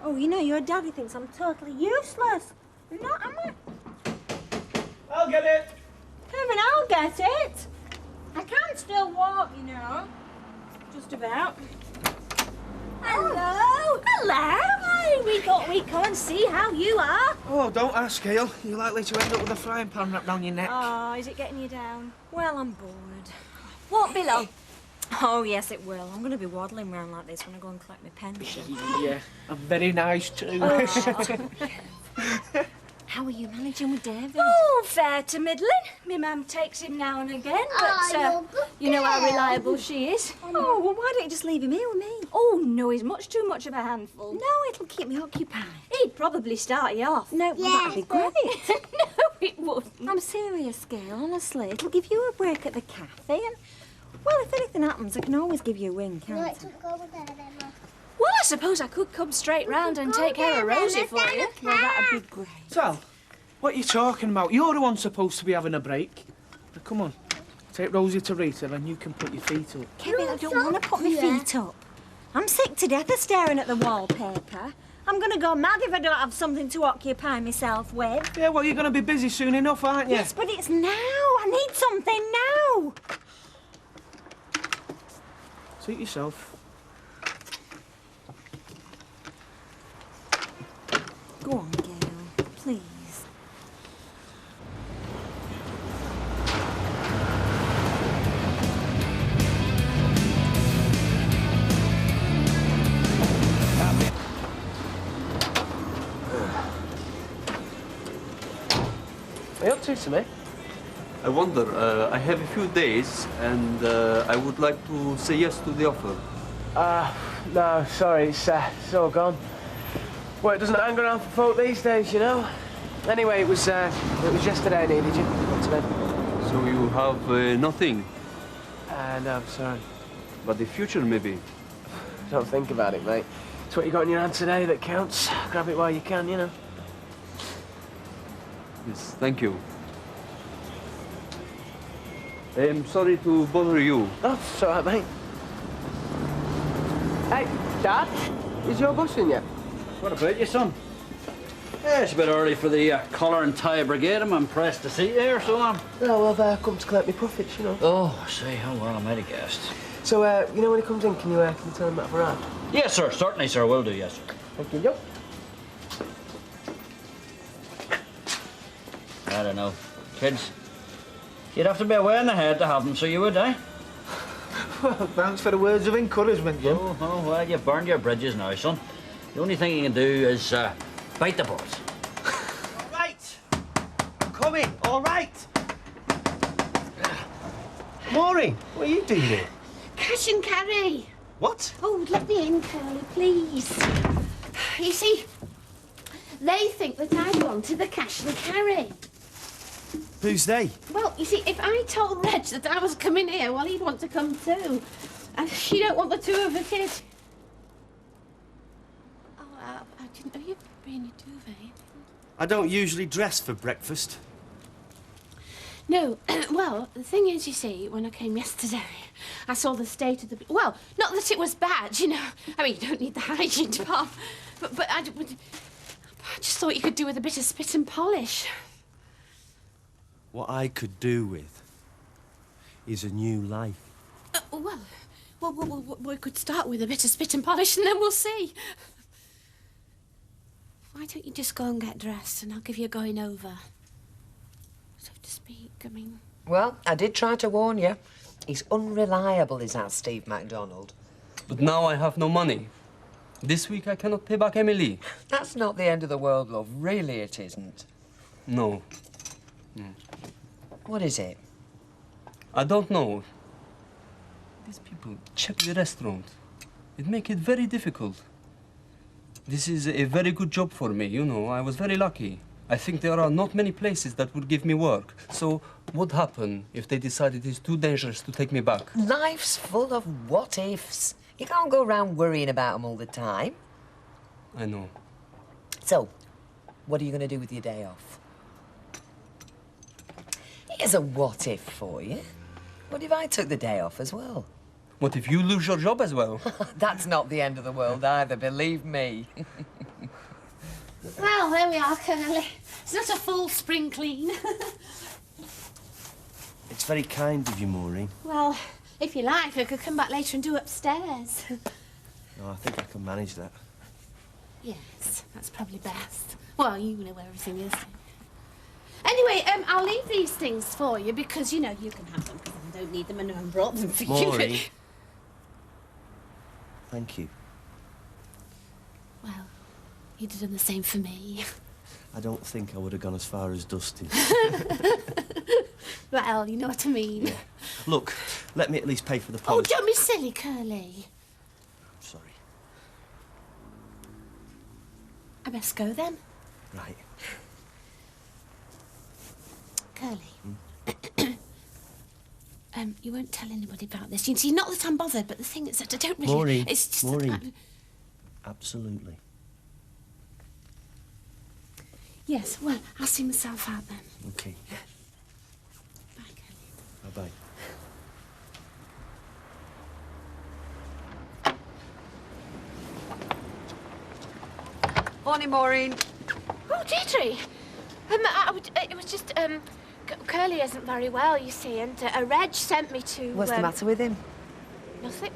Oh, you know, your daddy thinks I'm totally useless. You're not, am I? I'll get it. Kevin, I'll get it. I can still walk, you know. Just about. Hello. Hello. Hi, we thought we'd come and see how you are. Oh, don't ask, Gail. You're likely to end up with a frying pan wrapped round your neck. Oh, is it getting you down? Well, I'm bored. Walk below. Oh, yes, it will. I'm going to be waddling around like this when I go and collect my pension. Yeah, I'm very nice too. Oh. How are you managing with David? Oh, fair to middling. My mum takes him now and again, but you know how reliable she is. Oh, well, why don't you just leave him here with me? Oh, no, he's much too much of a handful. No, it'll keep me occupied. He'd probably start you off. No, well, that'd be great. No, it wouldn't. I'm serious, Gail, honestly. It'll give you a break at the cafe and, well, if anything happens, I can always give you a ring, can't I? Well, I suppose I could come straight round and take care of Rosie for you. Well, that'd be great. Sal, what are you talking about? You're the one supposed to be having a break. Now, come on, take Rosie to Rita and you can put your feet up. Kevin, I don't want to put my feet up. I'm sick to death of staring at the wallpaper. I'm going to go mad if I don't have something to occupy myself with. Yeah, well, you're going to be busy soon enough, aren't you? Yes, but it's now. I need something now. Suit yourself. Go on, Gail, please. What are you up to, Timmy? I wonder, I have a few days and I would like to say yes to the offer. No, sorry, it's all gone. Well, it doesn't hang around for folk these days, you know. Anyway, it was yesterday I needed you. What's today? So you have nothing, No, sorry. but the future maybe. Don't think about it, mate. It's what you got in your hand today that counts. Grab it while you can, you know. Yes, thank you. I'm sorry to bother you. Oh, it's all right, mate. Hey, Dad, is your bus in yet? What about you, son? Yeah, it's a bit early for the collar and tie brigade. I'm impressed to see you here, so I'm... No, well, I've come to collect my profits, you know. Oh, I see. Oh, well, I might have guessed. So, you know when he comes in, can you tell him about a ride? Yes, sir. Certainly, sir. Will do, yes, sir. Thank you, Joe. I don't know. Kids, you'd have to be away in the head to have them, so you would, eh? Well, thanks for the words of encouragement, Jim. Oh, well, you've burned your bridges now, son. The only thing you can do is bite the bullet. All right. I'm coming, all right. Maureen, what are you doing here? Cash and carry. What? Oh, let me in, Curly, please. You see, they think that I wanted the cash and carry. Who's they? Well, you see, if I told Reg that I was coming here, well, he'd want to come too. And she don't want the two of us here. Oh, I didn't know you'd be in your duvet. I don't usually dress for breakfast. No, well, the thing is, you see, when I came yesterday, I saw the state of the... Well, not that it was bad, you know. I mean, you don't need the hygiene department. But I just thought you could do with a bit of spit and polish. What I could do with is a new life. Well, we could start with a bit of spit and polish and then we'll see. Why don't you just go and get dressed and I'll give you a going over? So to speak, I mean... Well, I did try to warn you. He's unreliable, is that Steve MacDonald. But now I have no money. This week I cannot pay back Emily. That's not the end of the world, love. Really, it isn't. No. What is it? I don't know. These people check the restaurant. It makes it very difficult. This is a very good job for me, you know. I was very lucky. I think there are not many places that would give me work. So what happen if they decide it is too dangerous to take me back? Life's full of what-ifs. You can't go around worrying about them all the time. I know. So, what are you going to do with your day off? Here's a what-if for you. What if I took the day off as well? What if you lose your job as well? That's not the end of the world either, believe me. Well, there we are, Curly. It's not a full spring clean. It's very kind of you, Maureen. Well, if you like, I could come back later and do upstairs. No, I think I can manage that. Yes, that's probably best. Well, you know where everything is. Anyway, I'll leave these things for you because, you know, you can have them because I don't need them and no one brought them for Maureen. you. Thank you. Well, you'd have done the same for me. I don't think I would have gone as far as Dusty. Well, you know what I mean. Yeah. Look, let me at least pay for the Oh, polish. don't be silly, Curly. Sorry. I best go then. Right. Curly. You won't tell anybody about this. You see, not that I'm bothered, but the thing is that I don't really... Maureen, It's just Maureen. That Absolutely. Yes, well, I'll see myself out then. Okay. Bye, Curly. Bye-bye. Morning, Maureen. Oh, Deirdre. It was just, Curly isn't very well, you see, and Reg sent me to... What's the matter with him? Nothing.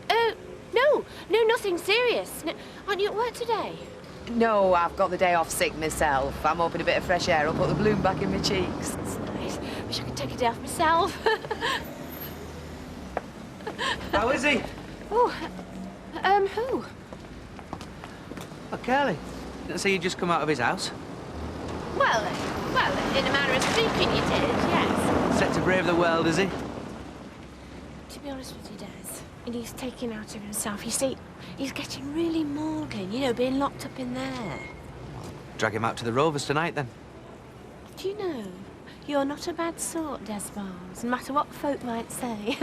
No, nothing serious. No, aren't you at work today? No, I've got the day off sick myself. I'm hoping a bit of fresh air will put the bloom back in my cheeks. That's nice. Wish I could take a day off myself. How is he? Oh, who? Oh, Curly. Didn't see you just come out of his house. Well, in a manner of speaking, you did, yes. Set to brave the world, is he? To be honest with you, Des, and he's taking out of himself. You see, he's getting really maudlin, you know, being locked up in there. Drag him out to the Rovers tonight, then. Do you know, you're not a bad sort, Des Barnes, no matter what folk might say.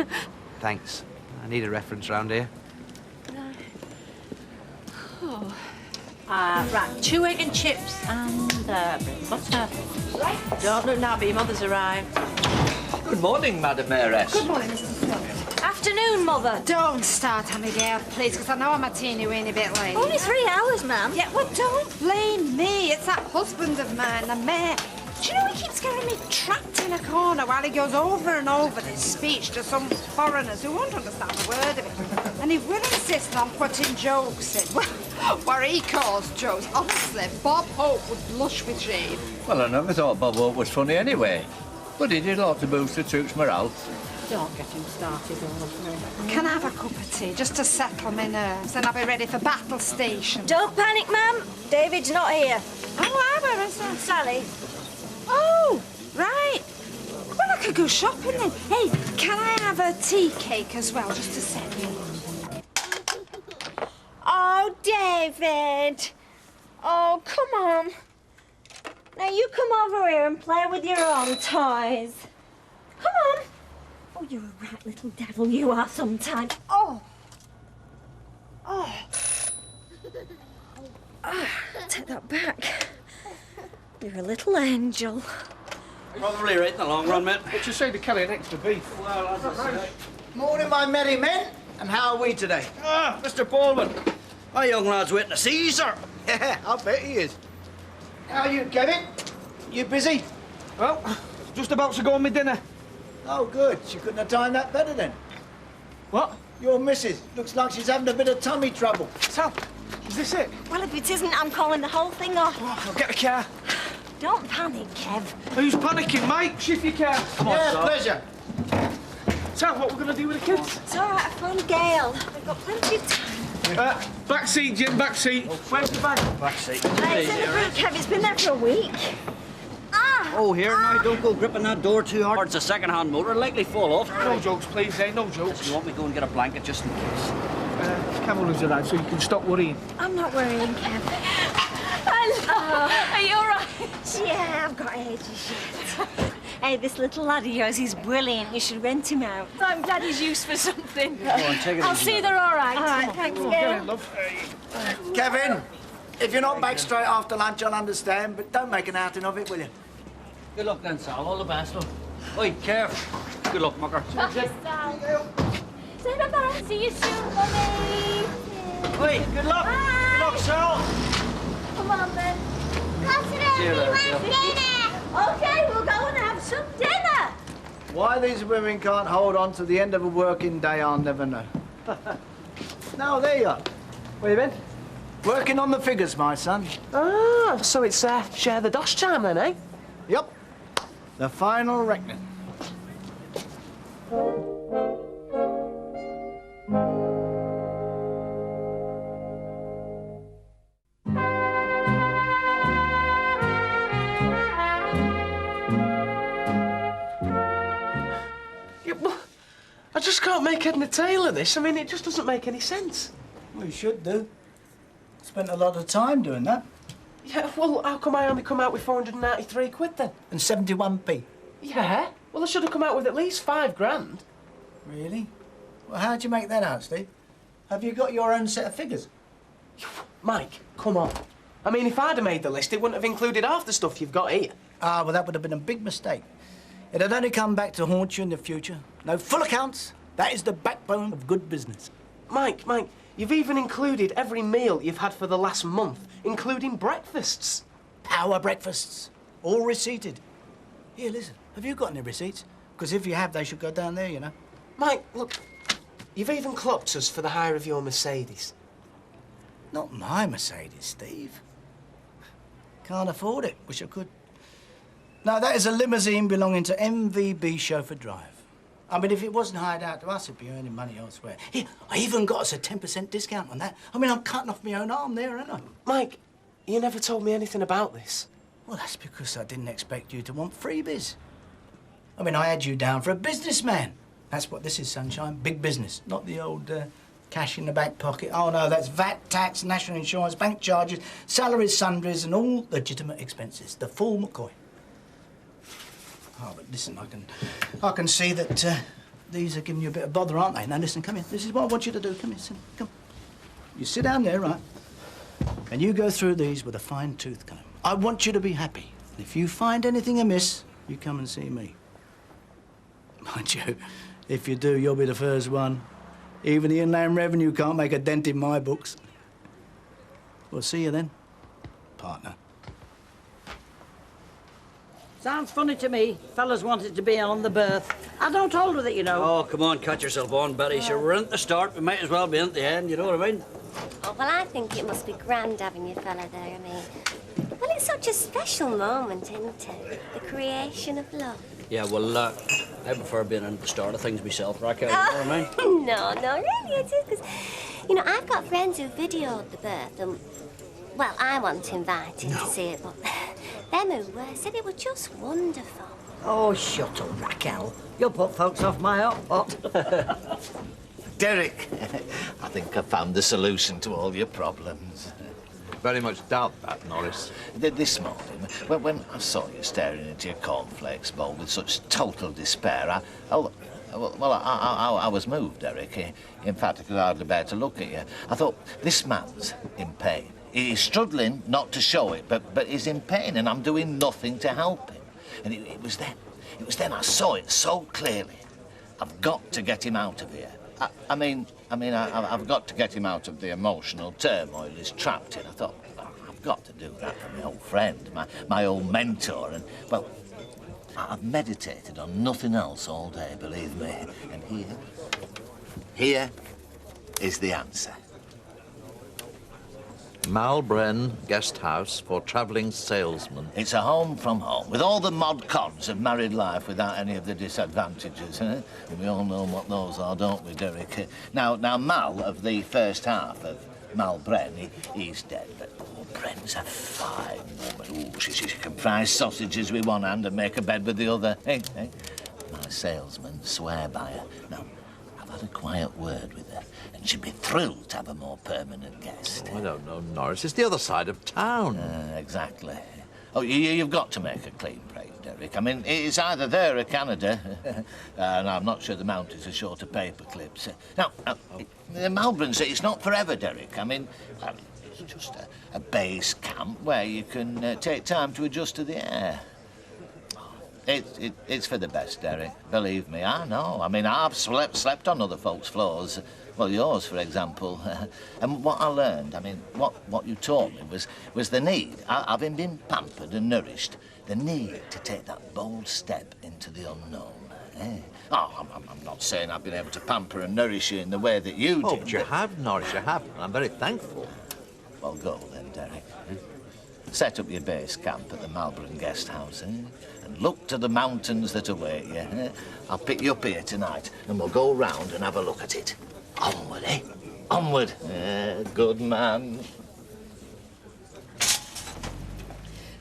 Thanks. I need a reference round here. Oh. Right, 2 egg and chips and bread and butter. Right. Don't look now, but your mother's arrived. Good morning, Madam Mayoress. Good morning, Mrs. Scott. Afternoon, Mother. Don't start on me, dear, please, because I know I'm a teeny weeny bit late. Only 3 hours, ma'am. Yeah, well, don't blame me. It's that husband of mine, the mayor. Do you know he keeps getting me trapped in a corner while he goes over and over this speech to some foreigners who won't understand a word of it. And he will insist on putting jokes in. Well, what he calls jokes. Honestly, Bob Hope would blush with shame. Well, I never thought Bob Hope was funny anyway. But he did a lot to boost the troops' morale. Don't get him started, all. Can I have a cup of tea just to settle my nerves and I'll be ready for battle station? Don't panic, ma'am. David's not here. Oh, where is that? Sally. Oh, right. Well, I could go shopping then. Hey, can I have a tea cake as well, just to set me? Oh, David. Oh, come on. Now you come over here and play with your own toys. Come on. Oh, you're a right little devil, you are sometimes. Oh. Oh. Take that back. You're a little angel. Probably right in the long run, mate. What you say to Kelly, an extra beef? Well, as I say. Morning, my merry men. And how are we today? Ah, Mr. Baldwin. My young lad's waiting to see you, sir. Yeah, I bet he is. How are you, Kevin? You busy? Well, just about to go on my dinner. Oh, good. She couldn't have timed that better then. What? Your missus. Looks like she's having a bit of tummy trouble. Sal, is this it? Well, if it isn't, I'm calling the whole thing off. Oh, I'll get a car. Don't panic, Kev. Who's panicking, Mike? Shift your car. Come on, Yeah, Sal. pleasure. Sal, what we're going to do with the kids? It's all right, I phoned Gail. We've got plenty of time. Back seat, Jim, back seat. Where's the bag? Back seat. It's in the boot, Kev. It's been there for a week. Oh, here now, don't go gripping that door too hard. It's a second-hand motor, likely fall off. No jokes, please, eh? No jokes. You want me to go and get a blanket just in case? Cameron has arrived, so you can stop worrying. I'm not worrying, Kev. Hello. Are you all right? Yeah, I've got ages yet. Hey, this little lad of yours, he's brilliant. You should rent him out. I'm glad he's used for something. Go on, take it I'll easy see now. they're all right. All right, thanks, Get Gail. in, love. Kevin, if you're not back straight after lunch, I'll understand, but don't make an outing of it, will you? Good luck then, Sal. All the best, love. Oi, careful. Good luck, mucker. Say bye-bye. See you soon, Mummy. Oi, good luck. Bye. Good luck, Sal. Come on, then. See you later, Jill. OK, we'll go and have some dinner. Why these women can't hold on to the end of a working day, I'll never know. No, there you are. Where you been? Working on the figures, my son. Ah, so it's share the dosh time then, eh? Yep. The final reckoning. Yeah, well, I just can't make head and tail of this. I mean, it just doesn't make any sense. Well, you should do. Spent a lot of time doing that. Yeah, well, how come I only come out with 493 quid then? And 71p. Yeah? Well, I should have come out with at least 5 grand. Really? Well, how'd you make that out, Steve? Have you got your own set of figures? Mike, come on. I mean, if I'd have made the list, it wouldn't have included half the stuff you've got here. Ah, well, that would have been a big mistake. It'd only come back to haunt you in the future. No, full accounts. That is the backbone of good business. Mike, you've even included every meal you've had for the last month, including breakfasts. Power breakfasts. All receipted. Here, listen. Have you got any receipts? Because if you have, they should go down there, you know. Mike, look. You've even clocked us for the hire of your Mercedes. Not my Mercedes, Steve. Can't afford it. Wish I could. No, that is a limousine belonging to MVB Chauffeur Drive. I mean, if it wasn't hired out to us, it'd be earning money elsewhere. Here, I even got us a 10% discount on that. I mean, I'm cutting off my own arm there, aren't I? Mike, you never told me anything about this. Well, that's because I didn't expect you to want freebies. I mean, I had you down for a businessman. That's what this is, sunshine. Big business, not the old cash in the back pocket. Oh, no, that's VAT, tax, national insurance, bank charges, salaries, sundries, and all legitimate expenses. The full McCoy. Oh, but listen, I can see that these are giving you a bit of bother, aren't they? Now, listen, come here. This is what I want you to do. Come here, sit. Come. You sit down there, right? And you go through these with a fine-tooth comb. I want you to be happy. If you find anything amiss, you come and see me. Mind you, if you do, you'll be the first one. Even the Inland Revenue can't make a dent in my books. We'll see you then, partner. Sounds funny to me. Fellas wanted to be on the berth. I don't hold with it, you know. Oh, come on, catch yourself on, Betty. Sure, we're in at the start. We might as well be in at the end, you know what I mean? Oh, well, I think it must be grand having your fella there, I mean. Well, it's such a special moment, isn't it? The creation of love. Yeah, well, I prefer being in at the start of things myself, Raquel, you know what I mean? No, really, it is, because, you know, I've got friends who videoed the birth, and, well, I wasn't invited to see it, but them who were said it was just wonderful. Oh, shut up, Raquel. You'll put folks off my hot pot. Derek, I think I found the solution to all your problems. Very much doubt that, Norris. This morning, when I saw you staring into your cornflakes bowl with such total despair, I was moved, Derek. In fact, I could hardly bear to look at you. I thought, this man's in pain. He's struggling not to show it, but he's in pain, and I'm doing nothing to help him. And it was then I saw it so clearly. I've got to get him out of here. I've got to get him out of the emotional turmoil he's trapped in. I thought, I've got to do that for my old friend, my old mentor, and, well, I've meditated on nothing else all day, believe me. And here is the answer. Malbren Guest House for travelling salesmen. It's a home from home, with all the mod cons of married life without any of the disadvantages. And we all know what those are, don't we, Derek? Now, Mal, of the first half of Malbren, he's dead, but Bren's a fine woman. Ooh, she can fry sausages with one hand and make a bed with the other. Hey. My salesmen swear by her. Now, I've had a quiet word with her, and she'd be thrilled to have a more permanent guest. Oh, I don't know, Norris. It's the other side of town. Exactly. Oh, you've got to make a clean break, Derek. I mean, it's either there or Canada. And I'm not sure the mountains are short of paper clips. Now, Malbren's, it's not forever, Derek. I mean, it's just a base camp where you can take time to adjust to the air. It's for the best, Derek. Believe me, I know. I mean, I've slept on other folks' floors. Well, yours, for example. And what I learned, I mean, what you taught me was the need, having been pampered and nourished, the need to take that bold step into the unknown. Eh? Oh, I'm not saying I've been able to pamper and nourish you in the way that you did. Oh, but you have, Norris, you have. I'm very thankful. Well, go then, Derek. Set up your base camp at the Malborough Guest House, eh? And look to the mountains that await you. Eh? I'll pick you up here tonight, and we'll go round and have a look at it. Onward, eh? Onward. Good man.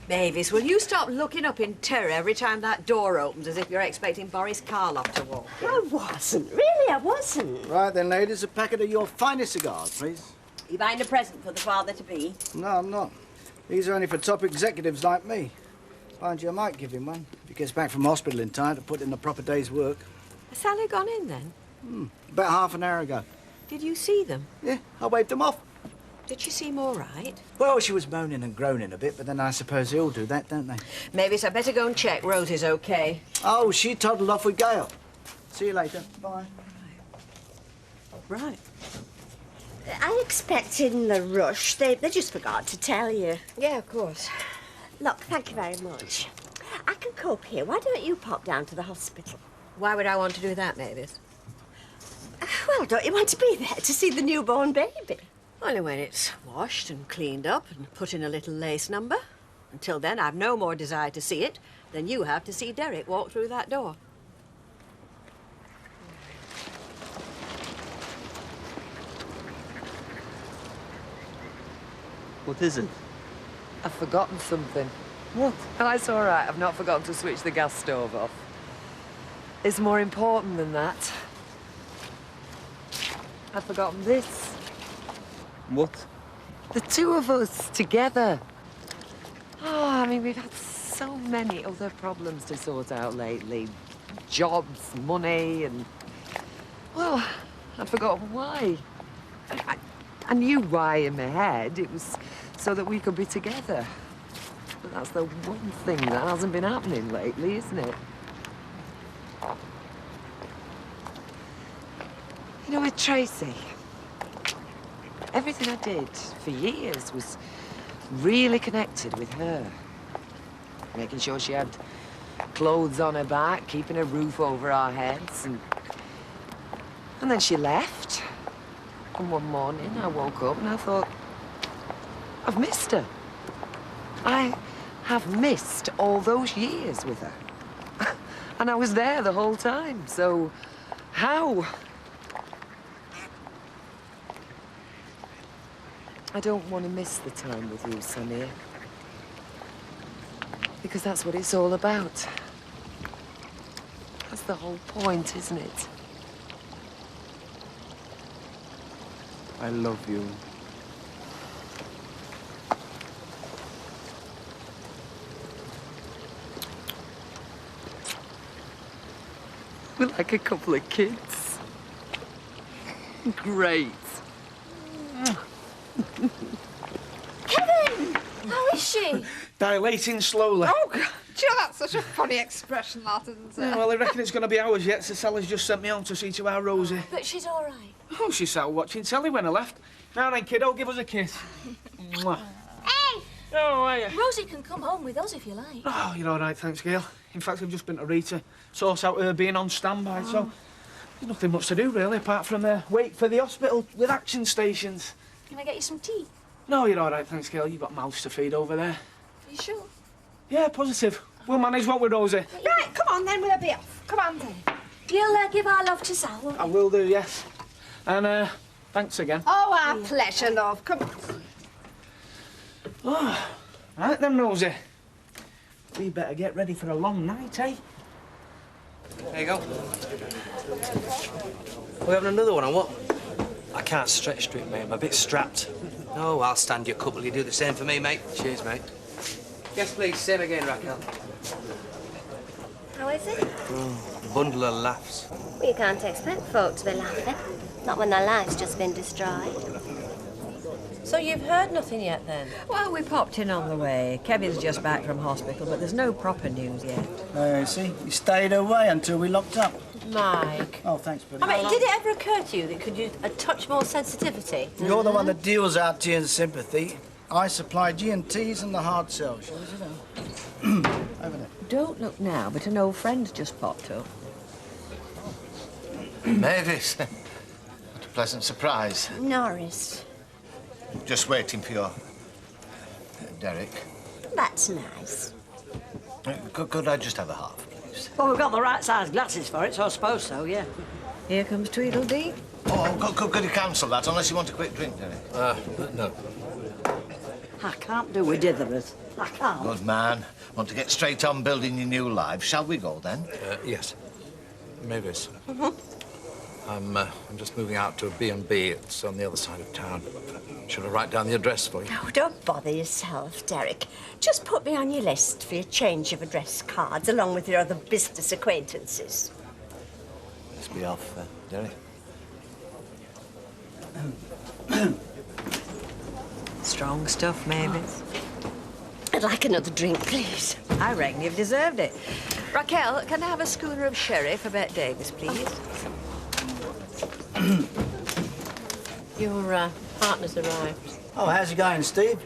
Mavis, will you stop looking up in terror every time that door opens as if you're expecting Boris Karloff to walk in? I wasn't. Really, I wasn't. Right then, ladies, a packet of your finest cigars, please. You buying a present for the father-to-be? No, I'm not. These are only for top executives like me. Mind you, I might give him one if he gets back from hospital in time to put in a proper day's work. Has Sally gone in, then? About half an hour ago. Did you see them? Yeah, I waved them off. Did she seem all right? Well, she was moaning and groaning a bit, but then I suppose they all do that, don't they? Mavis, I better go and check Rosie's okay. Oh, she toddled off with Gail. See you later. Bye. Right. I expected in the rush. They just forgot to tell you. Yeah, of course. Look, thank you very much. I can cope here. Why don't you pop down to the hospital? Why would I want to do that, Mavis? Well, don't you want to be there to see the newborn baby? Only when it's washed and cleaned up and put in a little lace number. Until then, I've no more desire to see it than you have to see Derek walk through that door. What is it? I've forgotten something. What? Oh, it's all right. I've not forgotten to switch the gas stove off. It's more important than that. I've forgotten this. What? The two of us together. Oh, I mean, we've had so many other problems to sort out lately. Jobs, money, and... Well, I'd forgotten why. I knew why in my head. It was so that we could be together. But that's the one thing that hasn't been happening lately, isn't it? You know, with Tracy, everything I did for years was really connected with her. Making sure she had clothes on her back, keeping a roof over our heads, and then she left. And one morning I woke up and I thought, I've missed her. I have missed all those years with her. And I was there the whole time, so how? I don't want to miss the time with you, Samir. Because that's what it's all about. That's the whole point, isn't it? I love you. We're like a couple of kids. Great. Kevin! How is she? Dilating slowly. Oh, God. Do you know that's such a funny expression, that, isn't it? Yeah, well, I reckon it's going to be hours yet, so Sally's just sent me on to see to our Rosie. But she's all right. Oh, she sat watching telly when I left. Now then, kiddo, give us a kiss. Mwah. Hey! Oh, are you? Rosie can come home with us if you like. Oh, you're all right, thanks, Gail. In fact, I've just been to Rita, sort out her being on standby, so there's nothing much to do, really, apart from wait for the hospital with action stations. Can I get you some tea? No, you're all right, thanks, Gail. You've got mouths to feed over there. Are you sure? Yeah, positive. We'll manage what with Rosie. Right, come on then, we'll be off. Come on then. You'll give our love to Sal, won't you? I will do, yes. And, thanks again. Oh, our pleasure, love. Come on. Oh, right then, Rosie. We better get ready for a long night, eh? There you go. We're having another one, or what? I can't stretch to it, mate. I'm a bit strapped. No, I'll stand you a couple. You do the same for me, mate. Cheers, mate. Yes, please. Same again, Raquel. How is it? Bundle of laughs. Well, you can't expect folk to be laughing. Not when their life's just been destroyed. So you've heard nothing yet, then? Well, we popped in on the way. Kevin's just back from hospital, but there's no proper news yet. See, you stayed away until we locked up. Mike. Oh, thanks, buddy. I mean, did it ever occur to you that could use a touch more sensitivity? You're the one that deals out tea and sympathy. I supply G&Ts and the hard sell, shall we sit down? Over there. Don't look now, but an old friend's just popped up. Mavis, what a pleasant surprise. Norris. Just waiting for your Derek. That's nice. Could I just have a half, please? Well, we've got the right size glasses for it, so I suppose so, yeah. Here comes Tweedledee. Oh, could you cancel that, unless you want a quick drink, Derek? No. I can't do with dithers. I can't. Good man. Want to get straight on building your new life. Shall we go, then? Yes. Mavis. I'm just moving out to a B&B. It's on the other side of town. Should I write down the address for you? Oh, don't bother yourself, Derek. Just put me on your list for your change of address cards, along with your other business acquaintances. Let's be off, Derek. Strong stuff, Mavis. I'd like another drink, please. I reckon you've deserved it. Raquel, can I have a schooner of sherry for Bet Davis, please? Your partner's arrived. Oh, how's it going, Steve?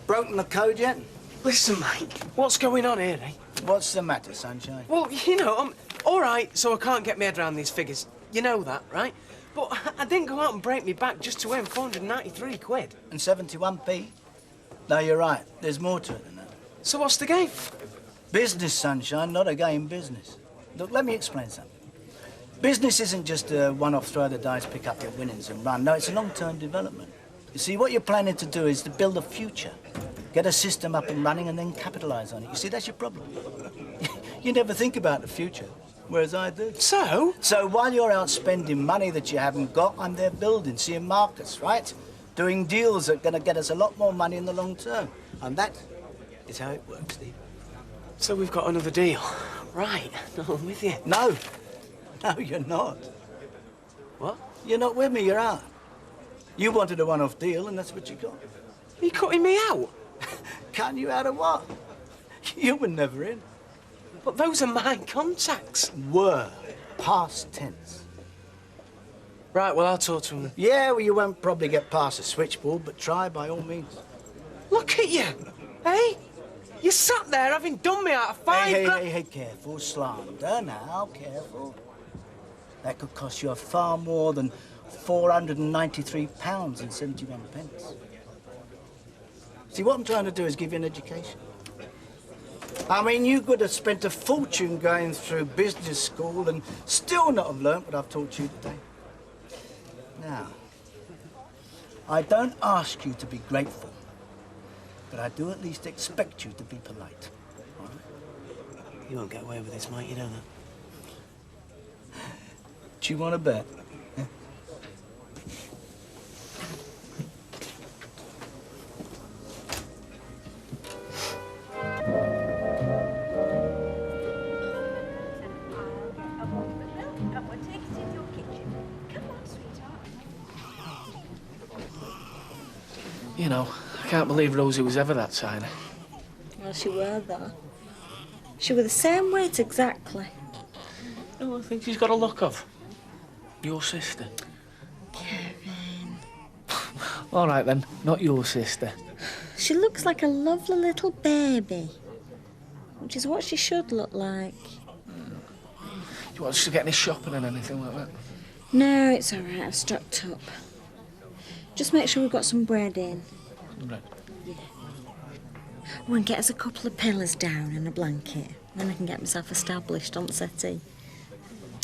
Broken the code yet? Listen, mate, what's going on here, eh? What's the matter, Sunshine? Well, you know, I'm all right, so I can't get my head around these figures. You know that, right? But I didn't go out and break me back just to earn 493 quid. And 71p? No, you're right. There's more to it than that. So what's the game? Business, Sunshine, not a game business. Look, let me explain something. Business isn't just a one-off throw the dice, pick up your winnings and run. No, it's a long-term development. You see, what you're planning to do is to build a future. Get a system up and running and then capitalise on it. You see, that's your problem. You never think about the future, whereas I do. So? So while you're out spending money that you haven't got, I'm there building, seeing markets, right? Doing deals that are going to get us a lot more money in the long term. And that is how it works, Steve. So we've got another deal. Right. No, I'm with you. No. No, you're not. What? You're not with me, you're out. You wanted a one-off deal, and that's what you got. Are you cutting me out? Cutting you out of what? You were never in. But those are my contacts. Were. Past tense. Right, well, I'll talk to him. Yeah, well, you won't probably get past the switchboard, but try by all means. Look at you, eh? You sat there having done me out of Hey, careful, slander now, careful. That could cost you far more than £493 and 71 pence. See, what I'm trying to do is give you an education. I mean, you could have spent a fortune going through business school and still not have learnt what I've taught you today. Now, I don't ask you to be grateful, but I do at least expect you to be polite. All right? You won't get away with this, mate, you know that. Do you want to bet? Yeah. You know, I can't believe Rosie was ever that tiny. Well, she were, though. She were the same weight exactly. Oh, I think she's got a look of your sister. Kevin. All right, then. Not your sister. She looks like a lovely little baby, which is what she should look like. Do you want us to get any shopping and anything like that? No, it's all right. I've stocked up. Just make sure we've got some bread in. Right. Yeah. Oh, and get us a couple of pillows down and a blanket. Then I can get myself established on the settee.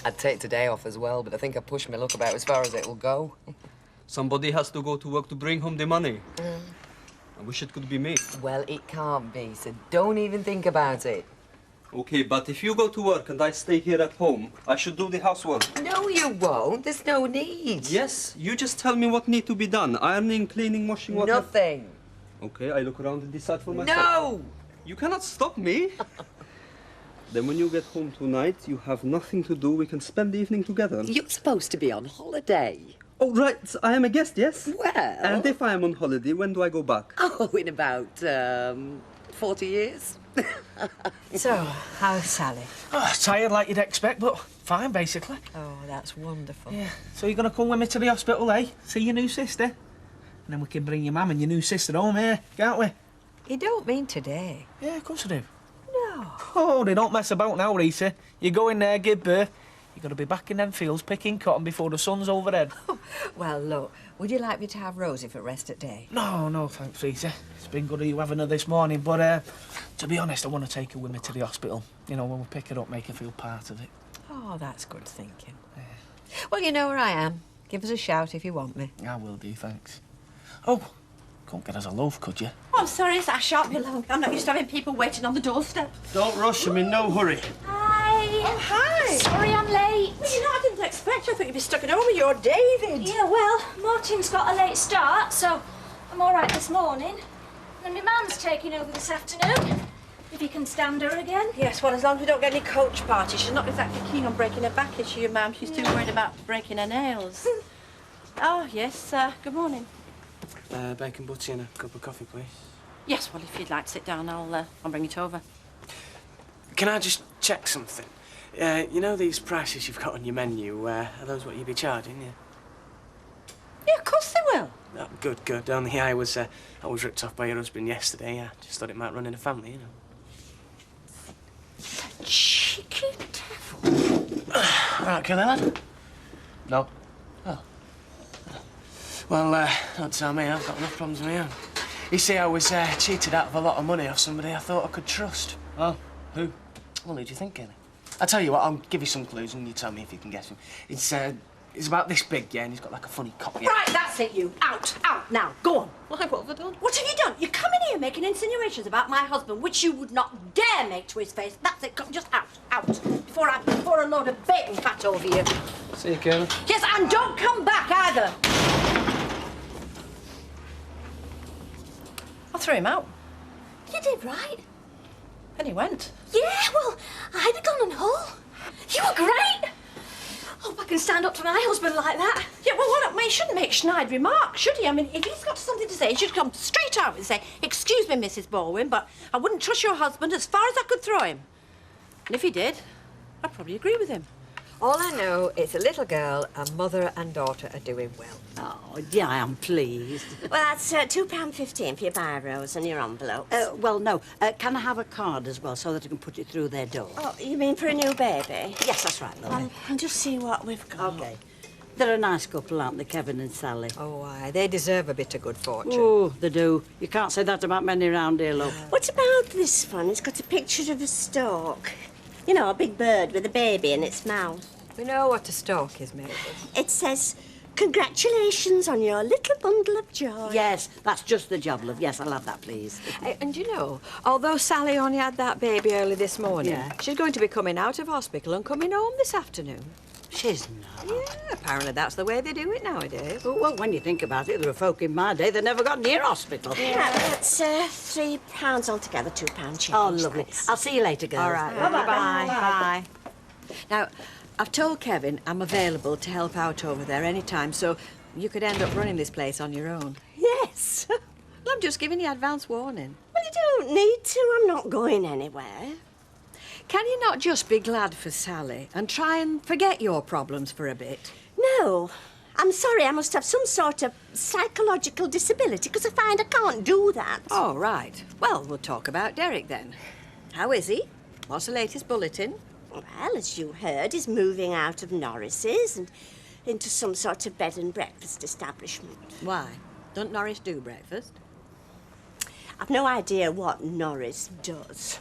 I'd take today off as well, but I think I pushed my luck about as far as it will go. Somebody has to go to work to bring home the money. I wish it could be me. Well, it can't be, so don't even think about it. Okay, but if you go to work and I stay here at home, I should do the housework. No, you won't. There's no need. Yes, you just tell me what need to be done. Ironing, cleaning, washing, what? Nothing. Okay, I look around and decide for myself. No! You cannot stop me. Then when you get home tonight, you have nothing to do. We can spend the evening together. You're supposed to be on holiday. Oh, right. I am a guest, yes? Well... And if I am on holiday, when do I go back? Oh, in about, 40 years. So, how's Sally? Oh, tired like you'd expect, but fine, basically. Oh, that's wonderful. Yeah. So you're going to come with me to the hospital, eh? See your new sister? And then we can bring your mum and your new sister home here, can't we? You don't mean today? Yeah, of course I do. No. Oh, they don't mess about now, Rita. You go in there, give birth, you're going to be back in them fields picking cotton before the sun's overhead. Well, look, would you like me to have Rosie for rest at day? No, thanks, Rita. It's been good of you having her this morning, but to be honest, I want to take her with me to the hospital. You know, when we pick her up, make her feel part of it. Oh, that's good thinking. Yeah. Well, you know where I am. Give us a shout if you want me. I will do, thanks. Oh, couldn't get us a loaf, could you? Oh, I'm sorry, I shan't be long. I'm not used to having people waiting on the doorstep. Don't rush, I'm in no hurry. Hi. Oh, hi. Sorry I'm late. Well, you know, I didn't expect you. I thought you'd be stuck at home with your David. Yeah, well, Martin's got a late start, so I'm all right this morning. And my mum's taking over this afternoon, if you can stand her again. Yes, well, as long as we don't get any coach party. She's not exactly keen on breaking her back, is she, your mum? She's too worried about breaking her nails. Oh, yes, good morning. Bacon butty and a cup of coffee, please. Yes, well, if you'd like to sit down, I'll bring it over. Can I just check something? You know these prices you've got on your menu, are those what you'd be charging, yeah? Yeah, of course they will. Oh, good. Only I was ripped off by your husband yesterday. I just thought it might run in a family, you know. Cheeky devil. All right, kill that lad? No. Oh. Well, don't tell me. I've got enough problems of my own. You see, I was cheated out of a lot of money off somebody I thought I could trust. Oh, who? Well, who do you think, Kelly? I'll tell you what, I'll give you some clues and you tell me if you can guess him. It's about this big, yeah, and he's got like a funny copy. Right, that's it, you. Out, now, go on. Why, what have I done? What have you done? You come in here making insinuations about my husband, which you would not dare make to his face. That's it, come just out, before I load of bacon fat over you. See you, Kelly. Yes, and don't come back either. I threw him out. You did right. And he went. Yeah, well, I'd have gone and haul. You were great. Hope I can stand up to my husband like that. Yeah, well, he shouldn't make snide remarks, should he? I mean, if he's got something to say, he should come straight out and say, "Excuse me, Mrs. Baldwin, but I wouldn't trust your husband as far as I could throw him." And if he did, I'd probably agree with him. All I know is a little girl and mother and daughter are doing well. Oh, yeah, I am pleased. Well, that's £2.15 for your biros and your envelopes. Well, no. Can I have a card as well so that I can put it through their door? Oh, you mean for a new baby? Yes, that's right, love. I'll just see what we've got. OK. They're a nice couple, aren't they, Kevin and Sally? Oh, aye, they deserve a bit of good fortune. Oh, they do. You can't say that about many round here, love. What about this one? It's got a picture of a stork. You know, a big bird with a baby in its mouth. We know what a stork is made of. It says, "Congratulations on your little bundle of joy." Yes, that's just the job, love. Yes, I'll have that, please. And you know, although Sally only had that baby early this morning, Yeah. she's going to be coming out of hospital and coming home this afternoon. She's not. Yeah, apparently that's the way they do it nowadays. Well, when you think about it, there were folk in my day that never got near hospital. Yeah, that's £3 altogether, £2 change. Oh, lovely. Thanks. I'll see you later, girls. All right. Bye-bye. Bye. Now, I've told Kevin I'm available to help out over there any time, so you could end up running this place on your own. Yes. I'm just giving you advance warning. Well, you don't need to. I'm not going anywhere. Can you not just be glad for Sally and try and forget your problems for a bit? No. I'm sorry, I must have some sort of psychological disability because I find I can't do that. Oh, right. Well, we'll talk about Derek then. How is he? What's the latest bulletin? Well, as you heard, he's moving out of Norris's and into some sort of bed and breakfast establishment. Why? Don't Norris do breakfast? I've no idea what Norris does.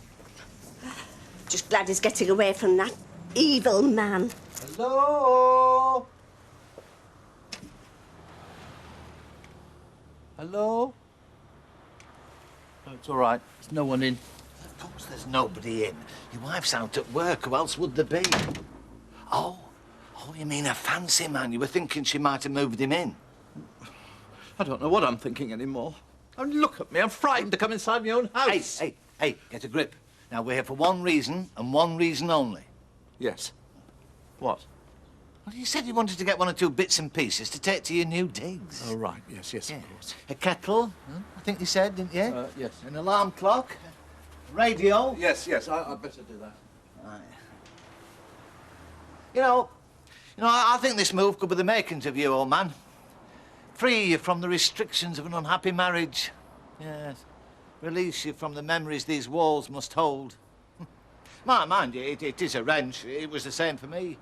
Just glad he's getting away from that evil man. Hello? Hello? Oh, it's all right. There's no one in. Of course there's nobody in. Your wife's out at work. Who else would there be? Oh, you mean a fancy man? You were thinking she might have moved him in? I don't know what I'm thinking anymore. Oh, look at me. I'm frightened to come inside my own house. Hey, get a grip. Now, we're here for one reason and one reason only. Yes. What? Well, you said you wanted to get 1 or 2 bits and pieces to take to your new digs. Oh, right. Yes, yes, of course. A kettle, I think you said, didn't you? Yes. An alarm clock. Radio. Yes, yes, I'd better do that. Right. You know, I think this move could be the makings of you, old man. Free you from the restrictions of an unhappy marriage. Yes. Release you from the memories these walls must hold. Mind you, it is a wrench. It was the same for me.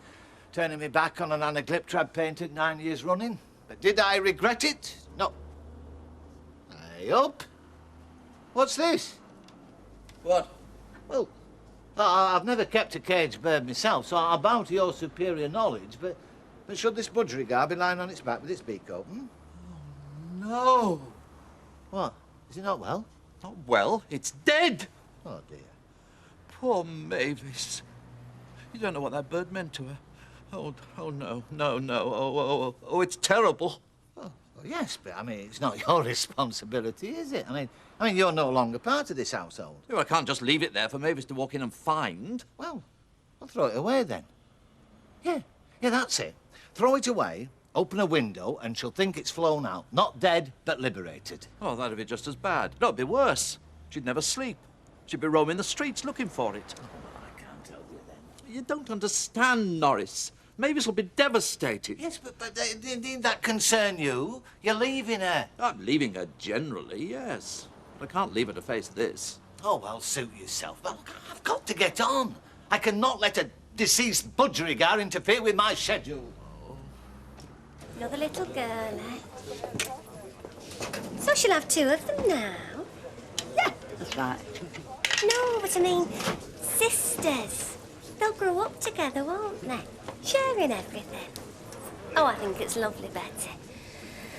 Turning me back on an anaglyptra I'd painted 9 years running. But did I regret it? No. Hey, up. What's this? What? Well, I've never kept a caged bird myself, so I bow to your superior knowledge, but should this budgerigar be lying on its back with its beak open? Oh, no. What? Is it not well? Not well. It's dead. Oh, dear. Poor Mavis. You don't know what that bird meant to her. Oh, no. Oh, it's terrible. Well, yes, but, I mean, it's not your responsibility, is it? I mean, you're no longer part of this household. Well, I can't just leave it there for Mavis to walk in and find. Well, I'll throw it away, then. Yeah, that's it. Throw it away, open a window, and she'll think it's flown out. Not dead, but liberated. Oh, that'd be just as bad. No, it'd be worse. She'd never sleep. She'd be roaming the streets looking for it. Oh, I can't tell you then. You don't understand, Norris. Mavis will be devastated. Yes, but didn't that concern you? You're leaving her. I'm leaving her generally, yes. But I can't leave her to face this. Oh, well, suit yourself. Well, I've got to get on. I cannot let a deceased budgerigar interfere with my schedule. You're the little girl, eh? So she'll have 2 of them now? Yeah, that's right. No, but I mean, sisters. They'll grow up together, won't they? Sharing everything. Oh, I think it's lovely, Betty.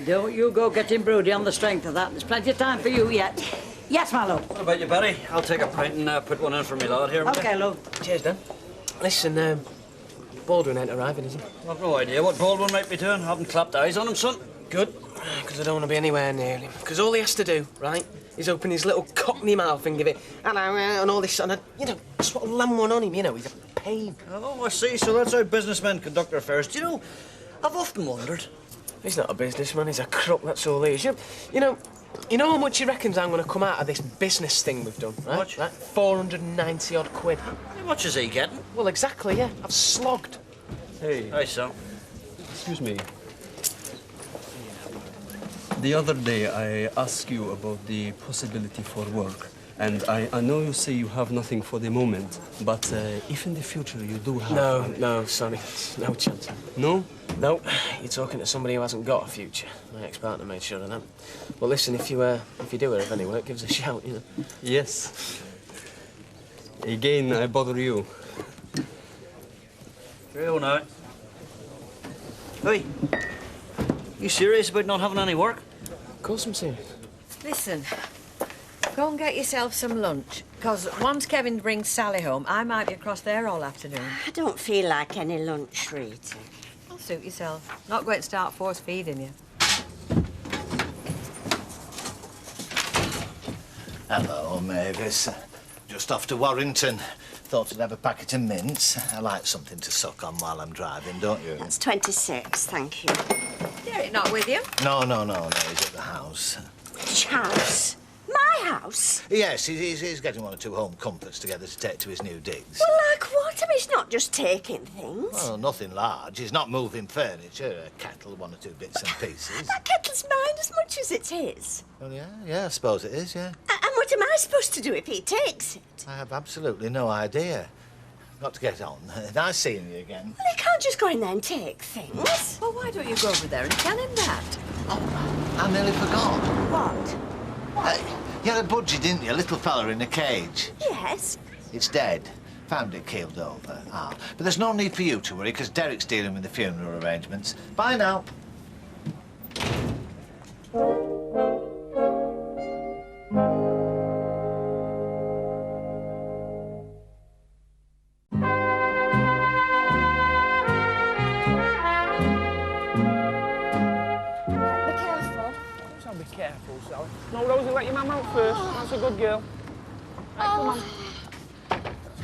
Don't you go getting broody on the strength of that. There's plenty of time for you yet. Yes, my love. What about you, Barry? I'll take a pint and put one in for me, lad. Here, will OK, you? love. Cheers, Dan. Listen, Baldwin ain't arriving, is he? I've no idea what Baldwin might be doing. Haven't clapped eyes on him, son. Good, because I don't want to be anywhere near him. Because all he has to do, right, is open his little cockney mouth and give it, and all this, and I, just want to land one on him, he's a pain. Oh, I see. So that's how businessmen conduct their affairs. Do you know, I've often wondered. He's not a businessman, he's a crook, that's all he is. You know how much he reckons I'm going to come out of this business thing we've done, right? Much? Right? 490 odd quid. How much is he getting? Well, exactly, yeah. I've slogged. Hey. Hi, son. Excuse me. The other day I asked you about the possibility for work. And I know you say you have nothing for the moment, but if in the future you do have... No, sorry. No chance. No? No. You're talking to somebody who hasn't got a future. My ex-partner made sure of that. Well, listen, if you do have any work, give us a shout, Yes. Again, I bother you. Cheerio now. Hey, you serious about not having any work? Of course I'm serious. Listen, go and get yourself some lunch. Because once Kevin brings Sally home, I might be across there all afternoon. I don't feel like any lunch, Rita. I'll suit yourself. Not going to start force feeding you. Hello, Mavis. Just off to Warrington. Thought I'd have a packet of mints. I like something to suck on while I'm driving, don't you? That's 26, thank you. Derek not with you? No, he's at the house. Which house? My house? Yes, he's getting 1 or 2 home comforts together to take to his new digs. Well, like what? I mean, he's not just taking things. Well, nothing large. He's not moving furniture, a kettle, 1 or 2 bits and pieces. That kettle's mine as much as it's his. Well, yeah, I suppose it is, yeah. And what am I supposed to do if he takes it? I have absolutely no idea. Got to get on. Nice seeing you again. Well, he can't just go in there and take things. Well, why don't you go over there and tell him that? Oh, I nearly forgot. What? You had a budgie, didn't you? A little fella in a cage. Yes. It's dead. Found it keeled over. But there's no need for you to worry, because Derek's dealing with the funeral arrangements. Bye now. Be careful, Sally. No, Rosie, let your mum out first. That's a good girl. Right, come on.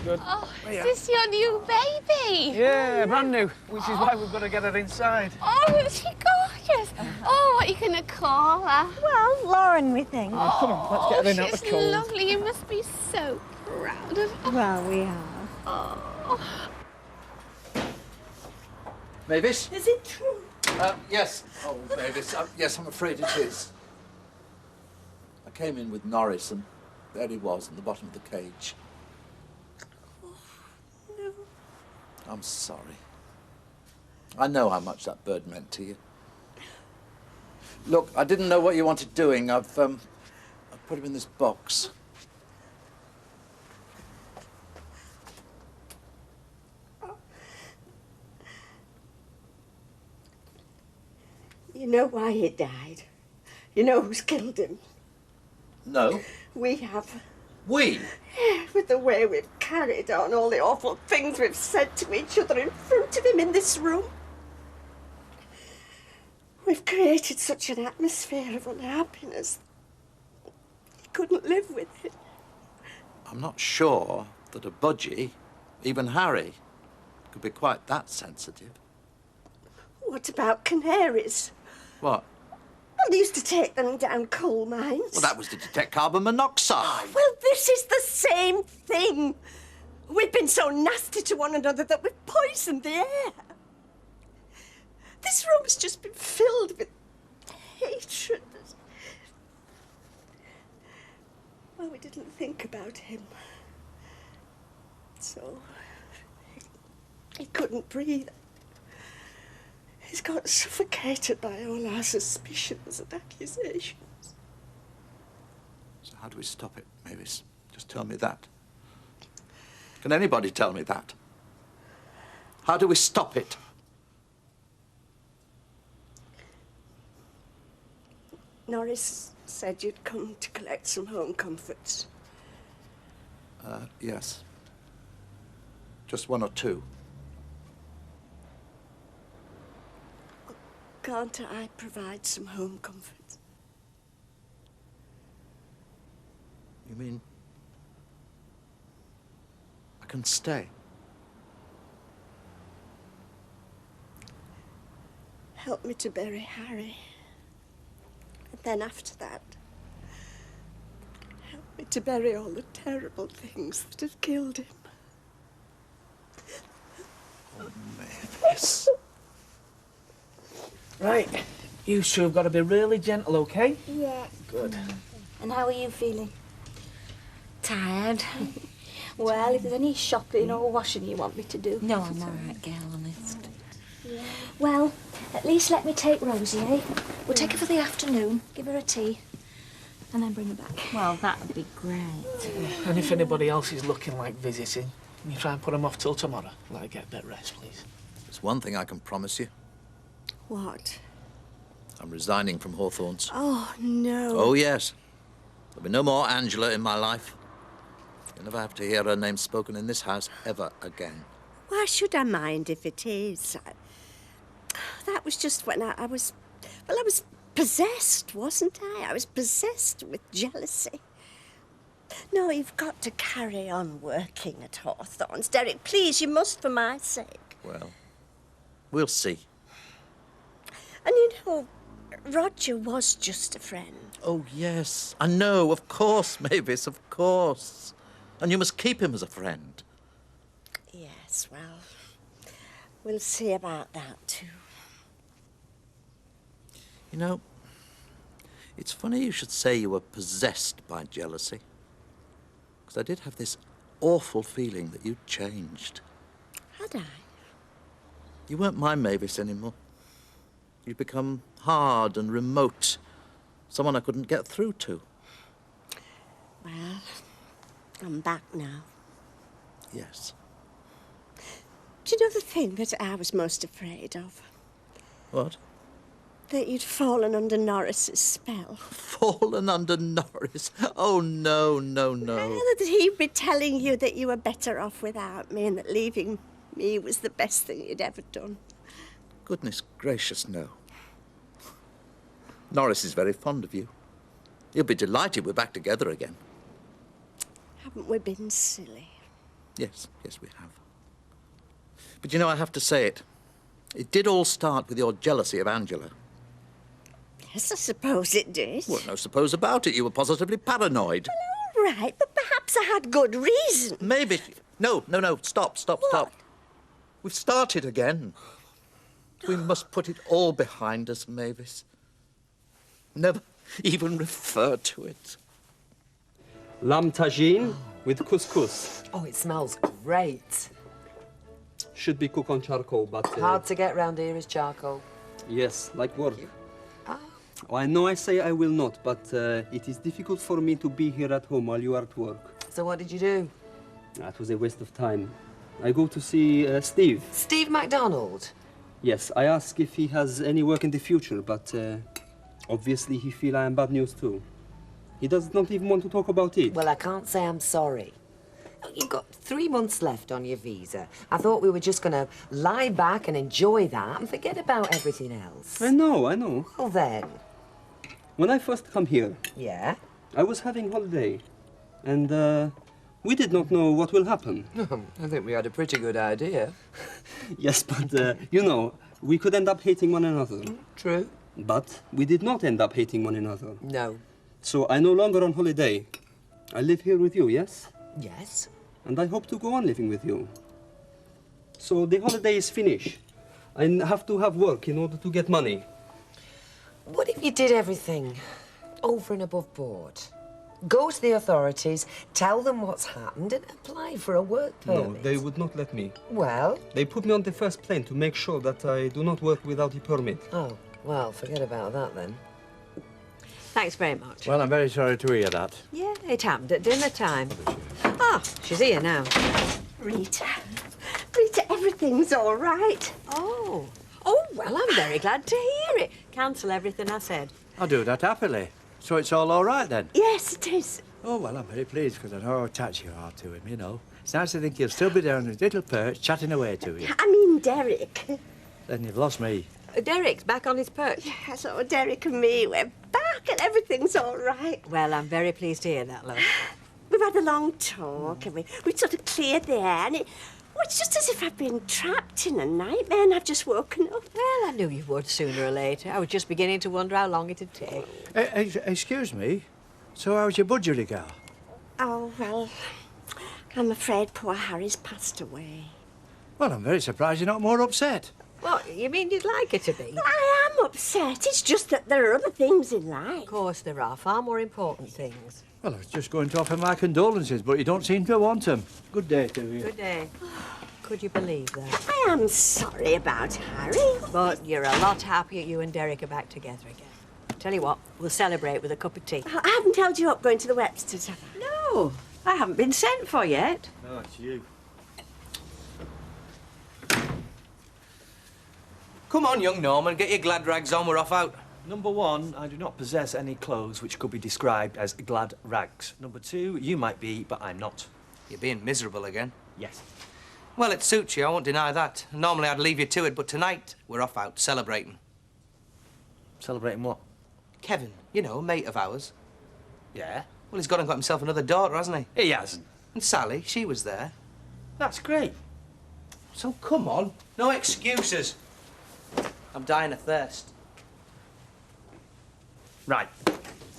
Good. Oh, Hiya. is this your new baby? Yeah, brand new, which is why we've got to get her inside. Oh, is she gorgeous? Oh, what are you going to call her? Well, Lauren, we think. Oh, come on, let's get her in out the she's cold. lovely. You must be so proud of her. Well, we are. Oh. Mavis? Is it true? Yes. Oh, Mavis, yes, I'm afraid it is. I came in with Norris, and there he was in the bottom of the cage. No. I'm sorry. I know how much that bird meant to you. Look, I didn't know what you wanted doing. I've put him in this box. You know why he died? You know who's killed him? No. We have. We? Yeah, with the way we've carried on, all the awful things we've said to each other in front of him in this room. We've created such an atmosphere of unhappiness. He couldn't live with it. I'm not sure that a budgie, even Harry, could be quite that sensitive. What about canaries? What? Well, they used to take them down coal mines. Well, that was to detect carbon monoxide. Well, this is the same thing. We've been so nasty to one another that we've poisoned the air. This room has just been filled with hatred. Well, we didn't think about him. So, he couldn't breathe. He's got suffocated by all our suspicions and accusations. So how do we stop it, Mavis? Just tell me that. Can anybody tell me that? How do we stop it? Norris said you'd come to collect some home comforts. Yes. Just one or two. Can't I provide some home comforts? You mean I can stay? Help me to bury Harry. And then after that, help me to bury all the terrible things that have killed him. Oh, Mavis. Right, you two have got to be really gentle, okay? Yeah. Good. And how are you feeling? Tired. Well, if there's any shopping or washing you want me to do. No, I'm all right, girl, honest. Yeah. Well, at least let me take Rosie, eh? We'll take her for the afternoon, give her a tea, and then bring her back. Well, that would be great. And if anybody else is looking like visiting, can you try and put them off till tomorrow? Let her get a bit of rest, please. There's one thing I can promise you. What? I'm resigning from Hawthorne's. Oh, no. Oh, yes. There'll be no more Angela in my life. You'll never have to hear her name spoken in this house ever again. Why should I mind if it is? That was just when I was... Well, I was possessed, wasn't I? I was possessed with jealousy. No, you've got to carry on working at Hawthorne's. Derek, please, you must for my sake. Well, we'll see. And you know, Roger was just a friend. Oh, yes. I know, of course, Mavis, of course. And you must keep him as a friend. Yes, well, we'll see about that, too. You know, it's funny you should say you were possessed by jealousy. Because I did have this awful feeling that you'd changed. Had I? You weren't my Mavis anymore. You'd become hard and remote. Someone I couldn't get through to. Well, I'm back now. Yes. Do you know the thing that I was most afraid of? What? That you'd fallen under Norris's spell. Fallen under Norris? Oh, no, no, no. That he'd be telling you that you were better off without me and that leaving me was the best thing you'd ever done. Goodness gracious, no. Norris is very fond of you. He'll be delighted we're back together again. Haven't we been silly? Yes, yes, we have. But you know, I have to say it. It did all start with your jealousy of Angela. Yes, I suppose it did. Well, no suppose about it. You were positively paranoid. All right, but perhaps I had good reason. Maybe. No. Stop. We've started again. We must put it all behind us, Mavis. Never even refer to it. Lamb tagine with couscous. Oh, it smells great. Should be cooked on charcoal, but... Hard to get round here is charcoal. Yes, like work. Oh, I know I say I will not, but it is difficult for me to be here at home while you are at work. So what did you do? That was a waste of time. I go to see Steve. Steve MacDonald? Yes, I ask if he has any work in the future, but obviously he feel I am bad news too. He does not even want to talk about it. Well, I can't say I'm sorry. You've got 3 months left on your visa. I thought we were just going to lie back and enjoy that and forget about everything else. I know. Well, then. When I first come here... Yeah? I was having holiday, and we did not know what will happen. I think we had a pretty good idea. Yes, but, you know, we could end up hating one another. True. But we did not end up hating one another. No. So I'm no longer on holiday. I live here with you, yes? Yes. And I hope to go on living with you. So the holiday is finished. I have to have work in order to get money. What if you did everything over and above board? Go to the authorities, tell them what's happened, and apply for a work permit. No, they would not let me. Well? They put me on the first plane to make sure that I do not work without a permit. Oh, well, forget about that then. Thanks very much. Well, I'm very sorry to hear that. Yeah, it happened at dinner time. Ah, she's here now. Rita, everything's all right. Oh, well, I'm very glad to hear it. Cancel everything I said. I'll do that happily. So it's all right then? Yes, it is. Oh, well, I'm very pleased because I know how attached you are to him, you know. It's nice to think he'll still be there on his little perch chatting away to you. I mean, Derek. Then you've lost me. Derek's back on his perch. Yes, oh, Derek and me, we're back and everything's all right. Well, I'm very pleased to hear that, love. We've had a long talk and we sort of cleared the air and it's just as if I've been trapped in a nightmare and I've just woken up. Well, I knew you would sooner or later. I was just beginning to wonder how long it'd take. Excuse me? So how's your budgery go? Oh, well, I'm afraid poor Harry's passed away. Well, I'm very surprised you're not more upset. What, you mean you'd like her to be? I am upset. It's just that there are other things in life. Of course there are, far more important things. Well, I was just going to offer my condolences, but you don't seem to want them. Good day to you. Good day. Could you believe that? I am sorry about Harry. But you're a lot happier you and Derek are back together again. Tell you what, we'll celebrate with a cup of tea. I haven't held you up going to the Websters, have I? No, I haven't been sent for yet. No, it's you. Come on, young Norman, get your glad rags on, we're off out. Number 1, I do not possess any clothes which could be described as glad rags. Number 2, you might be, but I'm not. You're being miserable again. Yes. Well, it suits you, I won't deny that. Normally I'd leave you to it, but tonight we're off out, celebrating. Celebrating what? Kevin, you know, a mate of ours. Yeah? Well, he's gone and got himself another daughter, hasn't he? He hasn't. And Sally, she was there. That's great. So come on, no excuses. I'm dying of thirst. Right.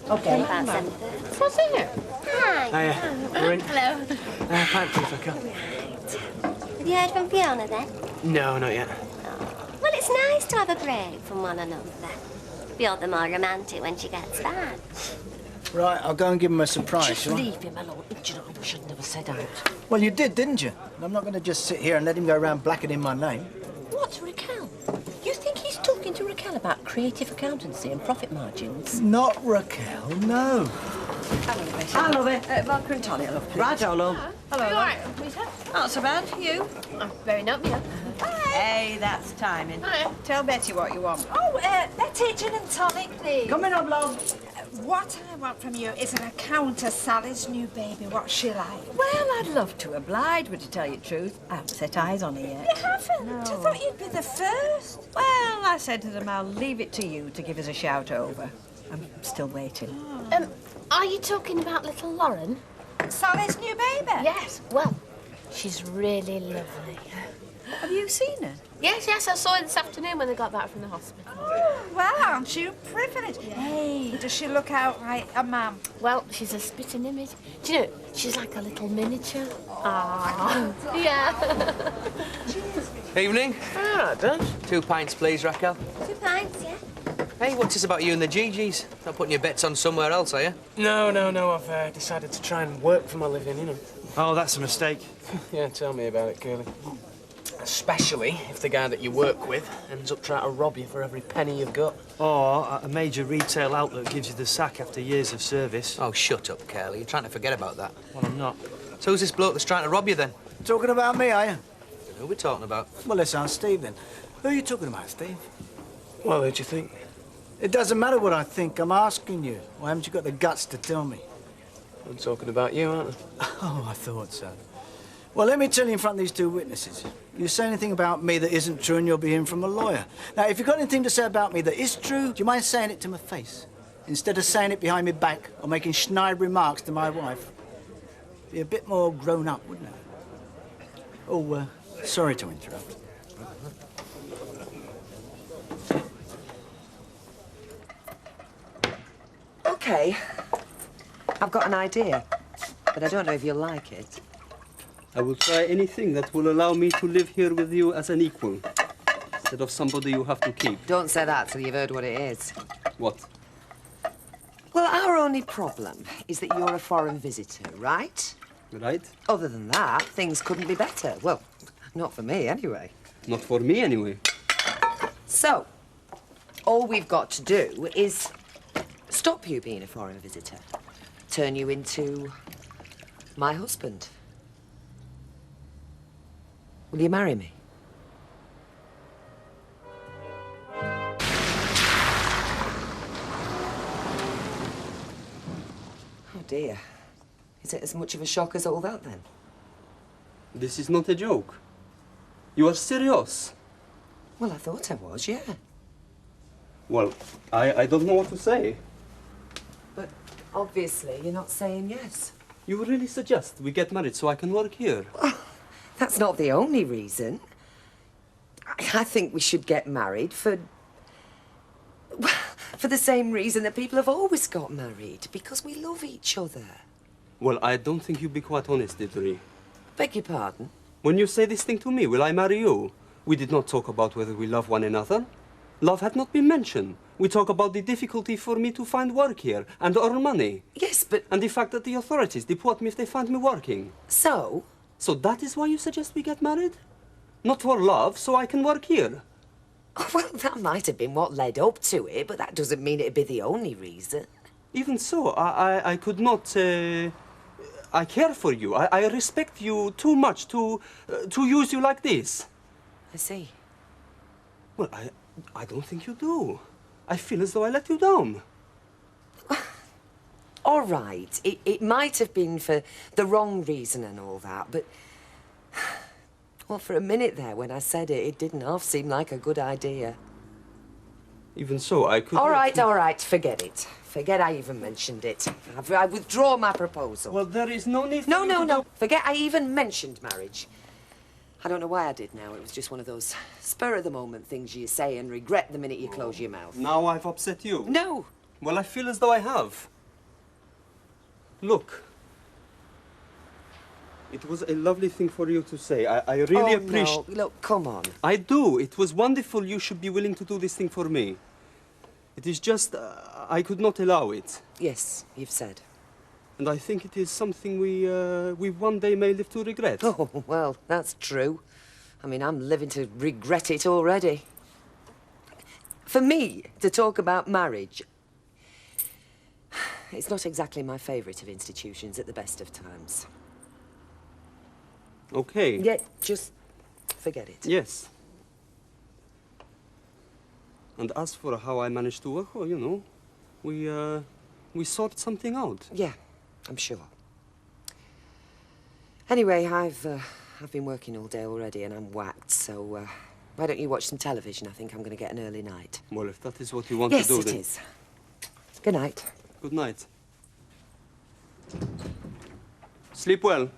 Okay. What's in it? Hi. We're in. Hello. Pint tea if I can. Have you heard from Fiona then? No, not yet. Well, it's nice to have a break from one another. Be all the more romantic when she gets back. Right, I'll go and give him a surprise, Just shall I? leave him alone. Do you know, I should never said that. Well, you did, didn't you? I'm not going to just sit here and let him go around blackening my name. What, Raquel? You think he's talking to Raquel about creative accountancy and profit margins? Not Raquel, no. Hello, Lovey. Vodka and tonic, love, please. Right, hello. Hello, You all right, Rita? Not so bad. You? Very not me. Hey, that's timing. Hi. Tell Betty what you want. Oh, Betty, gin and tonic, please. Coming up, love. What I want from you is an account of Sally's new baby. What's she like? Well, I'd love to oblige, but to tell you the truth, I haven't set eyes on her yet. You haven't? No. I thought you'd be the first. Well, I said to them, I'll leave it to you to give us a shout over. I'm still waiting. Are you talking about little Lauren? Sally's new baby? Yes. Well, She's really lovely. Have you seen her? Yes, yes, I saw her this afternoon when they got back from the hospital. Well, aren't you privileged? Hey, does she look out like a mum? Well, she's a spitting image. Do you know, she's like a little miniature. Ah, yeah. Evening. Ah, Dad. 2 pints, please, Raquel. 2 pints, yeah? Hey, what's this about you and the Gigi's? Not putting your bets on somewhere else, are you? No. I've decided to try and work for my living, you know. Oh, that's a mistake. Yeah, tell me about it, Curly. Especially if the guy that you work with ends up trying to rob you for every penny you've got. Or a major retail outlet gives you the sack after years of service. Oh, shut up, Curly. You're trying to forget about that. Well, I'm not. So who's this bloke that's trying to rob you, then? Talking about me, are you? Who are we talking about? Well, let's ask Steve, then. Who are you talking about, Steve? Well, who'd you think? It doesn't matter what I think. I'm asking you. Why haven't you got the guts to tell me? I'm talking about you, aren't I? Oh, I thought so. Well, let me tell you in front of these 2 witnesses. You say anything about me that isn't true and you'll be hearing from a lawyer. Now, if you've got anything to say about me that is true, do you mind saying it to my face? Instead of saying it behind my back or making snide remarks to my wife. Be a bit more grown up, wouldn't it? Oh, sorry to interrupt. OK. I've got an idea, but I don't know if you'll like it. I will try anything that will allow me to live here with you as an equal, instead of somebody you have to keep. Don't say that till you've heard what it is. What? Well, our only problem is that you're a foreign visitor, right? Right? Other than that, things couldn't be better. Well, not for me, anyway. Not for me, anyway. So, all we've got to do is stop you being a foreign visitor. Turn you into my husband. Will you marry me? Oh, dear. Is it as much of a shock as all that, then? This is not a joke. You are serious? Well, I thought I was, yeah. Well, I don't know what to say. But obviously, you're not saying yes. You really suggest we get married so I can work here? That's not the only reason. I think we should get married for the same reason that people have always got married, because we love each other. Well, I don't think you'd be quite honest, Didri. Beg your pardon? When you say this thing to me, will I marry you? We did not talk about whether we love one another. Love had not been mentioned. We talk about the difficulty for me to find work here and earn money. Yes, but... And the fact that the authorities deport me if they find me working. So? So that is why you suggest we get married? Not for love, so I can work here. Oh, well, that might have been what led up to it, but that doesn't mean it'd be the only reason. Even so, I could not... I care for you. I respect you too much to use you like this. I see. Well, I don't think you do. I feel as though I let you down. All right, it might have been for the wrong reason and all that, but... Well, for a minute there, when I said it, it didn't half seem like a good idea. Even so, I could... All right, forget it. Forget I even mentioned it. I withdraw my proposal. Well, there is no need for No. Forget I even mentioned marriage. I don't know why I did now. It was just one of those spur-of-the-moment things you say and regret the minute you close your mouth. Now I've upset you. No. Well, I feel as though I have. Look. It was a lovely thing for you to say. I really appreciate... No. Look, come on. I do. It was wonderful you should be willing to do this thing for me. It is just... I could not allow it. Yes, you've said. And I think it is something we one day may live to regret. Oh, well, that's true. I mean, I'm living to regret it already. For me, to talk about marriage, it's not exactly my favourite of institutions at the best of times. Okay. Yeah, just forget it. Yes. And as for how I managed to work, well, you know, we sorted something out. Yeah, I'm sure. Anyway, I've been working all day already and I'm whacked, so why don't you watch some television? I think I'm going to get an early night. Well, if that is what you want to do, then... Yes, it is. Good night. Good night. Sleep well.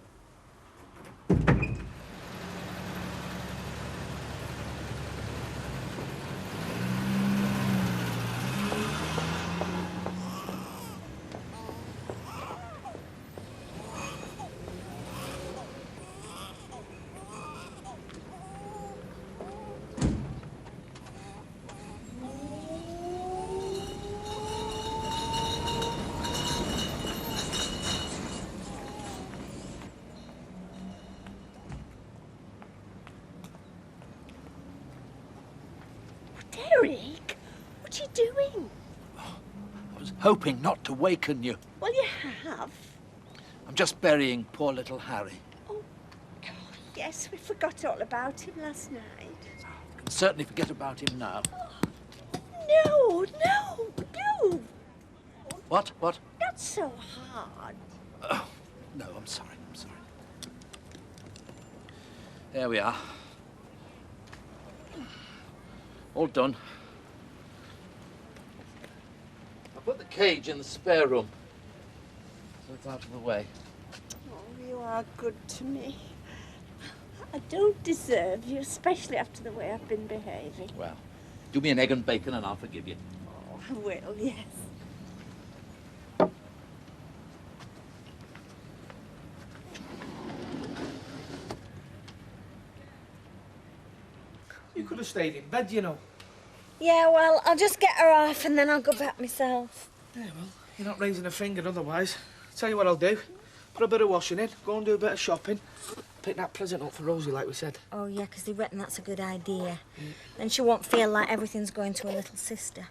hoping not to waken you. Well, you have. I'm just burying poor little Harry. Yes, we forgot all about him last night. I can certainly forget about him now. No. What? Not so hard. No, I'm sorry. There we are. All done. I put the cage in the spare room, so it's out of the way. Oh, you are good to me. I don't deserve you, especially after the way I've been behaving. Well, do me an egg and bacon and I'll forgive you. Oh, I will, yes. You could have stayed in bed, you know. Yeah, well, I'll just get her off and then I'll go back myself. Yeah, well, you're not raising a finger otherwise. Tell you what I'll do. Put a bit of washing in, go and do a bit of shopping. Pick that present up for Rosie, like we said. Oh, yeah, 'cause they reckon that's a good idea. Then she won't feel like everything's going to her little sister.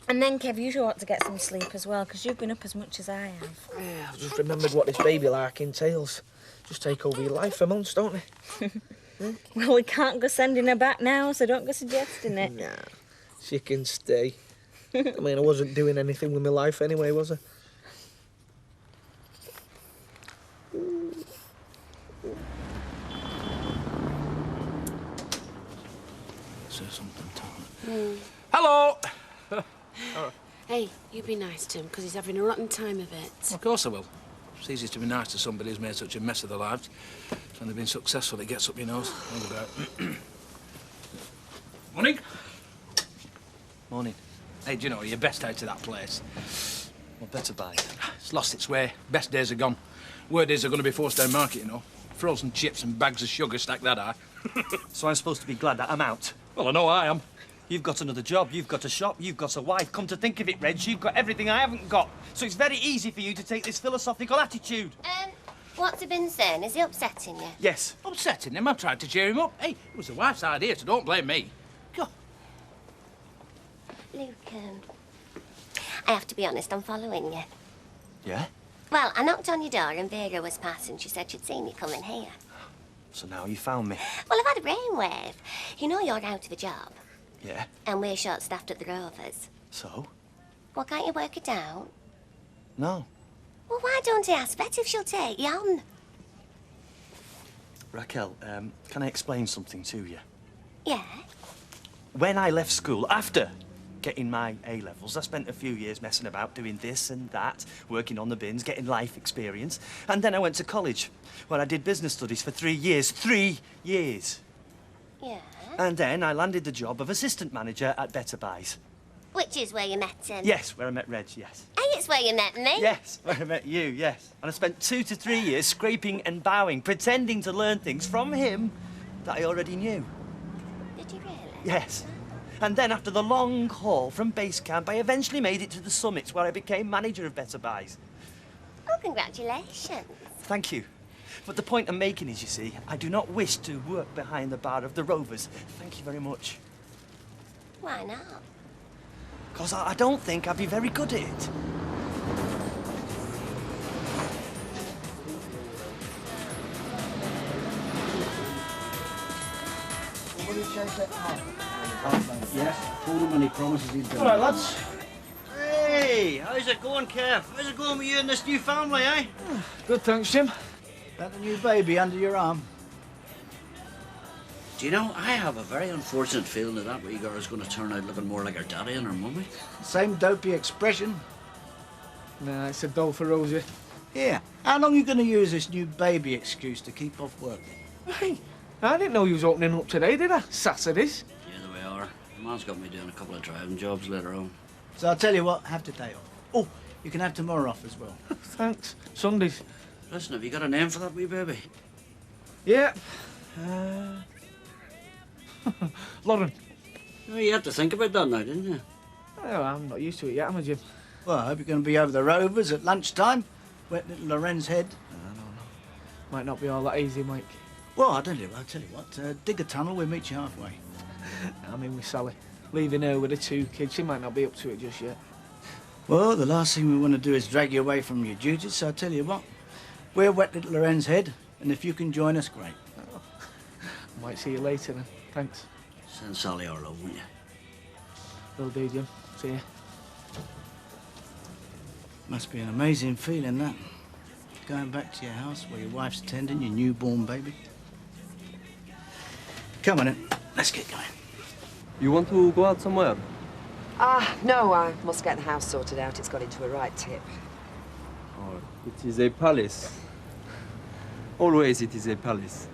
And then, Kev, you sure ought to get some sleep as well, 'cause you've been up as much as I have. Yeah, I've just remembered what this baby lark entails. Just take over your life for months, don't they? Well, we can't go sending her back now, so don't go suggesting it. Nah, she can stay. I mean, I wasn't doing anything with my life anyway, was I? Say something, Tom. Hello! Hey, you be nice to him, because he's having a rotten time of it. Of course I will. It's easy to be nice to somebody who's made such a mess of their lives. When they've been successful, it gets up your nose. All about. Morning. Morning. Hey, do you know, you're best out of that place. Well, better buy. It's lost its way. Best days are gone. Word is they're going to be forced down market, you know. Frozen chips and bags of sugar stacked that high. So I'm supposed to be glad that I'm out? Well, I know I am. You've got another job, you've got a shop, you've got a wife. Come to think of it, Reg, you've got everything I haven't got. So it's very easy for you to take this philosophical attitude. What's he been saying? Is he upsetting you? Yes. Upsetting him? I've tried to cheer him up. Hey, it was the wife's idea, so don't blame me. Luke, I have to be honest, I'm following you. Yeah? Well, I knocked on your door and Vera was passing. She said she'd seen you coming here. So now you found me. Well, I've had a brainwave. You know you're out of a job. Yeah? And we're short-staffed at the Rovers. So? Well, can't you work it out? No. Well, why don't you ask Bet if she'll take you on? Raquel, can I explain something to you? Yeah? When I left school, after getting my A-levels, I spent a few years messing about doing this and that, working on the bins, getting life experience. And then I went to college, where I did business studies for 3 years. 3 years! Yeah? And then I landed the job of assistant manager at Better Buys. Which is where you met him? Yes, where I met Reg, yes. Hey, it's where you met me. Yes, where I met you, yes. And I spent 2 to 3 years scraping and bowing, pretending to learn things from him that I already knew. Did you really? Yes. And then after the long haul from base camp, I eventually made it to the summits where I became manager of Better Buys. Oh, congratulations. Thank you. But the point I'm making is, you see, I do not wish to work behind the bar of the Rovers. Thank you very much. Why not? Because I don't think I'd be very good at it. Yes, told him when he promises he'll do it. All right, lads. Hey, how's it going, Kev? How's it going with you and this new family, eh? Good, thanks, Jim. That the new baby under your arm? Do you know, I have a very unfortunate feeling that wee girl's going to turn out looking more like her daddy and her mummy. Same dopey expression. Nah, it's a doll for Rosie. Here, how long are you going to use this new baby excuse to keep off work? Hey, I didn't know you was opening up today, did I? Saturdays. Yeah, there we are. Man's got me doing a couple of driving jobs later on. So I'll tell you what, have today off. Oh, you can have tomorrow off as well. Thanks. Sundays. Listen, have you got a name for that wee baby? Yeah. Lauren. Oh, you had to think about that now, didn't you? Oh, I'm not used to it yet, am I, Jim? Well, I hope you're going to be over the Rovers at lunchtime. Wet little Loren's head. Might not be all that easy, Mike. Well, I'll tell you what, dig a tunnel, we'll meet you halfway. I'm in with Sally. Leaving her with the 2 kids, she might not be up to it just yet. Well, the last thing we want to do is drag you away from your duties, so I tell you what, we're Wet Little Loren's head, and if you can join us, great. Might see you later then. Thanks. Send Sally our love, won't you? Will do, Jim. See ya. Must be an amazing feeling, that. Going back to your house where your wife's tending your newborn baby. Come on then, let's get going. You want to go out somewhere? No, I must get the house sorted out. It's got into a right tip. Oh, it is a palace. Always it is a palace.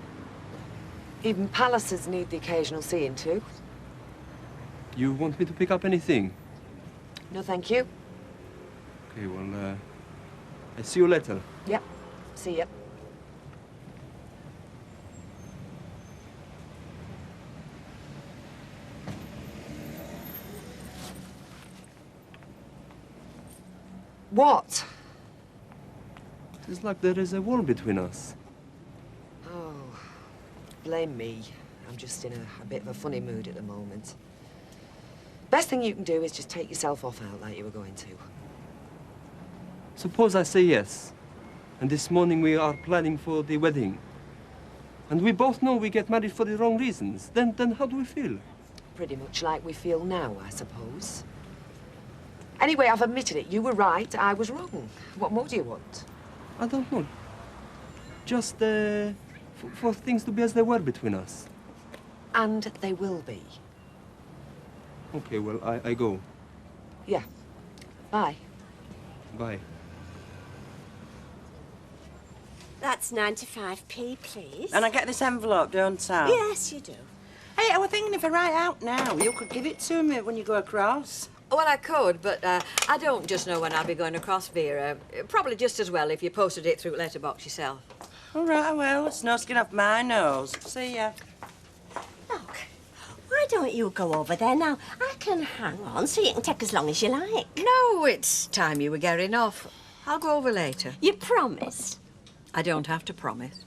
Even palaces need the occasional seeing to. You want me to pick up anything? No, thank you. Okay, well, I'll see you later. Yep. See ya. What? It's like there is a wall between us. Oh, blame me. I'm just in a bit of a funny mood at the moment. Best thing you can do is just take yourself off out like you were going to. Suppose I say yes, and this morning we are planning for the wedding. And we both know we get married for the wrong reasons. Then how do we feel? Pretty much like we feel now, I suppose. Anyway, I've admitted it. You were right, I was wrong. What more do you want? I don't know. Just for things to be as they were between us. And they will be. Okay, well, I go. Yeah. Bye. Bye. That's 95p, please. And I get this envelope, don't I? Yes, you do. Hey, I was thinking if I write out now, you could give it to me when you go across. Well, I could, but I don't just know when I'll be going across, Vera. Probably just as well if you posted it through letterbox yourself. All right, well, it's no skin off my nose. See ya. Look, why don't you go over there now? I can hang on so you can take as long as you like. No, it's time you were getting off. I'll go over later. You promise? I don't have to promise.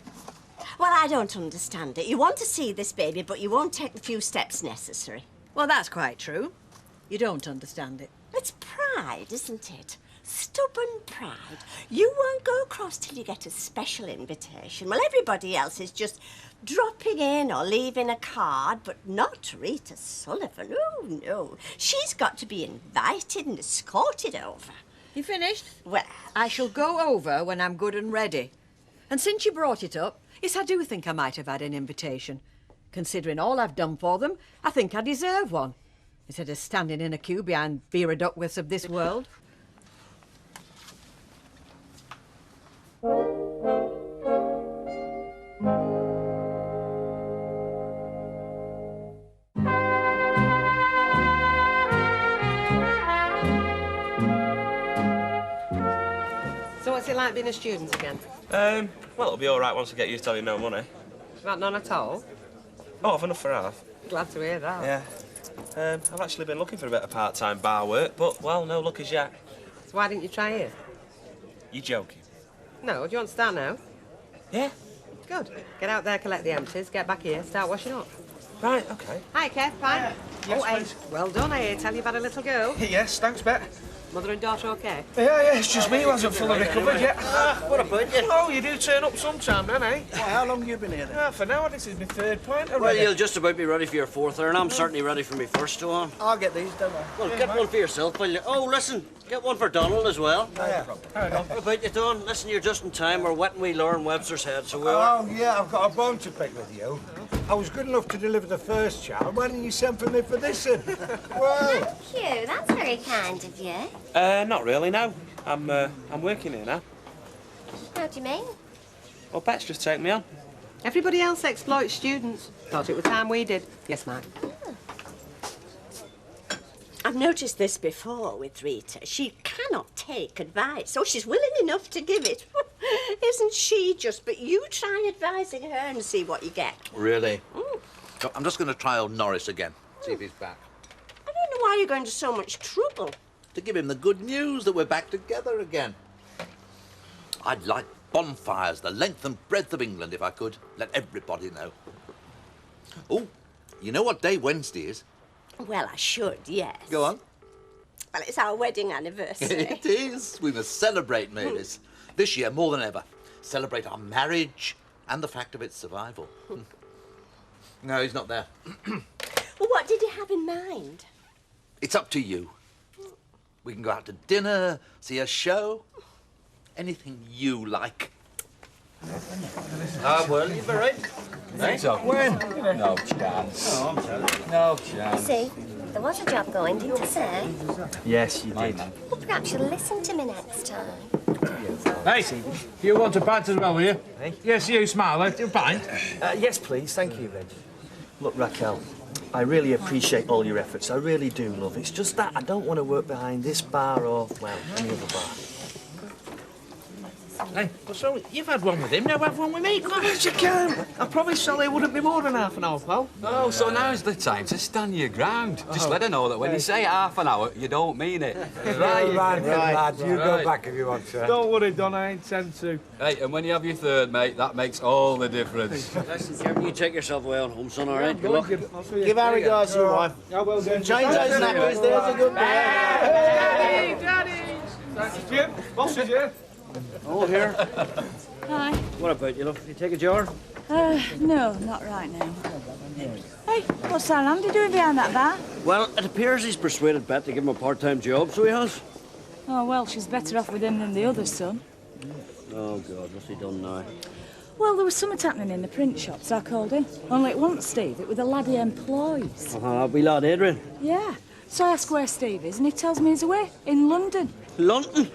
Well, I don't understand it. You want to see this baby, but you won't take the few steps necessary. Well, that's quite true. You don't understand it. It's pride, isn't it? Stubborn pride. You won't go across till you get a special invitation. Well, everybody else is just dropping in or leaving a card, but not Rita Sullivan. Oh, no. She's got to be invited and escorted over. You finished? Well, I shall go over when I'm good and ready. And since you brought it up, yes, I do think I might have had an invitation. Considering all I've done for them, I think I deserve one. Instead of standing in a queue behind Vera Duckworths of this world. So what's it like being a student again? Well, it'll be all right once I get used to having no money. About none at all? Oh, I've enough for half. Glad to hear that. Yeah. I've actually been looking for a bit of part-time bar work, but, well, no luck as yet. So why didn't you try here? You joking? No, do you want to start now? Yeah. Good. Get out there, collect the empties, get back here, start washing up. Right, OK. Hi, Kev, fine? Yes, hey, please. well done, I tell you've had a little girl. Yes, thanks, Bet. Mother and daughter OK? Yeah, it's just me who hasn't fully recovered yet. What about you? Oh, you do turn up sometime then, eh? Well, how long have you been here then? For now, this is my third pint already. Well, you'll just about be ready for your fourth, and I'm certainly ready for my first one. I'll get these, don't I? Well, get one for yourself, will you? Oh, listen, get one for Donald as well. Yeah. What about you, Don? Listen, you're just in time. We're wetting wee Lauren Webster's head, so we're... Oh, yeah, I've got a bone to pick with you. I was good enough to deliver the first child. Why didn't you send for me for this one? Well... Thank you. That's very kind of you. Not really, no. I'm working here now. How do you mean? Well, Bet's just taken me on. Everybody else exploits students. Thought it was time we did. Yes, ma'am. I've noticed this before with Rita. She cannot take advice, so she's willing enough to give it. Isn't she just? But you try advising her and see what you get. Really? So I'm just going to try old Norris again, see if he's back. I don't know why you're going to so much trouble. To give him the good news that we're back together again. I'd like bonfires the length and breadth of England if I could. Let everybody know. Oh, you know what day Wednesday is? Well, I should, yes. Go on. Well, it's our wedding anniversary. It is. We must celebrate, Mavis. This year, more than ever. Celebrate our marriage and the fact of its survival. No, he's not there. Well, what did you have in mind? It's up to you. We can go out to dinner, see a show. Anything you like. Well, you've been right. Think so? When? No chance. Oh, I'm telling you. No chance. See, there was a job going, didn't I say? Yes, you did. Well, perhaps you'll listen to me next time. Hey, you want a pint as well, will you? Hey? Yes, you, Smiler. A pint? Yes, please. Thank you, Reg. Look, Raquel, I really appreciate all your efforts. I really do, love. It's just that I don't want to work behind this bar or, well, any other bar. Hey, what's wrong? You've had one with him, now have one with me. Come on. Yes, you can. I promised Sally it wouldn't be more than half an hour, pal. Oh, so now's the time to stand your ground. Just let her know that when you say half an hour, you don't mean it. Right, lad. You go back if you want to. Don't worry, Don, I intend to. Hey, and when you have your third, mate, that makes all the difference. Listen, Kevin, you take yourself well home, son, all right? Good luck. Give our regards to your wife. I will do. Change those nappies, there's a good boy. Hey, Daddy! Thanks, Jim. Boss is here. All here. Hi. What about you, love? You take a jar? No, not right now. Hey, what's that Andy doing behind that bar? Well, it appears he's persuaded Bet to give him a part-time job, so he has. Oh, well, she's better off with him than the other son. Oh, God, what's he done now? Well, there was something happening in the print shop, so I called in. Only it wasn't Steve, it was the lad he employs. We lad Adrian. Yeah. So I asked where Steve is, and he tells me he's away, in London. London?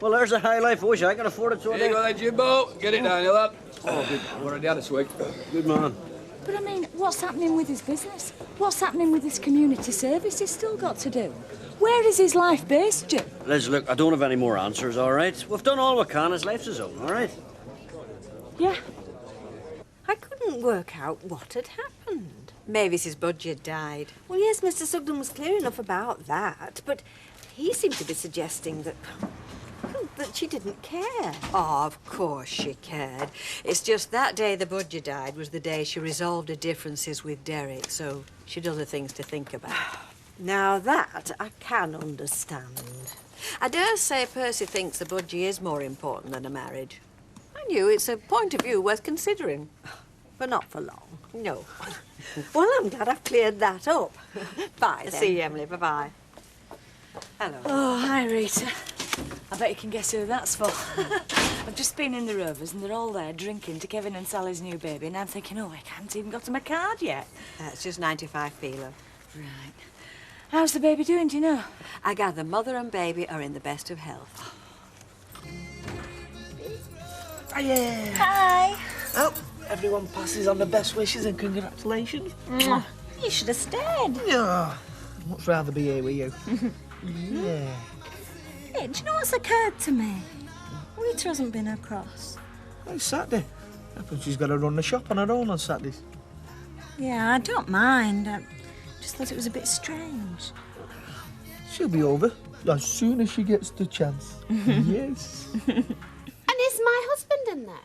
Well, there's a high life. I wish I could afford it so. Here you go then, Jimbo. Get it down, you lad. Oh, good. We're down this week. Good man. But I mean, what's happening with his business? What's happening with his community service he's still got to do? Where is his life based, Jim? Liz, look, I don't have any more answers, all right? We've done all we can. His life's his own, all right? Yeah. I couldn't work out what had happened. Mavis's budget died. Well, yes, Mr. Sugden was clear enough about that, but he seemed to be suggesting that she didn't care. Oh, of course she cared. It's just that day the budget died was the day she resolved her differences with Derek, so she'd other things to think about. Now that I can understand. I dare say Percy thinks the budget is more important than a marriage. I knew it's a point of view worth considering, but not for long. No. Well, I'm glad I've cleared that up. Bye, then. See you, Emily. Bye-bye. Hello. Oh, hi, Rita. I bet you can guess who that's for. I've just been in the Rovers and they're all there drinking to Kevin and Sally's new baby, and I'm thinking, oh, I haven't even got him a card yet. It's just 95 feeler. Right. How's the baby doing, do you know? I gather mother and baby are in the best of health. Hiya. Hi. Oh, everyone passes on the best wishes and congratulations. You should have stayed. Yeah. I'd much rather be here with you. Yeah. Hey, do you know what's occurred to me? Rita hasn't been across. It's Saturday. Happens she's got to run the shop on her own on Saturdays. Yeah, I don't mind. I just thought it was a bit strange. She'll be over as soon as she gets the chance. Yes. And is my husband in there?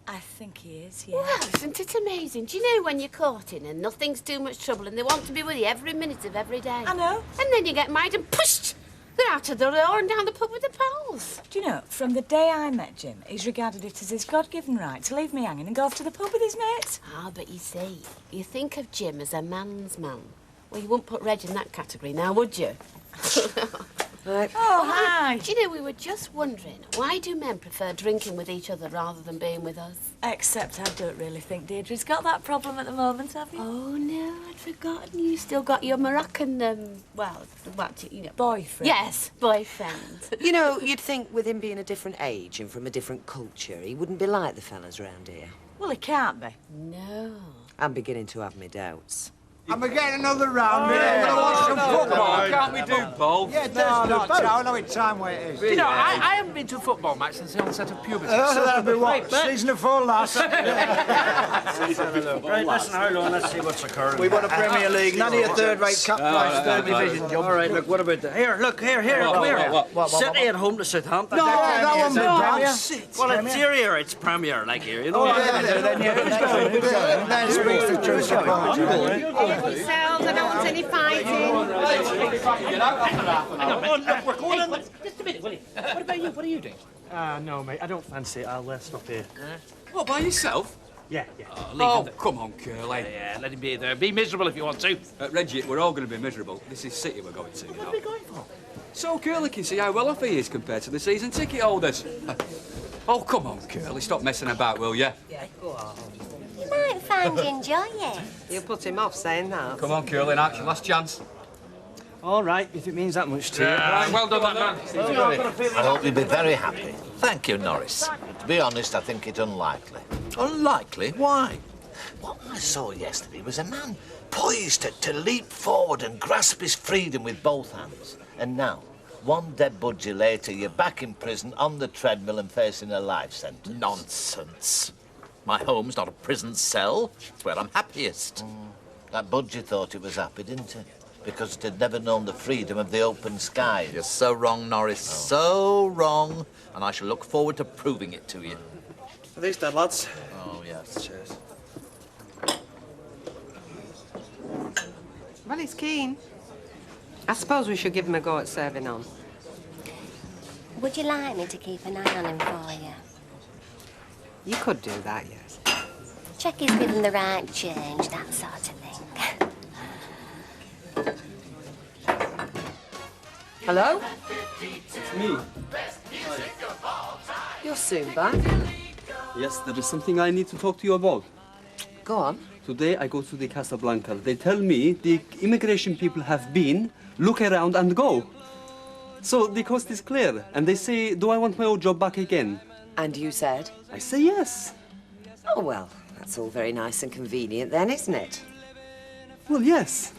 I think he is, yeah. Well, isn't it amazing? Do you know when you're caught in and nothing's too much trouble and they want to be with you every minute of every day? I know. And then you get married and pushed! They're out of the door and down the pub with the pals. Do you know, from the day I met Jim, he's regarded it as his God-given right to leave me hanging and go off to the pub with his mates. Ah, but you see, you think of Jim as a man's man. Well, you wouldn't put Reg in that category now, would you? Right. Oh, hi. Do you know, we were just wondering, why do men prefer drinking with each other rather than being with us? Except I don't really think Deirdre's got that problem at the moment, have you? Oh, no, I'd forgotten. You still got your Moroccan, boyfriend. Yes, boyfriend. You know, you'd think with him being a different age and from a different culture, he wouldn't be like the fellas round here. Well, he can't be. No. I'm beginning to have my doubts. And we're getting another round. Come on, can't we do both? Yeah, there's no doubt. I know what time it is. You know, I haven't been to a football match since the onset of puberty. So that'll be what? Season of four, lass. Right, listen, hold on, let's see what's occurring. We won a Premier League, none of your third-rate cup prize, third division job. All right, look, what about that? Here, look, here, come here. What? City at home to Southampton. No, that won't be Premier. Well, it's here, it's Premier, like here, you know. That speaks the truth. yourselves. I don't want any fighting. Hang on, look, we're going in. Just a minute, will you? What about you? What are you doing? No, mate, I don't fancy it. I'll stop here. What, by yourself? Yeah. Oh, come on, Curly. Yeah, let him be there. Be miserable if you want to. Reggie, we're all going to be miserable. This is City we're going to, you know. What are we going for? So Curly can see how well off he is compared to the season ticket holders. Oh, come on, Curly. Stop messing about, will you? Yeah, go on. You might find you enjoy it. You put him off saying that. Come on, Curly, now it's your last chance. All right, if it means that much to you. Right, well done, that man. I hope you'll be very happy. Thank you, Norris. To be honest, I think it unlikely. Unlikely? Why? What I saw yesterday was a man poised to leap forward and grasp his freedom with both hands. And now, one dead budgie later, you're back in prison on the treadmill and facing a life sentence. Nonsense. My home's not a prison cell. It's where I'm happiest. That budgie thought it was happy, didn't it? Because it had never known the freedom of the open sky. You're so wrong, Norris. So wrong. And I shall look forward to proving it to you. Are these dead, lads? Oh, yes. Cheers. Well, he's keen. I suppose we should give him a go at serving on. Would you like me to keep an eye on him for you? You could do that, yes. Check he's given the right change, that sort of thing. Hello? It's me. You're soon back. Yes, there is something I need to talk to you about. Go on. Today I go to the Casablanca. They tell me the immigration people have been, look around and go. So the coast is clear. And they say, do I want my old job back again? And you said? I say yes. Oh, well, that's all very nice and convenient then, isn't it? Well, yes.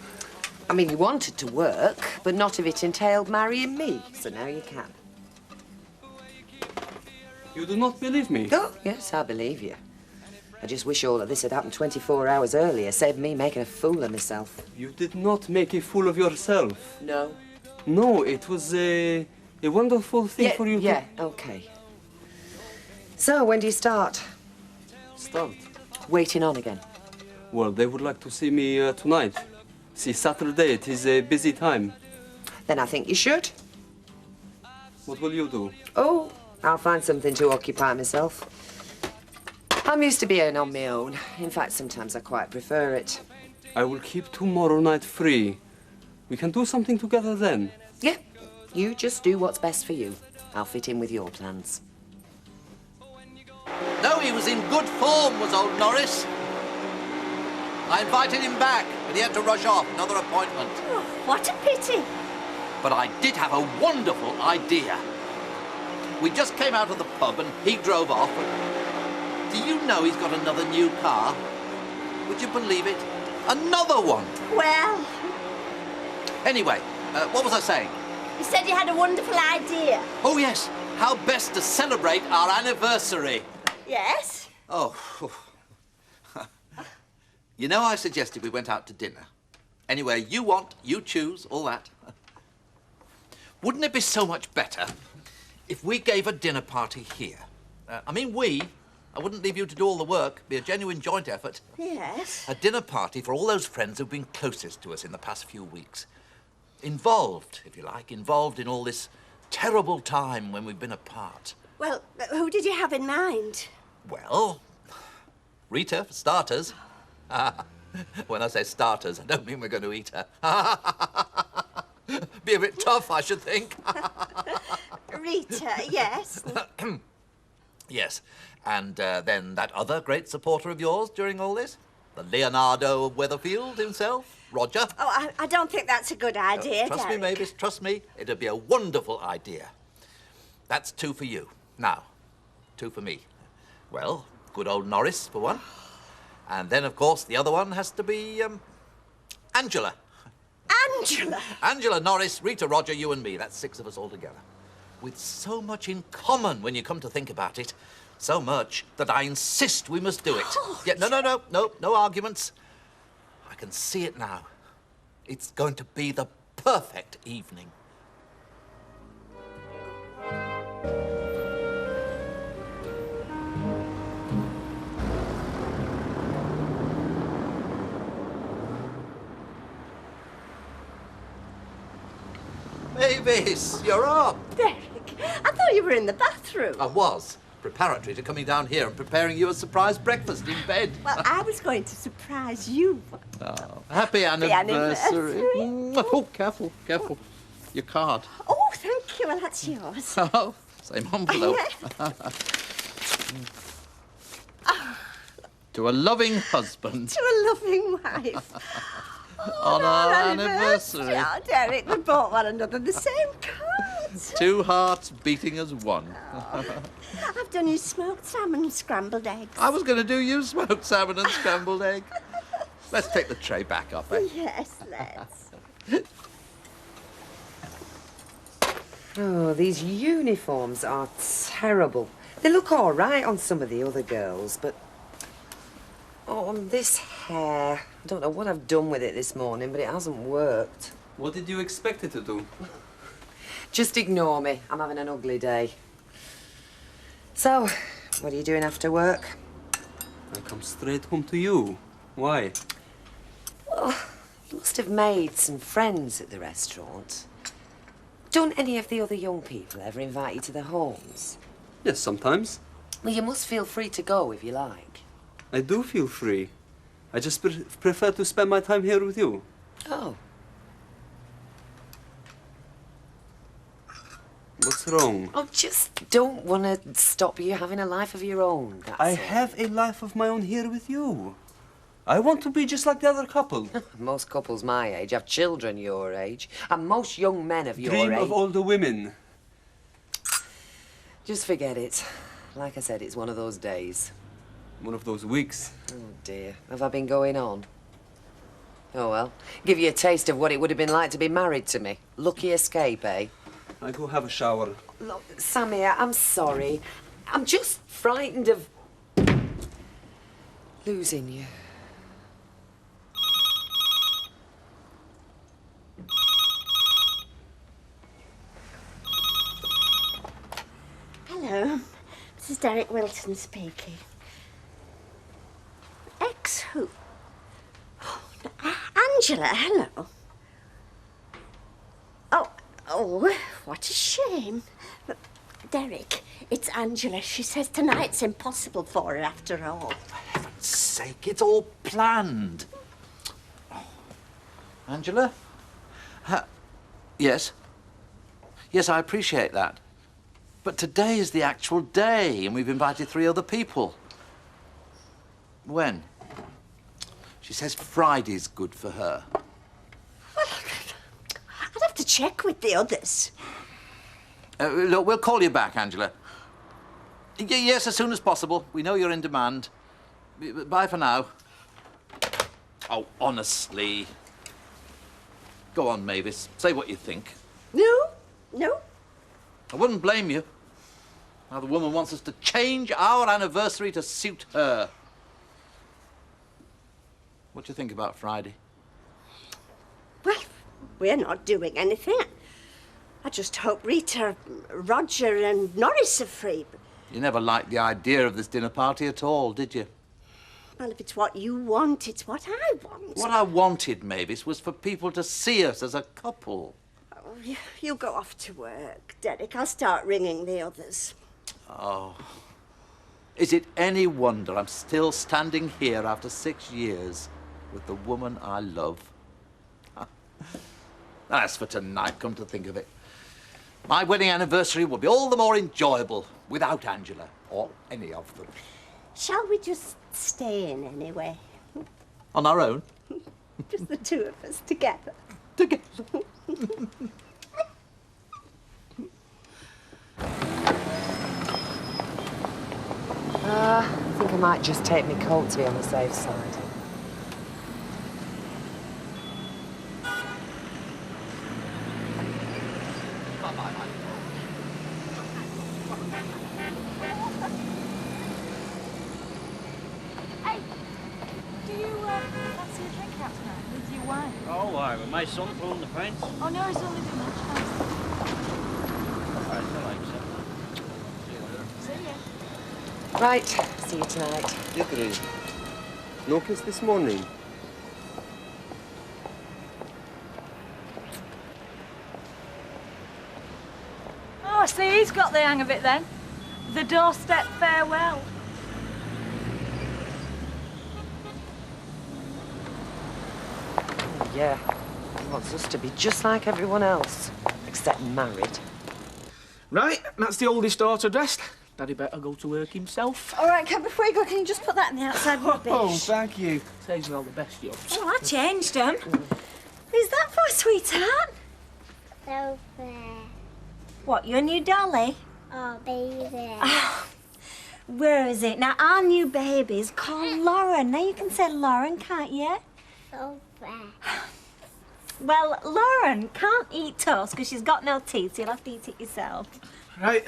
I mean, you wanted to work, but not if it entailed marrying me. So now you can. You do not believe me? Oh, yes, I believe you. I just wish all of this had happened 24 hours earlier, saved me making a fool of myself. You did not make a fool of yourself. No. No, it was a wonderful thing for you to... Yeah, OK. So, when do you start? Start? Waiting on again. Well, they would like to see me tonight. See, Saturday, it is a busy time. Then I think you should. What will you do? Oh, I'll find something to occupy myself. I'm used to being on my own. In fact, sometimes I quite prefer it. I will keep tomorrow night free. We can do something together then. Yeah, you just do what's best for you. I'll fit in with your plans. No, he was in good form, was old Norris. I invited him back, but he had to rush off. Another appointment. Oh, what a pity. But I did have a wonderful idea. We just came out of the pub and he drove off. Do you know he's got another new car? Would you believe it? Another one! Well, Anyway, what was I saying? you said you had a wonderful idea. Oh, yes. How best to celebrate our anniversary. Yes? Oh. You know, I suggested we went out to dinner. Anywhere you want, you choose, all that. Wouldn't it be so much better if we gave a dinner party here? I wouldn't leave you to do all the work. It'd be a genuine joint effort. Yes. A dinner party for all those friends who've been closest to us in the past few weeks. Involved, if you like, involved in all this terrible time when we've been apart. Well, who did you have in mind? Well, Rita, for starters. When I say starters, I don't mean we're going to eat her. Be a bit tough, I should think. Rita, yes. Yes, and then that other great supporter of yours during all this? The Leonardo of Weatherfield himself, Roger. Oh, I don't think that's a good idea, Trust Derek. me, Mavis, trust me. It'd be a wonderful idea. That's 2 for you. Now, 2 for me. Well, good old Norris, for one. And then, of course, the other one has to be, Angela. Angela? Angela, Norris, Rita, Roger, you and me. That's 6 of us all together. With so much in common when you come to think about it. So much that I insist we must do it. Oh, Yeah, no arguments. I can see it now. It's going to be the perfect evening. Mavis, you're up. Derek, I thought you were in the bathroom. I was, preparatory to coming down here and preparing you a surprise breakfast in bed. Well, I was going to surprise you. Oh, happy anniversary. Oh, careful, careful. Your card. Oh, thank you. Well, that's yours. Oh, same envelope. To a loving husband. To a loving wife. On our anniversary. Oh, Derek, we bought one another the same cards. Two hearts beating as one. I've done you smoked salmon and scrambled eggs. I was going to do you smoked salmon and scrambled egg. Let's take the tray back up, eh? Yes, let's. Oh, these uniforms are terrible. They look all right on some of the other girls, but... Oh, and this hair. I don't know what I've done with it this morning, but it hasn't worked. What did you expect it to do? Just ignore me. I'm having an ugly day. So, what are you doing after work? I come straight home to you. Why? Oh, you must have made some friends at the restaurant. Don't any of the other young people ever invite you to their homes? Yes, sometimes. Well, you must feel free to go if you like. I do feel free. I just prefer to spend my time here with you. Oh. What's wrong? I just don't want to stop you having a life of your own, that's I all. have a life of my own here with you. I want to be just like the other couple. Most couples my age have children your age, and most young men of your Dream age... of older women. Just forget it. Like I said, it's one of those days. One of those weeks. Oh, dear. Have I been going on? Oh, well. Give you a taste of what it would have been like to be married to me. Lucky escape, eh? I go have a shower. Look, Sammy, I'm sorry. I'm just frightened of... losing you. Hello. This is Derek Wilton speaking. Ex who? Oh, Angela, hello. Oh, what a shame. But, Derek, it's Angela. She says tonight's impossible for her after all. For heaven's sake, it's all planned. Oh. Angela? Yes? Yes, I appreciate that. But today is the actual day, and we've invited 3 other people. When? She says Friday's good for her. Well, I'd have to check with the others. Look, we'll call you back, Angela. Yes, as soon as possible. We know you're in demand. Bye for now. Oh, honestly. Go on, Mavis. Say what you think. No. I wouldn't blame you. Now the woman wants us to change our anniversary to suit her. What do you think about Friday? Well, we're not doing anything. I just hope Rita, Roger and Norris are free. You never liked the idea of this dinner party at all, did you? Well, if it's what you want, it's what I want. What I wanted, Mavis, was for people to see us as a couple. Oh, you go off to work, Derek. I'll start ringing the others. Oh. Is it any wonder I'm still standing here after 6 years with the woman I love? As for tonight, come to think of it, my wedding anniversary will be all the more enjoyable without Angela or any of them. Shall we just stay in anyway? On our own? Just the two of us together. I think I might just take my coat to be on the safe side. Hey, do you fancy a drink out tonight with your wine? Oh, why? With my son pulling the fence? Oh no, it's only been lunchtime. Right, I like so. See ya. Right, see you tonight. Deirdre, no kiss this morning. He's got the hang of it then. The doorstep farewell. Yeah, he wants us to be just like everyone else, except married. Right, that's the oldest daughter dressed. Daddy better go to work himself. All right, Kat, before you go, can you just put that in the outside rubbish? Oh, thank you. Saves me all the best jobs. Oh, I changed them. Who's that for, sweetheart? Sophie. What, your new dolly? Oh, baby. Where is it? Now, our new baby's called Lauren. Now, you can say Lauren, can't you? Sophie. Well, Lauren can't eat toast because she's got no teeth, so you'll have to eat it yourself. Right,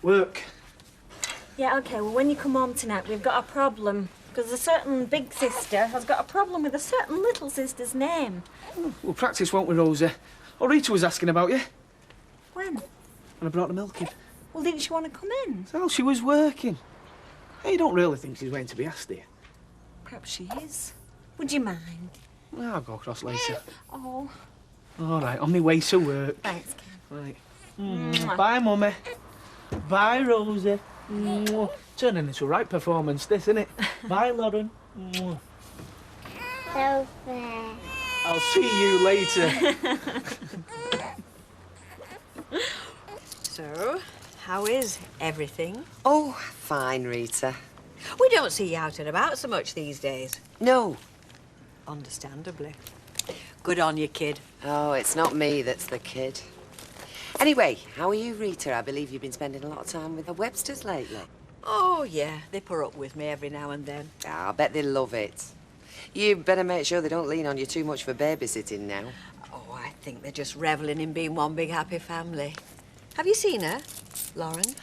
work. Yeah, OK, well, when you come home tonight, we've got a problem. Because a certain big sister has got a problem with a certain little sister's name. We'll practice, won't we, Rosa? Oh, Rita was asking about you. When? When I brought the milk in. Well, didn't she want to come in? So she was working. Hey, you don't really think she's waiting to be asked, do you? Perhaps she is. Would you mind? Well, I'll go across later. Oh. All right, on my way to work. Thanks, Ken. Right. Mwah. Bye, Mummy. Bye, Rosie. Turning into a right performance, this, isn't it? Bye, Lauren. Sophie. I'll see you later. So, how is everything? Oh, fine, Rita. We don't see you out and about so much these days. No. Understandably. Good on you, kid. Oh, it's not me that's the kid. Anyway, how are you, Rita? I believe you've been spending a lot of time with the Websters lately. Oh, yeah. They put up with me every now and then. I bet they love it. You better make sure they don't lean on you too much for babysitting now. Oh, I think they're just revelling in being one big happy family. Have you seen her, Lauren?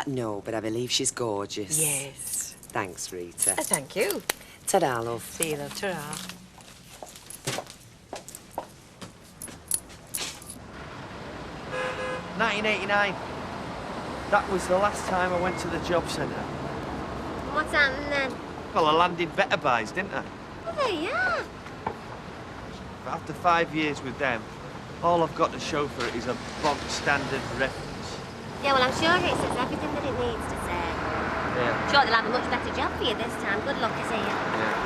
No, but I believe she's gorgeous. Yes. Thanks, Rita. Thank you. Ta-da, love. See you, love. Ta-ra. 1989. That was the last time I went to the job centre. What's happening then? Well, I landed better buys, didn't I? Oh, yeah. But after 5 years with them, all I've got to show for it is a bog standard reference. Yeah, well, I'm sure it says everything that it needs to say. Yeah. Sure, they'll have a much better job for you this time. Good luck, is it? Yeah.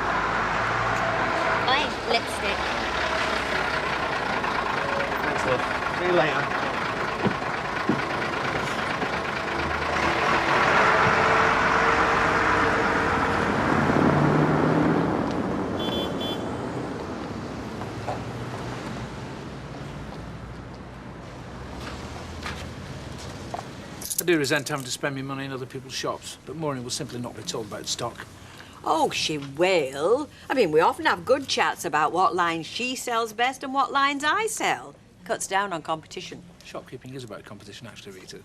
Oi, lipstick. Thanks, love. See you later. I do resent having to spend my money in other people's shops, but Maureen will simply not be told about stock. Oh, she will. I mean, we often have good chats about what lines she sells best and what lines I sell. Cuts down on competition. Shopkeeping is about competition, actually, Rita.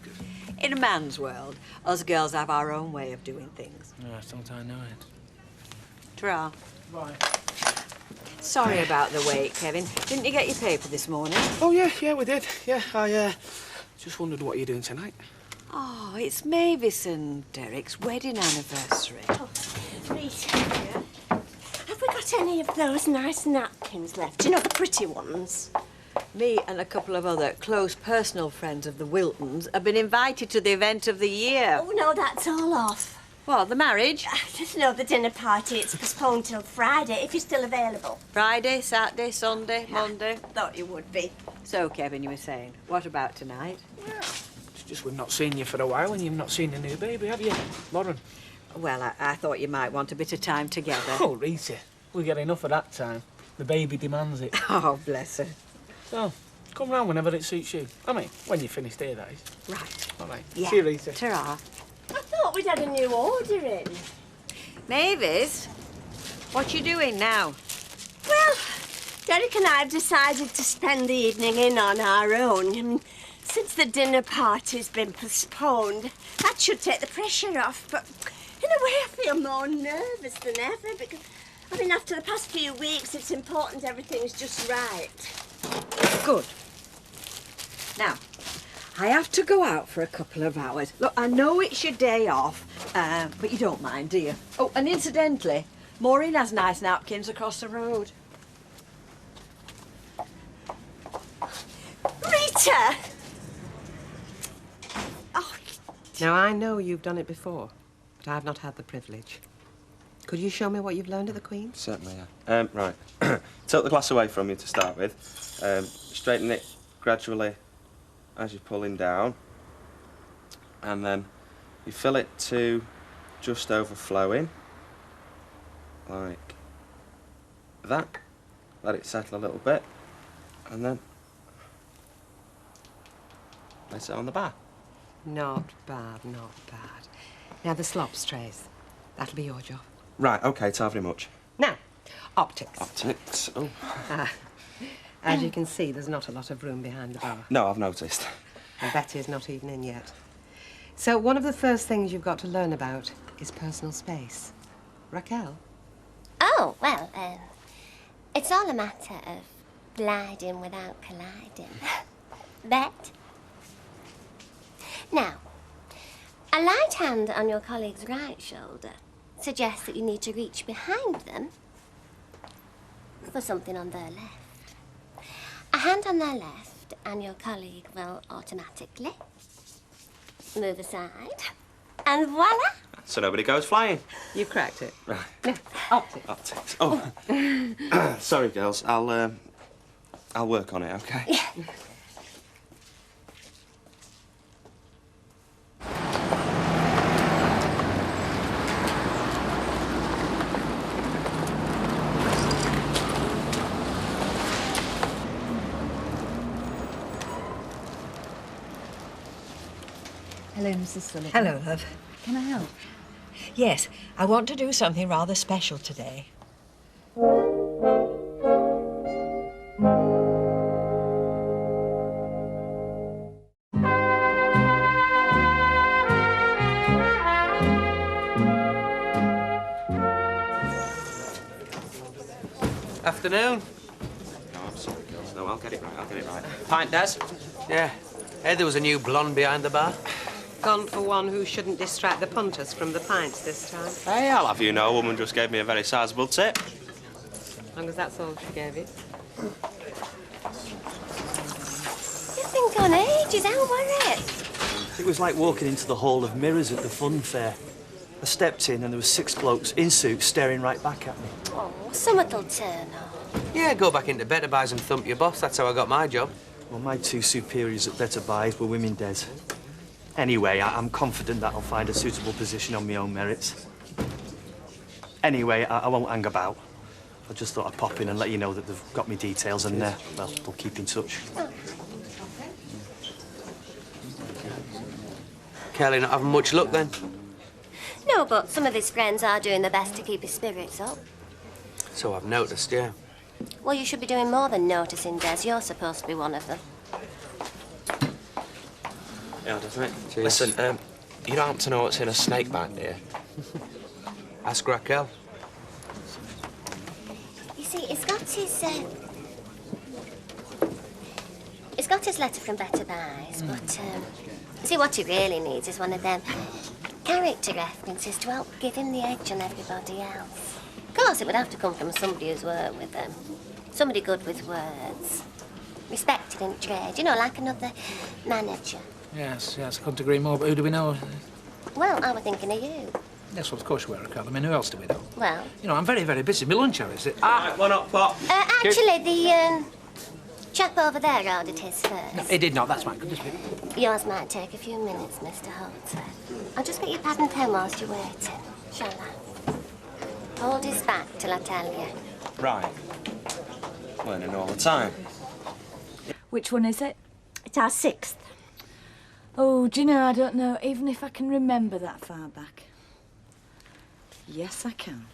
In a man's world, us girls have our own way of doing things. Yes, don't I know it? Ta-ra. Bye. Sorry about the wait, Kevin. Didn't you get your paper this morning? Oh, yeah, we did. Yeah, I just wondered what you're doing tonight. Oh, it's Mavis and Derek's wedding anniversary. Oh, Rita, have we got any of those nice napkins left? You know, the pretty ones? Me and a couple of other close personal friends of the Wiltons have been invited to the event of the year. Oh, no, that's all off. What, the marriage? No, the dinner party. It's postponed till Friday, if you're still available. Friday, Saturday, Sunday, Monday? Thought you would be. So, Kevin, you were saying, what about tonight? It's just we've not seen you for a while and you've not seen the new baby, have you, Lauren? Well, I thought you might want a bit of time together. Oh, Rita, we get enough of that time. The baby demands it. Oh, bless her. So, come round whenever it suits you. I mean, when you're finished here, that is. Right. All right. Yeah. See you, Rita. Ta-ra. I thought we'd had a new order in. Mavis, what you doing now? Well, Derek and I have decided to spend the evening in on our own. I mean, since the dinner party's been postponed, that should take the pressure off. But in a way, I feel more nervous than ever because, I mean, after the past few weeks, it's important everything's just right. Good. Now, I have to go out for a couple of hours. Look, I know it's your day off, but you don't mind, do you? Oh, and incidentally, Maureen has nice napkins across the road. Rita! Now, I know you've done it before, but I've not had the privilege. Could you show me what you've learned at the Queen's? Certainly, yeah. Right. Tilt the glass away from you to start with. Straighten it gradually as you're pulling down. And then you fill it to just overflowing. Like that. Let it settle a little bit. And then place it on the bar. Not bad, not bad. Now, the slops trays. That'll be your job. Right, OK, it's very much. Now, optics. Optics, oh. As you can see, there's not a lot of room behind the bar. No, I've noticed. And Betty's not even in yet. So one of the first things you've got to learn about is personal space. Raquel? Oh, well, it's all a matter of gliding without colliding. Bet? Now, a light hand on your colleague's right shoulder suggests that you need to reach behind them for something on their left. A hand on their left and your colleague will automatically move aside, and voila! So nobody goes flying. You cracked it. Right. Yeah, optics. Optics. Oh. Sorry, girls. I'll work on it, OK? Yeah. Hello, Mrs. Sullivan. Hello, love. Can I help? Yes, I want to do something rather special today. Afternoon. No, I'm sorry, girls. No, I'll get it right. Pint, Des? Yeah. Hey, there was a new blonde behind the bar. Gone for one who shouldn't distract the punters from the pints this time. Hey, I'll have you know, a woman just gave me a very sizable tip. As long as that's all she gave you. You've been gone ages, how were it? It was like walking into the Hall of Mirrors at the fun fair. I stepped in and there were 6 blokes in suits staring right back at me. Oh, summit'll turn up. Yeah, go back into Better Buys and thump your boss. That's how I got my job. Well, my 2 superiors at Better Buys were women, Des. Anyway, I'm confident that I'll find a suitable position on my own merits. Anyway, I won't hang about. I just thought I'd pop in and let you know that they've got me details and, well, we'll keep in touch. Kelly not having much luck then? No, but some of his friends are doing their best to keep his spirits up. So I've noticed, yeah. Well, you should be doing more than noticing, Des. You're supposed to be one of them. Yeah, doesn't it? Cheers. Listen, you don't happen to know what's in a snake bite, do you? Ask Raquel. You see, it's got his letter from Better Buys, but, you see, what he really needs is one of them character references to help give him the edge on everybody else. Of course, it would have to come from somebody who's worked with them. Somebody good with words. Respected in trade, you know, like another manager. Yes, I couldn't agree more, but who do we know? Well, I was thinking of you. Yes, well, of course you were, Raquel. I mean, who else do we know? Well... You know, I'm very, very busy. My lunch hour, is it? Right, one up, Pop. Actually, the, chap over there ordered his first. No, he did not. That's my goodness me. Yours might take a few minutes, Mr. Holter. I'll just get your pad and pen whilst you're waiting. Shall I? Hold his back till I tell you. Right. Learning all the time. Which one is it? It's our 6th. Oh, do you know, I don't know even if I can remember that far back. Yes, I can.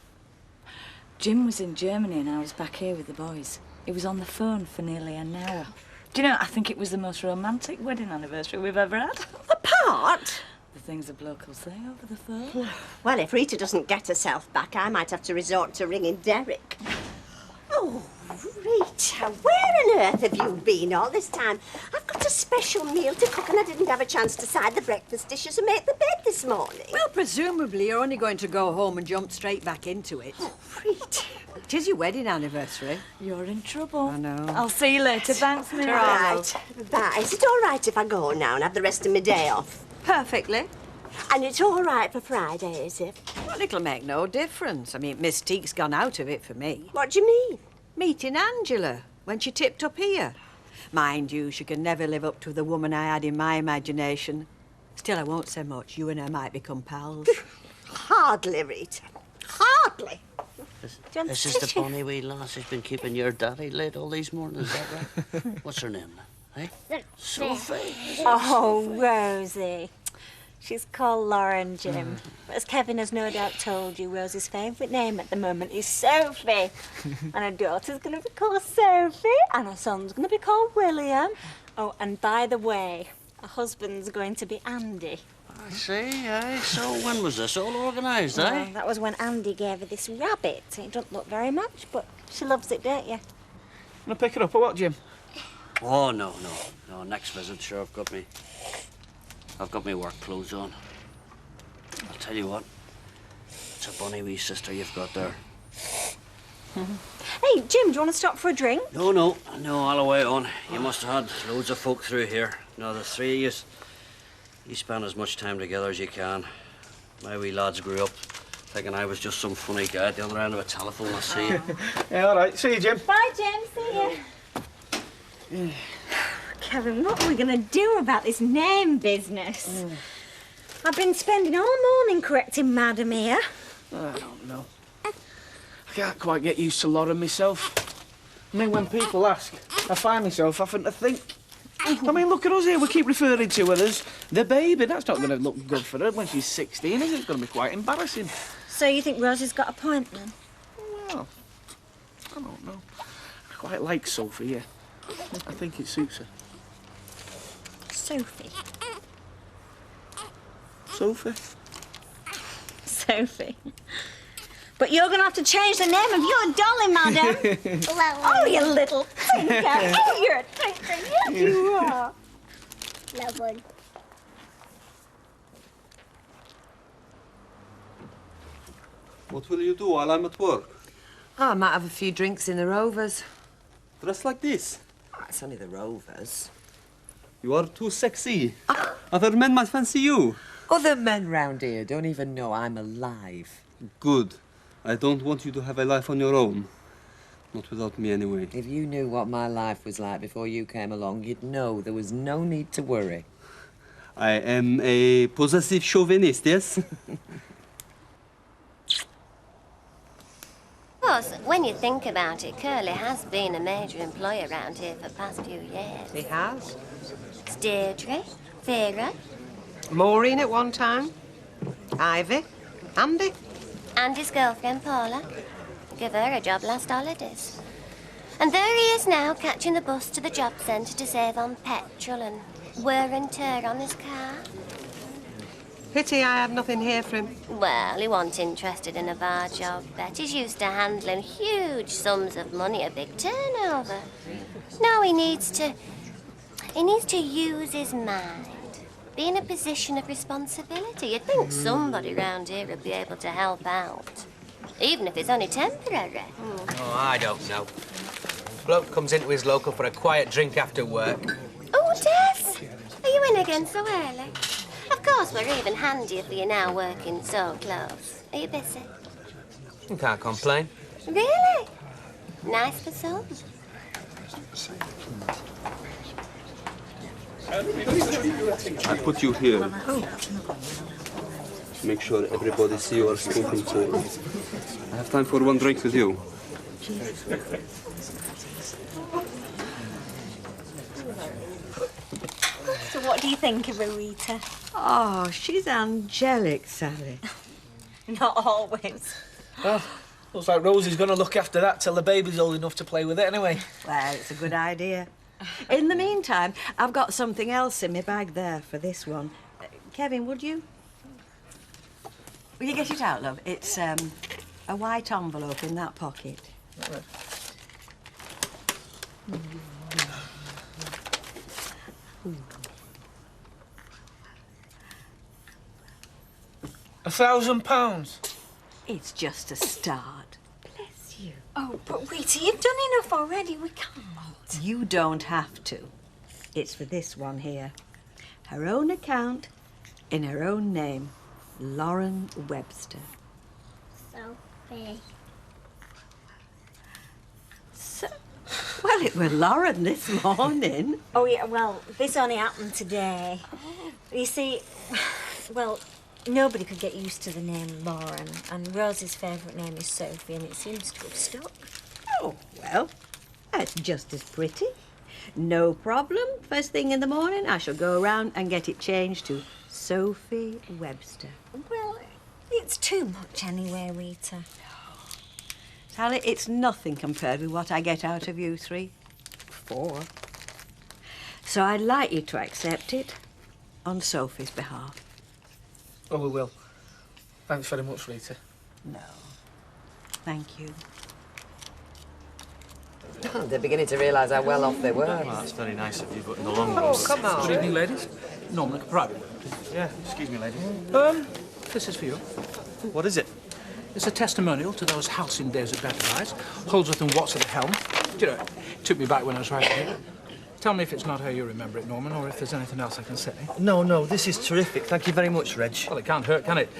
Jim was in Germany and I was back here with the boys. He was on the phone for nearly an hour. Do you know, I think it was the most romantic wedding anniversary we've ever had. Apart? The things a bloke will say over the phone. Well, if Rita doesn't get herself back, I might have to resort to ringing Derek. Oh, Rita, where on earth have you been all this time? I've got a special meal to cook and I didn't have a chance to side the breakfast dishes and make the bed this morning. Well, presumably you're only going to go home and jump straight back into it. Oh, Rita. It is your wedding anniversary. You're in trouble. I know. I'll see you later. Thanks, Mira. Right. Bye. Is it all right if I go now and have the rest of my day off? Perfectly. And it's all right for Friday, is it? Well, it'll make no difference. I mean, Mystique's gone out of it for me. What do you mean? Meeting Angela when she tipped up here. Mind you, she can never live up to the woman I had in my imagination. Still, I won't say much. You and her might become pals. Hardly, Rita. Hardly. This is the bonny wee lass who's been keeping your daddy late all these mornings, is that right? What's her name, eh? Sophie. Oh, Rosie. She's called Lauren, Jim. But as Kevin has no doubt told you, Rosie's favourite name at the moment is Sophie. And her daughter's going to be called Sophie, and her son's going to be called William. Oh, and by the way, her husband's going to be Andy. I see, aye. So when was this all organised, eh? Well, that was when Andy gave her this rabbit. It doesn't look very much, but she loves it, don't you? Wanna pick it up or what, Jim? Oh, no. Next visit, sure, I've got me work clothes on. I'll tell you what, it's a bonny wee sister you've got there. Hey, Jim, do you want to stop for a drink? No, all the way on. You must have had loads of folk through here. No, the three of you, you spend as much time together as you can. My wee lads grew up thinking I was just some funny guy at the other end of a telephone. I'll see you. Yeah, all right. See you, Jim. Bye, Jim. See you. Kevin, what are we going to do about this name business? I've been spending all morning correcting Madam here. I don't know. I can't quite get used to Lauren myself. I mean, when people ask, I find myself having to think. I mean, look at us here. We keep referring to her as the baby. That's not going to look good for her when she's 16, is it? It's going to be quite embarrassing. So you think Rosie's got a point, then? Well, I don't know. I quite like Sophie, yeah. I think it suits her. Sophie. Sophie? Sophie. But you're going to have to change the name of your dolly, madam. Oh, you little tinker. Oh, you're a tinker. Yes, you are. Lovely. What will you do while I'm at work? Oh, I might have a few drinks in the Rovers. Dressed like this? Oh, it's only the Rovers. You are too sexy. Other men might fancy you. Other men round here don't even know I'm alive. Good. I don't want you to have a life on your own. Not without me, anyway. If you knew what my life was like before you came along, you'd know there was no need to worry. I am a possessive chauvinist, yes? Of course, when you think about it, Curly has been a major employer around here for the past few years. He has. It's Deirdre, Vera, Maureen at one time, Ivy, Andy. Andy's girlfriend, Paula. Give her a job last holidays. And there he is now, catching the bus to the job centre to save on petrol and wear and tear on his car. Pity I have nothing here for him. Well, he wasn't interested in a bar job, Bet. He's used to handling huge sums of money, a big turnover. Now he needs to use his mind. Be in a position of responsibility. You'd think somebody round here would be able to help out. Even if it's only temporary. Oh, I don't know. Bloke comes into his local for a quiet drink after work. Oh, Des! Are you in again so early? Of course, we're even handier for you now working so close. Are you busy? Can't complain. Really? Nice for some. I put you here. Make sure everybody see you are spoken for. I have time for one drink with you. So what do you think of her, Rita? Oh, she's angelic, Sally. Not always. Well, looks like Rosie's going to look after that till the baby's old enough to play with it anyway. Well, it's a good idea. In the meantime, I've got something else in my bag there for this one. Kevin, would you? Will you get it out, love? It's a white envelope in that pocket. £1,000? It's just a start. Bless you. Oh, but Rita, you've done enough already. We can't. You don't have to. It's for this one here. Her own account, In her own name, Lauren Webster. Sophie. Well, it were Lauren this morning. Oh, yeah, well, this only happened today. You see, well, nobody could get used to the name Lauren, and Rose's favourite name is Sophie, and it seems to have stuck. Oh, well, that's just as pretty. No problem. First thing in the morning, I shall go around and get it changed to Sophie Webster. Well, it's too much anyway, Rita. Sally, it's nothing compared with what I get out of you three. 4. So I'd like you to accept it on Sophie's behalf. Oh, we will. Thanks very much, Rita. No. Thank you. Oh, they're beginning to realise how well off they were. Well, that's very nice of you, but in the long run... Oh, come on. Good evening, ladies. Norman, a private word, please. Yeah, excuse me, lady. This is for you. What is it? It's a testimonial to those halcyon days at Betterbies. Holdsworth and Watts at the helm. You know, it took me back when I was writing it. Tell me if it's not how you remember it, Norman, or if there's anything else I can say. No, this is terrific. Thank you very much, Reg. Well, it can't hurt, can it?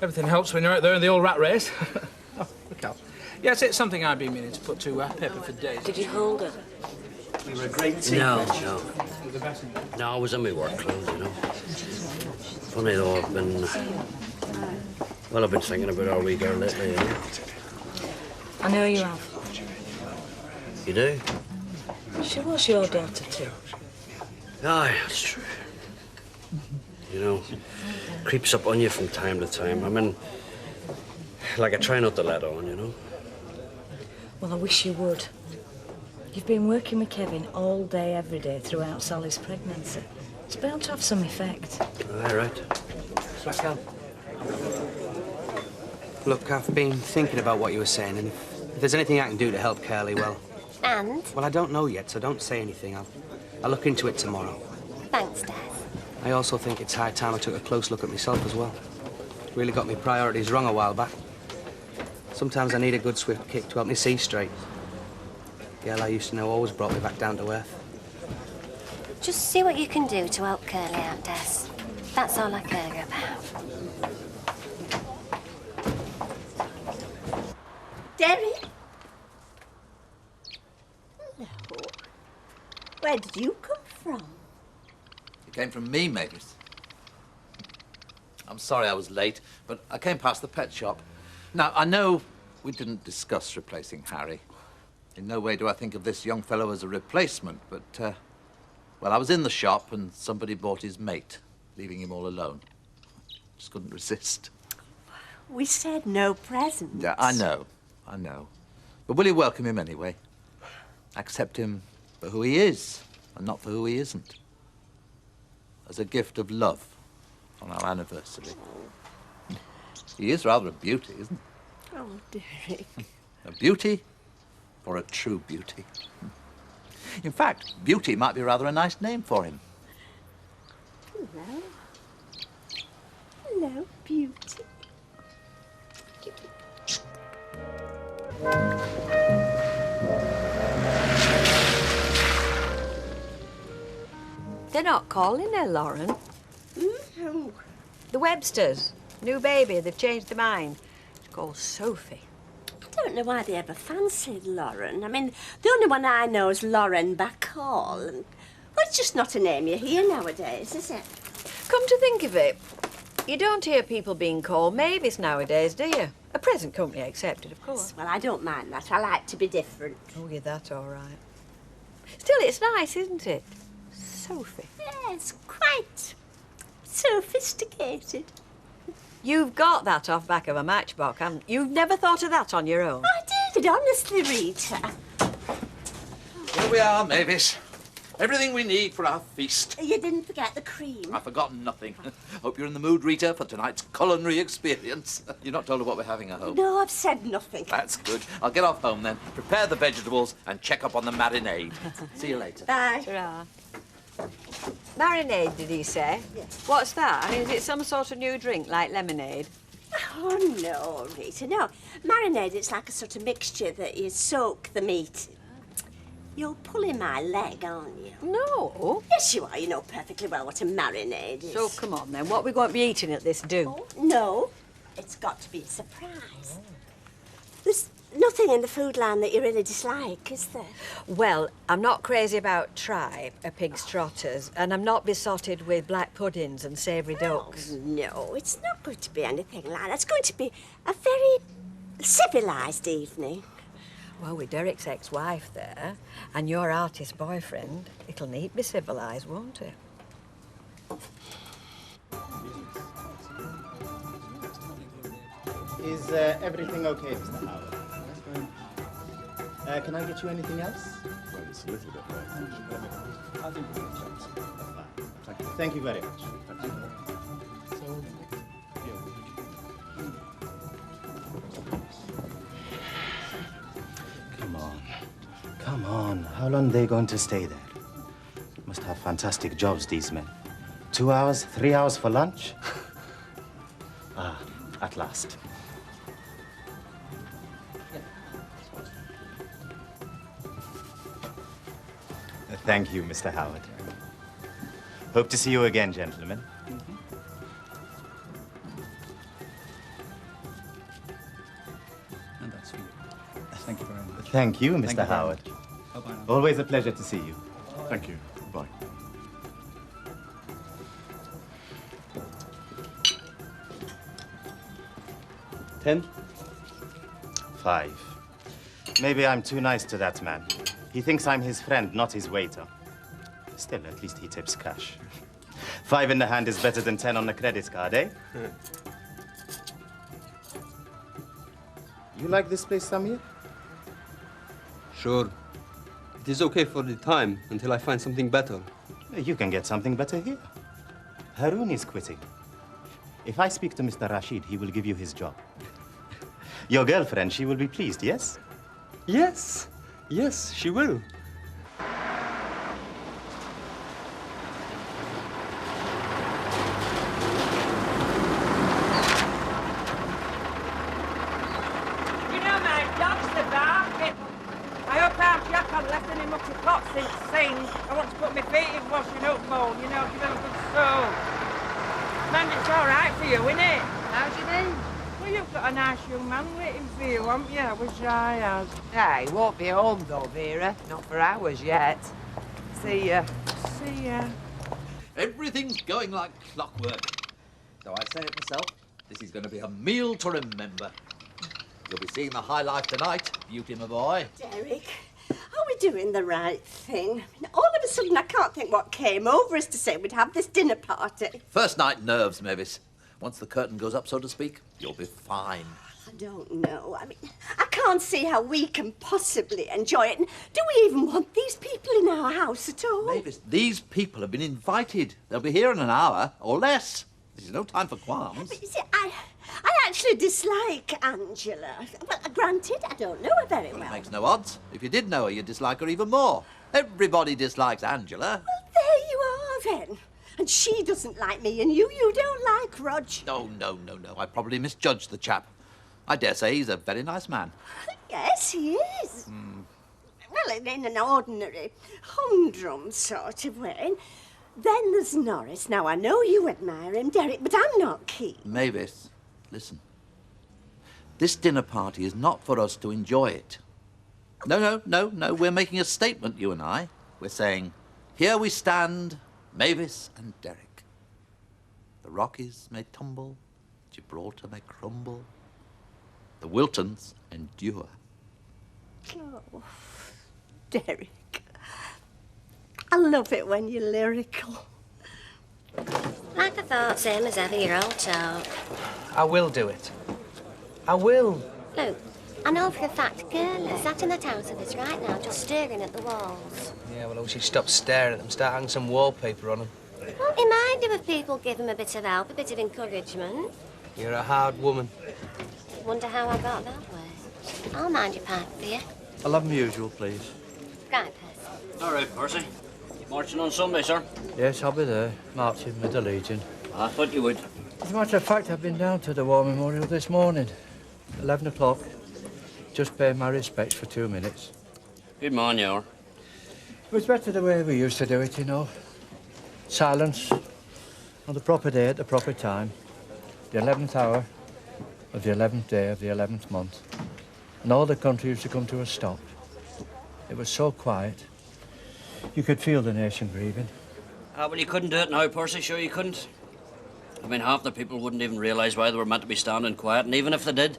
Everything helps when you're out there in the old rat race. Oh, look out. Yes, it's something I've been meaning to put to paper for days. Did you hold it? We were a great team. No, Reg. no. No, I was in my work clothes, you know. Funny though, I've been thinking about our wee girl lately, you know. I know you have. You do? She was your daughter too. Aye, that's true. You know, creeps up on you from time to time. I mean, like I try not to let on, you know. Well, I wish you would. You've been working with Kevin all day, every day throughout Sally's pregnancy. It's bound to have some effect. Aye, right. Raquel. Look, I've been thinking about what you were saying, and if there's anything I can do to help Curly, well... And? Well, I don't know yet, so don't say anything. I'll look into it tomorrow. Thanks, Dad. I also think it's high time I took a close look at myself as well. Really got my priorities wrong a while back. Sometimes I need a good swift kick to help me see straight. The girl I used to know always brought me back down to earth. Just see what you can do to help Curly out, Des. That's all I care about. Derek? No. Where did you come from? It came from me, Mavis. I'm sorry I was late, but I came past the pet shop. Now, I know we didn't discuss replacing Harry. In no way do I think of this young fellow as a replacement, but, well, I was in the shop and somebody bought his mate, leaving him all alone. Just couldn't resist. We said no presents. Yeah, I know. But will you welcome him anyway? Accept him for who he is, and not for who he isn't. As a gift of love on our anniversary. He is rather a beauty, isn't he? Oh, Derek. A beauty or a true beauty? In fact, beauty might be rather a nice name for him. Hello. Hello, beauty. They're not calling her Lauren. No. The Websters. New baby, they've changed their mind. It's called Sophie. I don't know why they ever fancied Lauren. I mean, the only one I know is Lauren Bacall. And, well, it's just not a name you hear nowadays, is it? Come to think of it, you don't hear people being called Mavis nowadays, do you? A present company accepted, of course. Well, I don't mind that. I like to be different. Oh, you're that all right. Still, it's nice, isn't it? Sophie. Yes, quite sophisticated. You've got that off back of a matchbox, haven't you? You've never thought of that on your own. I did, honestly, Rita. Here we are, Mavis. Everything we need for our feast. You didn't forget the cream. I've forgotten nothing. Hope you're in the mood, Rita, for tonight's culinary experience. You're not told her what we're having, I hope. No, I've said nothing. That's good. I'll get off home then, prepare the vegetables, and check up on the marinade. See you later. Bye. Ta-ra. Marinade, did he say? Yes. What's that? I mean, is it some sort of new drink, like lemonade? Oh, no, Rita, no. Marinade, it's like a sort of mixture that you soak the meat. You're pulling my leg, aren't you? No. Yes, you are. You know perfectly well what a marinade is. So come on then, what are we going to be eating at this do? Oh, no, it's got to be a surprise. There's nothing in the food line that you really dislike, is there? Well, I'm not crazy about tripe or pig's trotters, and I'm not besotted with black puddings and savoury ducks. No, it's not going to be anything like that. It's going to be a very civilised evening. Well, with Derek's ex-wife there, and your artist boyfriend, it'll need be civilised, won't it? Is everything okay, Mr. Howard? Can I get you anything else? Well, it's a little bit late. I think we can chat. Thank you. Thank you very much. Thank you. Come on. Come on. How long are they going to stay there? Must have fantastic jobs, these men. 2 hours, 3 hours for lunch? Ah, at last. Thank you, Mr. Howard. Hope to see you again, gentlemen. And that's for you. Thank you very much. Thank you, Thank Mr. you very Howard. much. Bye-bye now. Always a pleasure to see you. Thank you. Bye. $10? $5. Maybe I'm too nice to that man. He thinks I'm his friend, not his waiter. Still, at least he tips cash. 5 in the hand is better than 10 on the credit card, eh? You like this place, Samir? Sure. It is okay for the time, until I find something better. You can get something better here. Haroon is quitting. If I speak to Mr. Rashid, he will give you his job. Your girlfriend, she will be pleased, yes? Yes. Yes, she will. You know, my dog's the barking. I hope Aunt Jack hasn't left any mucky pots since seen. I want to put my feet in washing up bowl, you know, give them a good soak. Man, it's all right for you, isn't it? How do you mean? Well, you've got a nice young man waiting for you, haven't you? I wish I had. Hey, he won't be home though, Vera. Not for hours yet. See ya. See ya. Everything's going like clockwork. Though I say it myself, this is going to be a meal to remember. You'll be seeing the high life tonight, Beauty, my boy. Derek, are we doing the right thing? I mean, all of a sudden, I can't think what came over us to say we'd have this dinner party. First night nerves, Mavis. Once the curtain goes up, so to speak, you'll be fine. I don't know. I mean, I can't see how we can possibly enjoy it. And do we even want these people in our house at all? Mavis, these people have been invited. They'll be here in an hour or less. There's no time for qualms. But you see, I actually dislike Angela. Well, granted, I don't know her very Well, well. it makes no odds. If you did know her, you'd dislike her even more. Everybody dislikes Angela. There you are, then. And she doesn't like me, and you don't like Rog. No. I probably misjudged the chap. I dare say he's a very nice man. Yes, he is. Well, in an ordinary, humdrum sort of way. Then there's Norris. Now, I know you admire him, Derek, but I'm not keen. Mavis, listen. This dinner party is not for us to enjoy it. No. We're making a statement, you and I. We're saying, here we stand, Mavis and Derek. The Rockies may tumble, Gibraltar may crumble, the Wiltons endure. Oh, Derek. I love it when you're lyrical. Like I thought, same as ever, you're all talk. I will do it. I will. Look, I know for a fact girl is sat in that house of us right now, just staring at the walls. Yeah, well, I wish you'd stop staring at them, start hanging some wallpaper on them. Won't he mind if people give him a bit of help, a bit of encouragement? You're a hard woman. Wonder how I got that way. I'll mind your pipe for you. I'll have my usual, please. Right, Percy. All right, Percy. Marching on Sunday, sir? Yes, I'll be there, marching with the Legion. I thought you would. As a matter of fact, I've been down to the War Memorial this morning. 11 o'clock. Just paying my respects for 2 minutes. Good man, you are. It was better the way we used to do it, you know. Silence on the proper day at the proper time. The 11th hour of the 11th day of the 11th month. And all the country used to come to a stop. It was so quiet. You could feel the nation grieving. Ah, well, you couldn't do it now, Percy. Sure you couldn't. I mean, half the people wouldn't even realise why they were meant to be standing quiet, and even if they did,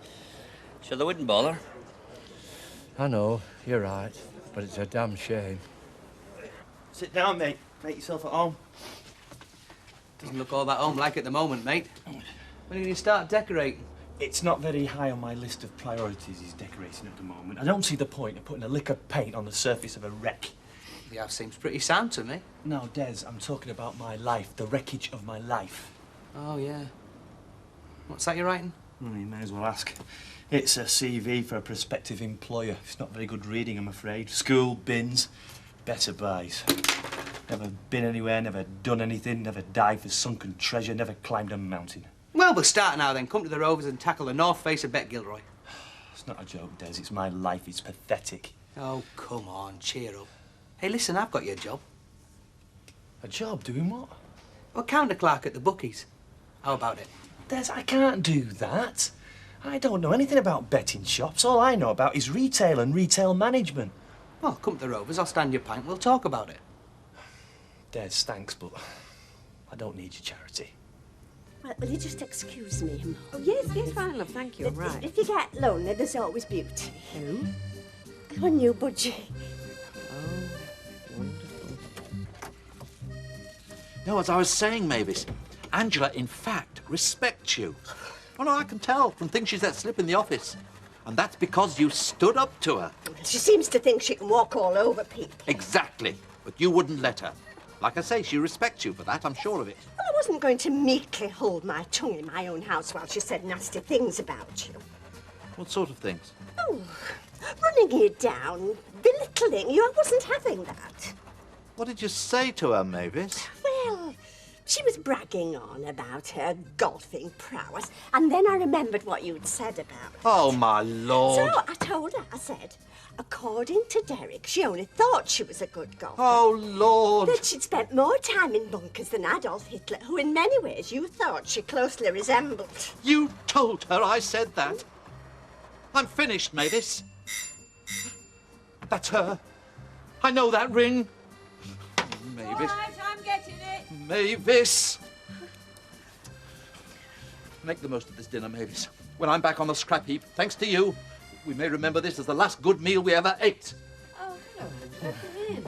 sure, they wouldn't bother. I know, you're right, but it's a damn shame. Sit down, mate. Make yourself at home. Doesn't look all that home-like at the moment, mate. When are you going to start decorating? It's not very high on my list of priorities, is decorating at the moment. I don't see the point of putting a lick of paint on the surface of a wreck. The house seems pretty sound to me. No, Des, I'm talking about my life, the wreckage of my life. Oh, yeah. What's that you're writing? You may as well ask. It's a CV for a prospective employer. It's not very good reading, I'm afraid. School, bins, better buys. Never been anywhere, never done anything, never dived for sunken treasure, never climbed a mountain. Well, we'll start now then. Come to the Rovers and tackle the north face of Bet Gilroy. It's not a joke, Des. It's my life. It's pathetic. Oh, come on, cheer up. Hey, listen, I've got you a job. A job? Doing what? Well, counter clerk at the bookies. How about it? Des, I can't do that. I don't know anything about betting shops. All I know about is retail and retail management. Well, come to the Rovers, I'll stand your pint, we'll talk about it. Des, thanks, but I don't need your charity. Well, will you just excuse me a moment? Oh, yes, fine, love, thank you, I'm right. If you get lonely, there's always beauty. Who? Our new budgie. Oh, wonderful. No, as I was saying, Mavis, Angela, in fact, respects you. Oh, no, I can tell from things she's let slip in the office. And that's because you stood up to her. She seems to think she can walk all over people. Exactly. But you wouldn't let her. Like I say, she respects you for that, I'm sure of it. Well, I wasn't going to meekly hold my tongue in my own house while she said nasty things about you. What sort of things? Oh, running you down, belittling you. I wasn't having that. What did you say to her, Mavis? Well, she was bragging on about her golfing prowess, and then I remembered what you'd said about it. Oh, my Lord. So I told her, I said, according to Derek, she only thought she was a good golfer. Oh, Lord. That she'd spent more time in bunkers than Adolf Hitler, who in many ways you thought she closely resembled. You told her I said that? I'm finished, Mavis. That's her. I know that ring. Mavis. All right, I'm getting it. Mavis. Make the most of this dinner, Mavis. When I'm back on the scrap heap, thanks to you, we may remember this as the last good meal we ever ate. Oh, hello. Welcome in.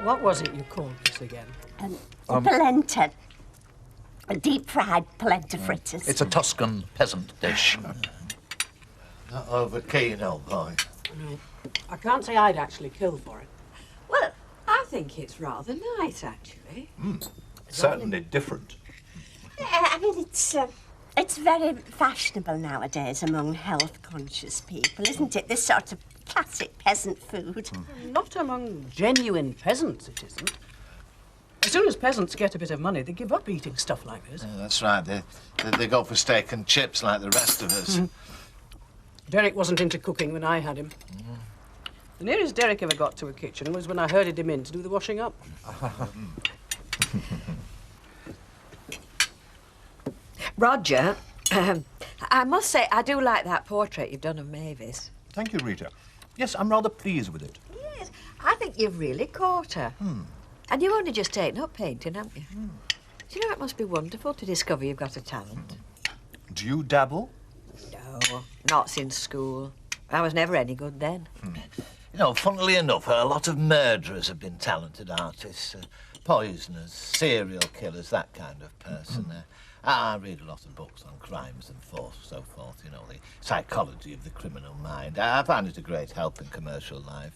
What was it you called this again? Polenta. Deep-fried polenta fritters. It's a Tuscan peasant dish. Not over keen, old boy. No. I can't say I'd actually kill for it. Well, I think it's rather nice, actually. Certainly different. I mean, it's very fashionable nowadays among health-conscious people, isn't it? This sort of classic peasant food. Not among genuine peasants, it isn't. As soon as peasants get a bit of money, they give up eating stuff like this. That's right. They go for steak and chips like the rest of us. Derek wasn't into cooking when I had him. The nearest Derek ever got to a kitchen was when I herded him in to do the washing up. Roger, I must say, I do like that portrait you've done of Mavis. Thank you, Rita. Yes, I'm rather pleased with it. Yes, I think you've really caught her. And you've only just taken up painting, haven't you? Do you know, it must be wonderful to discover you've got a talent. Do you dabble? No, not since school. I was never any good then. You know, funnily enough, a lot of murderers have been talented artists. Poisoners, serial killers, that kind of person. I read a lot of books on crimes and so forth, you know, the psychology of the criminal mind. I find it a great help in commercial life.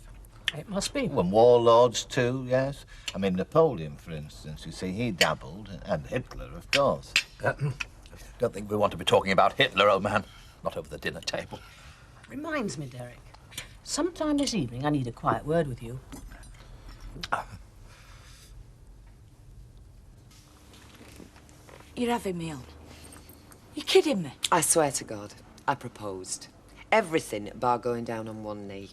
It must be. And warlords, too, yes. I mean, Napoleon, for instance, you see, he dabbled, and Hitler, of course. Don't think we want to be talking about Hitler, old man. Not over the dinner table. Reminds me, Derek. Sometime this evening, I need a quiet word with you. You're having me on. You're kidding me. I swear to God, I proposed. Everything bar going down on one knee.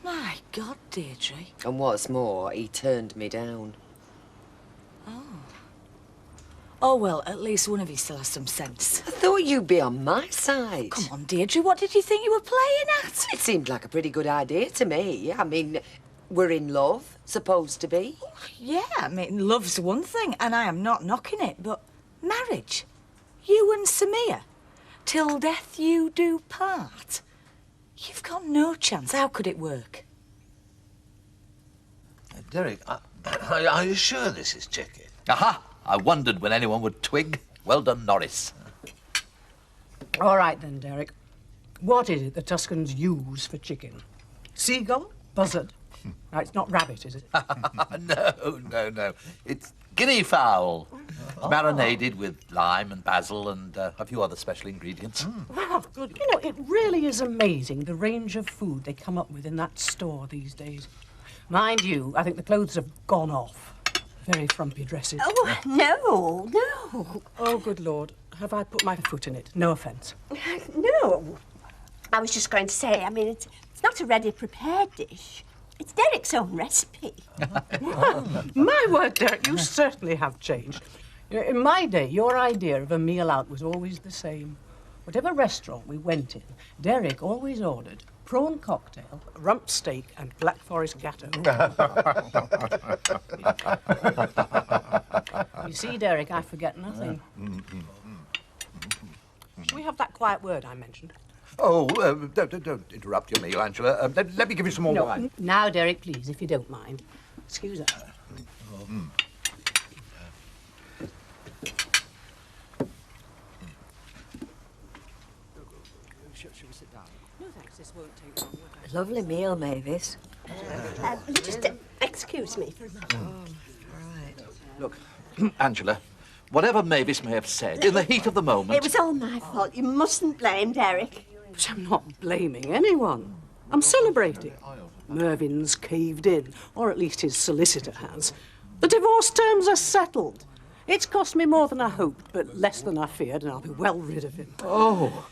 My God, Deirdre. And what's more, he turned me down. Oh, well, at least one of you still has some sense. I thought you'd be on my side. Come on, Deirdre, what did you think you were playing at? It seemed like a pretty good idea to me. I mean, we're in love, supposed to be. Yeah, I mean, love's one thing, and I am not knocking it, but marriage? You and Samir? Till death you do part? You've got no chance. How could it work? Derek, are you sure this is chicken? Aha! I wondered when anyone would twig. Well done, Norris. All right then, Derek. What is it the Tuscans use for chicken? Seagull? Buzzard? No, it's not rabbit, is it? No. It's guinea fowl. It's marinated with lime and basil and a few other special ingredients. Wow, good. You know, it really is amazing the range of food they come up with in that store these days. Mind you, I think the clothes have gone off. Very frumpy dresses. Oh, no. Oh, good Lord. Have I put my foot in it? No offence. No. I was just going to say, I mean, it's not a ready prepared dish. It's Derek's own recipe. My word, Derek, you certainly have changed. You know, in my day, your idea of a meal out was always the same. Whatever restaurant we went in, Derek always ordered prawn cocktail, rump steak, and Black Forest gatto. You see, Derek, I forget nothing. Shall we have that quiet word I mentioned? Oh, don't interrupt your meal, Angela. Let me give you some more wine. Now, Derek, please, if you don't mind. Excuse us. Shall we sit down? No, thanks. This won't take long. Lovely meal, Mavis. Just excuse me for a moment. Look, Angela, whatever Mavis may have said, in the heat of the moment... It was all my fault. You mustn't blame Derek. But I'm not blaming anyone. I'm celebrating. Mervyn's caved in, or at least his solicitor has. The divorce terms are settled. It's cost me more than I hoped, but less than I feared, and I'll be well rid of him. Oh.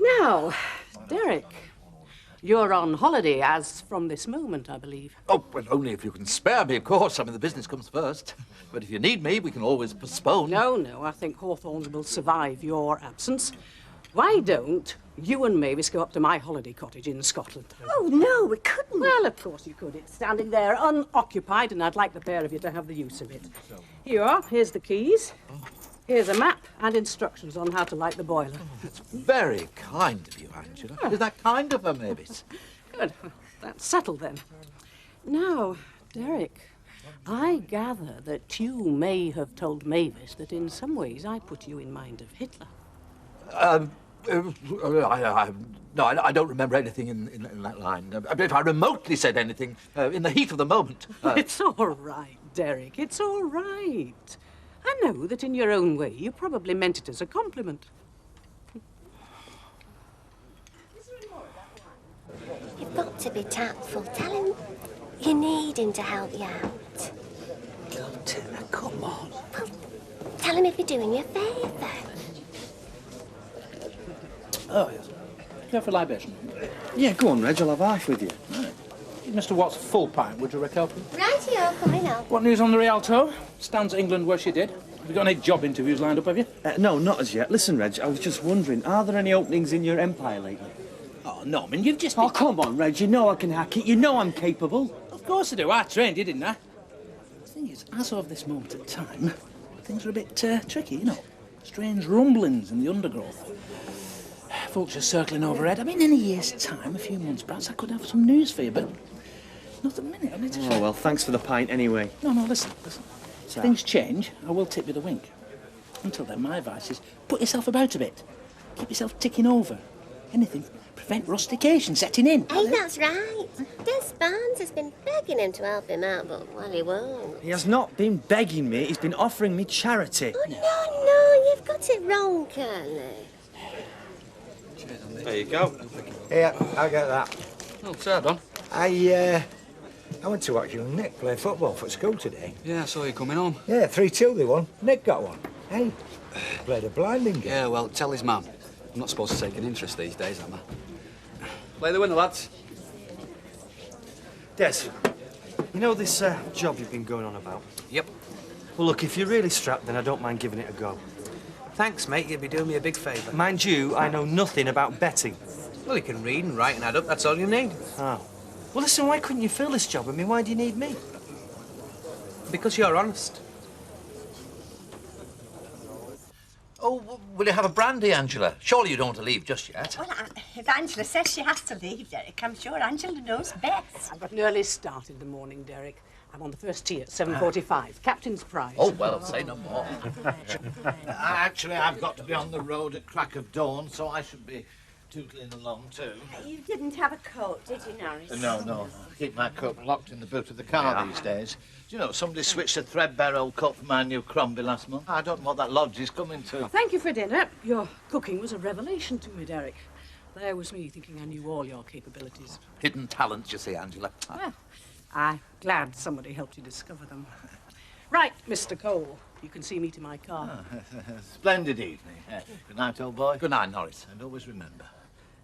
Now, Derek, you're on holiday as from this moment, I believe. Oh, well, only if you can spare me, of course. I mean, the business comes first. But if you need me, we can always postpone. No, I think Hawthorns will survive your absence. Why don't you and Mavis go up to my holiday cottage in Scotland? Oh, no, we couldn't. Well, of course you could. It's standing there unoccupied, and I'd like the pair of you to have the use of it. Here you are. Here's the keys. Here's a map and instructions on how to light the boiler. That's very kind of you, Angela. Is that kind of her, Mavis? Good. That's settled, then. Now, Derek, I gather that you may have told Mavis that in some ways I put you in mind of Hitler. I don't remember anything in that line. If I remotely said anything in the heat of the moment... It's all right, Derek. It's all right. I know that in your own way you probably meant it as a compliment. You've got to be tactful. Tell him you need him to help you out. Tina, come on. Well, tell him if you're doing you a favour. Oh, yes. Go for libation. Yeah, go on, Reg, I'll have half with you. Right. Mr. Watt's full pint, would you, Raquel? Rightio, coming up. What news on the Rialto? Stands England where she did. Have you got any job interviews lined up, have you? No, not as yet. Listen, Reg, I was just wondering, are there any openings in your empire lately? Oh, no, I mean, you've just... Oh, come on, Reg, you know I can hack it. You know I'm capable. Of course I do. I trained you, didn't I? The thing is, as of this moment in time, things are a bit tricky, you know. Strange rumblings in the undergrowth. Vultures circling overhead. I mean, in a year's time, a few months perhaps, I could have some news for you, but not at the minute. I need to... Oh, well, thanks for the pint anyway. No, listen. If things change, I will tip you the wink. Until then, my advice is put yourself about a bit. Keep yourself ticking over. Anything to prevent rustication setting in. Hey, that's right. Des Barnes has been begging him to help him out, but, well, he won't. He has not been begging me, he's been offering me charity. Oh, no, you've got it wrong, Curly. There you go. Here, I'll get that. Oh, fair done. I went to watch you and Nick play football for school today. Yeah, I saw you coming home. Yeah, 3-2 they won. Nick got one. Hey, played a blinding game. Yeah, well, tell his mum. I'm not supposed to take an interest these days, am I? Play the winner, lads. Des, you know this job you've been going on about? Yep. Well, look, if you're really strapped, then I don't mind giving it a go. Thanks, mate. You'd be doing me a big favour. Mind you, I know nothing about betting. Well, you can read and write and add up. That's all you need. Oh. Well, listen, why couldn't you fill this job? I mean, why do you need me? Because you're honest. Oh, will you have a brandy, Angela? Surely you don't want to leave just yet. Well, if Angela says she has to leave, Derek, I'm sure Angela knows best. I've got an early start in the morning, Derek. I'm on the first tee at 7:45. Captain's prize. Oh, well, say no more. Actually, I've got to be on the road at crack of dawn, so I should be tootling along too. You didn't have a coat, did you, Norris? No. I keep my coat locked in the boot of the car these days. Do you know, somebody switched a threadbare old coat for my new Crombie last month. I don't know what that lodge is coming to. Thank you for dinner. Your cooking was a revelation to me, Derek. There was me thinking I knew all your capabilities. Hidden talents, you see, Angela. Well, I'm glad somebody helped you discover them. Right, Mr. Cole, you can see me to my car. Splendid evening. Good night, old boy. Good night, Norris. And always remember,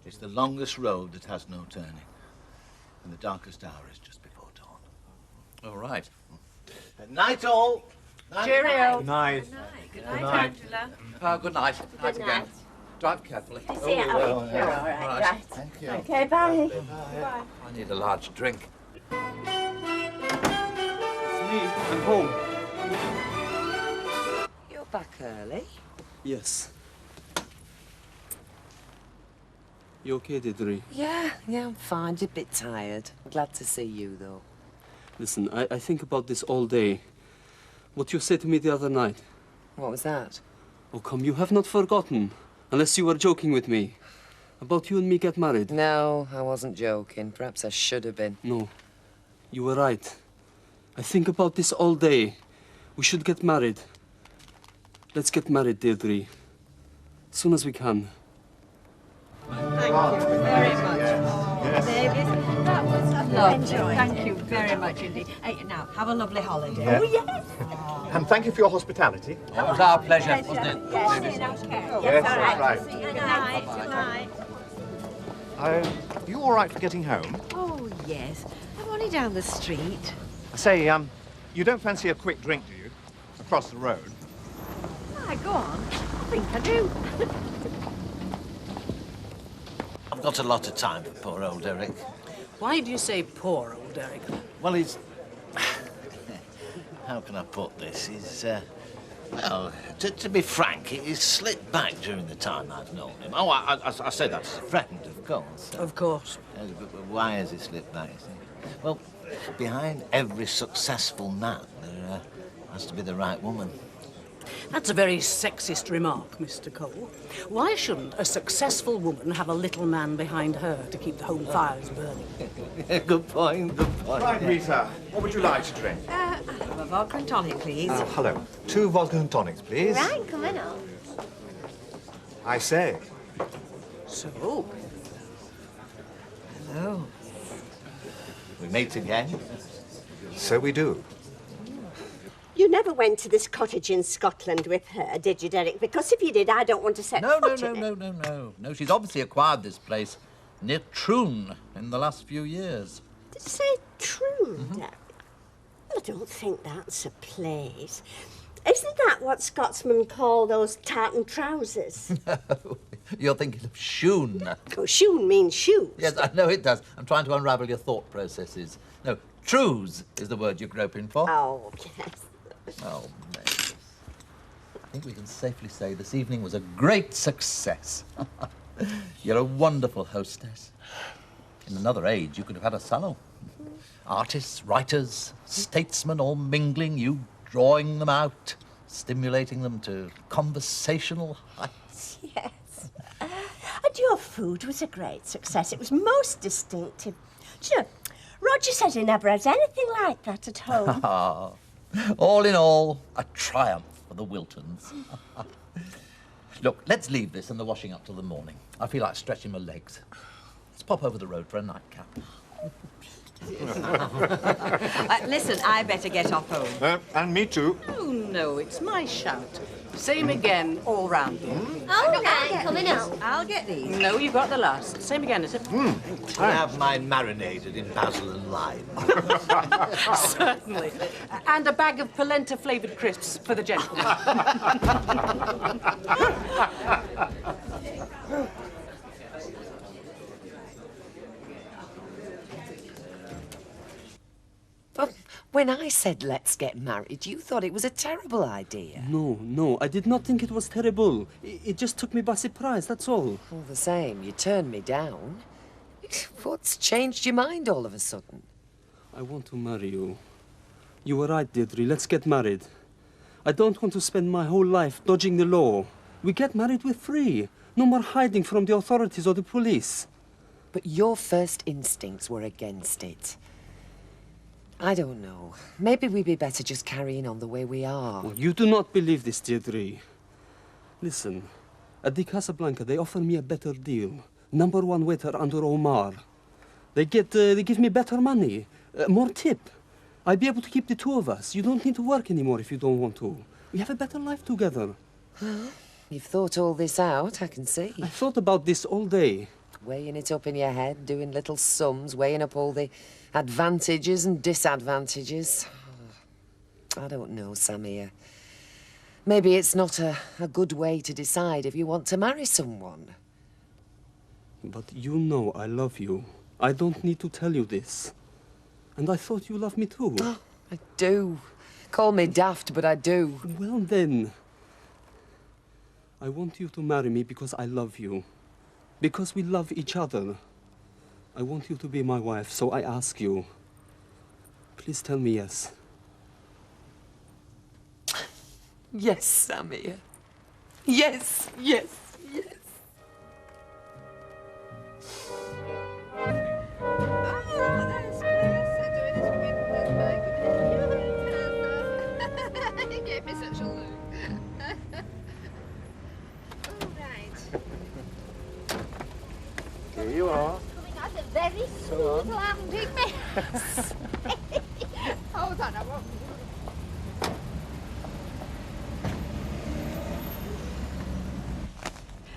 it's the longest road that has no turning. And the darkest hour is just before dawn. All right. Night, all. Night. Cheerio. Good night. Good night, Angela. Good night. Good night. Drive carefully. See you. You're all right. Thank you. Okay, bye. Bye. I need a large drink. I'm home. You're back early. Yes. You okay, Deirdre? Yeah, I'm fine. Just a bit tired. Glad to see you, though. Listen, I think about this all day. What you said to me the other night. What was that? Oh, come, you have not forgotten. Unless you were joking with me. About you and me get married. No, I wasn't joking. Perhaps I should have been. No, you were right. I think about this all day. We should get married. Let's get married, Deirdre. As soon as we can. Thank you very much. Babies, that was lovely. Thank you very much indeed. Now, have a lovely holiday. Yeah. Oh, yes. And thank you for your hospitality. It was our pleasure, wasn't it? Yes, that's right. Good night. Good night. Are you all right for getting home? Oh, yes. I'm only down the street. I say, you don't fancy a quick drink, do you? Across the road? Go on. I think I do. I've got a lot of time for poor old Derek. Why do you say poor old Derek? Well, he's... How can I put this? He's, well, to be frank, he's slipped back during the time I've known him. Oh, I say that as a friend, of course. Of course. But why has he slipped back, you see? Well, behind every successful man, there has to be the right woman. That's a very sexist remark, Mr. Cole. Why shouldn't a successful woman have a little man behind her to keep the home fires burning? Good point, good point. Right, Rita, what would you like to drink? I'll have a vodka and tonic, please. Hello. 2 vodka and tonics, please. Right, coming on. I say. So? Hello. We meet again. So we do. You never went to this cottage in Scotland with her, did you, Derek? Because if you did, I don't want to set foot in it. No, she's obviously acquired this place near Troon in the last few years. Did you say Troon, Derek? Well, I don't think that's a place. Isn't that what Scotsmen call those tartan trousers? You're thinking of shoon. Oh, shoon means shoes. Yes, I know it does. I'm trying to unravel your thought processes. No, trews is the word you're groping for. Oh, yes. Oh, Mavis. I think we can safely say this evening was a great success. You're a wonderful hostess. In another age, you could have had a salon. Artists, writers, statesmen all mingling, you drawing them out, stimulating them to conversational heights. Yes. And your food was a great success. It was most distinctive. Do you know, Roger said he never had anything like that at home. All in all, a triumph for the Wiltons. Look, let's leave this and the washing up till the morning. I feel like stretching my legs. Let's pop over the road for a nightcap. Listen, I better get off home. And me too. Oh, no, it's my shout. Same again, all round here. All right, coming up. I'll get these. No, you got the last. Same again, is it? I have mine marinated in basil and lime. Certainly. And a bag of polenta-flavoured crisps for the gentleman. But when I said let's get married, you thought it was a terrible idea. No, I did not think it was terrible. It just took me by surprise, that's all. All the same, you turned me down. What's changed your mind all of a sudden? I want to marry you. You were right, Deirdre. Let's get married. I don't want to spend my whole life dodging the law. We get married, we're free. No more hiding from the authorities or the police. But your first instincts were against it. I don't know. Maybe we'd be better just carrying on the way we are. Well, you do not believe this, Deirdre. Listen, at the Casablanca, they offer me a better deal. #1 waiter under Omar. They give me better money, more tip. I'd be able to keep the two of us. You don't need to work anymore if you don't want to. We have a better life together. You've thought all this out, I can see. I thought about this all day. Weighing it up in your head, doing little sums, weighing up all the advantages and disadvantages. I don't know, Samir. Maybe it's not a good way to decide if you want to marry someone. But you know I love you. I don't need to tell you this. And I thought you loved me too. Oh, I do. Call me daft, but I do. Well then. I want you to marry me because I love you. Because we love each other. I want you to be my wife, so I ask you. Please tell me yes. Yes, Samir. Yes, yes, yes. You gave me such a look. All right. Here you are. Coming out a very smooth landing, miss. Hold on, I won't.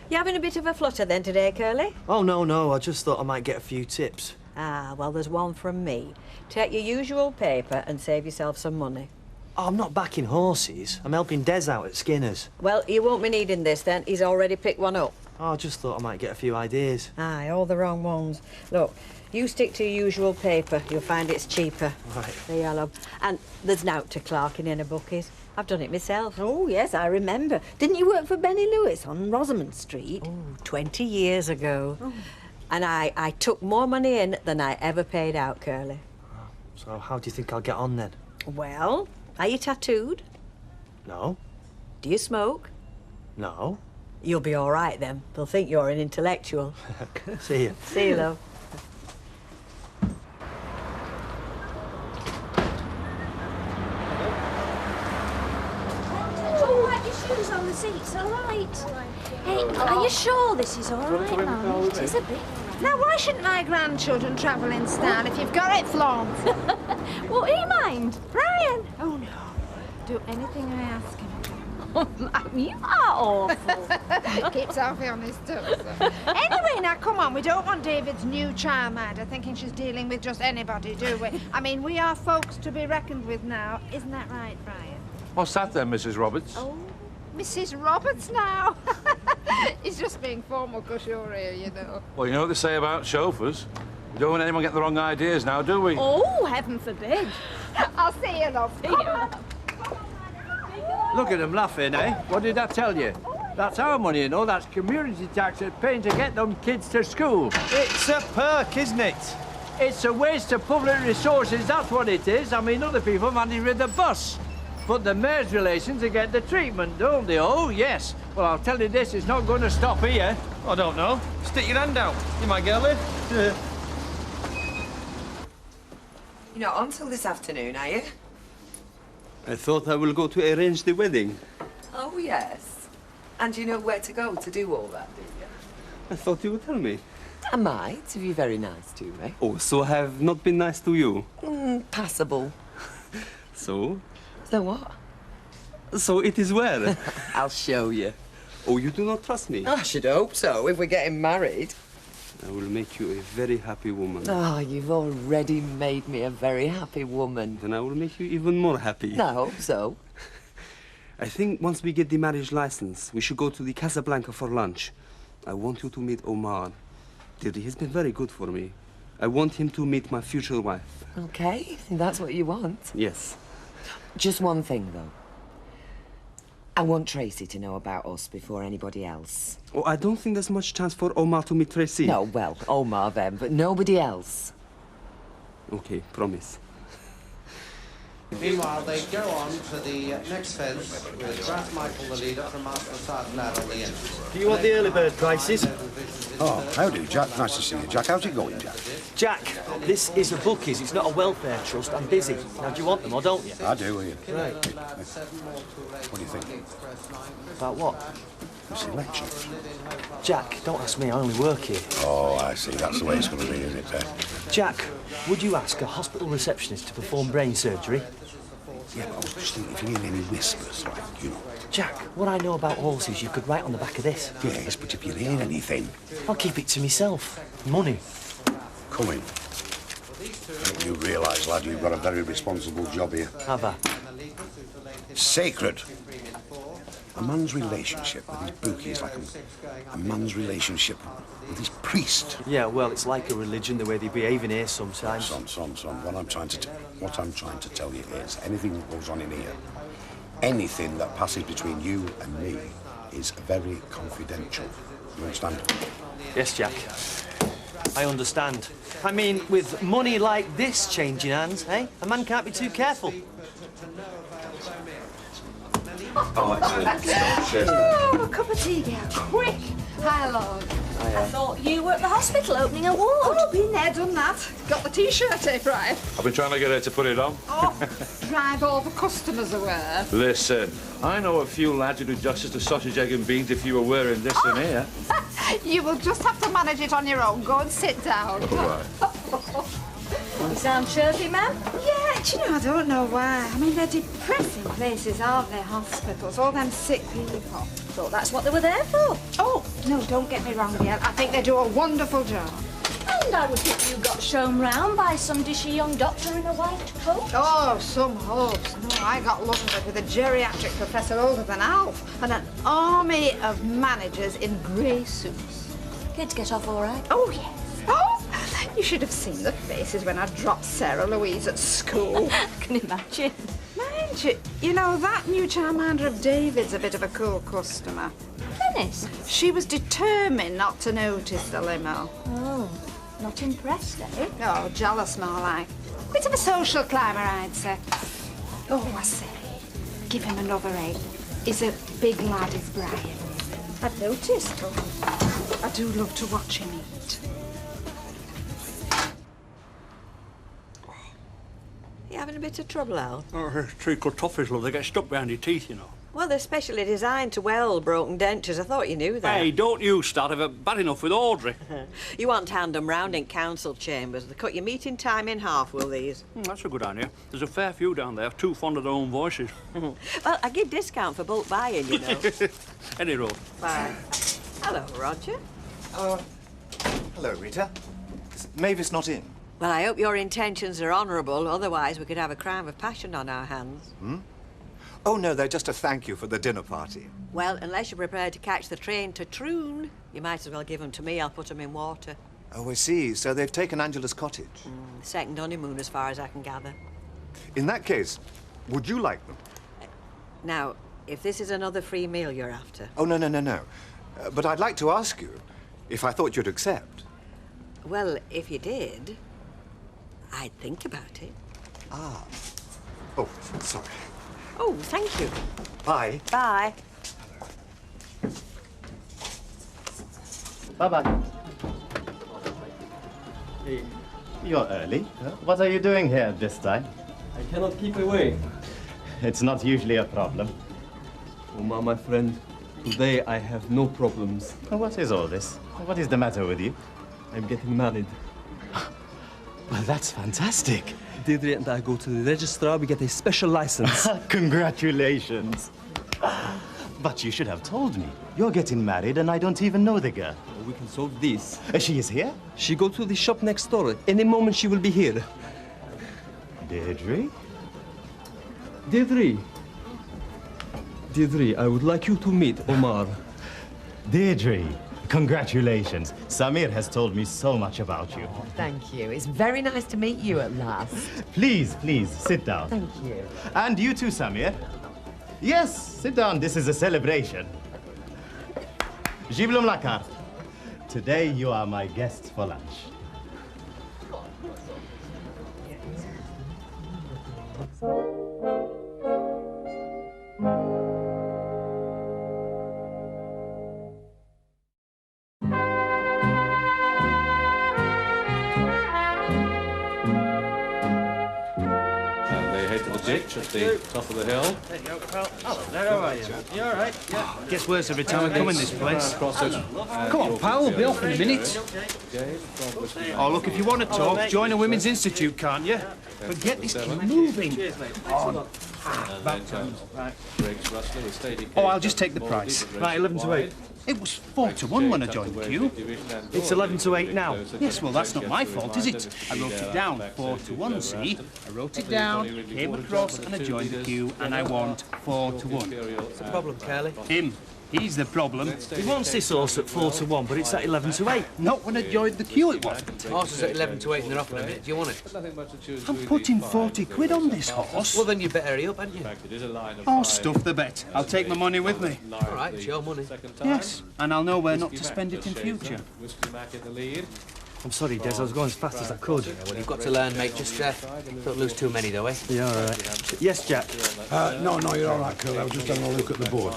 You having a bit of a flutter then today, Curly? Oh, no, I just thought I might get a few tips. Ah, well, there's one from me. Take your usual paper and save yourself some money. Oh, I'm not backing horses. I'm helping Des out at Skinner's. Well, you won't be needing this then. He's already picked one up. Oh, I just thought I might get a few ideas. Aye, all the wrong ones. Look, you stick to your usual paper. You'll find it's cheaper. Right. There you are, love. And there's nowt to clarking in a bookies. I've done it myself. Oh, yes, I remember. Didn't you work for Benny Lewis on Rosamond Street? Oh, 20 years ago. Oh. And I took more money in than I ever paid out, Curly. So how do you think I'll get on then? Well, are you tattooed? No. Do you smoke? No. You'll be all right then. They'll think you're an intellectual. See you. See you, love. Shoes on the seats, all right. Hey, are you sure this is all right, Mum? It is a bit. Now, why shouldn't my grandchildren travel in style if you've got it, Florence? Well, do you mind? Brian? Oh, no. Do anything I ask him to. Oh, Mum, you are awful. Keeps Alfie on his toes. Anyway, now, come on. We don't want David's new childminder thinking she's dealing with just anybody, do we? I mean, we are folks to be reckoned with now. Isn't that right, Brian? What's that then, Mrs. Roberts? Oh, Mrs. Roberts now. He's just being formal because you're here, you know. Well, you know what they say about chauffeurs. We don't want anyone getting the wrong ideas now, do we? Oh, heaven forbid. I'll see you, love. See you. Look at them laughing, eh? What did I tell you? That's our money, you know. That's community tax that's paying to get them kids to school. It's a perk, isn't it? It's a waste of public resources, that's what it is. I mean, other people manage with the bus. But the mayor's relations to get the treatment, don't they? Oh, yes. Well, I'll tell you this, it's not going to stop here. I don't know. Stick your hand out. You might get a lift. You're not on till this afternoon, are you? I thought I will go to arrange the wedding. Oh, yes. And you know where to go to do all that, do you? I thought you would tell me. I might, if you're very nice to me. Oh, so I have not been nice to you? Passable. So? So what? So it is well. I'll show you. Oh, you do not trust me? I should hope so, if we're getting married. I will make you a very happy woman. Oh, you've already made me a very happy woman. Then I will make you even more happy. I hope so. I think once we get the marriage license, we should go to the Casablanca for lunch. I want you to meet Omar. He has been very good for me. I want him to meet my future wife. Okay, that's what you want. Yes. Just one thing, though. I want Tracy to know about us before anybody else. Oh, I don't think there's much chance for Omar to meet Tracy. No, well, Omar then, but nobody else. Okay, promise. Meanwhile, they go on to the next fence with Graf Michael, the leader, from Master Sartner on the end. Do you want the early bird prices? Oh, how do, Jack? Nice to see you, Jack. How's it going, Jack? Jack, this is a bookies. It's not a welfare trust. I'm busy. Now, do you want them or don't you? I do, you. Right. What do you think? About what? This election. Jack, don't ask me. I only work here. Oh, I see. That's the way it's going to be, is it? Jack, would you ask a hospital receptionist to perform brain surgery? Yeah, but I was just thinking, if you hear any whispers, like, you know. Jack, what I know about horses, you could write on the back of this. Yes, but if you hear anything... I'll keep it to myself. Money. Come in. Don't you realise, lad, you've got a very responsible job here. Have I? Sacred. A man's relationship with his bookie is like a man's relationship with his priest. Yeah, well, it's like a religion, the way they behave in here sometimes. Son, what I'm trying to tell you is, anything that goes on in here, anything that passes between you and me is very confidential. You understand? Yes, Jack. I understand. I mean, with money like this changing hands, eh? A man can't be too careful. Oh, a cup of tea, girl, quick. Hi, Lord. I thought you were at the hospital opening a ward. Oh, been there, done that. Got the T-shirt tape right. I've been trying to get her to put it on. Oh, drive all the customers away. Listen, I know a few lads who'd do justice to sausage, egg and beans if you were wearing this in here. You will just have to manage it on your own. Go and sit down. All right. You sound chirpy, ma'am. Yeah, do you know, I don't know why. I mean, they're depressing places, aren't they, hospitals? All them sick people. Thought that's what they were there for. Oh, no, don't get me wrong, dear. I think they do a wonderful job. And I would think you got shown round by some dishy young doctor in a white coat. Oh, some hopes. No, I got lumbered with a geriatric professor older than Alf and an army of managers in grey suits. Kids get off all right. Oh, yes. Oh, you should have seen the faces when I dropped Sarah Louise at school. I can imagine. Mind you know, that new childminder of David's a bit of a cool customer. Dennis? She was determined not to notice the limo. Oh, not impressed, eh? Oh, jealous more like. Bit of a social climber, I'd say. Oh, I say, give him another egg. He's a big lad, is Brian. I've noticed. Oh, I do love to watch him eat. You having a bit of trouble, Al? Oh, treacle toffees, love. They get stuck behind your teeth, you know. Well, they're specially designed to weld broken dentures. I thought you knew that. Hey, don't you start. I've bad enough with Audrey. You want hand them round in council chambers. They cut your meeting time in half, will these? That's a good idea. There's a fair few down there, too fond of their own voices. Well, I give discount for bulk buying, you know. Any road. Bye. Hello, Roger. Hello, Rita. Is Mavis not in? Well, I hope your intentions are honourable. Otherwise, we could have a crime of passion on our hands. Oh, no, they're just a thank you for the dinner party. Well, unless you're prepared to catch the train to Troon, you might as well give them to me. I'll put them in water. Oh, I see. So they've taken Angela's cottage. Second honeymoon, as far as I can gather. In that case, would you like them? Now, if this is another free meal you're after... Oh, no. But I'd like to ask you if I thought you'd accept. Well, if you did, I'd think about it. Ah. Oh, sorry. Oh, thank you. Bye. Bye. Bye-bye. You're early. What are you doing here this time? I cannot keep away. It's not usually a problem. Omar, my friend, Today I have no problems. What is all this? What is the matter with you? I'm getting married. Well, that's fantastic. Deirdre and I go to the registrar, we get a special license. Congratulations. But you should have told me. You're getting married and I don't even know the girl. We can solve this. She is here? She go to the shop next door. Any moment she will be here. Deirdre? Deirdre. Deirdre, I would like you to meet Omar. Deirdre, congratulations. Samir has told me so much about you. Thank you. It's very nice to meet you at last. Please, please, sit down. Thank you. And you too, Samir. Yes, sit down. This is a celebration. Jiblum la carte. Today you are my guests for lunch. Ditch at the top of the hill. There you go, pal. Hello there, how are you? You all right? Yeah. Gets worse every time I come in this place. Come on, pal, we'll be off in a minute. Oh, look, if you want to talk, join a women's institute, can't you? But get this kid moving. On. Right. Oh, I'll just take the price. Right, 11 to 8. It was 4 to 1 when I joined the queue. It's 11 to 8 now. Yes, well, that's not my fault, is it? I wrote it down, 4 to 1, see? I wrote it down, came across, and I joined the queue, and I want 4 to 1. What's the problem, Curly? Him. He's the problem. He wants this horse at 4 to 1, but it's at 11 to 8. Not when I joined the queue, it wasn't. Horse is at 11 to 8 and they're off in a minute. Do you want it? I'm putting 40 quid on this horse. Well, then you better hurry up, hadn't you? Oh, stuff the bet. I'll take my money with me. All right, it's your money. Yes, and I'll know where not to spend it in future. I'm sorry, Des, I was going as fast as I could. Yeah, well, you've got to learn, mate. Just don't lose too many, though, eh? Yeah, all right. Yes, Jack? No, you're all right, Curly. I was just having a look at the board.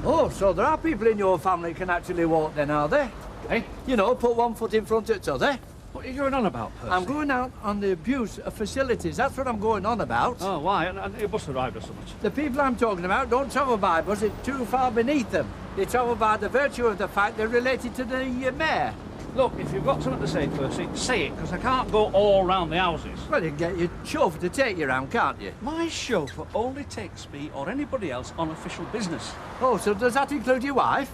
Oh, so there are people in your family can actually walk then, are there? Hey? You know, put one foot in front of the other. What are you going on about, Percy? I'm going out on the abuse of facilities. That's what I'm going on about. Oh, why? And your bus arrived or something? The people I'm talking about don't travel by bus. It's too far beneath them. They travel by the virtue of the fact they're related to the mayor. Look, if you've got something to say, Percy, say it, because I can't go all round the houses. Well, you can get your chauffeur to take you around, can't you? My chauffeur only takes me or anybody else on official business. Oh, so does that include your wife?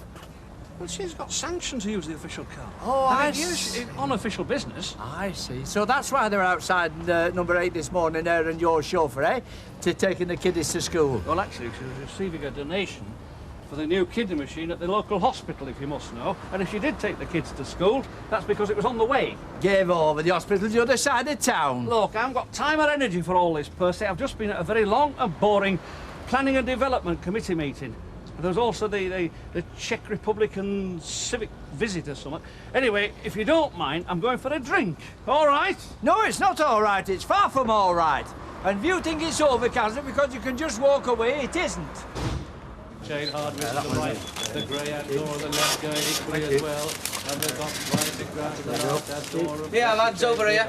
Well, she's got sanction to use the official car. Oh, I use it on official business. I see. So that's why they're outside number 8 this morning, her and your chauffeur, eh? To taking the kiddies to school. Well, actually, she was receiving a donation for the new kiddie machine at the local hospital, if you must know. And if she did take the kids to school, that's because it was on the way. Gave over the hospital the other side of town. Look, I haven't got time or energy for all this, Percy. I've just been at a very long and boring Planning and Development Committee meeting. There was also the Czech Republican civic visit or something. Anyway, if you don't mind, I'm going for a drink. All right? No, it's not all right. It's far from all right. And if you think it's over, Councillor, because you can just walk away, it isn't. Shade hardware to the right, the grey outdoor, the left going equally as well. And the box right, the grass, the left outdoor. Yeah, lads, over here.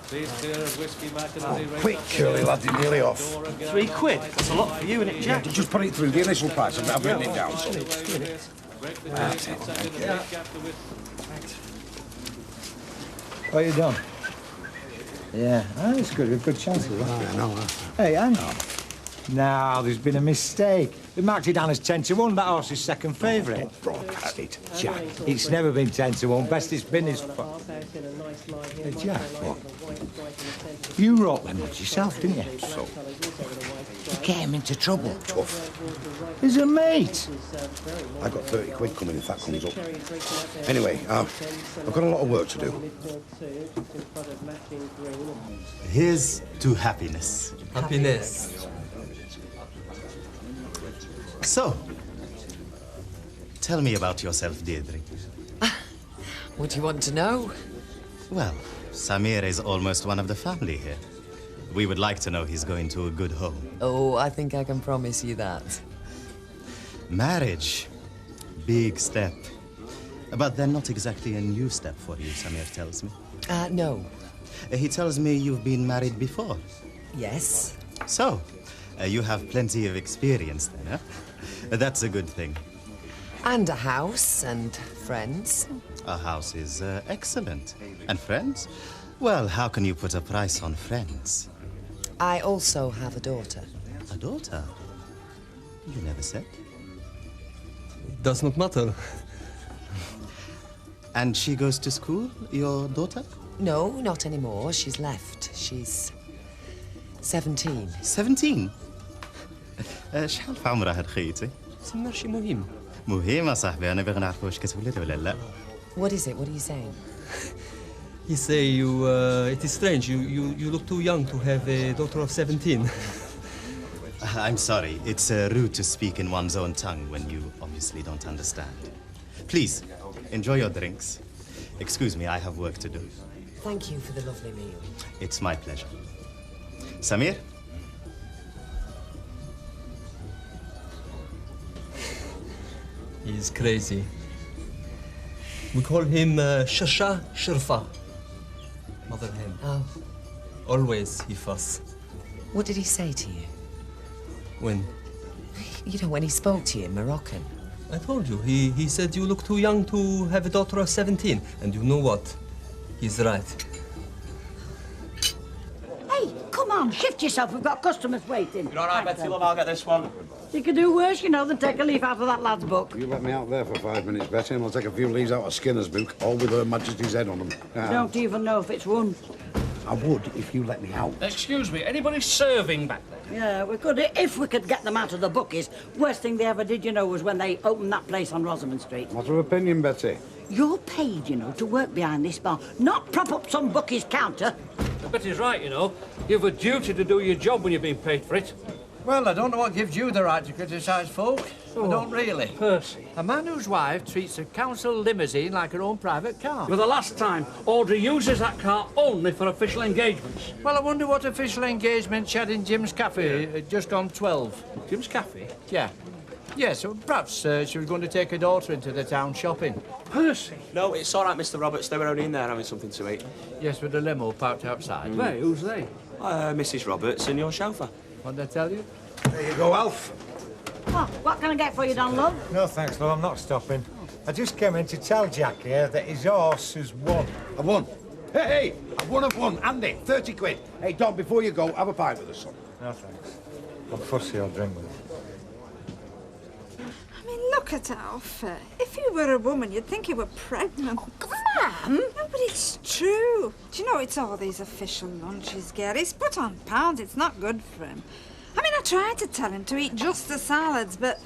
Please clear of whiskey mac and the Quick, Curly, lad, you're nearly off. 3 quid? That's a lot for you, innit, Jack? Yeah, just put it through the initial price. I've written it down. So. That's it. What you done? Yeah, that's good. A good chance of that. Yeah, no, Hey, hang on. Now, there's been a mistake. They marked it down as 10 to 1. That horse's second favourite. Broadcast it. Jack. It's never been 10 to 1. Best it's been is... Hey, Jack, what? You wrote them odds yourself, didn't you? So? You get him into trouble. Tough. He's a mate. I got 30 quid coming if that comes up. Anyway, I've got a lot of work to do. Here's to happiness. Happiness. So, tell me about yourself, Deirdre. What do you want to know? Well, Samir is almost one of the family here. We would like to know he's going to a good home. Oh, I think I can promise you that. Marriage. Big step. But then not exactly a new step for you, Samir tells me. No. He tells me you've been married before. Yes. So, you have plenty of experience then, huh? That's a good thing. And a house and friends. A house is excellent. And friends? Well, how can you put a price on friends? I also have a daughter. A daughter? You never said. It does not matter. And she goes to school, your daughter? No, not anymore. She's left. She's 17. 17? شحال في عمرها الخيتي؟ سمر شي مهم. مهم يا صاحبي، أنا باغي نعرف واش كتولد ولا لا. What is it? What are you saying? He say you, it is strange, you look too young to have a daughter of 17. I'm sorry, it's rude to speak in one's own tongue when you obviously don't understand. Please, enjoy your drinks. Excuse me, I have work to do. Thank you for the lovely meal. It's my pleasure. Samir? He's crazy. We call him Shasha Shirfa. Mother hen. Oh. Always he fuss. What did he say to you? When? You know, when he spoke to you in Moroccan. I told you, he said you look too young to have a daughter of 17. And you know what? He's right. Hey, come on, shift yourself. We've got customers waiting. You're all right, Betsy, love, I'll get this one. You could do worse, you know, than take a leaf out of that lad's book. You let me out there for 5 minutes, Betty, and I'll take a few leaves out of Skinner's book, all with Her Majesty's head on them. You don't even know if it's one. I would if you let me out. Excuse me, anybody serving back there? Yeah, we could, if we could get them out of the bookies. Worst thing they ever did, you know, was when they opened that place on Rosamond Street. Matter of opinion, Betty. You're paid, you know, to work behind this bar, not prop up some bookie's counter. Betty's right, you know. You've a duty to do your job when you're being paid for it. Well, I don't know what gives you the right to criticise folk. I don't really. Percy. A man whose wife treats a council limousine like her own private car. For the last time, Audrey uses that car only for official engagements. Well, I wonder what official engagement she had in Jim's Cafe, just on 12. Jim's Cafe? Yeah. Yes, perhaps she was going to take her daughter into the town shopping. Percy? No, it's all right, Mr. Roberts. They were only in there having something to eat. Yes, with the limo parked outside. Hey, who's they? Mrs. Roberts and your chauffeur. What did I tell you? There you go, Alf. Oh, what can I get for you, Don, love? No, thanks, love. I'm not stopping. I just came in to tell Jack here that his horse has won. I won. Hey, I've won. Andy, 30 quid. Hey, Don, before you go, have a pint with us, son. No, thanks. I'm fussy, I'll drink with it. I mean, look at Alf. If you were a woman, you'd think you were pregnant. Ma'am? No, but it's true. Do you know, it's all these official lunches, Gary. He's put on pounds. It's not good for him. I mean, I tried to tell him to eat just the salads, but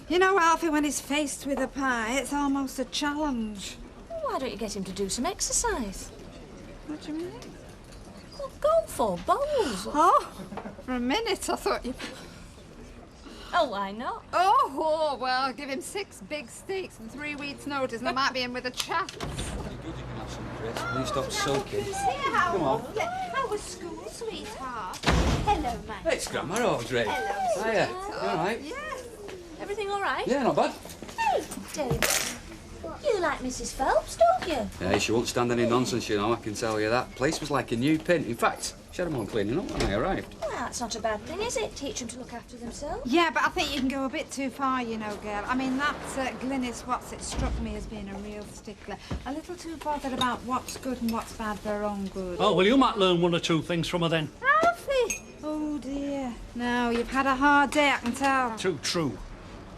you know, Alfie, when he's faced with a pie, it's almost a challenge. Why don't you get him to do some exercise? What do you mean? Well, go for bowls. Oh, for a minute, I thought you... Oh, why not? Oh, well, give him 6 big steaks and 3 weeks' notice, and I might be in with a chance. Will you stop sulking? Come on. How was school, sweetheart? Hello, mate. Hey, it's Grandma Audrey. Hello, Hiya. sweetheart. You all right? Yes. Everything all right? Yeah, not bad. Hey, David. You like Mrs. Phelps, don't you? Yeah, she won't stand any nonsense, you know, I can tell you that. Place was like a new pin. In fact, she had them all cleaning up when I arrived. Well, that's not a bad thing, is it? Teach them to look after themselves. Yeah, but I think you can go a bit too far, you know, girl. I mean, that Glynis Watts, struck me as being a real stickler. A little too bothered about what's good and what's bad for her own good. Oh, well, you might learn 1 or 2 things from her then. Alfie! Oh, dear. No, you've had a hard day, I can tell. Too true.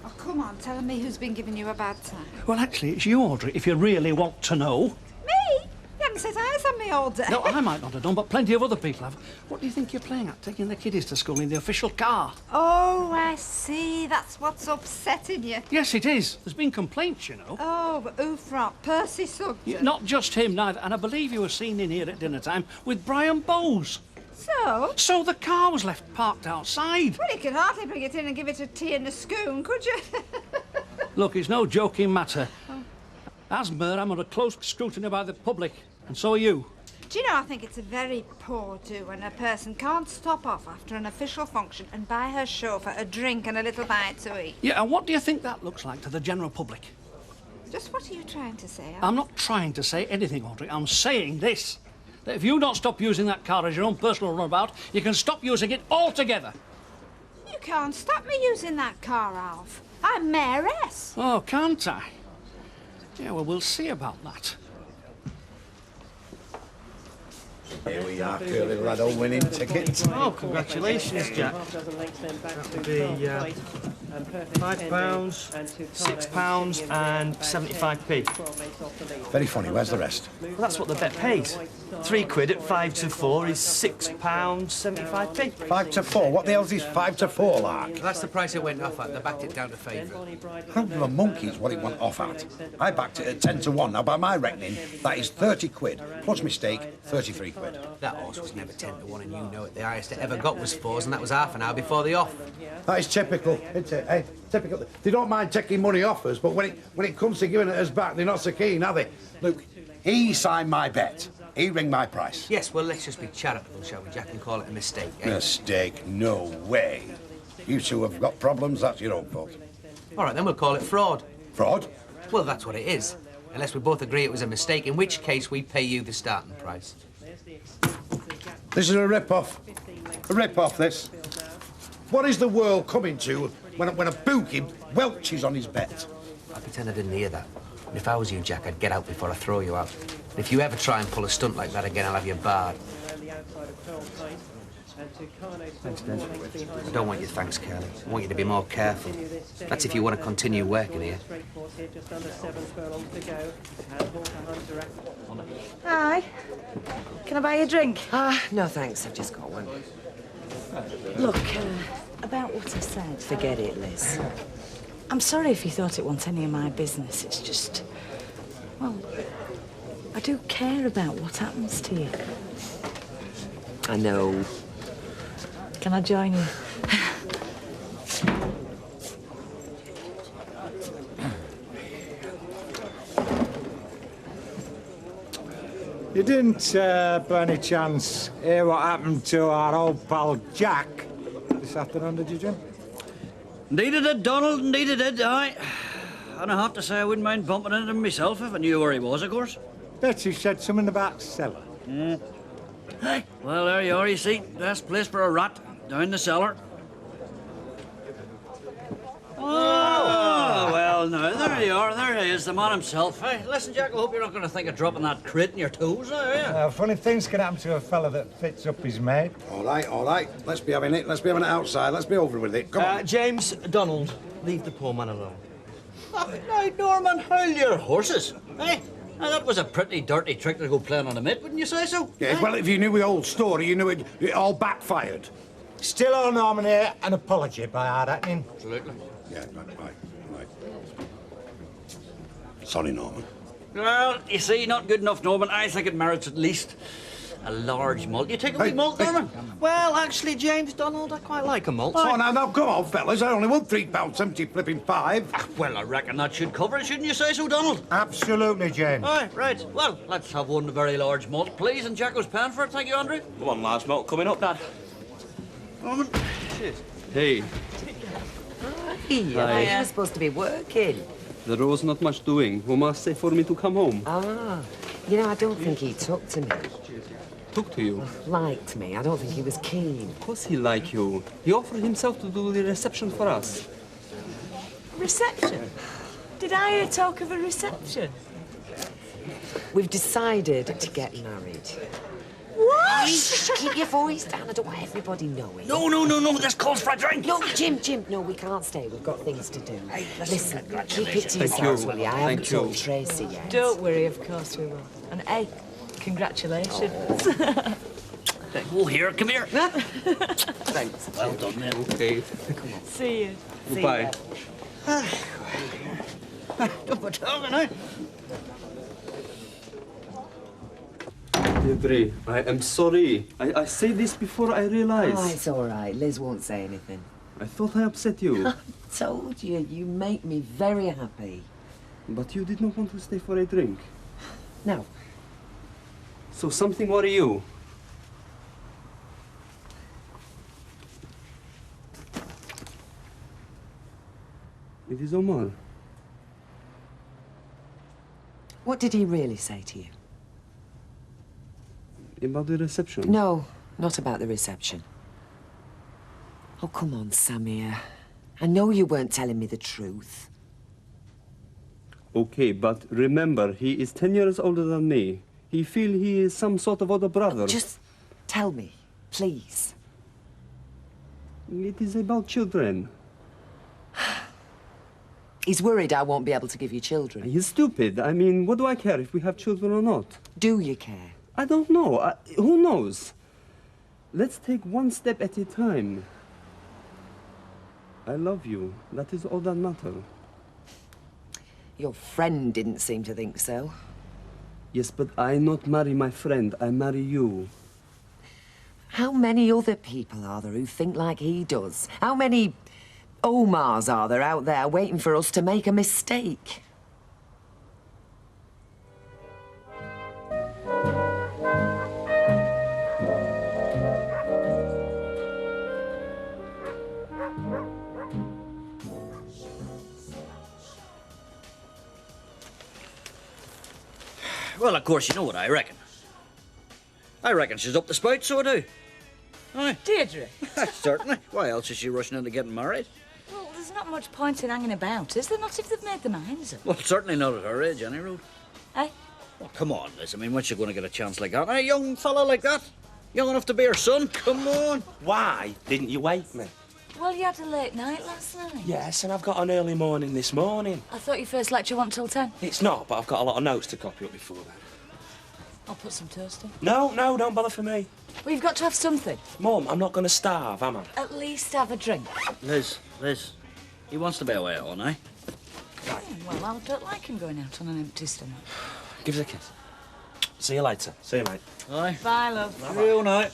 Oh, come on, tell me who's been giving you a bad time. Well, actually, it's you, Audrey, if you really want to know. Me? You haven't set eyes on me all day. No, I might not have done, but plenty of other people have. What do you think you're playing at, taking the kiddies to school in the official car? Oh, I see. That's what's upsetting you. Yes, it is. There's been complaints, you know. Oh, but who from? Percy Sugden? Yeah, not just him, neither. And I believe you were seen in here at dinner time with Brian Bowes. So? So the car was left parked outside. Well, you could hardly bring it in and give it a tea and a spoon, could you? Look, it's no joking matter. As mayor, I'm under close scrutiny by the public, and so are you. Do you know, I think it's a very poor do when a person can't stop off after an official function and buy her chauffeur a drink and a little bite to eat. Yeah, and what do you think that looks like to the general public? Just what are you trying to say? I'm not trying to say anything, Audrey. I'm saying this. that if you don't stop using that car as your own personal runabout, you can stop using it altogether. You can't stop me using that car, Alf. I'm mayoress. Oh, can't I? Yeah, well, we'll see about that. Here we are, Curly Laddo winning tickets. Oh, congratulations, Jack. That'll be £5, £6 and 75p. Very funny, where's the rest? Well, that's what the bet pays. £3 at 5 to 4 is £6, 75p. 5 to 4? What the hell's this 5 to 4 like? That's the price it went off at. They backed it down to favourite. How the monkeys what it went off at? I backed it at 10 to 1. Now, by my reckoning, that is 30 quid, plus mistake, 33 quid. That horse was never 10 to 1, and you know it. The highest it ever got was 4s, and that was half an hour before the off. That is typical, isn't it? Hey, typical. They don't mind taking money off us, but when it comes to giving it us back, they're not so keen, are they? Look, he signed my bet. He ring my price. Yes, well, let's just be charitable, shall we, Jack, and call it a mistake, eh? Mistake? No way. You two have got problems, that's your own fault. All right, then we'll call it fraud. Fraud? Well, that's what it is. Unless we both agree it was a mistake, in which case we pay you the starting price. This is a rip-off. A rip-off, this. What is the world coming to when a bookie welches on his bet? I pretend I didn't hear that. And if I was you, Jack, I'd get out before I throw you out. And if you ever try and pull a stunt like that again, I'll have you barred. Thanks, Dave. I don't want your thanks, Curly. I want you to be more careful. That's if you want to continue working here. Hi. Can I buy you a drink? No thanks, I've just got one. Look, about what I said. Forget it, Liz. I'm sorry if you thought it wasn't any of my business. It's just, well, I do care about what happens to you. I know. Can I join you? You didn't, by any chance, hear what happened to our old pal Jack this afternoon, did you, Jim? Indeed I did, Donald, indeed I did, aye. And I have to say I wouldn't mind bumping into him myself if I knew where he was, of course. Betsy said something about cellar. Hey, well, there you are, you see. Best place for a rat, down the cellar. Oh, well, now, there you are. There he is, the man himself. Hey, listen, Jack, I hope you're not going to think of dropping that crate in your toes, are you? Funny things can happen to a fella that fits up his mate. All right. Let's be having it. Let's be having it outside. Let's be over with it. Come on. James, Donald, leave the poor man alone. Oh, now, Norman, hold your horses. Hey, now, that was a pretty dirty trick to go playing on a mate, wouldn't you say so? Yeah, well, if you knew the old story, you knew it all backfired. Still owe Norman here an apology by our reckoning. Absolutely. Yeah, right. Sorry, Norman. Well, you see, not good enough, Norman. I think it merits at least a large malt. You take a wee malt, Norman? Well, actually, James, Donald, I quite like a malt. Oh, now, come on, fellas. I only want £3.70 flipping 5. Well, I reckon that should cover it, shouldn't you say so, Donald? Absolutely, James. Aye, right. Well, let's have one very large malt, please. And Jacko's paying for it. Thank you, Andrew. One large malt coming up, Dad. Norman. Cheers. Hey. Hey, I thought you were supposed to be working. There was not much doing. Mama said for me to come home. Ah, you know, I don't think he took to me. Took to you? Liked me. I don't think he was keen. Of course he liked you. He offered himself to do the reception for us. Reception? Did I hear talk of a reception? We've decided to get married. What? Shh, keep your voice down. I don't want everybody knowing. No. This calls for a drink. No, Jim. No, we can't stay. We've got things to do. Hey, listen, keep it to yourselves, will you? I haven't told Tracy yet. Don't worry, of course we will. And hey, congratulations. Oh, here, come here. Thanks. Well done, then. Okay. Come on. See you. Goodbye. Don't be talking, eh? Deirdre, I am sorry. I said this before I realized. Oh, it's all right. Liz won't say anything. I thought I upset you. I told you. You make me very happy. But you did not want to stay for a drink. No. So something worry you? It is Omar. What did he really say to you? About the reception? No, not about the reception. Oh, come on, Samir. I know you weren't telling me the truth. Okay, but remember, he is 10 years older than me. He feel he is some sort of other brother. Just tell me, please. It is about children. He's worried I won't be able to give you children. He's stupid. I mean, what do I care if we have children or not? Do you care? I don't know. Who knows? Let's take one step at a time. I love you. That is all that matters. Your friend didn't seem to think so. Yes, but I not marry my friend. I marry you. How many other people are there who think like he does? How many Omars are there out there waiting for us to make a mistake? Well, of course, you know what I reckon. I reckon she's up the spout, so I do. Aye. Deirdre? Certainly. Why else is she rushing into getting married? Well, there's not much point in hanging about, is there? Not if they've made their minds up. Well, certainly not at her age, any road. Eh? Well, come on, Liz. I mean, when's she going to get a chance like that? A young fella like that? Young enough to be her son? Come on. Why didn't you wake me? Well, you had a late night last night. Yes, and I've got an early morning this morning. I thought your first lecture wasn't till 10. It's not, but I've got a lot of notes to copy up before then. I'll put some toast in. No, don't bother for me. Well, you've got to have something. Mum, I'm not going to starve, am I? At least have a drink. Liz, he wants to be away all night. Oh, well, I don't like him going out on an empty stomach. Give us a kiss. See you later. See you, mate. Aye. Bye, love. Real night.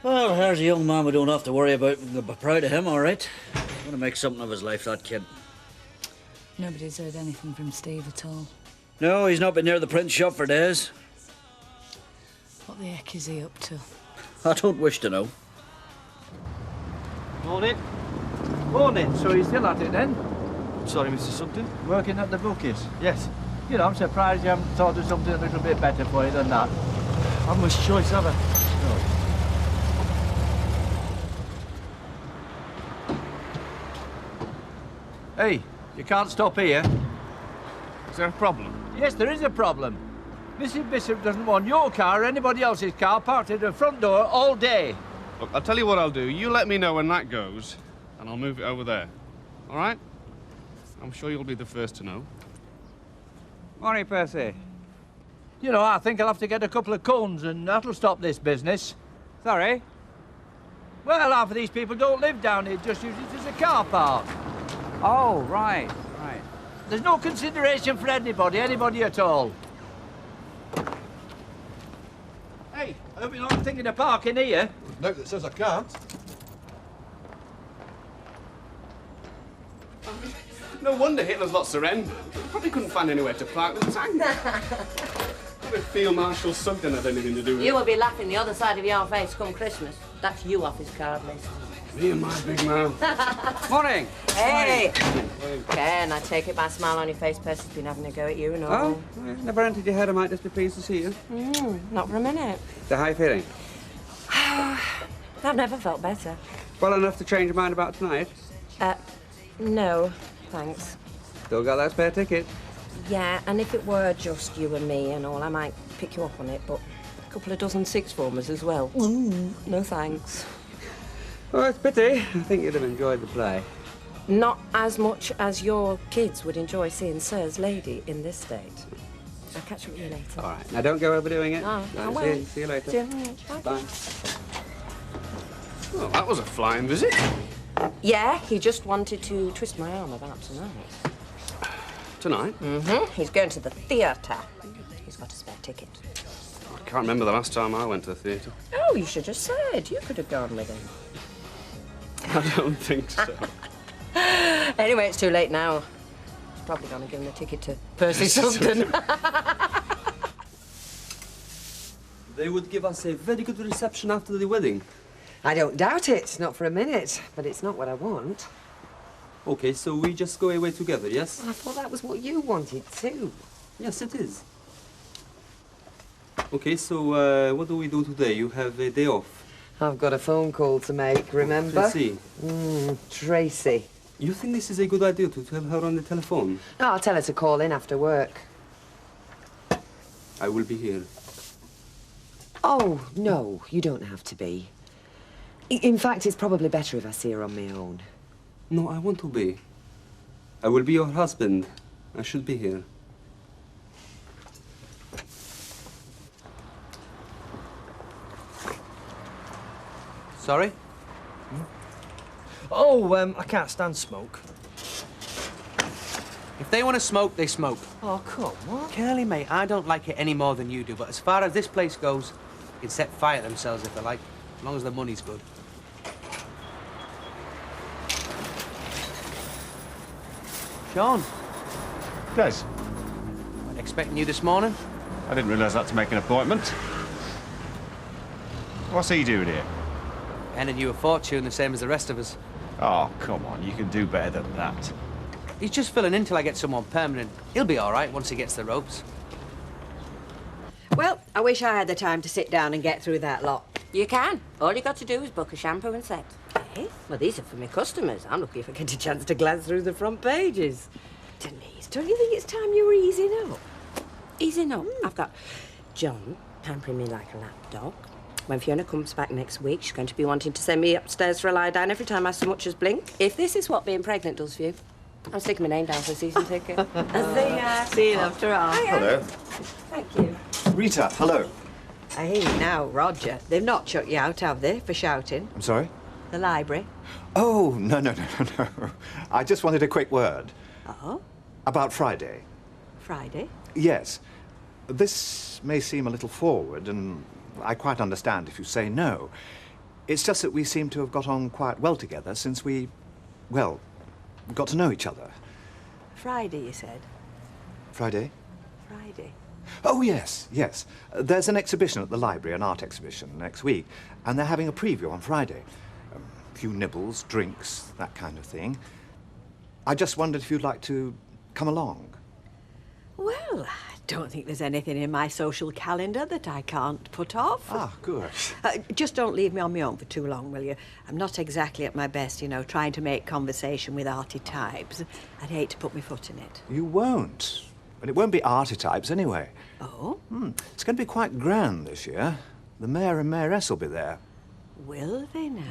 Well, there's a young man we don't have to worry about. We'll be proud of him, all right. Want to make something of his life, that kid. Nobody's heard anything from Steve at all. No, he's not been near the print shop for days. What the heck is he up to? I don't wish to know. Morning. Morning. So you're still at it then? Sorry, Mr. Sugden? Working at the bookies? Yes. You know, I'm surprised you haven't thought of something a little bit better for you than that. I've much choice, have I? Hey, you can't stop here. Is there a problem? Yes, there is a problem. Mrs. Bishop doesn't want your car or anybody else's car parked at her front door all day. Look, I'll tell you what I'll do. You let me know when that goes, and I'll move it over there. All right? I'm sure you'll be the first to know. Morning, Percy. You know, I think I'll have to get a couple of cones and that'll stop this business. Sorry? Well, half of these people don't live down here, just use it as a car park. Oh, right. There's no consideration for anybody at all. Hey, I hope you're not thinking of parking here. Note that says I can't. No wonder Hitler's lot surrendered. He probably couldn't find anywhere to park the tank. I would feel Marshal Sugden had anything to do with it. You will be laughing the other side of your face come Christmas. That's you off his card list. Me and my big mouth. Morning. Hey! Ken, I take it my smile on your face, Percy's been having a go at you and all. Oh, never entered your head I might just be pleased to see you. Not for a minute. So how are you feeling? I've never felt better. Well enough to change your mind about tonight? No, thanks. Still got that spare ticket? Yeah, and if it were just you and me and all, I might pick you up on it, but a couple of dozen sixth formers as well. No thanks. Oh, it's a pity. I think you'd have enjoyed the play. Not as much as your kids would enjoy seeing Sir's lady in this state. I'll catch up with you later. All right, now don't go overdoing it. No, I Right, will. see you later. See you. Bye. Bye. Well, that was a flying visit. Yeah, he just wanted to twist my arm about tonight. Tonight? He's going to the theatre. He's got a spare ticket. I can't remember the last time I went to the theatre. Oh, you should have said. You could have gone with him. I don't think so. Anyway, it's too late now. He's probably going to give him the ticket to Percy Sugden. They would give us a very good reception after the wedding. I don't doubt it, not for a minute, but it's not what I want. Okay, so we just go away together, yes? I thought that was what you wanted too. Yes, it is. Okay, so what do we do today? You have a day off. I've got a phone call to make, remember? Tracy. Tracy. You think this is a good idea to tell her on the telephone? No, I'll tell her to call in after work. I will be here. Oh, no, you don't have to be. In fact, it's probably better if I see her on my own. No, I want to be. I will be your husband. I should be here. Sorry? Oh, I can't stand smoke. If they want to smoke, they smoke. Oh, come on. Curly, mate, I don't like it any more than you do, but as far as this place goes, they can set fire to themselves if they like, as long as the money's good. Sean. Yes? Wasn't expecting you this morning. I didn't realise I had to make an appointment. What's he doing here? Earning you a fortune the same as the rest of us. Oh, come on, you can do better than that. He's just filling in till I get someone permanent. He'll be all right once he gets the ropes. Well, I wish I had the time to sit down and get through that lot. You can. All you got to do is book a shampoo and set. Eh? Well, these are for my customers. I'm lucky if I get a chance to glance through the front pages. Denise, don't you think it's time you were easing up? Easing up? I've got John pampering me like a lap dog. When Fiona comes back next week, she's going to be wanting to send me upstairs for a lie down every time I so much as blink. If this is what being pregnant does for you, I'm sticking my name down for a season ticket. See you after all. Hello. Thank you. Rita, hello. I hear you now, Roger. They've not chucked you out, have they, for shouting? I'm sorry? The library. Oh, no. I just wanted a quick word. Oh? About Friday. Friday? Yes. This may seem a little forward, and I quite understand if you say no. It's just that we seem to have got on quite well together since we, well, got to know each other. Friday, you said? Friday? Friday. Oh, yes. There's an exhibition at the library, an art exhibition, next week, and they're having a preview on Friday. A few nibbles, drinks, that kind of thing. I just wondered if you'd like to come along. Well, I don't think there's anything in my social calendar that I can't put off. Ah, good. Just don't leave me on my own for too long, will you? I'm not exactly at my best, you know, trying to make conversation with arty types. I'd hate to put my foot in it. You won't. And it won't be archetypes anyway. Oh? It's going to be quite grand this year. The mayor and mayoress will be there. Will they now?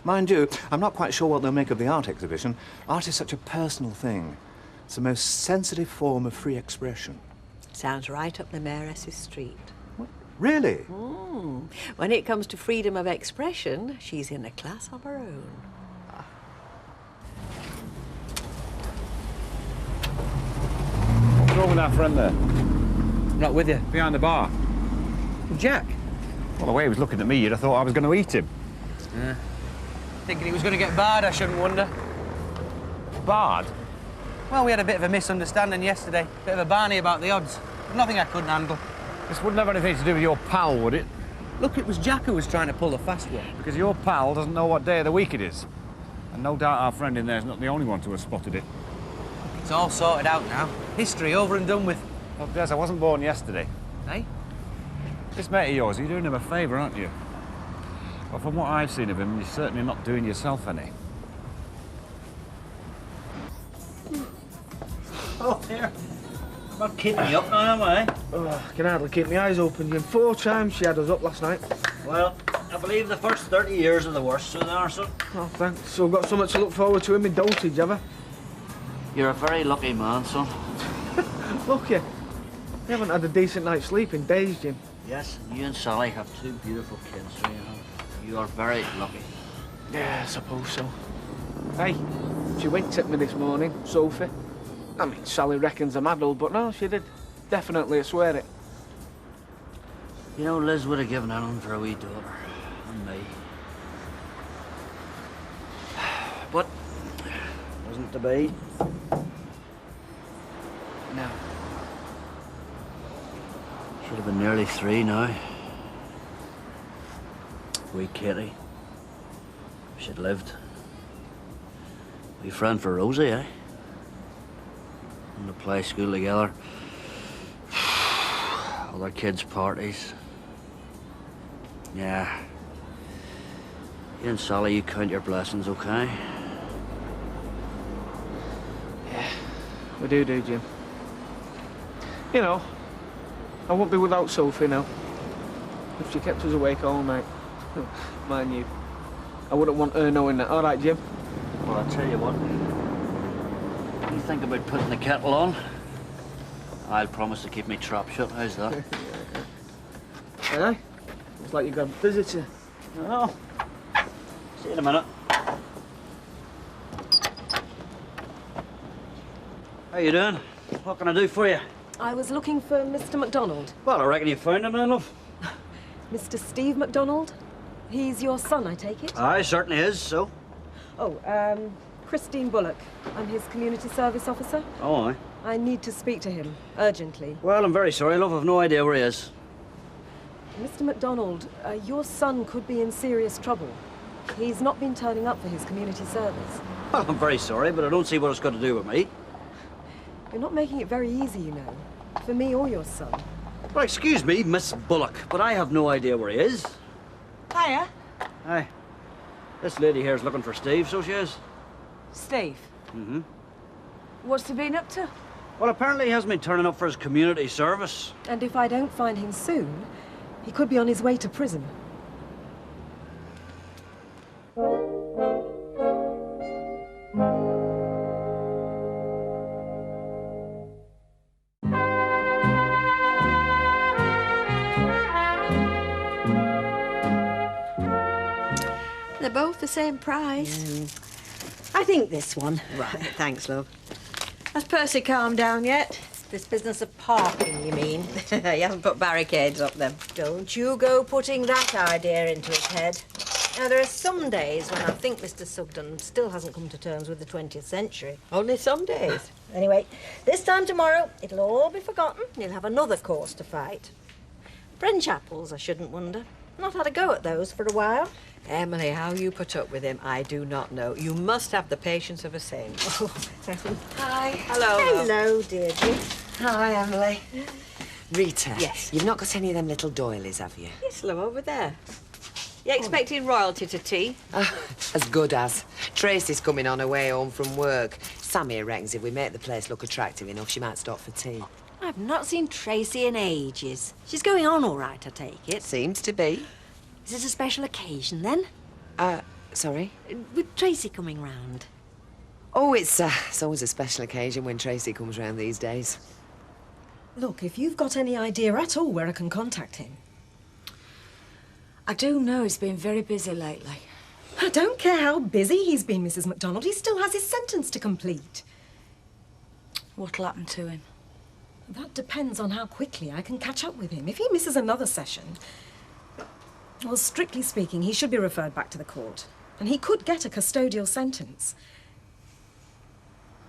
Mind you, I'm not quite sure what they'll make of the art exhibition. Art is such a personal thing. It's the most sensitive form of free expression. Sounds right up the mayoress's street. What? Really? When it comes to freedom of expression, she's in a class of her own. What's wrong with our friend there? Not with you. Behind the bar. Jack? Well, the way he was looking at me, you'd have thought I was going to eat him. Thinking he was going to get barred, I shouldn't wonder. Barred? Well, we had a bit of a misunderstanding yesterday. Bit of a barney about the odds. Nothing I couldn't handle. This wouldn't have anything to do with your pal, would it? Look, it was Jack who was trying to pull the fast one. Because your pal doesn't know what day of the week it is. And no doubt our friend in there is not the only one to have spotted it. It's all sorted out now. History over and done with. Well, Des, I wasn't born yesterday. Eh? This mate of yours, you're doing him a favour, aren't you? Well, from what I've seen of him, you're certainly not doing yourself any. Oh, here. I'm not keeping you up now, am I? Oh, I can hardly keep my eyes open, Jim. 4 times she had us up last night. Well, I believe the first 30 years are the worst, so they are, son. Oh, thanks. So got something to look forward to in my dotage, have I? You're a very lucky man, son. Look, you haven't had a decent night's sleep in days, Jim. Yes, you and Sally have 2 beautiful kids, so you are very lucky. Yeah, I suppose so. Hey, she winked at me this morning, Sophie. I mean, Sally reckons I'm addled, but no, she did. Definitely, I swear it. You know, Liz would have given anything for a wee daughter. And me. But wasn't to be. No. Should have been nearly 3 now. Wee Katie. She'd lived. Wee friend for Rosie, eh? In the play school together. Other kids' parties. Yeah. You and Sally, you count your blessings, okay? Yeah, we do, Jim. You know, I won't be without Sophie now. If she kept us awake all night. Mind you, I wouldn't want her knowing that. All right, Jim? Well, I'll tell you what. You think about putting the kettle on? I'll promise to keep me trap shut. How's that? Aye? It's like you got a visitor. Oh. See you in a minute. How you doing? What can I do for you? I was looking for Mr. MacDonald. Well, I reckon you found him now, love. Mr. Steve MacDonald? He's your son, I take it? Aye, certainly is, so. Oh, Christine Bullock. I'm his community service officer. Oh, aye. I need to speak to him, urgently. Well, I'm very sorry, love. I've no idea where he is. Mr. MacDonald, your son could be in serious trouble. He's not been turning up for his community service. Well, I'm very sorry, but I don't see what it's got to do with me. You're not making it very easy, you know, for me or your son. Well, excuse me, Miss Bullock, but I have no idea where he is. Hiya. Aye. This lady here is looking for Steve, so she is. Steve. Mm-hmm. What's he been up to? Well, apparently he hasn't been turning up for his community service. And if I don't find him soon, he could be on his way to prison. They're both the same price. I think this one. Right, thanks, love. Has Percy calmed down yet? This business of parking, you mean? You haven't put barricades up them. Don't you go putting that idea into his head. Now, there are some days when I think Mr. Sugden still hasn't come to terms with the 20th century. Only some days. Anyway, this time tomorrow, it'll all be forgotten. He'll have another course to fight. French apples, I shouldn't wonder. Not had a go at those for a while. Emily, how you put up with him, I do not know. You must have the patience of a saint. Hi. Hello. Hello, Deirdre. Hi, Emily. Rita. Yes. You've not got any of them little doilies, have you? Yes, love, over there. You expecting royalty to tea? As good as. Tracy's coming on her way home from work. Sammy reckons if we make the place look attractive enough, she might stop for tea. I've not seen Tracy in ages. She's going on all right, I take it. Seems to be. Is it a special occasion, then? Sorry? With Tracy coming round. Oh, it's always a special occasion when Tracy comes round these days. Look, if you've got any idea at all where I can contact him. I do know he's been very busy lately. I don't care how busy he's been, Mrs. MacDonald. He still has his sentence to complete. What'll happen to him? That depends on how quickly I can catch up with him. If he misses another session... Well, strictly speaking, he should be referred back to the court. And he could get a custodial sentence.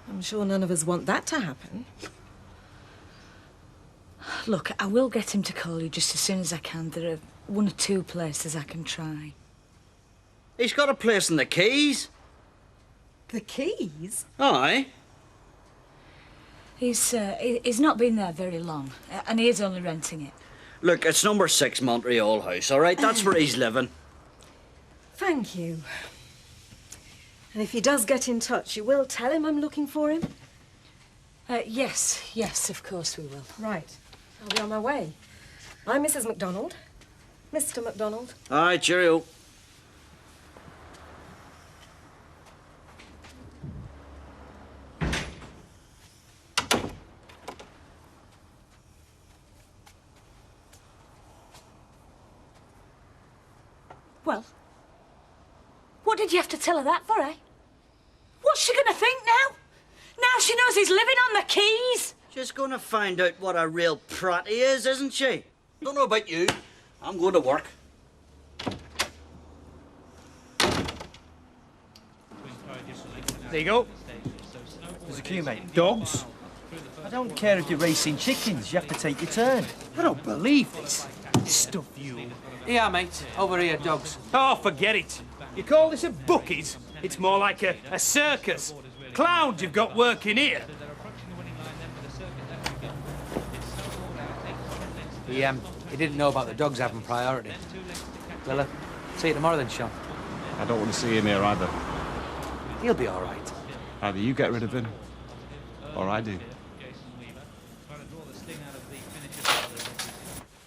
I'm sure none of us want that to happen. Look, I will get him to call you just as soon as I can. There are one or two places I can try. He's got a place in the Keys. The Keys? Aye. He's not been there very long, and he is only renting it. Look, it's number 6 Montreal House, all right? That's where he's living. Thank you. And if he does get in touch, you will tell him I'm looking for him? Yes, of course we will. Right. I'll be on my way. I'm Mrs. MacDonald. Mr. MacDonald. Aye, cheerio. Well, what did you have to tell her that for, eh? What's she gonna think now? Now she knows he's living on the Keys? She's gonna find out what a real prat he is, isn't she? Don't know about you. I'm going to work. There you go. There's a queue, mate. Dogs? I don't care if you're racing chickens. You have to take your turn. I don't believe this. Stuff you. Yeah, mate. Over here, dogs. Oh, forget it. You call this a bookies? It's more like a circus. Clowns you've got working here. He didn't know about the dogs having priority. Well, see you tomorrow then, Sean. I don't want to see him here either. He'll be all right. Either you get rid of him, or I do.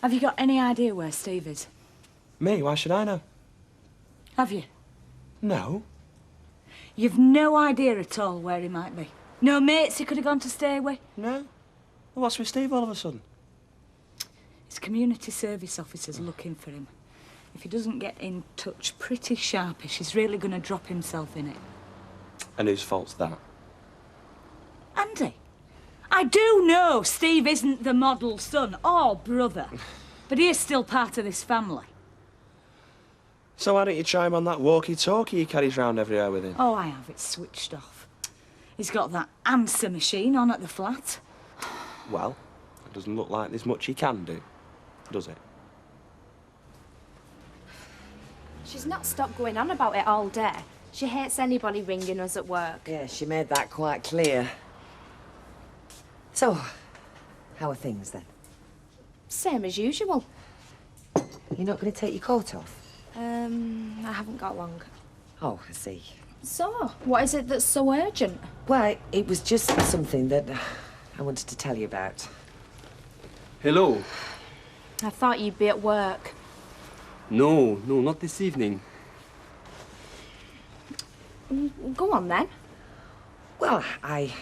Have you got any idea where Steve is? Me? Why should I know? Have you? No. You've no idea at all where he might be? No mates he could have gone to stay with? No. Well, what's with Steve all of a sudden? His community service officer's looking for him. If he doesn't get in touch pretty sharpish, he's really going to drop himself in it. And whose fault's that? Andy, I do know Steve isn't the model son or brother, but he is still part of this family. So why don't you try him on that walkie-talkie he carries round everywhere with him? Oh, I have. It's switched off. He's got that answer machine on at the flat. Well, it doesn't look like there's much he can do, does it? She's not stopped going on about it all day. She hates anybody ringing us at work. Yeah, she made that quite clear. So, how are things then? Same as usual. You're not going to take your coat off? I haven't got long. Oh, I see. So, what is it that's so urgent? Well, it was just something that I wanted to tell you about. Hello. I thought you'd be at work. No, not this evening. Go on, then. Well, I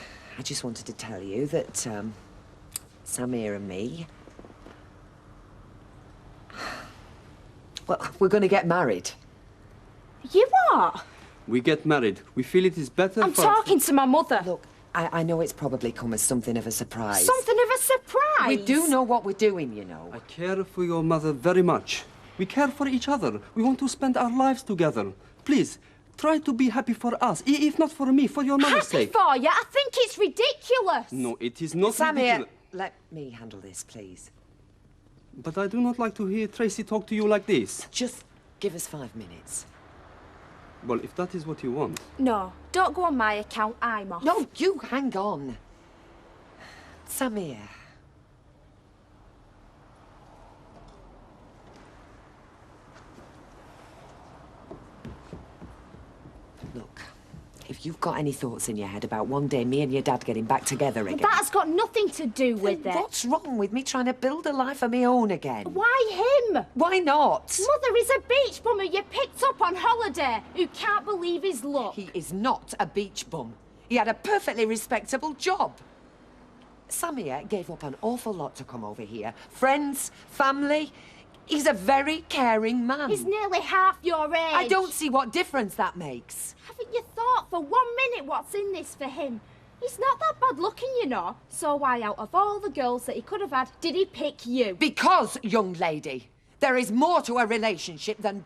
just wanted to tell you that Samir and me, well, we're going to get married. You what? We get married. We feel it is better I'm for... talking to my mother. Look, I know it's probably come as something of a surprise. Something of a surprise? We do know what we're doing, you know. I care for your mother very much. We care for each other. We want to spend our lives together. Please, try to be happy for us. If not for me, for your mother's sake. Happy for you? I think it's ridiculous. No, it is not Samir, ridiculous. let me handle this, please. But I do not like to hear Tracy talk to you like this. Just give us 5 minutes. Well, if that is what you want. No, don't go on my account. I'm off. No, you hang on. Samir. Look, if you've got any thoughts in your head about one day me and your dad getting back together again... That has got nothing to do with it. What's wrong with me trying to build a life of my own again? Why him? Why not? Mother is a beach bummer you picked up on holiday who can't believe his luck. He is not a beach bum. He had a perfectly respectable job. Samir gave up an awful lot to come over here. Friends, family. He's a very caring man. He's nearly half your age. I don't see what difference that makes. Haven't you thought for 1 minute what's in this for him? He's not that bad looking, you know. So why, out of all the girls that he could have had, did he pick you? Because, young lady, there is more to a relationship than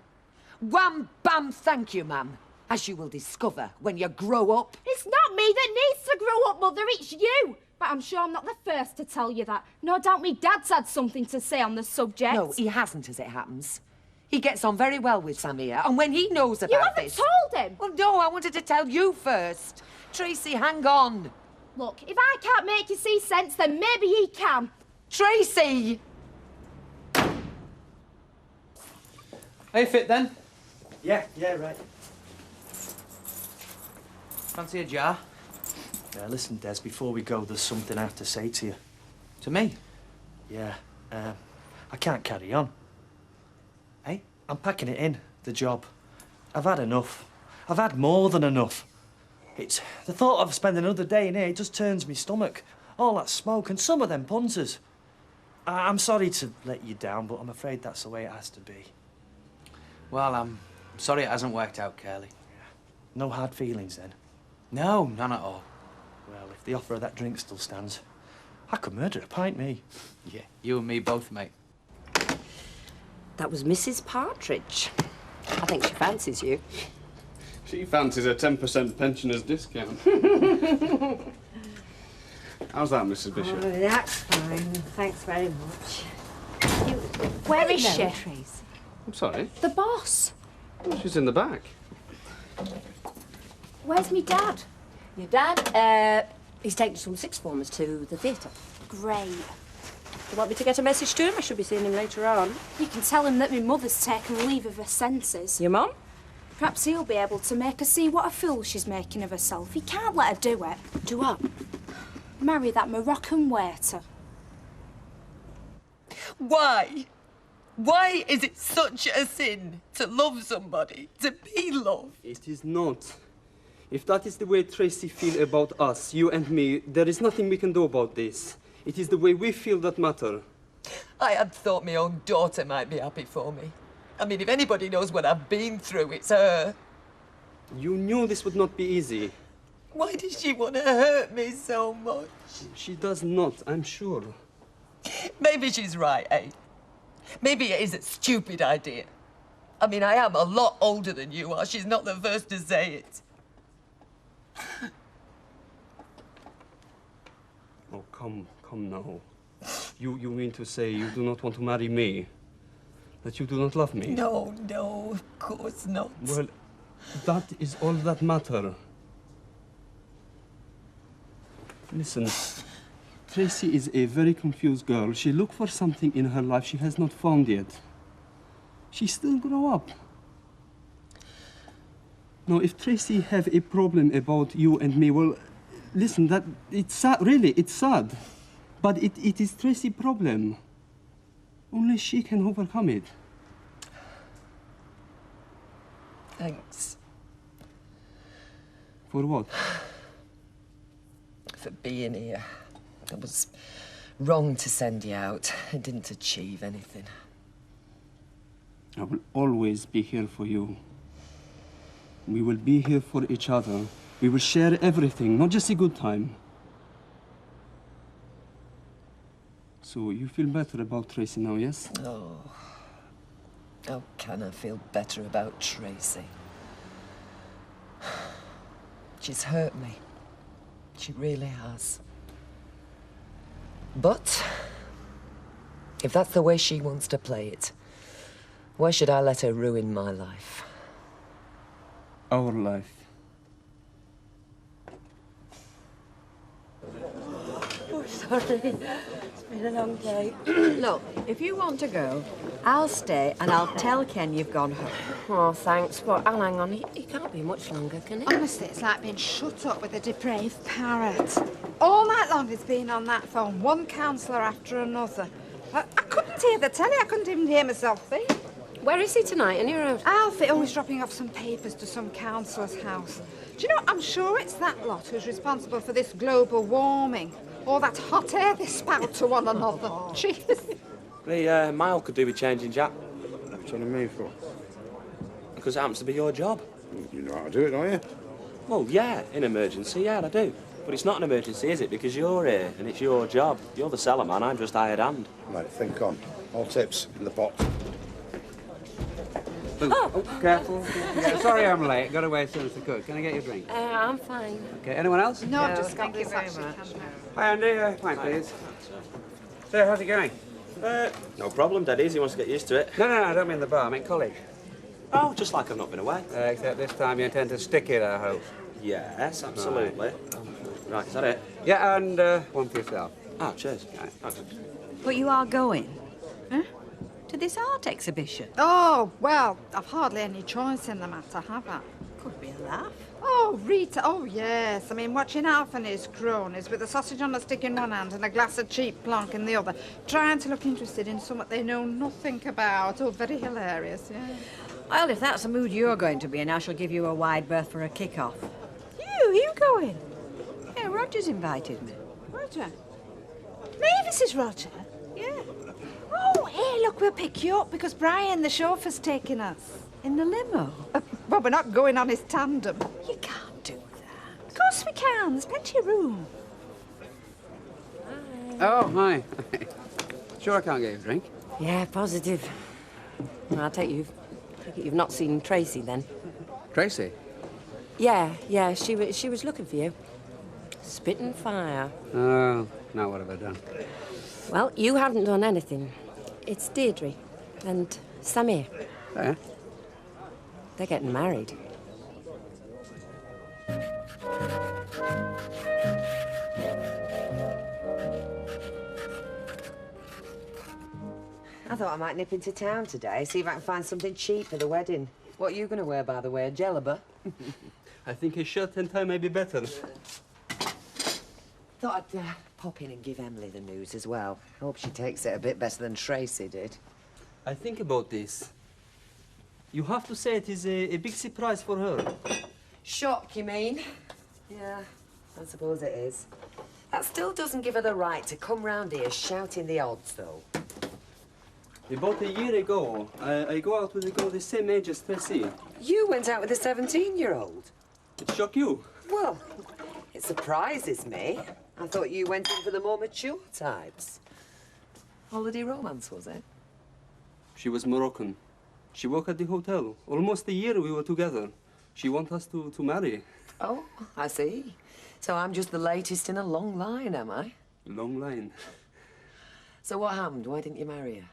wham, bam, thank you, ma'am. As you will discover when you grow up. It's not me that needs to grow up, Mother, it's you. But I'm sure I'm not the first to tell you that. No doubt me dad's had something to say on the subject. No, he hasn't, as it happens. He gets on very well with Samir, and when he knows about You haven't this... told him? Well, no, I wanted to tell you first. Tracy, hang on. Look, if I can't make you see sense, then maybe he can. Tracy! Are you fit then? Yeah, right. Fancy a jar? Listen, Des, before we go, there's something I have to say to you. To me? Yeah, I can't carry on. Hey? I'm packing it in, the job. I've had enough. I've had more than enough. It's the thought of spending another day in here, it just turns me stomach. All that smoke and some of them punters. I'm sorry to let you down, but I'm afraid that's the way it has to be. Well, I'm sorry it hasn't worked out, Curly. No hard feelings, then? No, none at all. Well, if the offer of that drink still stands, I could murder a pint, me. Yeah, you and me both, mate. That was Mrs. Partridge. I think she fancies you. She fancies a 10% pensioner's discount. How's that, Mrs. Bishop? Oh, that's fine. Thanks very much. Where is she? Tracy. I'm sorry. The boss. Oh, she's in the back. Where's me dad? Your dad, he's taken some sixth formers to the theatre. Great. you want me to get a message to him? I should be seeing him later on. You can tell him that my mother's taken leave of her senses. Your mum? Perhaps he'll be able to make her see what a fool she's making of herself. He can't let her do it. Do what? Marry that Moroccan waiter. Why? Why is it such a sin to love somebody, to be loved? It is not. If that is the way Tracy feels about us, you and me, there is nothing we can do about this. It is the way we feel that matter. I had thought my own daughter might be happy for me. I mean, if anybody knows what I've been through, it's her. You knew this would not be easy. Why does she want to hurt me so much? She does not, I'm sure. Maybe she's right, eh? Maybe it is a stupid idea. I mean, I am a lot older than you are. She's not the first to say it. Oh, come now. You mean to say you do not want to marry me? That you do not love me? No, of course not. Well, that is all that matter. Listen, Tracy is a very confused girl. She looked for something in her life she has not found yet. She still grow up. Now, if Tracy have a problem about you and me, well, listen, that it's sad, really, it's sad. But it is Tracy's problem. Only she can overcome it. Thanks. For what? For being here. I was wrong to send you out. I didn't achieve anything. I will always be here for you. We will be here for each other. We will share everything, not just a good time. So you feel better about Tracy now, yes? Oh, how can I feel better about Tracy? She's hurt me. She really has. But if that's the way she wants to play it, why should I let her ruin my life? Our life. Oh, sorry. It's been a long day. Look, if you want to go, I'll stay and I'll tell Ken you've gone home. Oh, thanks, but I'll hang on. He can't be much longer, can he? Honestly, it's like being shut up with a depraved parrot. All night long he's been on that phone, one counsellor after another. I couldn't hear the telly, I couldn't even hear myself think. Where is he tonight? Any around? Alfie always dropping off some papers to some counsellor's house. Do you know, I'm sure it's that lot who's responsible for this global warming. All that hot air they spout to one another. Jeez. The mile could do with changing, Jack. What do you mean for? Because it happens to be your job. You know how to do it, don't you? Well, yeah, in emergency, yeah, I do. But it's not an emergency, is it? Because you're here and it's your job. You're the cellar man, I'm just hired hand. Right, think on. All tips in the pot. Oh, careful. Yeah, sorry I'm late. Got away as soon as I could. Can I get you a drink? I'm fine. Okay, anyone else? No, No, just thank got you this very actually much. can Hi, Andy. Fine, please. So, how's it going? No problem, Daddy's. He wants to get used to it. No, I don't mean the bar. I mean college. Oh, just like I've not been away. Except this time you intend to stick it, I hope. Yes, absolutely. Right, is that it? Yeah, and one for yourself. Ah, cheers. Right. But you are going? Huh? To this art exhibition? Oh, well, I've hardly any choice in the matter, have I? Could be a laugh. Oh, Rita, oh, yes. I mean, watching Alf and his cronies with a sausage on a stick in one hand and a glass of cheap plonk in the other, trying to look interested in something they know nothing about. Oh, very hilarious, yeah. Well, if that's the mood you're going to be in, I shall give you a wide berth for a kick-off. You going? Yeah, Roger's invited me. Roger? Mavis is Roger? Yeah. Oh, hey, look, we'll pick you up because Brian, the chauffeur's taking us. In the limo? Well, we're not going on his tandem. You can't do that. Of course we can. There's plenty of room. Oh, hi. Sure I can't get you a drink? Yeah, positive. I take it you've not seen Tracy then. Tracy? Yeah, she was looking for you. Spitting fire. Oh, now what have I done? Well, you haven't done anything. It's Deirdre and Samir. Yeah? They're getting married. I thought I might nip into town today, see if I can find something cheap for the wedding. What are you going to wear, by the way? A jellaba? I think a shirt and tie may be better. Thought I'd pop in and give Emily the news as well. Hope she takes it a bit better than Tracy did. I think about this. You have to say it is a big surprise for her. Shock, you mean? Yeah, I suppose it is. That still doesn't give her the right to come round here shouting the odds, though. About a year ago, I go out with a girl the same age as Tracy. You went out with a 17-year-old? It shocked you? Well, it surprises me. I thought you went in for the more mature types. Holiday romance, was it? She was Moroccan. She worked at the hotel. Almost a year we were together. She wants us to marry. Oh, I see. So I'm just the latest in a long line, am I? Long line. So what happened? Why didn't you marry her?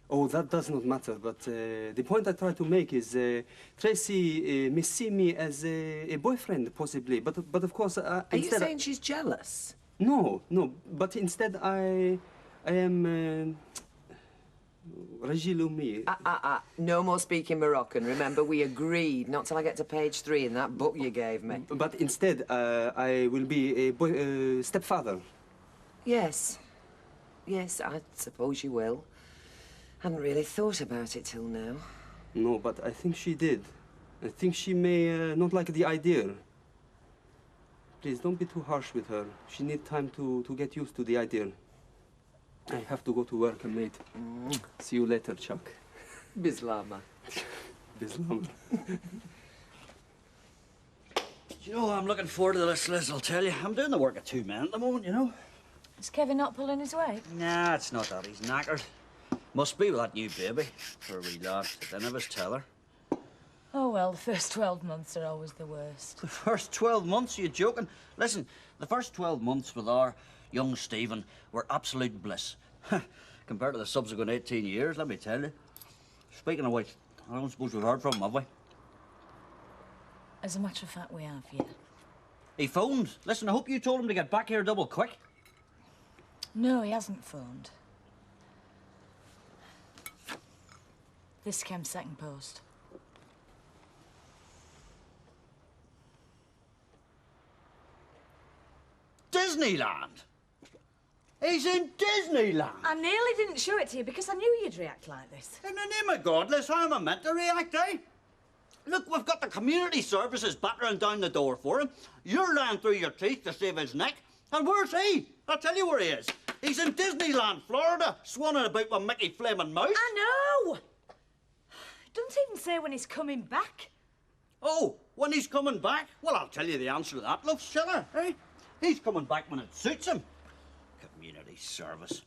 Oh, that does not matter, but the point I try to make is Tracy may see me as a boyfriend, possibly, but of course... Are you saying she's jealous? No, but instead I am... Rajilumi. No more speaking Moroccan. Remember, we agreed not till I get to page 3 in that book you gave me. But instead, I will be a stepfather. Yes. Yes, I suppose you will. Hadn't really thought about it till now. No, but I think she did. I think she may not like the idea. Please, don't be too harsh with her. She needs time to get used to the idea. I have to go to work, mate. See you later, Chuck. Bislama. Bislama. You know, I'm looking forward to this, Liz, I'll tell you. I'm doing the work of 2 men at the moment, you know. Is Kevin not pulling his weight? Nah, it's not that. He's knackered. Must be with that new baby. For a wee lad. Didn't ever tell her. Oh, well, the first 12 months are always the worst. The first 12 months? Are you joking? Listen, the first 12 months with our young Stephen were absolute bliss. Compared to the subsequent 18 years, let me tell you. Speaking of which, I don't suppose we've heard from him, have we? As a matter of fact, we have, yeah. He phoned. Listen, I hope you told him to get back here double quick. No, he hasn't phoned. This came second post. Disneyland? He's in Disneyland? I nearly didn't show it to you because I knew you'd react like this. In the name of God, Liz, how am I meant to react, eh? Look, we've got the community services battering down the door for him. You're lying through your teeth to save his neck. And where's he? I'll tell you where he is. He's in Disneyland, Florida, swanning about with Mickey Flaming Mouse. I know! Don't even say when he's coming back. Oh, when he's coming back? Well, I'll tell you the answer to that, love, shall I, eh? He's coming back when it suits him. Community service.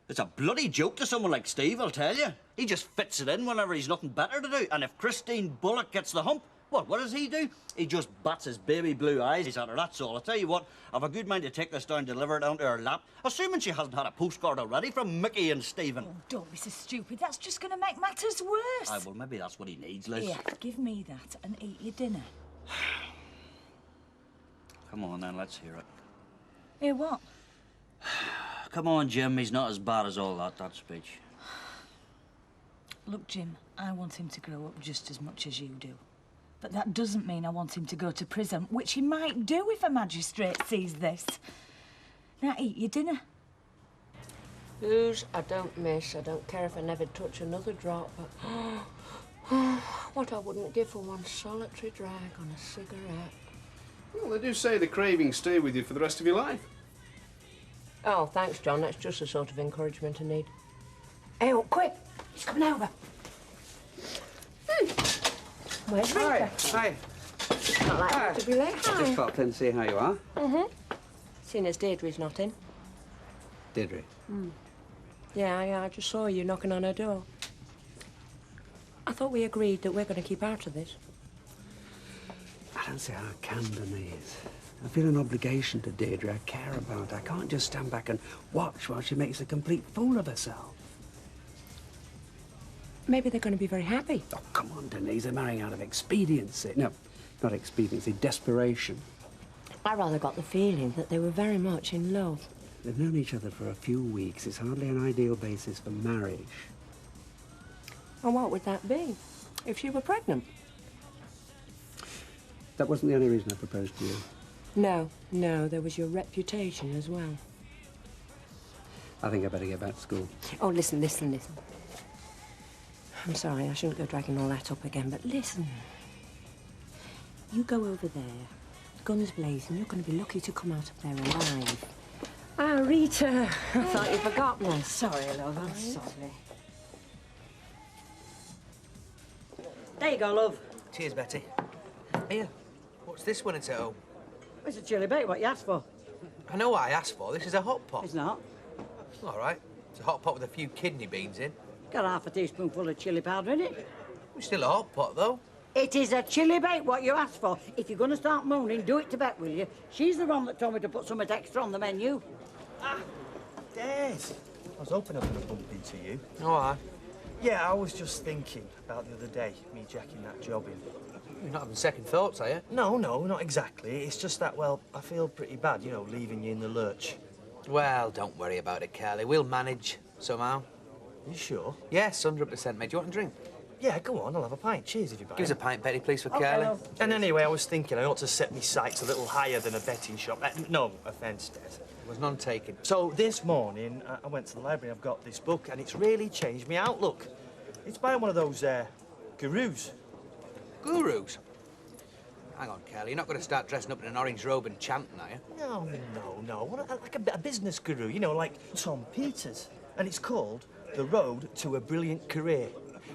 It's a bloody joke to someone like Steve, I'll tell you. He just fits it in whenever he's nothing better to do. And if Christine Bullock gets the hump, what does he do? He just bats his baby blue eyes at her, that's all. I'll tell you what, I've a good mind to take this down, deliver it onto her lap, assuming she hasn't had a postcard already from Mickey and Stephen. Oh, don't be so stupid. That's just going to make matters worse. Aye, well, maybe that's what he needs, Liz. Here, give me that and eat your dinner. Come on, then, let's hear it. Hear what? Come on, Jim, he's not as bad as all that speech. Look, Jim, I want him to grow up just as much as you do. But that doesn't mean I want him to go to prison, which he might do if a magistrate sees this. Now, eat your dinner. Booze I don't miss. I don't care if I never touch another drop, but what I wouldn't give for one solitary drag on a cigarette. Well, they do say the cravings stay with you for the rest of your life. Oh, thanks, John. That's just the sort of encouragement I need. Hey, oh, quick! He's coming over. Where's Rinker? Hi. Not likely to be late. Hi. Just popped in to see how you are. Seeing as Deirdre's not in. Deirdre? Yeah, I just saw you knocking on her door. I thought we agreed that we're going to keep out of this. I don't see how I can, Denise. I feel an obligation to Deirdre I care about. I can't just stand back and watch while she makes a complete fool of herself. Maybe they're going to be very happy. Oh, come on, Denise. They're marrying out of expediency. No, not expediency, desperation. I rather got the feeling that they were very much in love. They've known each other for a few weeks. It's hardly an ideal basis for marriage. And what would that be if she were pregnant? That wasn't the only reason I proposed to you. No, there was your reputation as well. I think I better get back to school. Oh, listen. I'm sorry, I shouldn't go dragging all that up again, but listen. You go over there, guns blazing, you're going to be lucky to come out of there alive. Ah, Rita, I thought you'd forgotten us. Sorry, love, I'm sorry. There you go, love. Cheers, Betty. Here, what's this when it's at home? It's a chili bake, what you asked for. I know what I asked for. This is a hot pot. It's not. All right. It's a hot pot with a few kidney beans in. Got half a teaspoonful of chili powder in it. It's still a hot pot, though. It is a chili bake, what you asked for. If you're going to start moaning, do it to Bet, will you? She's the one that told me to put something extra on the menu. Des, I was hoping I was going to bump into you. Oh, aye. Yeah, I was just thinking about the other day, me jacking that job in. You're not having second thoughts, are you? No, not exactly. It's just that, well, I feel pretty bad, you know, leaving you in the lurch. Well, don't worry about it, Carly. We'll manage somehow. You sure? Yes, 100%, mate. Do you want a drink? Yeah, go on. I'll have a pint. Cheers if you buy Give us it. a pint, Betty, please, for Carly. And anyway, I was thinking I ought to set me sights a little higher than a betting shop. No offence, Des. There was none taken. So this morning, I went to the library. I've got this book, and it's really changed my outlook. It's by one of those gurus. Gurus? Hang on, Carly. You're not going to start dressing up in an orange robe and chanting, are you? No. Like a business guru, you know, like Tom Peters. And it's called The Road to a Brilliant Career.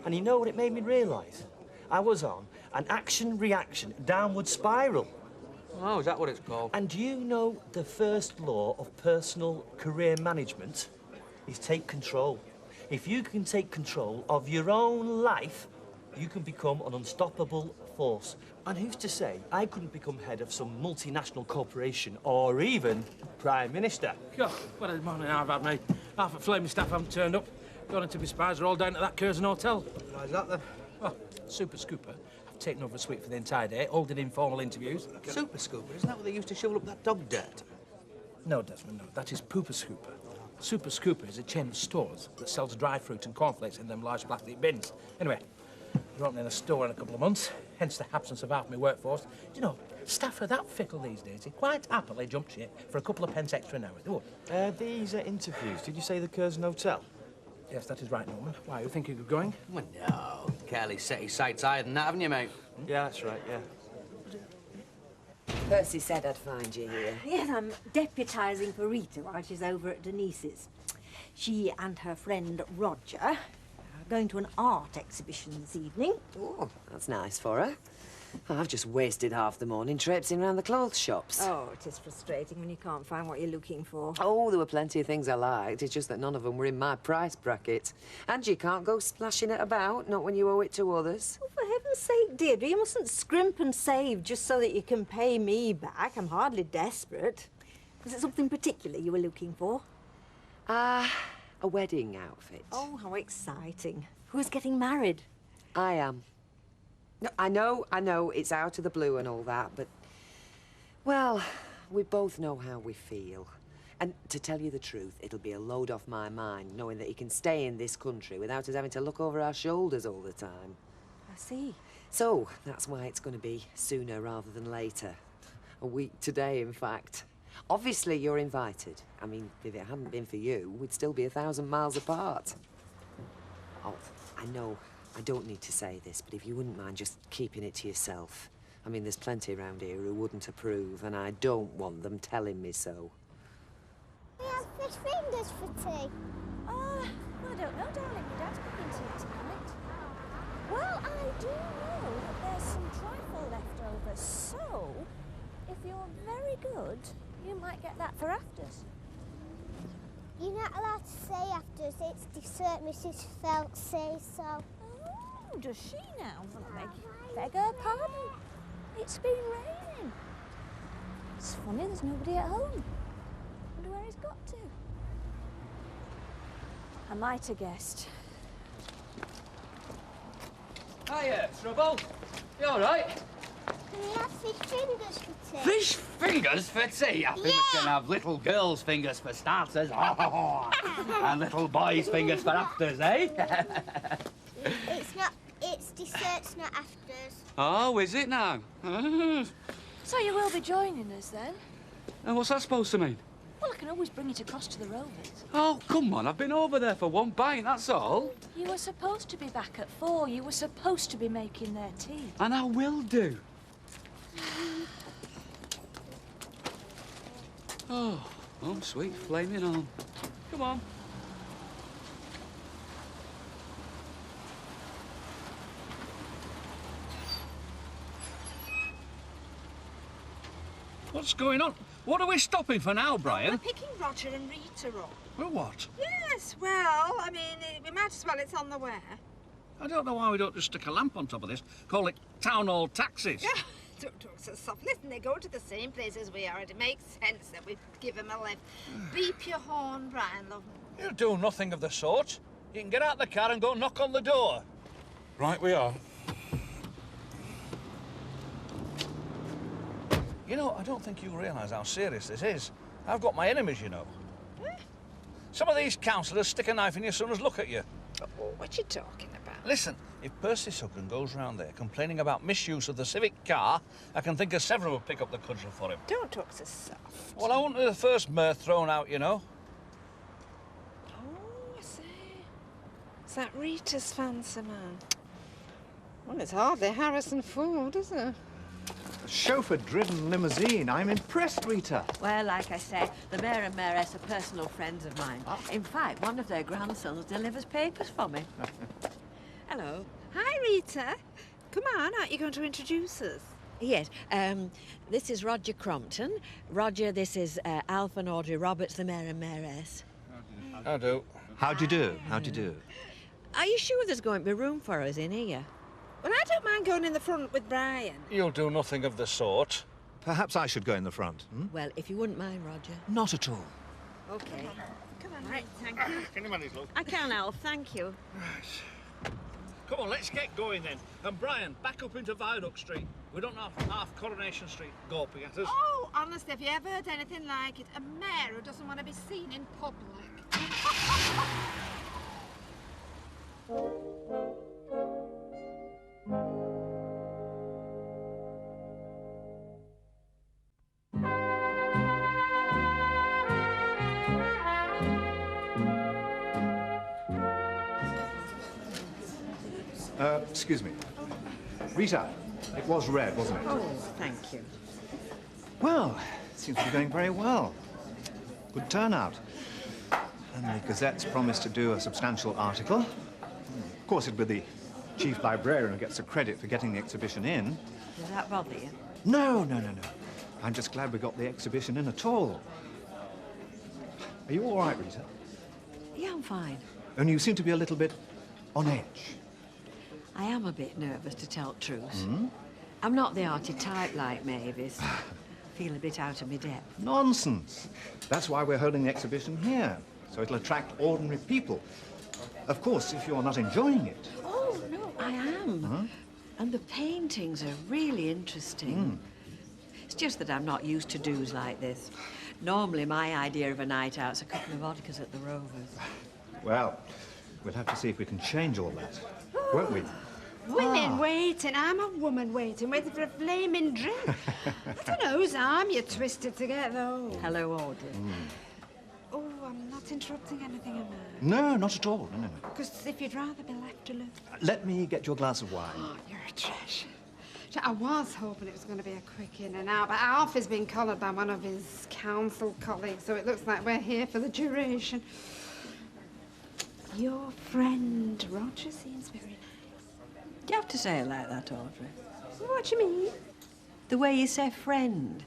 And you know what it made me realise? I was on an action-reaction downward spiral. Oh, is that what it's called? And do you know the first law of personal career management is take control. If you can take control of your own life, you can become an unstoppable force. And who's to say I couldn't become head of some multinational corporation or even Prime Minister? God, what a morning I've had, mate. Half a flaming staff haven't turned up. Gone to be spies, are all down at that Curzon Hotel. Why's that, then? Well, Super Scooper. I've taken over a suite for the entire day, holding informal interviews. Super Scooper? Isn't that what they used to shovel up that dog dirt? No, Desmond, no. That is Pooper Scooper. Super Scooper is a chain of stores that sells dry fruit and cornflakes in them large plastic bins. Anyway, we're opening a store in a couple of months, hence the absence of half my workforce. Do you know, staff are that fickle these days. They quite happily jump ship for a couple of pence extra an hour. They would. These interviews, did you say the Curzon Hotel? Yes, that is right, Norman. Why, you think you're going? Well, no. Carly's set his sights higher than that, haven't you, mate? Yeah, that's right, yeah. Percy said I'd find you here. Yes, I'm deputising for Rita while she's over at Denise's. She and her friend Roger are going to an art exhibition this evening. Oh, that's nice for her. I've just wasted half the morning traipsing around the clothes shops. Oh, it is frustrating when you can't find what you're looking for. Oh, there were plenty of things I liked. It's just that none of them were in my price bracket. And you can't go splashing it about, not when you owe it to others. Oh, for heaven's sake, Deirdre, you mustn't scrimp and save just so that you can pay me back. I'm hardly desperate. Was it something particular you were looking for? A wedding outfit. Oh, how exciting. Who's getting married? I am. No, I know, it's out of the blue and all that, but... Well, we both know how we feel. And to tell you the truth, it'll be a load off my mind, knowing that he can stay in this country without us having to look over our shoulders all the time. I see. So, that's why it's going to be sooner rather than later. A week today, in fact. Obviously, you're invited. I mean, if it hadn't been for you, we'd still be 1,000 miles apart. Oh, I know I don't need to say this, but if you wouldn't mind just keeping it to yourself. I mean, there's plenty around here who wouldn't approve, and I don't want them telling me so. We have fish fingers for tea. I don't know, darling. Your dad's cooking tea tonight. Well, I do know that there's some trifle left over, so if you're very good, you might get that for afters. You're not allowed to say afters. It's dessert, Mrs. Phelps says so. Oh, does she now? Well, beg her pardon. It's been raining. It's funny, there's nobody at home. Wonder where he's got to. I might have guessed. Hiya, Trouble. You all right? Can we have fish fingers for tea? Fish fingers for tea? I think we can have little girls' fingers for starters. And little boys' fingers for afters, eh? It's It's not afters. Oh, is it now? So you will be joining us then? And what's that supposed to mean? Well, I can always bring it across to the Rovers. Oh, come on, I've been over there for one pint, that's all. You were supposed to be back at 4. You were supposed to be making their tea. And I will do. Oh, sweet flaming home. Come on. What's going on? What are we stopping for now, Brian? We're picking Roger and Rita up. Well, what? Yes, well, I mean, we might as well. It's on the way. I don't know why we don't just stick a lamp on top of this, call it town hall taxis. Yeah, don't talk so soft. Listen, they go to the same place as we are, and it makes sense that we give them a lift. Beep your horn, Brian, love. You'll do nothing of the sort. You can get out the car and go knock on the door. Right, we are. You know, I don't think you realise how serious this is. I've got my enemies, you know. Some of these councillors stick a knife in your son's look at you. Oh, what you talking about? Listen, if Percy Sugden goes round there complaining about misuse of the civic car, I can think of several who'll pick up the cudgel for him. Don't talk so soft. Well, I won't be the first mirth thrown out, you know. Oh, I see. Is that Rita's fancy man? Well, it's hardly Harrison Ford, is it? A chauffeur-driven limousine. I'm impressed, Rita. Well, like I say, the mayor and mayoress are personal friends of mine. In fact, one of their grandsons delivers papers for me. Hello. Hi, Rita. Come on, aren't you going to introduce us? Yes, this is Roger Crompton. Roger, this is Alf and Audrey Roberts, the mayor and mayoress. I do. How do you do? How do you do? Are you sure there's going to be room for us in here? Well, I don't mind going in the front with Brian. You'll do nothing of the sort. Perhaps I should go in the front. Well, if you wouldn't mind, Roger. Not at all. OK. Come on, right, thank you. Can you manage, love? I can, Alf, thank you. Right. Come on, let's get going then. And Brian, back up into Viaduct Street. We don't have half Coronation Street gawping at us. Oh, honestly, have you ever heard anything like it? A mayor who doesn't want to be seen in public. Excuse me. Rita, it was red, wasn't it? Oh, thank you. Well, it seems to be going very well. Good turnout. And the Gazette's promised to do a substantial article. Of course, it'll be the chief librarian who gets the credit for getting the exhibition in. Does that bother you? No. I'm just glad we got the exhibition in at all. Are you all right, Rita? Yeah, I'm fine. Only you seem to be a little bit on edge. I am a bit nervous, to tell the truth. I'm not the arty type like Mavis. Feel a bit out of my depth. Nonsense. That's why we're holding the exhibition here, so it'll attract ordinary people. Of course, if you're not enjoying it. Oh, no, I am. And the paintings are really interesting. It's just that I'm not used to do's like this. Normally, my idea of a night out's a couple of vodkas at the Rovers. Well, we'll have to see if we can change all that, won't we? Women waiting. I'm a woman waiting for a flaming drink. I don't know whose arm you twisted to get those. Hello, Audrey. Oh, I'm not interrupting anything, am I? No, not at all. No. Because if you'd rather be left alone. Let me get you a glass of wine. Oh, you're a treasure. I was hoping it was going to be a quick in and out, but Alf has been collared by one of his council colleagues, so it looks like we're here for the duration. Your friend Roger seems very nice. Do you have to say it like that, Audrey? What do you mean? The way you say friend.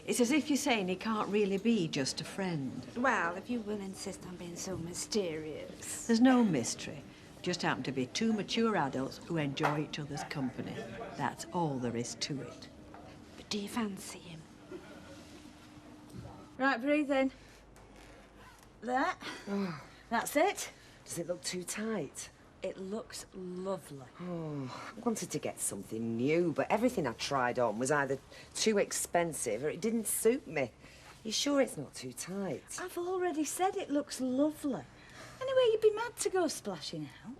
It's as if you're saying he can't really be just a friend. Well, if you will insist on being so mysterious. There's no mystery. Just happen to be two mature adults who enjoy each other's company. That's all there is to it. But do you fancy him? Right, breathe in. There. That's it. Does it look too tight? It looks lovely. Oh, I wanted to get something new, but everything I tried on was either too expensive or it didn't suit me. You sure it's not too tight? I've already said it looks lovely. Anyway, you'd be mad to go splashing out.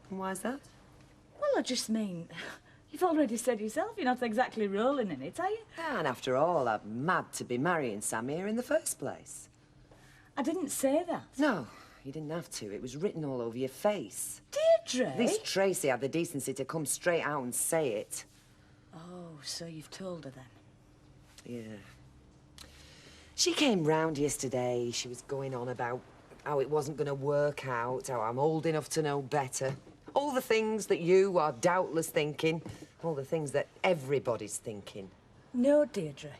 And why's that? Well, I just mean, you've already said yourself you're not exactly rolling in it, are you? And after all, I'm mad to be marrying Samir in the first place. I didn't say that. No, you didn't have to. It was written all over your face. Deirdre? At least Tracy had the decency to come straight out and say it. Oh, so you've told her then? Yeah. She came round yesterday. She was going on about how it wasn't going to work out, how I'm old enough to know better. All the things that you are doubtless thinking. All the things that everybody's thinking. No, Deirdre.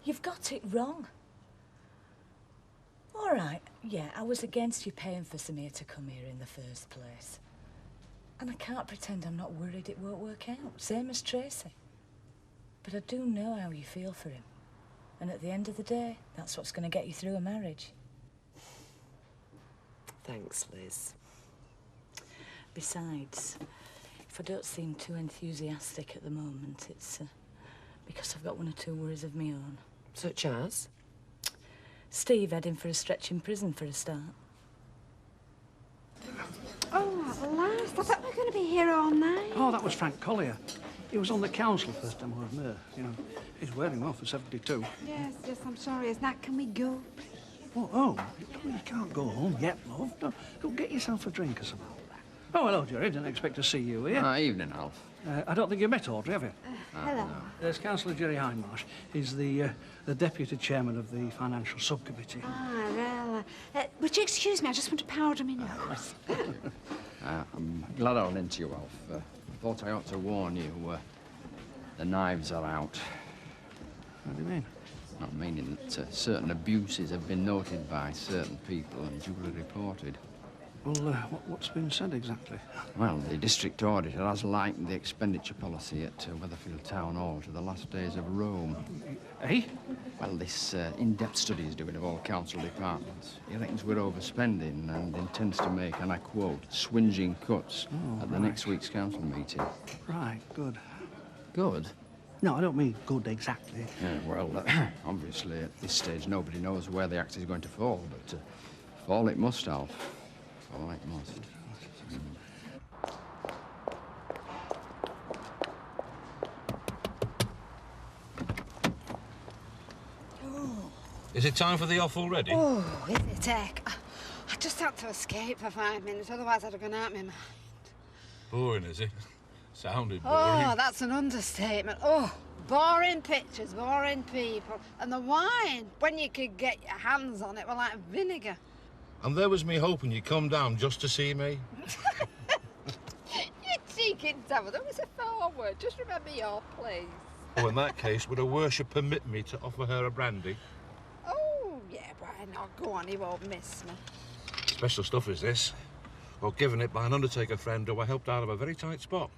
You've got it wrong. All right, yeah, I was against you paying for Samir to come here in the first place. And I can't pretend I'm not worried it won't work out, same as Tracy. But I do know how you feel for him. And at the end of the day, that's what's going to get you through a marriage. Thanks, Liz. Besides, if I don't seem too enthusiastic at the moment, it's because I've got one or two worries of my own. Such as? Steve heading for a stretch in prison for a start. Oh, at last. I thought we were going to be here all night. Oh, that was Frank Collier. He was on the council first time I was mayor. You know, he's wearing well for 72. Yes, I'm sorry. Is that, can we go? Oh, you can't go home yet, love. No, go get yourself a drink or something. Oh, hello, Jerry. Didn't expect to see you here. Evening, Alf. I don't think you've met Audrey, have you? Hello. There's Councillor Jerry Hindmarsh. He's the deputy chairman of the financial subcommittee. Ah, well, would you excuse me? I just want to powder my nose. I'm glad I ran into you, Alf. Thought I ought to warn you. The knives are out. What do you mean? Not meaning that certain abuses have been noted by certain people and duly reported. Well, what's been said exactly? Well, the district auditor has likened the expenditure policy at Weatherfield Town Hall to the last days of Rome. Eh? Well, this in-depth study he's doing of all council departments. He reckons we're overspending and intends to make, and I quote, swinging cuts at the next week's council meeting. Right, good. Good? No, I don't mean good exactly. Yeah, well, obviously at this stage nobody knows where the axe is going to fall, but fall it must, Alf. Fall it must. Is it time for the off already? Oh, is it, Ek? I just had to escape for 5 minutes, otherwise I'd have gone out my mind. Boring, is it? Sounded boring. Oh, that's an understatement. Oh, boring pictures, boring people. And the wine, when you could get your hands on it, were like vinegar. And there was me hoping you'd come down just to see me. You cheeky devil, that was a forward. Just remember your place. Oh, in that case, would a worship permit me to offer her a brandy? Oh, yeah, why not? Go on, he won't miss me. Special stuff is this. Well, given it by an undertaker friend who I helped out of a very tight spot.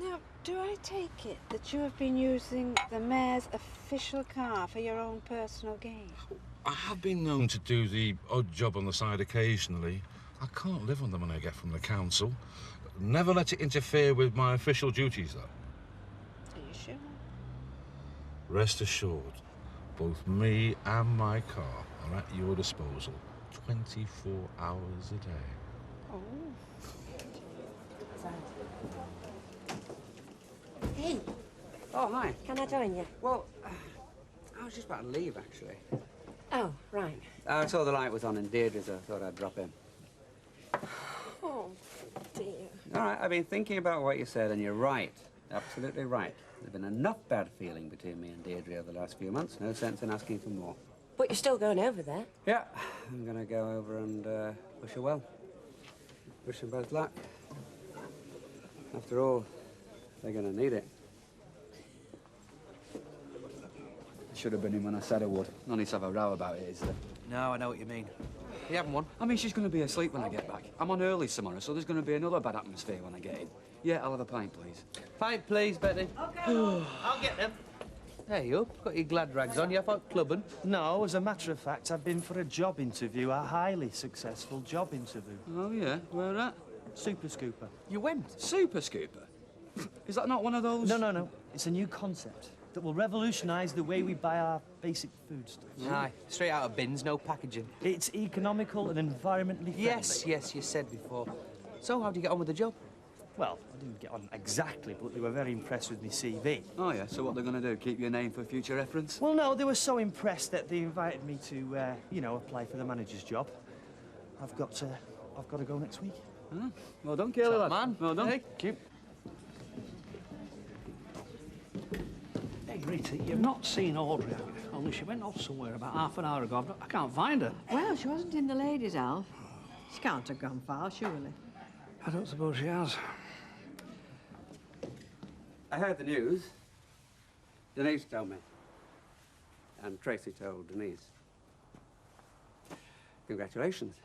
Now, do I take it that you have been using the mayor's official car for your own personal gain? I have been known to do the odd job on the side occasionally. I can't live on the money I get from the council. Never let it interfere with my official duties, though. Are you sure? Rest assured, both me and my car are at your disposal 24 hours a day. Oh. Hey. Oh, hi. Can I join you? Well, I was just about to leave, actually. Oh, right. I saw the light was on in Deirdre's, so I thought I'd drop in. Oh, dear. All right, I've been thinking about what you said, and you're right. Absolutely right. There's been enough bad feeling between me and Deirdre over the last few months. No sense in asking for more. But you're still going over there? Yeah, I'm going to go over and wish her well. Wish them both luck. After all, they're going to need it. I should have been in when I said I would. No need to have a row about it, is there? No, I know what you mean. You having one? I mean, she's going to be asleep when I get back. I'm on early tomorrow, so there's going to be another bad atmosphere when I get in. Yeah, I'll have a pint, please. Pint, please, Betty. OK, I'll get them. Hey, up. Got your glad rags on. You out clubbing? No, as a matter of fact, I've been for a job interview, a highly successful job interview. Oh, yeah? Where at? Super Scooper. You went? Super Scooper? Is that not one of those? No. It's a new concept that will revolutionise the way we buy our basic foodstuffs. Aye, straight out of bins, no packaging. It's economical and environmentally friendly. Yes, you said before. So, how'd you get on with the job? Well, I didn't get on exactly, but they were very impressed with my CV. Oh, yeah, so what they're going to do, keep your name for future reference? Well, no, they were so impressed that they invited me to, you know, apply for the manager's job. I've got to go next week. Huh? Well done, Curly, lad. Man. Well done. Hey, keep. Hey, Rita, you've not seen Audrey, have you? Only she went off somewhere about half an hour ago. I can't find her. Well, she wasn't in the ladies' hall. She can't have gone far, surely. I don't suppose she has. I heard the news. Denise told me. And Tracy told Denise. Congratulations.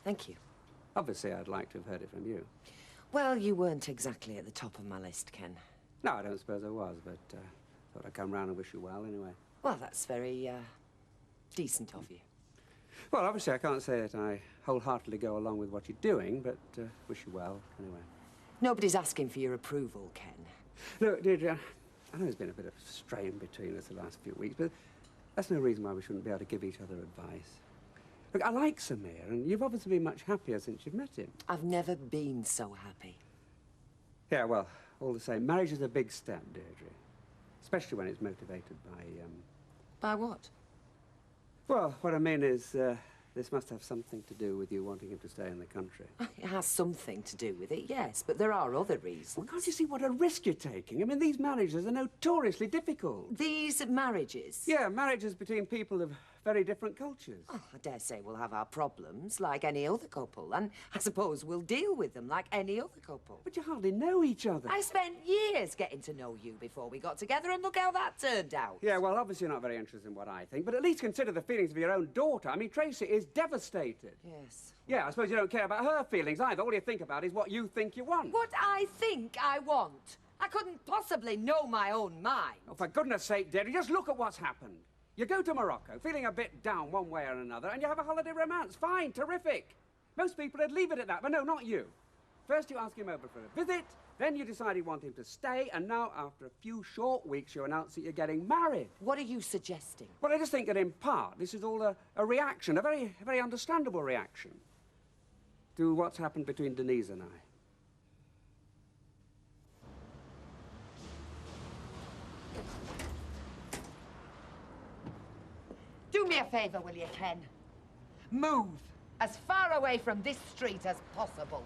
Thank you. Obviously, I'd like to have heard it from you. Well, you weren't exactly at the top of my list, Ken. No, I don't suppose I was, but thought I'd come round and wish you well anyway. Well, that's very, decent of you. Well, obviously, I can't say that I wholeheartedly go along with what you're doing, but wish you well anyway. Nobody's asking for your approval, Ken. Look, Deirdre, I know there's been a bit of strain between us the last few weeks, but that's no reason why we shouldn't be able to give each other advice. Look, I like Samir, and you've obviously been much happier since you've met him. I've never been so happy. Yeah, well, all the same, marriage is a big step, Deirdre. Especially when it's motivated by, By what? Well, what I mean is, this must have something to do with you wanting him to stay in the country. It has something to do with it, yes, but there are other reasons. Well, can't you see what a risk you're taking? I mean, these marriages are notoriously difficult. These marriages? Yeah, marriages between people of very different cultures. Oh, I dare say we'll have our problems like any other couple, and I suppose we'll deal with them like any other couple. But you hardly know each other. I spent years getting to know you before we got together, and look how that turned out. Yeah, well, obviously you're not very interested in what I think, but at least consider the feelings of your own daughter. I mean, Tracy is devastated. Yes. Yeah, I suppose you don't care about her feelings either. All you think about is what you think you want. What I think I want. I couldn't possibly know my own mind. Oh, for goodness sake, Debbie, just look at what's happened. You go to Morocco, feeling a bit down one way or another, and you have a holiday romance. Fine, terrific. Most people would leave it at that, but no, not you. First you ask him over for a visit, then you decide you want him to stay, and now, after a few short weeks, you announce that you're getting married. What are you suggesting? Well, I just think that in part, this is all a reaction, a very understandable reaction to what's happened between Denise and I. Do me a favour, will you, Ken? Move as far away from this street as possible.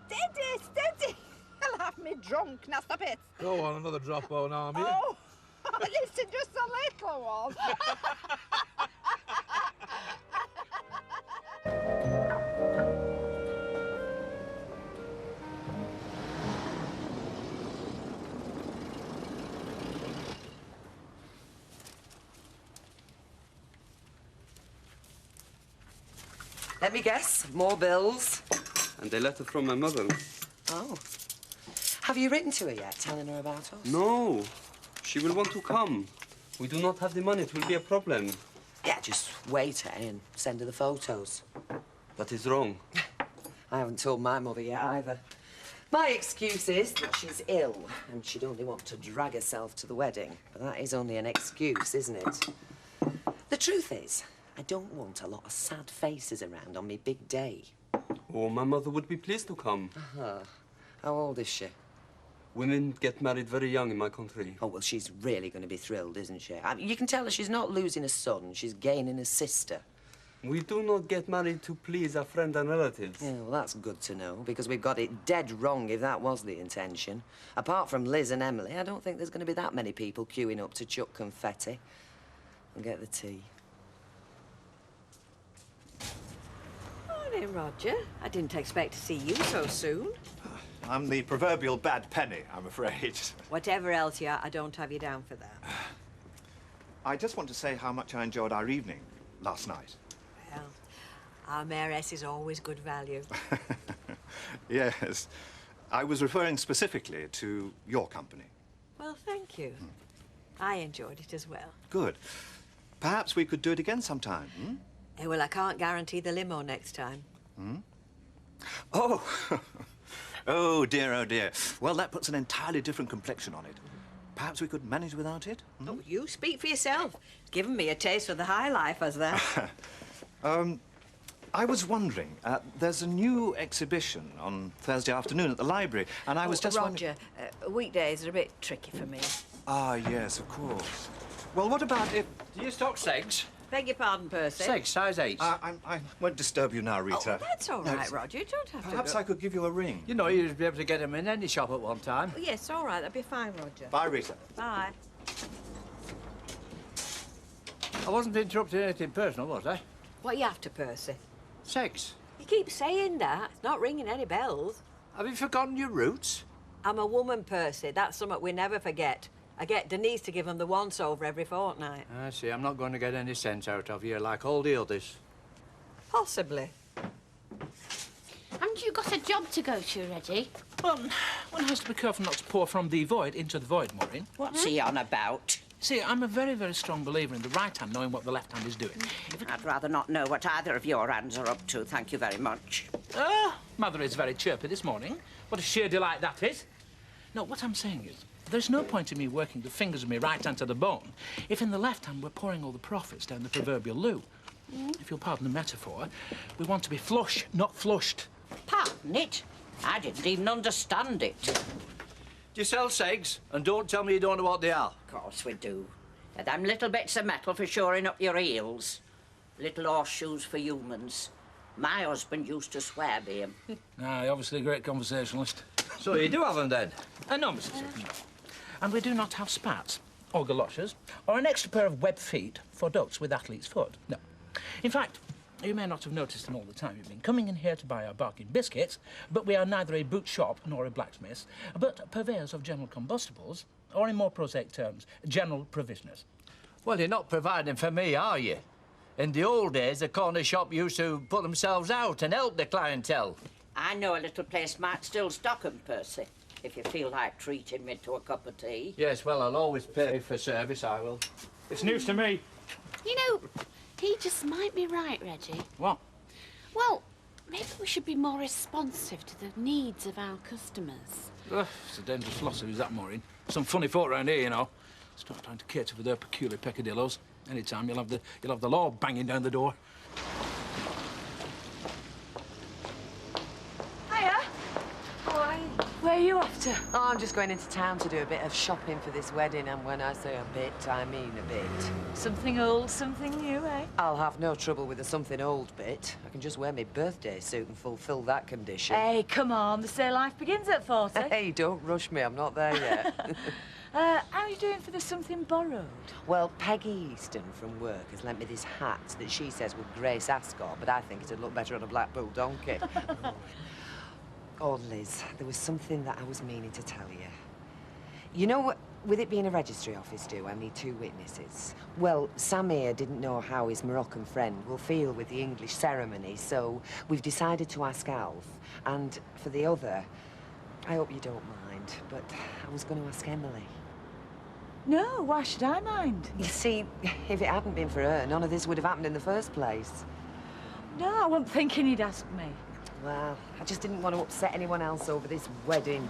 Steady, steady. You'll have me drunk, nasty bits. Go on, another drop on arm, yeah? Oh, listen, just a little one. Let me guess, more bills. And a letter from my mother. Oh. Have you written to her yet, telling her about us? No. She will want to come. We do not have the money. It will be a problem. Yeah, just wait, and send her the photos. That is wrong. I haven't told my mother yet, either. My excuse is that she's ill, and she'd only want to drag herself to the wedding. But that is only an excuse, isn't it? The truth is, I don't want a lot of sad faces around on me big day. Oh, my mother would be pleased to come. Uh-huh. How old is she? Women get married very young in my country. Oh, well, she's really going to be thrilled, isn't she? I mean, you can tell her she's not losing a son, she's gaining a sister. We do not get married to please our friends and relatives. Yeah, well, that's good to know, because we've got it dead wrong if that was the intention. Apart from Liz and Emily, I don't think there's going to be that many people queuing up to chuck confetti and get the tea. Morning, Roger. I didn't expect to see you so soon. I'm the proverbial bad penny, I'm afraid. Whatever else you are, I don't have you down for that. I just want to say how much I enjoyed our evening last night. Well, our mayoress is always good value. Yes. I was referring specifically to your company. Well, thank you. I enjoyed it as well. Good. Perhaps we could do it again sometime, hmm? Well, I can't guarantee the limo next time. Hmm? Oh! Oh, dear, oh, dear. Well, that puts an entirely different complexion on it. Perhaps we could manage without it? Hmm? Oh, you speak for yourself. It's given me a taste of the high life, as that. I was wondering, there's a new exhibition on Thursday afternoon at the library, and I was just Roger, weekdays are a bit tricky for me. Ah, yes, of course. Well, what about if... Do you stock segs? Beg your pardon, Percy. Segs, size 8. I won't disturb you now, Rita. Oh, that's all No, right, Roger. You don't have to Perhaps go. I could give you a ring. You know, you'd be able to get them in any shop at one time. Oh, yes, all right. That'd be fine, Roger. Bye, Rita. Bye. I wasn't interrupting anything personal, was I? What are you after, Percy? Sex. You keep saying that. It's not ringing any bells. Have you forgotten your roots? I'm a woman, Percy. That's something we never forget. I get Denise to give them the once-over every fortnight. I see. I'm not going to get any sense out of you like all the others. Possibly. Haven't you got a job to go to, Reggie? Well, one has to be careful not to pour from the void into the void, Maureen. What's he on about? See, I'm a very, very strong believer in the right hand knowing what the left hand is doing. I'd rather not know what either of your hands are up to, thank you very much. Mother is very chirpy this morning. What a sheer delight that is. No, what I'm saying is, there's no point in me working the fingers of my right hand to the bone if in the left hand we're pouring all the profits down the proverbial loo. If you'll pardon the metaphor, we want to be flush, not flushed. Pardon it? I didn't even understand it. Do you sell segs? And don't tell me you don't know what they are. Of course we do. They're them little bits of metal for shoring up your heels. Little horseshoes for humans. My husband used to swear by 'em. Aye, obviously a great conversationalist. So you do have them then? No, Mrs. Sutton, no. And we do not have spats, or galoshes, or an extra pair of web feet for ducks with athlete's foot. No. In fact, you may not have noticed them all the time you've been coming in here to buy our bargain biscuits, but we are neither a boot shop nor a blacksmith, but purveyors of general combustibles, or in more prosaic terms, general provisioners. Well, you're not providing for me, are you? In the old days, the corner shop used to put themselves out and help the clientele. I know a little place might still stock 'em, Percy, if you feel like treating me to a cup of tea. Yes, well, I'll always pay for service, I will. It's news to me. You know, he just might be right, Reggie. What? Well, maybe we should be more responsive to the needs of our customers. It's a dangerous philosophy, is that, Maureen? Some funny folk around here, you know. Start trying to cater for their peculiar peccadillos. Any time you'll have the law banging down the door. Hiya. Hi. Where are you off to? Oh, I'm just going into town to do a bit of shopping for this wedding, and when I say a bit, I mean a bit. Something old, something new, eh? I'll have no trouble with the something old bit. I can just wear my birthday suit and fulfil that condition. Hey, come on, they say life begins at 40. Hey, don't rush me, I'm not there yet. How are you doing for the something borrowed? Well, Peggy Easton from work has lent me this hat that she says would grace Ascot, but I think it'd look better on a Blackpool donkey. Oh, Liz, there was something that I was meaning to tell you. You know, with it being a registry office, I need 2 witnesses. Well, Sam here didn't know how his Moroccan friend will feel with the English ceremony, so we've decided to ask Alf. And for the other, I hope you don't mind, but I was going to ask Emily. No, why should I mind? You see, if it hadn't been for her, none of this would have happened in the first place. No, I wasn't thinking he'd ask me. Well, I just didn't want to upset anyone else over this wedding.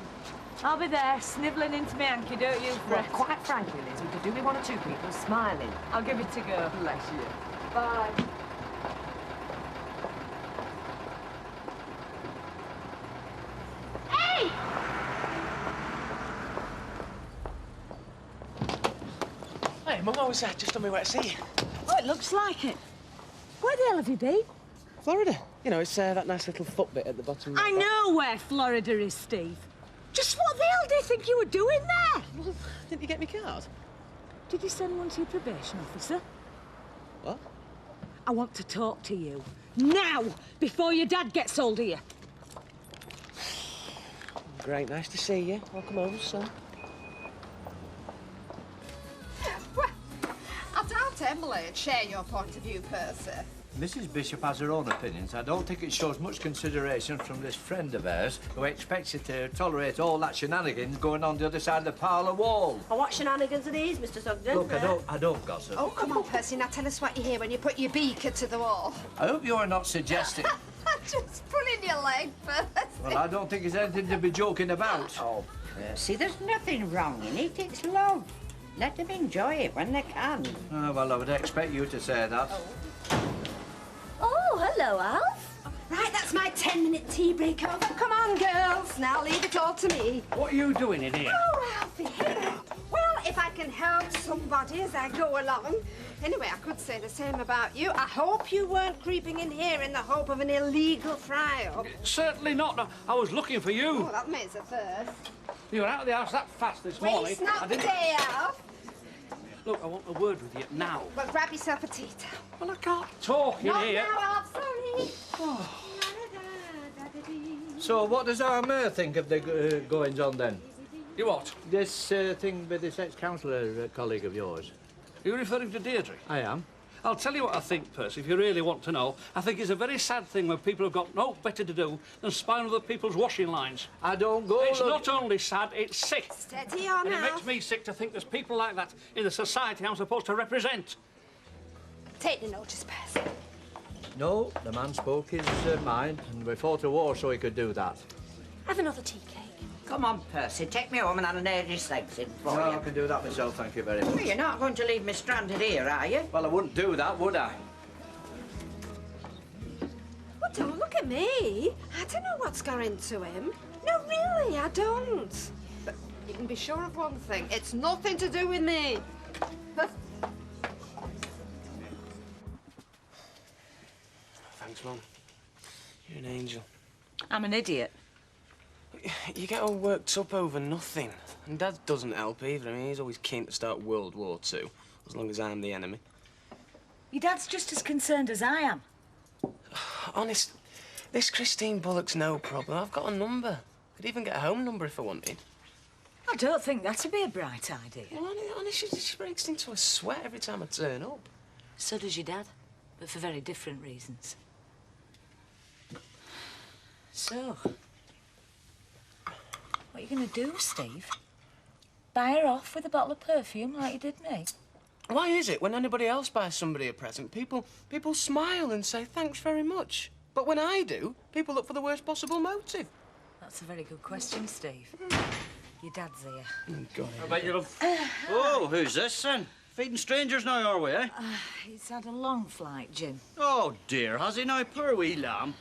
I'll be there, snivelling into my hanky, don't you, Well, fret. quite frankly, Liz, we could do with 1 or 2 people smiling. I'll give it a go. Bless you. Bye. Hey! Hey, Mum, I was just on my way to see you. Oh, it looks like it. Where the hell have you been? Florida. You know, it's that nice little foot bit at the bottom. I know where Florida is, Steve. Just what the hell do you think you were doing there? Well, didn't you get me card? Did you send one to your probation officer? What? I want to talk to you. Now! Before your dad gets hold of you. Great, nice to see you. Welcome over, son. I doubt Emily would share your point of view, Percy. Mrs. Bishop has her own opinions. I don't think it shows much consideration from this friend of hers who expects you to tolerate all that shenanigans going on the other side of the parlour wall. Oh, what shenanigans are these, Mr. Sugden? Look, I don't gossip. Oh, come on, Percy. Now tell us what you hear when you put your beaker to the wall. I hope you are not suggesting... Just pulling your leg, Percy. Well, I don't think it's anything to be joking about. Oh, Percy, there's nothing wrong in it. It's love. Let them enjoy it when they can. Oh, well, I would expect you to say that. Oh, hello, Alf. Right, that's my 10-minute tea break over. Come on, girls. Now leave it all to me. What are you doing in here? Oh, Alfie. Well, if I can help somebody as I go along. Anyway, I could say the same about you. I hope you weren't creeping in here in the hope of an illegal fry-up. Certainly not. No, I was looking for you. Oh, that makes a first. You were out of the house that fast this morning. Waste not I the didn't... day, Alf. Look, I want a word with you now. Well, grab yourself a tea towel. Well, I can't talk in Not here. now, Alf, sorry. So what does our mayor think of the goings-on, then? You what? This thing with this ex-councillor colleague of yours. Are you referring to Deirdre? I am. I'll tell you what I think, Percy, if you really want to know. I think it's a very sad thing when people have got no better to do than spy on other people's washing lines. I don't go... It's not only sad, it's sick. Steady on, And it Alf. makes me sick to think there's people like that in the society I'm supposed to represent. Take the notice, Percy. No, the man spoke his mind, and we fought a war so he could do that. Have another tea cake. Come on, Percy, take me home and I'll nail your legs in for No, you. I can do that myself, thank you very much. Well, you're not going to leave me stranded here, are you? Well, I wouldn't do that, would I? Well, don't look at me. I don't know what's gone into him. No, really, I don't. But you can be sure of one thing. It's nothing to do with me. Thanks, Mum. You're an angel. I'm an idiot. You get all worked up over nothing. And Dad doesn't help either. I mean, he's always keen to start World War II, as long as I'm the enemy. Your dad's just as concerned as I am. Honest, this Christine Bullock's no problem. I've got a number. Could even get a home number if I wanted. I don't think that'd be a bright idea. Well, honest, she breaks into a sweat every time I turn up. So does your dad, but for very different reasons. So, what are you going to do, Steve? Buy her off with a bottle of perfume like you did me? Why is it when anybody else buys somebody a present, people smile and say thanks very much? But when I do, people look for the worst possible motive. That's a very good question, Steve. Your dad's here. God. I bet you'll have... Oh, who's this, then? Feeding strangers now, are we, eh? He's had a long flight, Jim. Oh, dear, has he now? Poor wee lamb.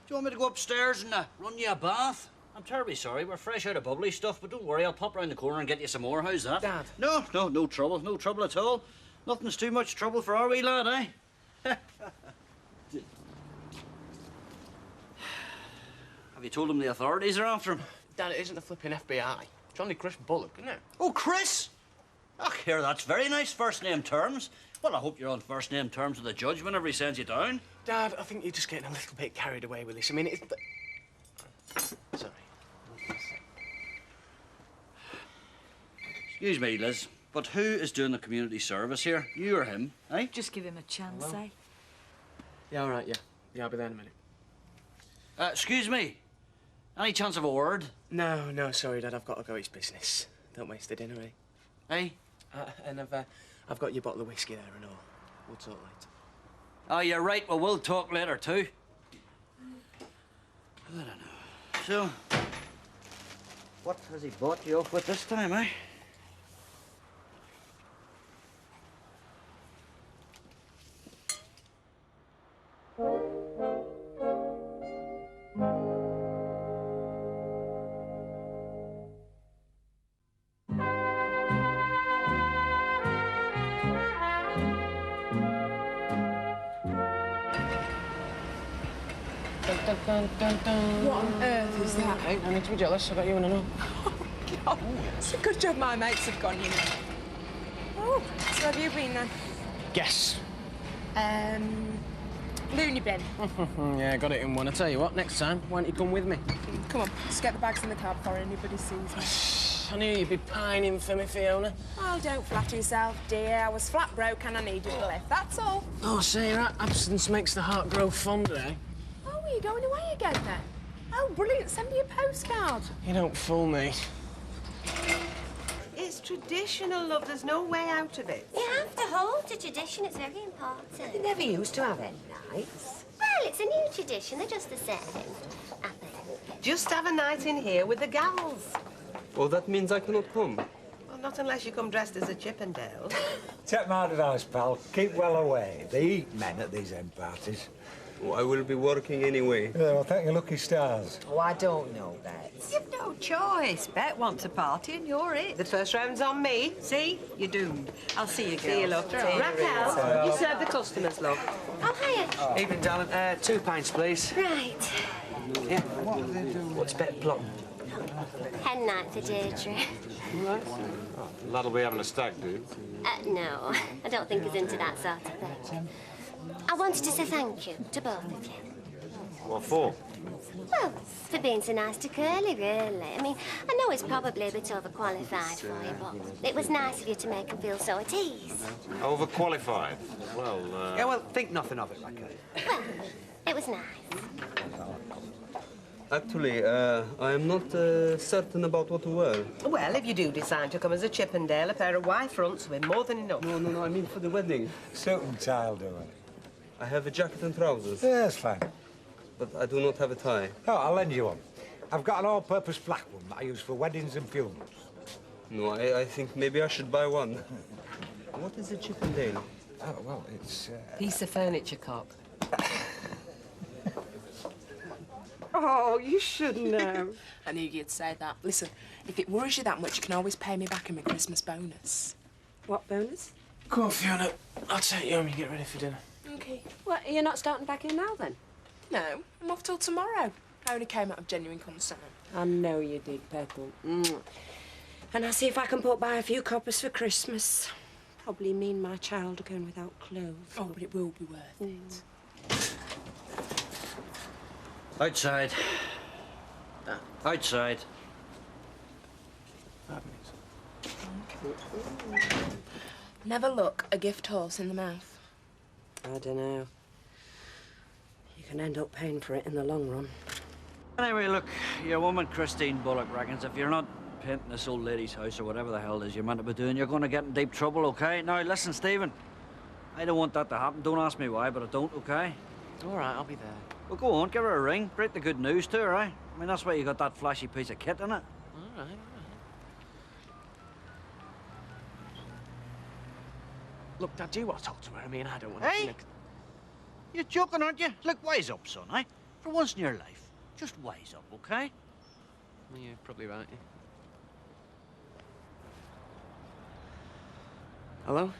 Do you want me to go upstairs and run you a bath? I'm terribly sorry. We're fresh out of bubbly stuff, but don't worry, I'll pop round the corner and get you some more. How's that? Dad. No trouble. No trouble at all. Nothing's too much trouble for our wee lad, eh? Have you told him the authorities are after him? Dad, it isn't the flipping FBI. It's only Chris Bullock, isn't it? Oh, Chris! Ach, here, that's very nice first-name terms. Well, I hope you're on first-name terms with the judge whenever he sends you down. Dad, I think you're just getting a little bit carried away with this. I mean, it's... Sorry. Excuse me, Liz, but who is doing the community service here? You or him, eh? Just give him a chance, Hello? eh? Yeah, all right, yeah. Yeah, I'll be there in a minute. Excuse me. Any chance of a word? No, sorry, Dad. I've got to go. It's business. Don't waste the dinner, eh? Eh? And I've got your bottle of whiskey there and all. We'll talk later. Oh, you're right. Well, we'll talk later, too. I don't know. So, what has he bought you off with this time, eh? What on earth is that? Hey, no need to be jealous. I got you in a know. God, it's a good job my mates have gone, you know. Oh, so have you been then? Guess. Looney bin. Yeah, got it in one. I tell you what, next time, why don't you come with me? Come on, just get the bags in the car before anybody sees me. I knew you'd be pining for me, Fiona. Oh, don't flatter yourself, dear. I was flat broke and I needed a lift, that's all. Oh, Sarah, absence makes the heart grow fonder, eh? Oh, are you going away again, then? Oh, brilliant. Send me a postcard. You don't fool me. It's traditional, love. There's no way out of it. You have to hold to tradition. It's very important. They never used to have end nights. Well, it's a new tradition. They're just the same, I think. Just have a night in here with the gals. Well, that means I cannot come. Well, not unless you come dressed as a Chippendale. Take my advice, pal. Keep well away. They eat men at these end parties. Oh, I will be working anyway. Yeah, well, thank your lucky stars. Oh, I don't know, Bet. You've no choice. Bet wants a party and you're it. The first round's on me. See? You're doomed. I'll see you, girls. See you, love. Raquel, you serve the customers, love. Oh, hiya. Evening, darling. 2 pints, please. Right. Yeah. What's Bet plotting? Hen night for Deirdre. Lad'll be having a stag do. No, I don't think he's into that sort of thing. I wanted to say thank you to both of you. What for? Well, for being so nice to Curly, really. I mean, I know he's probably a bit overqualified for you, but it was nice of you to make him feel so at ease. Overqualified? Well, Yeah, well, think nothing of it, Raquel. Well, it was nice. Actually, I am not certain about what to wear. Well, if you do decide to come as a Chippendale, a pair of white fronts will be more than enough. No, I mean for the wedding. Suit and tie will do it. I have a jacket and trousers. Yeah, that's fine. But I do not have a tie. Oh, I'll lend you one. I've got an all-purpose black one that I use for weddings and funerals. No, I think maybe I should buy one. What is a Chippendale? Oh, well, it's... Piece of furniture, cock. Oh, you shouldn't have. I knew you'd say that. Listen, if it worries you that much, you can always pay me back in my Christmas bonus. What bonus? Go on, Fiona. I'll take you home and get ready for dinner. OK. What, you're not starting back in now, then? No, I'm off till tomorrow. I only came out of genuine concern. I know you did, Petal. And I'll see if I can put by a few coppers for Christmas. Probably mean my child are going without clothes. Oh, but it will be worth it. Outside. Outside. Never look a gift horse in the mouth. I don't know. You can end up paying for it in the long run. Anyway, look, your woman Christine Bullock reckons if you're not painting this old lady's house or whatever the hell it is you're meant to be doing, you're going to get in deep trouble, OK? Now, listen, Stephen. I don't want that to happen. Don't ask me why, but I don't, OK? All right, I'll be there. Well, go on, give her a ring. Break the good news to her, eh? I mean, that's why you got that flashy piece of kit in it. All right. Look, Dad, do you want to talk to her? I mean, I don't want to... Hey? You're joking, aren't you? Look, wise up, son, eh? For once in your life, just wise up, OK? Well, you're probably right. Yeah. Hello?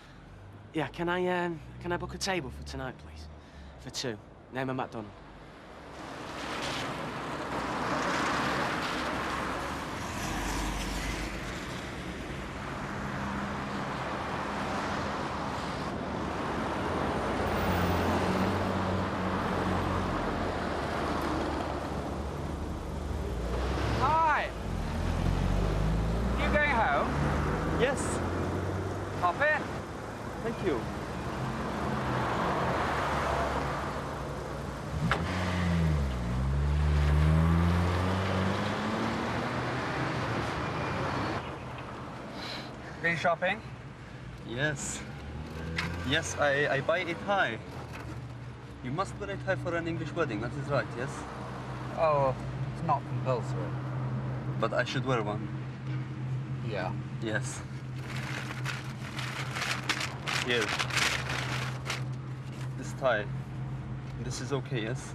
Yeah, can I book a table for tonight, please? For 2. Name of McDonald. Hi. You going home? Yes. Hop in. Thank you. Been shopping? Yes. Yes, I buy it high. You must wear it high for an English wedding, that is right, yes? Oh, it's not compulsory. But I should wear one. Yeah. Yes. Here. This tie. This is okay, yes?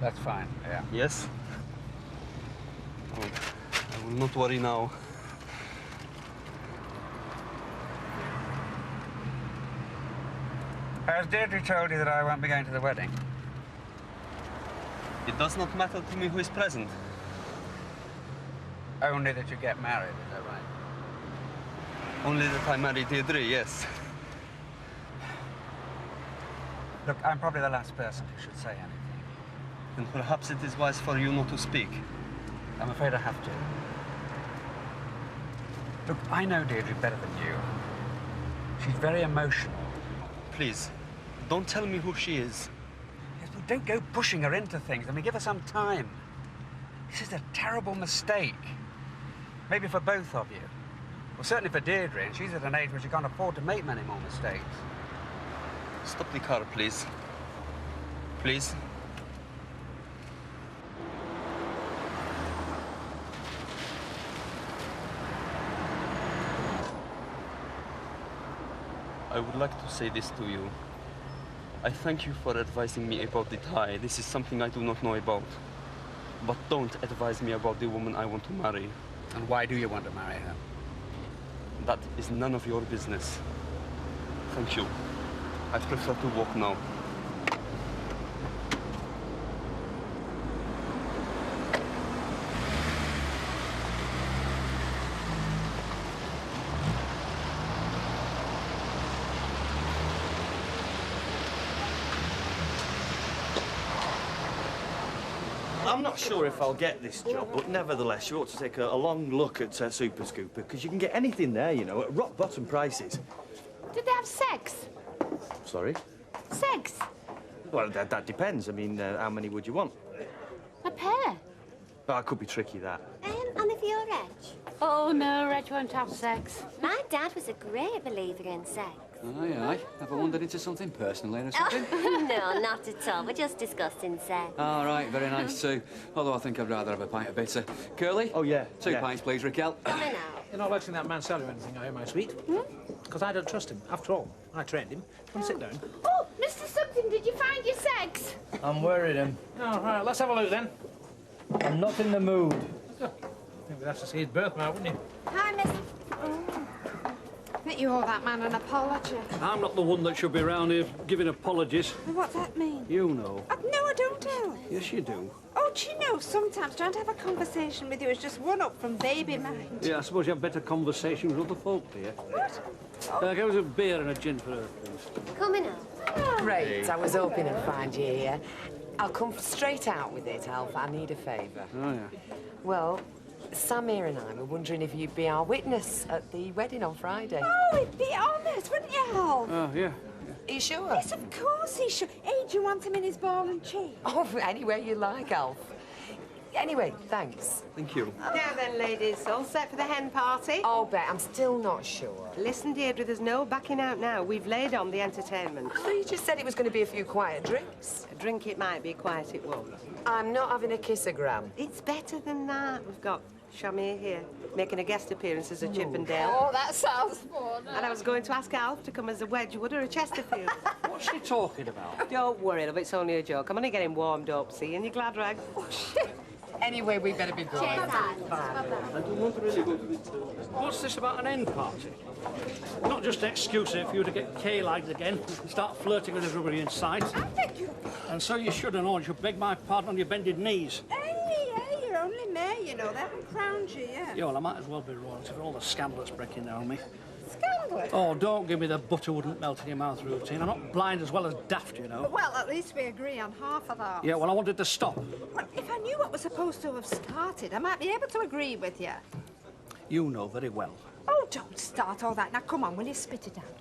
That's fine, yeah. Yes? Oh, I will not worry now. Has Deirdre told you that I won't be going to the wedding? It does not matter to me who is present. Only that you get married, is that right? Only that I married Deirdre, yes. Look, I'm probably the last person who should say anything. Then perhaps it is wise for you not to speak. I'm afraid I have to. Look, I know Deirdre better than you. She's very emotional. Please, don't tell me who she is. Yes, but don't go pushing her into things. I mean, give her some time. This is a terrible mistake. Maybe for both of you. Well, certainly for Deirdre, and she's at an age where she can't afford to make many more mistakes. Stop the car, please. Please. I would like to say this to you. I thank you for advising me about the tie. This is something I do not know about. But don't advise me about the woman I want to marry. And why do you want to marry her? That is none of your business. Thank you. I prefer to walk now. I'm not sure if I'll get this job, but nevertheless, you ought to take a long look at Super Scooper, because you can get anything there, you know, at rock-bottom prices. Did they have sex? Sorry? Sex? Well, that depends. I mean, how many would you want? A pair? Oh, it could be tricky, that. And if you're Reg? Oh, no, Reg won't have sex. My dad was a great believer in sex. Aye, aye. Ever wandered into something personal or something? No, not at all. We're just discussing sex. All right, very nice too. Although I think I'd rather have a pint of bitter. Curly? Oh, yeah. Two pints, please, Raquel. Coming out. You're not letting that man sell you anything, are you, my sweet? Because I don't trust him. After all, I trained him. Come and sit down. Oh, Mr. Something, did you find your sex? I'm worried him. All right, let's have a look then. I'm not in the mood. I think we'd have to see his birthmark, wouldn't you? Hi, Miss... I think you owe that man an apology. I'm not the one that should be around here giving apologies. What's that mean? You know. No, I don't know. Yes, you do. Oh, do you know, sometimes trying to have a conversation with you is just one up from baby mind. Yeah, I suppose you have better conversations with other folk, dear. What? Give us a beer and a gin for her, please. Coming up. Great, I was hoping I'd find you here. I'll come straight out with it, Alf. I need a favour. Oh, yeah. Well, Samir and I were wondering if you'd be our witness at the wedding on Friday. Oh, it'd be honest, wouldn't you, Hal? Oh, yeah. Are you sure? Yes, of course he should. Hey, do you want him in his ball and chain? Oh, anywhere you like, Alf. Anyway, thanks. Thank you. Now then, ladies, all set for the hen party? Oh, Bet, I'm still not sure. Listen, Deirdre, there's no backing out now. We've laid on the entertainment. Oh, you just said it was going to be a few quiet drinks. A drink it might be, quiet it won't. I'm not having a kissogram. It's better than that. We've got Shamir here, making a guest appearance as a Chippendale. Oh, that sounds fun. And I was going to ask Alf to come as a Wedgwood or a Chesterfield. What's she talking about? Don't worry, love, it's only a joke. I'm only getting warmed up, see, and you're glad, Rag? Anyway, we better be going. I do not really go to the What's this about an end party? Not just an excuse here for you to get K-lagged again and start flirting with everybody in sight. I think you... And so you should and all. You should beg my pardon on your bended knees. Hey, you're only mayor, you know. They haven't crowned you yet. Yeah, well, I might as well be royalty for all the scandal that's breaking down on me. Scandal? Oh, don't give me the butter wouldn't melt in your mouth routine. I'm not blind as well as daft, you know. Well, at least we agree on half of that. Yeah, well, I wanted to stop. Well, if I knew what was supposed to have started, I might be able to agree with you. You know very well. Oh, don't start all that. Now, come on, will you spit it out?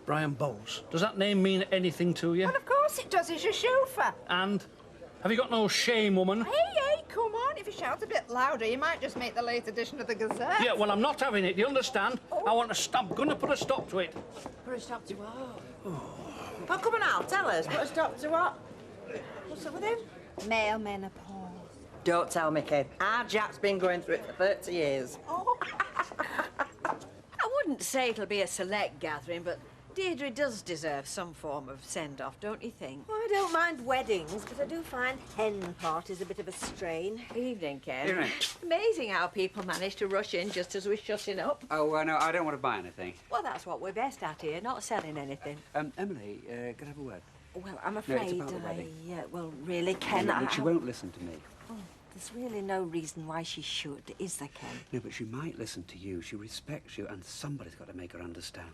Brian Bowles. Does that name mean anything to you? Well, of course it does. He's your chauffeur. And? Have you got no shame, woman? Hey, come on. If you shout a bit louder, you might just make the late edition of the Gazette. Yeah, well, I'm not having it. Do you understand? I want to stop. I'm going to put a stop to it. Put a stop to what? Oh, come on, Al, tell us. Put a stop to what? What's up with him? Male menopause. Don't tell me, kid. Our Jack's been going through it for 30 years. Oh. I wouldn't say it'll be a select gathering, but Deirdre does deserve some form of send-off, don't you think? I don't mind weddings, but I do find hen parties a bit of a strain. Evening, Ken. Evening. Amazing how people manage to rush in just as we're shutting up. Oh, no, I don't want to buy anything. Well, that's what we're best at here, not selling anything. Emily, can I have a word? Well, I'm No, it's afraid about the wedding. well, really, Ken, Look, she won't listen to me. Oh, there's really no reason why she should, is there, Ken? No, but she might listen to you. She respects you, and somebody's got to make her understand.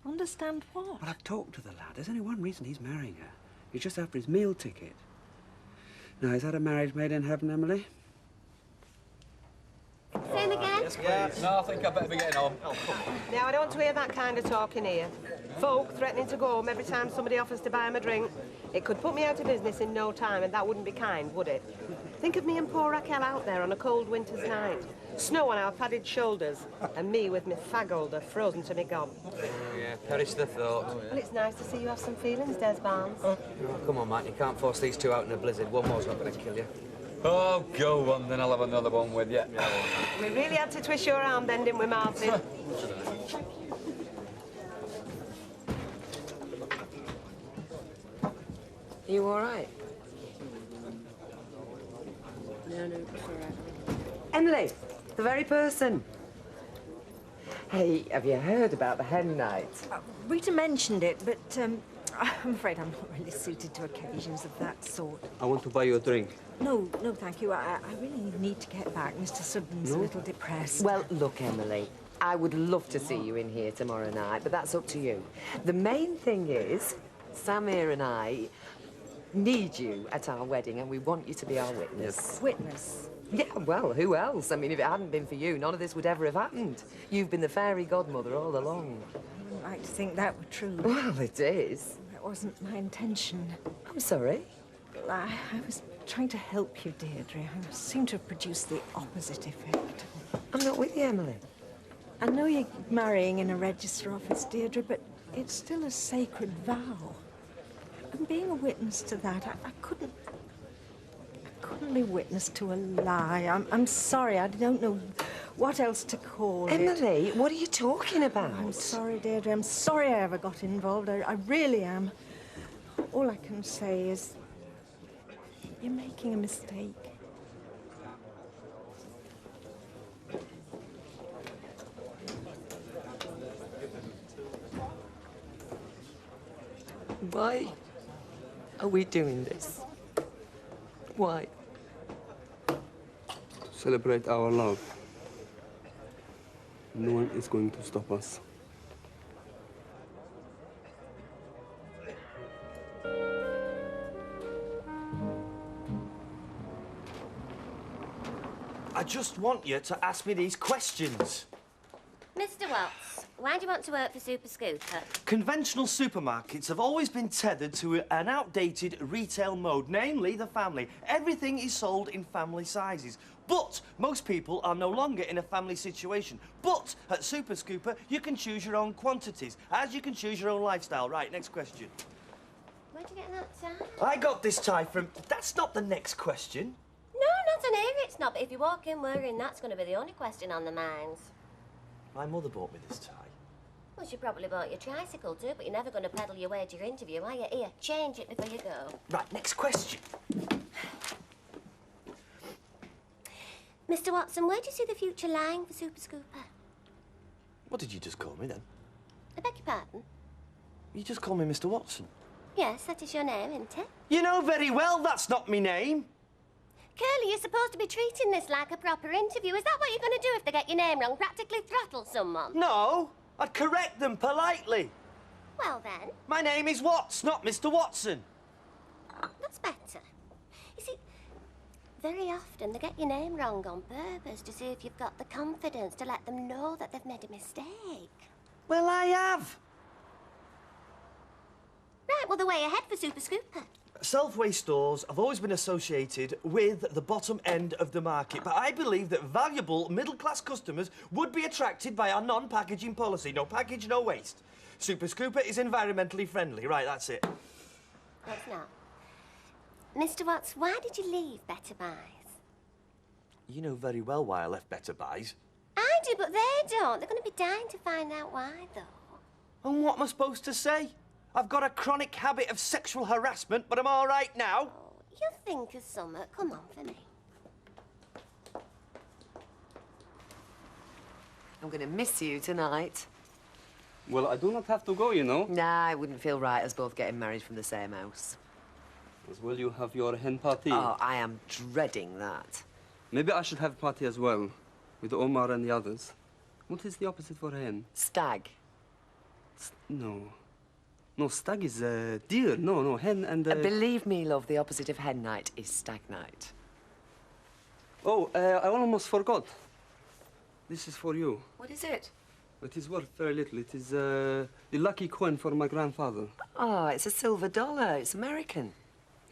Understand what? Well, I've talked to the lad. There's only one reason he's marrying her. He's just after his meal ticket. Now, is that a marriage made in heaven, Emily? Same again? Yes, please. No, I think I better be getting home. Oh, come on. Now, I don't want to hear that kind of talk in here. Folk threatening to go home every time somebody offers to buy them a drink. It could put me out of business in no time, and that wouldn't be kind, would it? Think of me and poor Raquel out there on a cold winter's night. Snow on our padded shoulders, and me with my fag holder frozen to me gob. Oh, yeah, perish the thought. Well, it's nice to see you have some feelings, Des Barnes. Oh, come on, Matt, you can't force these two out in a blizzard. One more's not going to kill you. Oh, go on, then I'll have another one with you. We really had to twist your arm then, didn't we, Martin? Are you all right? No, Emily, the very person. Hey, have you heard about the hen night? Rita mentioned it, but I'm afraid I'm not really suited to occasions of that sort. I want to buy you a drink. No, thank you. I really need to get back. Mr. Sutton's a little depressed. Well, look, Emily, I would love to see you in here tomorrow night, but that's up to you. The main thing is, Samir and I need you at our wedding, and we want you to be our witness. Witness? Yeah, well, who else? I mean, if it hadn't been for you, none of this would ever have happened. You've been the fairy godmother all along. I wouldn't like to think that were true. Well, it is. That wasn't my intention. I'm sorry. I was trying to help you, Deirdre. I seem to have produced the opposite effect. I'm not with you, Emily. I know you're marrying in a register office, Deirdre, but it's still a sacred vow. And being a witness to that, I couldn't be witness to a lie. I'm sorry, I don't know what else to call it. Emily, what are you talking about? I'm sorry, Deirdre. I'm sorry I ever got involved. I really am. All I can say is you're making a mistake. Why are we doing this? Why? Celebrate our love. No one is going to stop us. I just want you to ask me these questions. Mr. Watts, why do you want to work for Super Scooper? Conventional supermarkets have always been tethered to an outdated retail mode, namely the family. Everything is sold in family sizes. But most people are no longer in a family situation. But at Super Scooper, you can choose your own quantities, as you can choose your own lifestyle. Right, next question. Where'd you get that tie? I got this tie from... That's not the next question. No, not an area, it's not. But if you walk in wearing that's going to be the only question on the minds. My mother bought me this tie. Well, she probably bought your tricycle too, but you're never going to pedal your way to your interview, are you? Here, change it before you go. Right, next question. Mr. Watson, where do you see the future lying for Super Scooper? What did you just call me then? I beg your pardon? You just call me Mr. Watson. Yes, that is your name, isn't it? You know very well that's not me name. Curly, you're supposed to be treating this like a proper interview. Is that what you're going to do if they get your name wrong? Practically throttle someone? No, I'd correct them politely. Well, then. My name is Watts, not Mr. Watson. That's better. You see, very often they get your name wrong on purpose to see if you've got the confidence to let them know that they've made a mistake. Well, I have. Right, well, the way ahead for Super Scooper. Self-way stores have always been associated with the bottom end of the market, but I believe that valuable middle-class customers would be attracted by our non-packaging policy. No package, no waste. Super Scooper is environmentally friendly. Right, that's it. No, it's not. Mr. Watts, why did you leave Better Buys? You know very well why I left Better Buys. I do, but they don't. They're going to be dying to find out why, though. And what am I supposed to say? I've got a chronic habit of sexual harassment, but I'm all right now. Oh, you think of summer. Come on for me. I'm going to miss you tonight. Well, I do not have to go, you know. Nah, it wouldn't feel right us both getting married from the same house. As well, you have your hen party. Oh, I am dreading that. Maybe I should have a party as well, with Omar and the others. What is the opposite for hen? Stag. No. No, stag is deer. No, hen and... Believe me, love, the opposite of hen night is stag night. Oh, I almost forgot. This is for you. What is it? It is worth very little. It is the lucky coin for my grandfather. Oh, it's a silver dollar. It's American.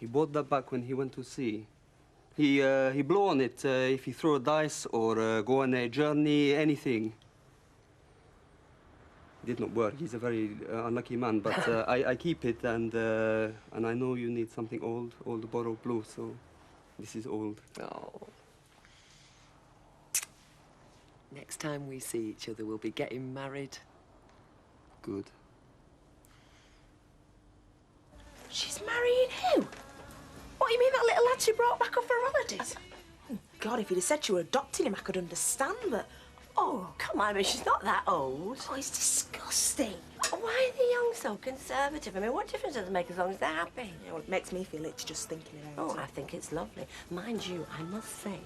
He bought that back when he went to sea. He blew on it if he threw a dice or go on a journey, anything. It did not work. He's a very unlucky man, but I keep it, and I know you need something old borrowed blue, so this is old. Oh. Next time we see each other, we'll be getting married. Good. She's marrying who? What, you mean that little lad she brought back off her holidays? Oh, God, if you'd have said you were adopting him, I could understand, but... Oh, come on, I mean, she's not that old. Oh, it's disgusting. Why are the young so conservative? I mean, what difference does it make as long as they're happy? You know, it makes me feel it's just thinking about it. Oh, I think it's lovely. Mind you, I must say,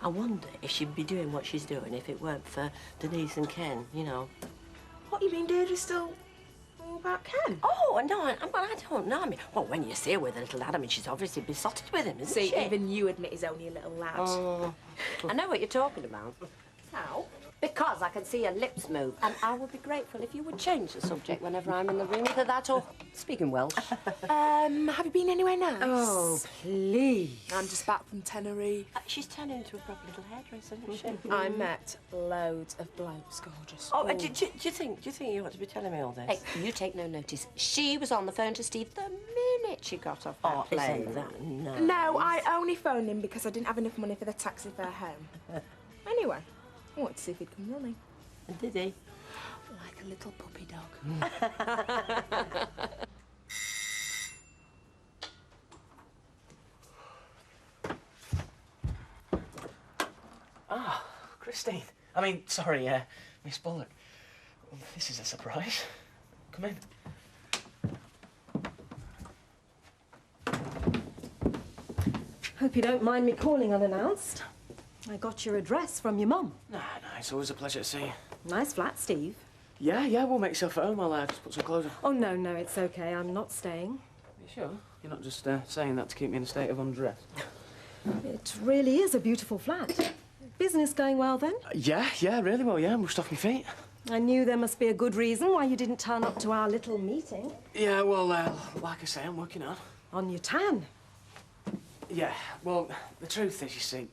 I wonder if she'd be doing what she's doing if it weren't for Denise and Ken, you know. What, you mean Deirdre's still all about Ken? Oh, no, I don't know. I mean, well, when you see her with the little lad, I mean, she's obviously besotted with him, isn't See, she? even you admit he's only a little lad. Oh. I know what you're talking about. How? Because I can see your lips move, and I would be grateful if you would change the subject whenever I'm in the room, either that or speaking Welsh. Have you been anywhere nice? Oh, please. I'm just back from Tenerife. She's turning into a proper little hairdresser, isn't she? I met loads of blokes, gorgeous. Oh, do you think you ought to be telling me all this? Hey, you take no notice. She was on the phone to Steve the minute she got off that plane. Isn't that nice? No, I only phoned him because I didn't have enough money for the taxi fare home. Anyway, I wanted to see if he'd come running. And did he? Like a little puppy dog. Ah, Christine. I mean, sorry, Miss Bullock. This is a surprise. Come in. Hope you don't mind me calling unannounced. I got your address from your mum. Nah, it's always a pleasure to see you. Nice flat, Steve. Yeah, we'll make yourself at home. I'll just put some clothes on. Oh, no, it's okay. I'm not staying. You sure? You're not just saying that to keep me in a state of undress? It really is a beautiful flat. Business going well, then? Yeah, really well, yeah. Mushed off my feet. I knew there must be a good reason why you didn't turn up to our little meeting. Yeah, well, like I say, I'm working on. On your tan? Yeah, well, the truth is, you see,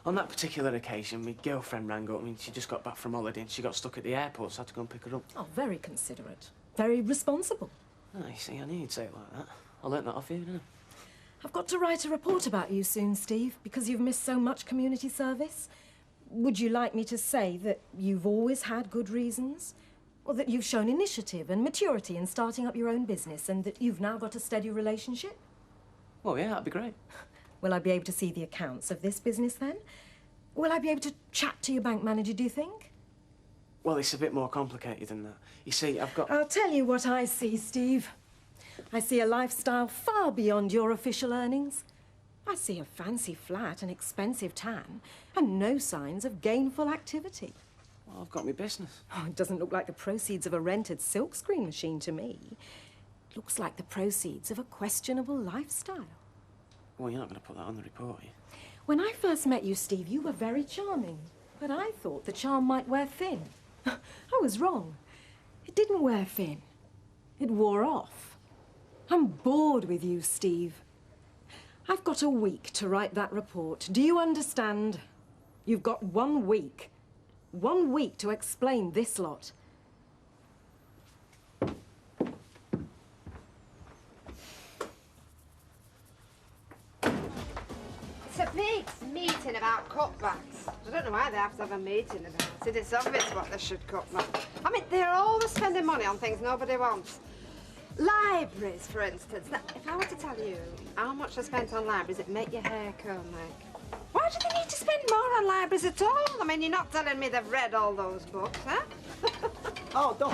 on that particular occasion, my girlfriend rang up. I mean, she just got back from holiday and she got stuck at the airport, so I had to go and pick her up. Oh, very considerate. Very responsible. Oh, you see, I knew you'd say it like that. I learnt that off you, didn't I? I've got to write a report about you soon, Steve, because you've missed so much community service. Would you like me to say that you've always had good reasons? Or that you've shown initiative and maturity in starting up your own business and that you've now got a steady relationship? Well, yeah, that'd be great. Will I be able to see the accounts of this business then? Will I be able to chat to your bank manager, do you think? Well, it's a bit more complicated than that. You see, I've got... I'll tell you what I see, Steve. I see a lifestyle far beyond your official earnings. I see a fancy flat, an expensive tan, and no signs of gainful activity. Well, I've got my business. Oh, it doesn't look like the proceeds of a rented silkscreen machine to me. It looks like the proceeds of a questionable lifestyle. Well, you're not going to put that on the report, are you? When I first met you, Steve, you were very charming. But I thought the charm might wear thin. I was wrong. It didn't wear thin. It wore off. I'm bored with you, Steve. I've got a week to write that report. Do you understand? You've got 1 week. 1 week to explain this lot. It's a big meeting about cutbacks. I don't know why they have to have a meeting about it. It's obvious what they should cut back. I mean, they're always spending money on things nobody wants. Libraries, for instance. Now, if I were to tell you how much I spent on libraries, it'd make your hair curl, like. Why do they need to spend more on libraries at all? I mean, you're not telling me they've read all those books, huh? Oh, Doc.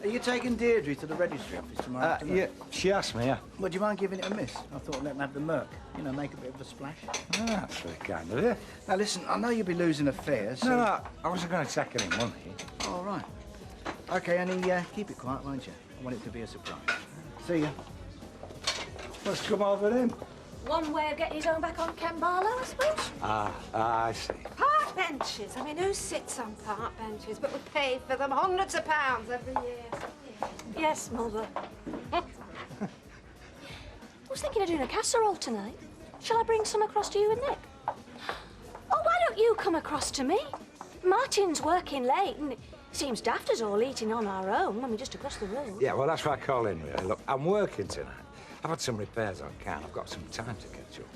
Are you taking Deirdre to the registry office tomorrow afternoon? Yeah, she asked me, yeah. Would you mind giving it a miss? I thought I'd let them have the murk. You know, make a bit of a splash. Ah, that's very kind of you. Now, listen, I know you'll be losing a fare, so... No, I wasn't going to take it in, wasn't he? All right. OK, Annie, keep it quiet, won't you? I want it to be a surprise. See ya. What's come over him? One way of getting his own back on Ken Barlow, I suppose. I see. Park benches. I mean, who sits on park benches? But we pay for them hundreds of pounds every year. Yes, Mother. I was thinking of doing a casserole tonight. Shall I bring some across to you and Nick? Oh, why don't you come across to me? Martin's working late, and it seems daft us all eating on our own when we're just across the road. Yeah, well, that's why I call in, really. Look, I'm working tonight. I've had some repairs on car. I've got some time to catch up.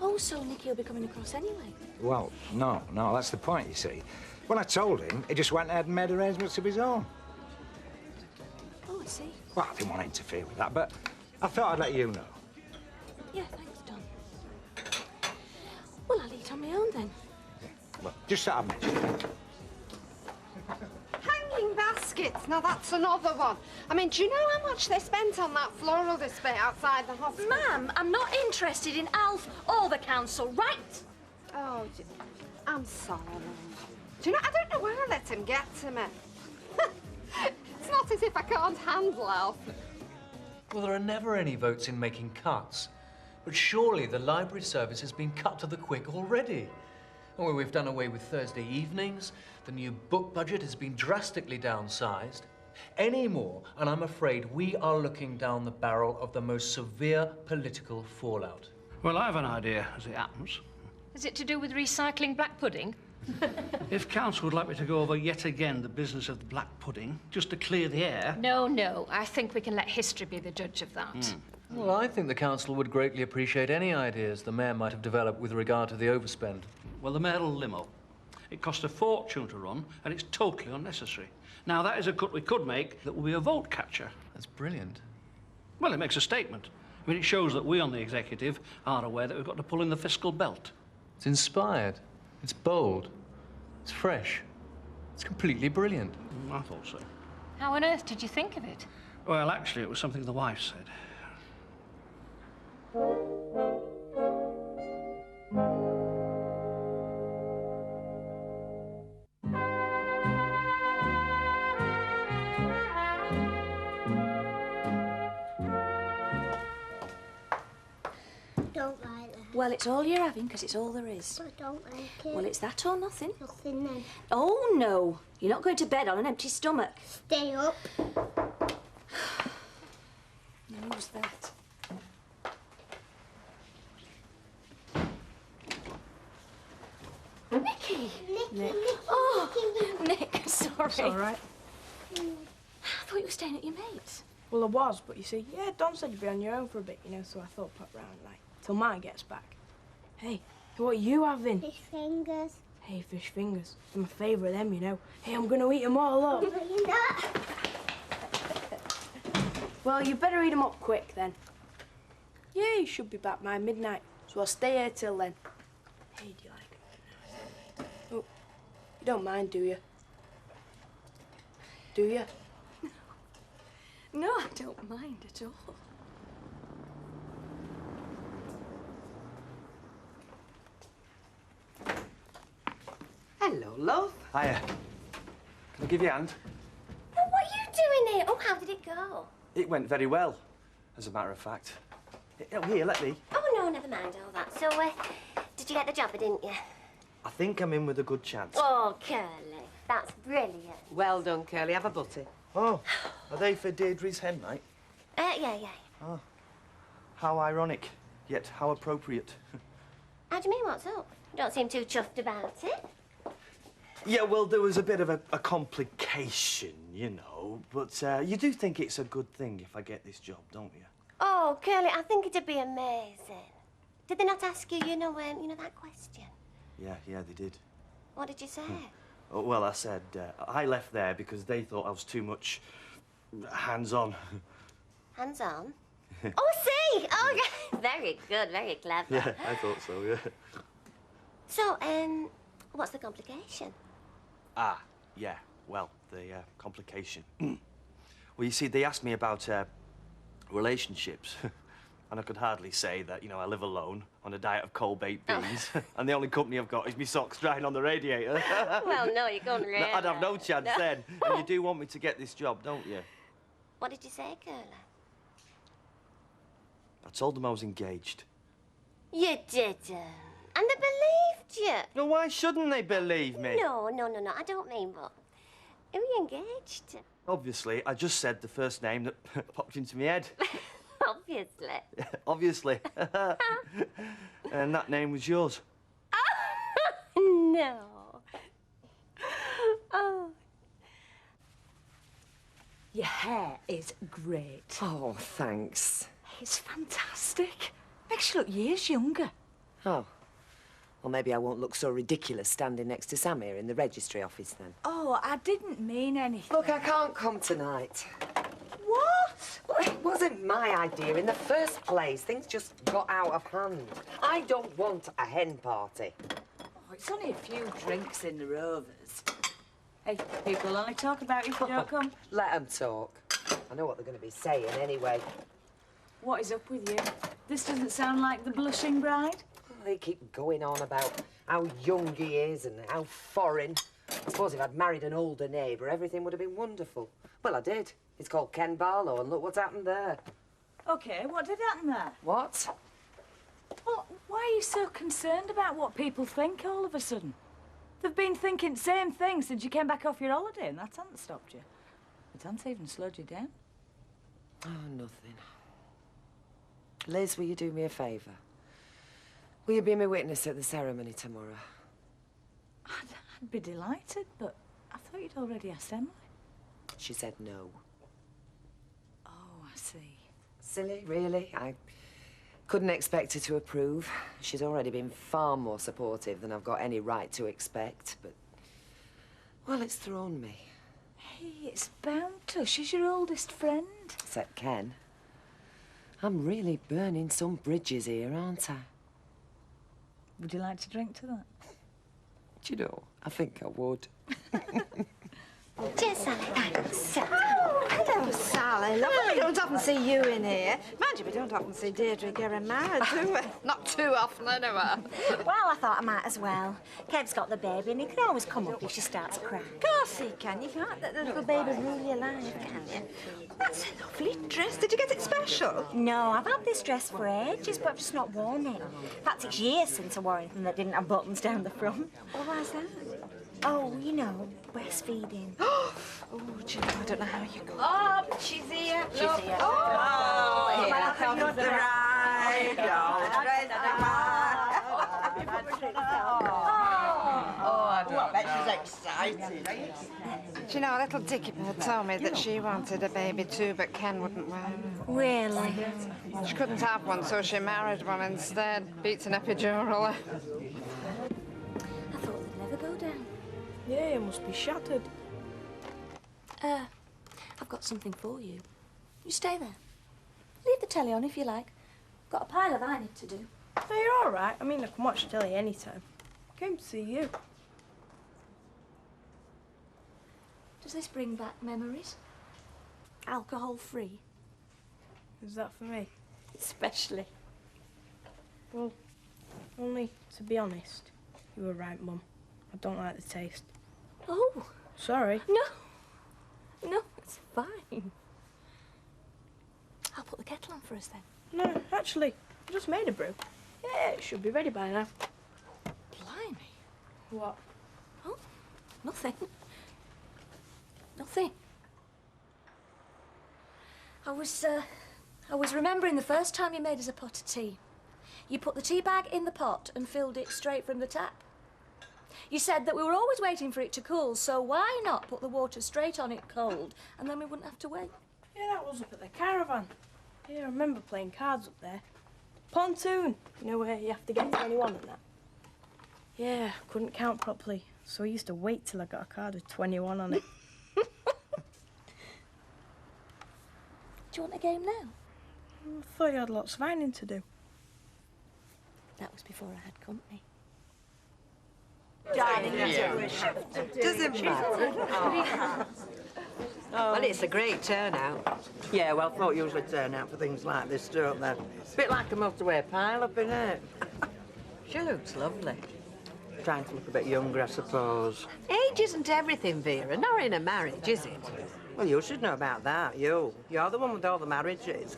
Oh, so Nicky will be coming across anyway? Well, no, that's the point, you see. When I told him, he just went ahead and made arrangements of his own. Oh, I see. Well, I didn't want to interfere with that, but I thought I'd let you know. Yeah, thanks, Don. Well, I'll eat on my own then. Well, just that I mentioned. Hanging baskets. Now, that's another one. I mean, do you know how much they spent on that floral display outside the hospital? Ma'am, I'm not interested in Alf or the council, right? Oh, I'm sorry, Mum. Do you know, I don't know where I let him get to me. It's not as if I can't handle Alf. Well, there are never any votes in making cuts. But surely the library service has been cut to the quick already. Well, we've done away with Thursday evenings. The new book budget has been drastically downsized. Any more, and I'm afraid we are looking down the barrel of the most severe political fallout. Well, I have an idea, as it happens. Is it to do with recycling black pudding? If council would like me to go over yet again the business of the black pudding, just to clear the air... No. I think we can let history be the judge of that. Well, I think the council would greatly appreciate any ideas the mayor might have developed with regard to the overspend. Well, the mayoral limo. It cost a fortune to run, and it's totally unnecessary. Now, that is a cut we could make that will be a vote catcher. That's brilliant. Well, it makes a statement. I mean, it shows that we on the executive are aware that we've got to pull in the fiscal belt. It's inspired. It's bold. It's fresh. It's completely brilliant. I thought so. How on earth did you think of it? Well, actually, it was something the wife said. Don't like that. Well, it's all you're having, because it's all there is. I don't like it. Well, it's that or nothing. Nothing then. Oh, no. You're not going to bed on an empty stomach. Stay up. Who's that? Nicky! Nick. Oh, Nick, sorry. It's all right. I thought you were staying at your mate's. Well, I was, but you see, yeah, Don said you'd be on your own for a bit, you know, so I thought pop round, like, till Ma gets back. Hey, what are you having? Fish fingers. Hey, fish fingers. I'm a favourite of them, you know. Hey, I'm gonna eat them all up. No, you're not. Well, you better eat them up quick, then. Yeah, you should be back by midnight, so I'll stay here till then. Hey, do you like it? Oh, you don't mind, do you? Do you? No, I don't mind at all. Hello, love. Hiya. Can I give you a hand? Oh, what are you doing here? Oh, how did it go? It went very well, as a matter of fact. Oh, here, let me. Oh, no, never mind all that. So, did you get the job, didn't you? I think I'm in with a good chance. Oh, Curly, that's brilliant. Well done, Curly. Have a butty. Oh, are they for Deirdre's hen night? Yeah. Oh, how ironic, yet how appropriate. How do you mean, what's up? You don't seem too chuffed about it. Yeah, well, there was a bit of a complication, you know, but you do think it's a good thing if I get this job, don't you? Oh, Curly, I think it'd be amazing. Did they not ask you, you know, that question? Yeah, they did. What did you say? Oh, well, I said I left there because they thought I was too much hands-on. Hands-on? Oh, I see! Oh, yeah. Very good, very clever. Yeah, I thought so, yeah. So, what's the complication? Yeah, well, the complication. Well, you see, they asked me about relationships. And I could hardly say that, you know, I live alone on a diet of cold-baked beans. And the only company I've got is my socks drying on the radiator. Well, no, you couldn't really. I'd have no chance No. then. And you do want me to get this job, don't you? What did you say, Curly? I told them I was engaged. You didn't. And they believed you. Well, why shouldn't they believe me? No. I don't mean, but who are you engaged to? Obviously, I just said the first name that popped into my head. Obviously. Obviously. And that name was yours. No. Oh. Your hair is great. Oh, thanks. It's fantastic. Makes you look years younger. Oh. Well, maybe I won't look so ridiculous standing next to Sam here in the registry office then. Oh, I didn't mean anything. Look, I can't come tonight. What? Well, it wasn't my idea in the first place. Things just got out of hand. I don't want a hen party. Oh, it's only a few drinks in the Rovers. Hey, people only talk about you if you don't come. Let them talk. I know what they're going to be saying anyway. What is up with you? This doesn't sound like the blushing bride. They keep going on about how young he is and how foreign. I suppose if I'd married an older neighbour, everything would have been wonderful. Well, I did. He's called Ken Barlow, and look what's happened there. OK, what did happen there? What? Well, why are you so concerned about what people think all of a sudden? They've been thinking the same thing since you came back off your holiday, and that hasn't stopped you. It hasn't even slowed you down. Oh, nothing. Liz, will you do me a favour? Will you be my witness at the ceremony tomorrow? I'd be delighted, but I thought you'd already asked Emily. She said no. Oh, I see. Silly, really. I couldn't expect her to approve. She's already been far more supportive than I've got any right to expect, but... well, it's thrown me. Hey, it's bound to. She's your oldest friend. Except Ken. I'm really burning some bridges here, aren't I? Would you like to drink to that? Do you know, I think I would. Cheers, Sally. Thanks. Oh, hello, Sally. Look, we don't often see you in here. Mind you, we don't often see Deirdre getting married, do we? Not too often, anyway. Well, I thought I might as well. Kev's got the baby and he can always come up if she starts crying. Of course he can. You can't let the little baby rule your life, can you? That's a lovely dress. Did you get it special? No, I've had this dress for ages, but I've just not worn it. In fact, it's years since I wore anything that didn't have buttons down the front. Well, why's that? Oh, you know, breastfeeding. Oh, do you know, I don't know how you go. Oh, she's here. She's here. Oh, here comes the bride. I bet she's excited. Do you know, little Dicky Bird told me that she wanted a baby too, but Ken wouldn't wear it. Really? She couldn't have one, so she married one instead. Beats an epidural. I thought they'd never go down. Yeah, it must be shattered. I've got something for you. You stay there. Leave the telly on if you like. Got a pile of ironing to do. No, you're all right. I mean, I can watch telly anytime. I came to see you. Does this bring back memories? Alcohol-free? Is that for me? Especially. Well, only to be honest, you were right, Mum. I don't like the taste. Oh. Sorry. No, it's fine. I'll put the kettle on for us then. No, actually, I just made a brew. Yeah, it should be ready by now. Blimey. What? Oh, nothing. Nothing. I was remembering the first time you made us a pot of tea. You put the tea bag in the pot and filled it straight from the tap. You said that we were always waiting for it to cool, so why not put the water straight on it cold, and then we wouldn't have to wait? Yeah, that was up at the caravan. Yeah, I remember playing cards up there. Pontoon, you know where you have to get 21 and that. Yeah, couldn't count properly, so I used to wait till I got a card with 21 on it. Do you want a game now? I thought you had lots of ironing to do. That was before I had company. Doesn't matter. Well, it's a great turnout. Yeah, well, folk usually turn out for things like this, don't they? Bit like a motorway pile-up, innit? She looks lovely. Trying to look a bit younger, I suppose. Age isn't everything, Vera. Not in a marriage, is it? Well, you should know about that, you. You're the one with all the marriages.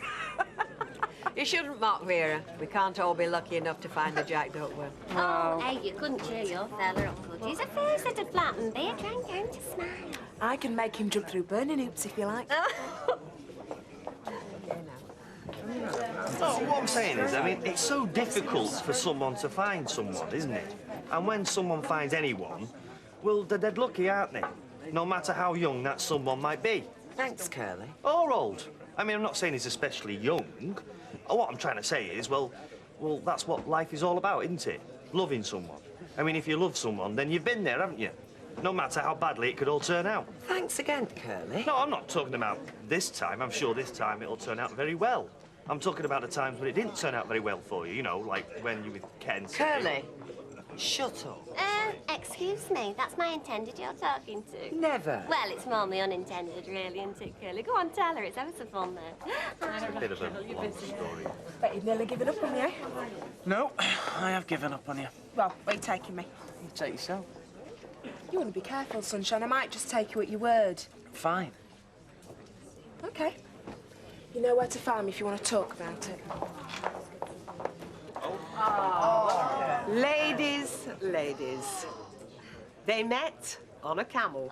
You shouldn't mock, Vera. We can't all be lucky enough to find the Jack, don't we? Oh, hey, you couldn't cheer your fella up, could you? He's a face that'd flatten Beatrice and going to smile. I can make him jump through burning hoops if you like. Oh, what I'm saying is, I mean, it's so difficult for someone to find someone, isn't it? And when someone finds anyone, well, they're dead lucky, aren't they? No matter how young that someone might be. Thanks, Curly. Or old. I mean, I'm not saying he's especially young. What I'm trying to say is, well, that's what life is all about, isn't it? Loving someone. I mean, if you love someone, then you've been there, haven't you? No matter how badly it could all turn out. Thanks again, Curly. No, I'm not talking about this time. I'm sure this time it'll turn out very well. I'm talking about the times when it didn't turn out very well for you, like when you were with Ken. Curly, shut up. Excuse me, that's my intended you're talking to. Never. Well, it's more my unintended, really, isn't it, Curly? Go on, tell her, it's ever so fun there. It's a bit of a long story. Bet you've nearly given up on me, eh? No, I have given up on you. Well, where are you taking me? You take yourself. You want to be careful, Sunshine. I might just take you at your word. Fine. OK. You know where to find me if you want to talk about it. Ladies, ladies. They met on a camel.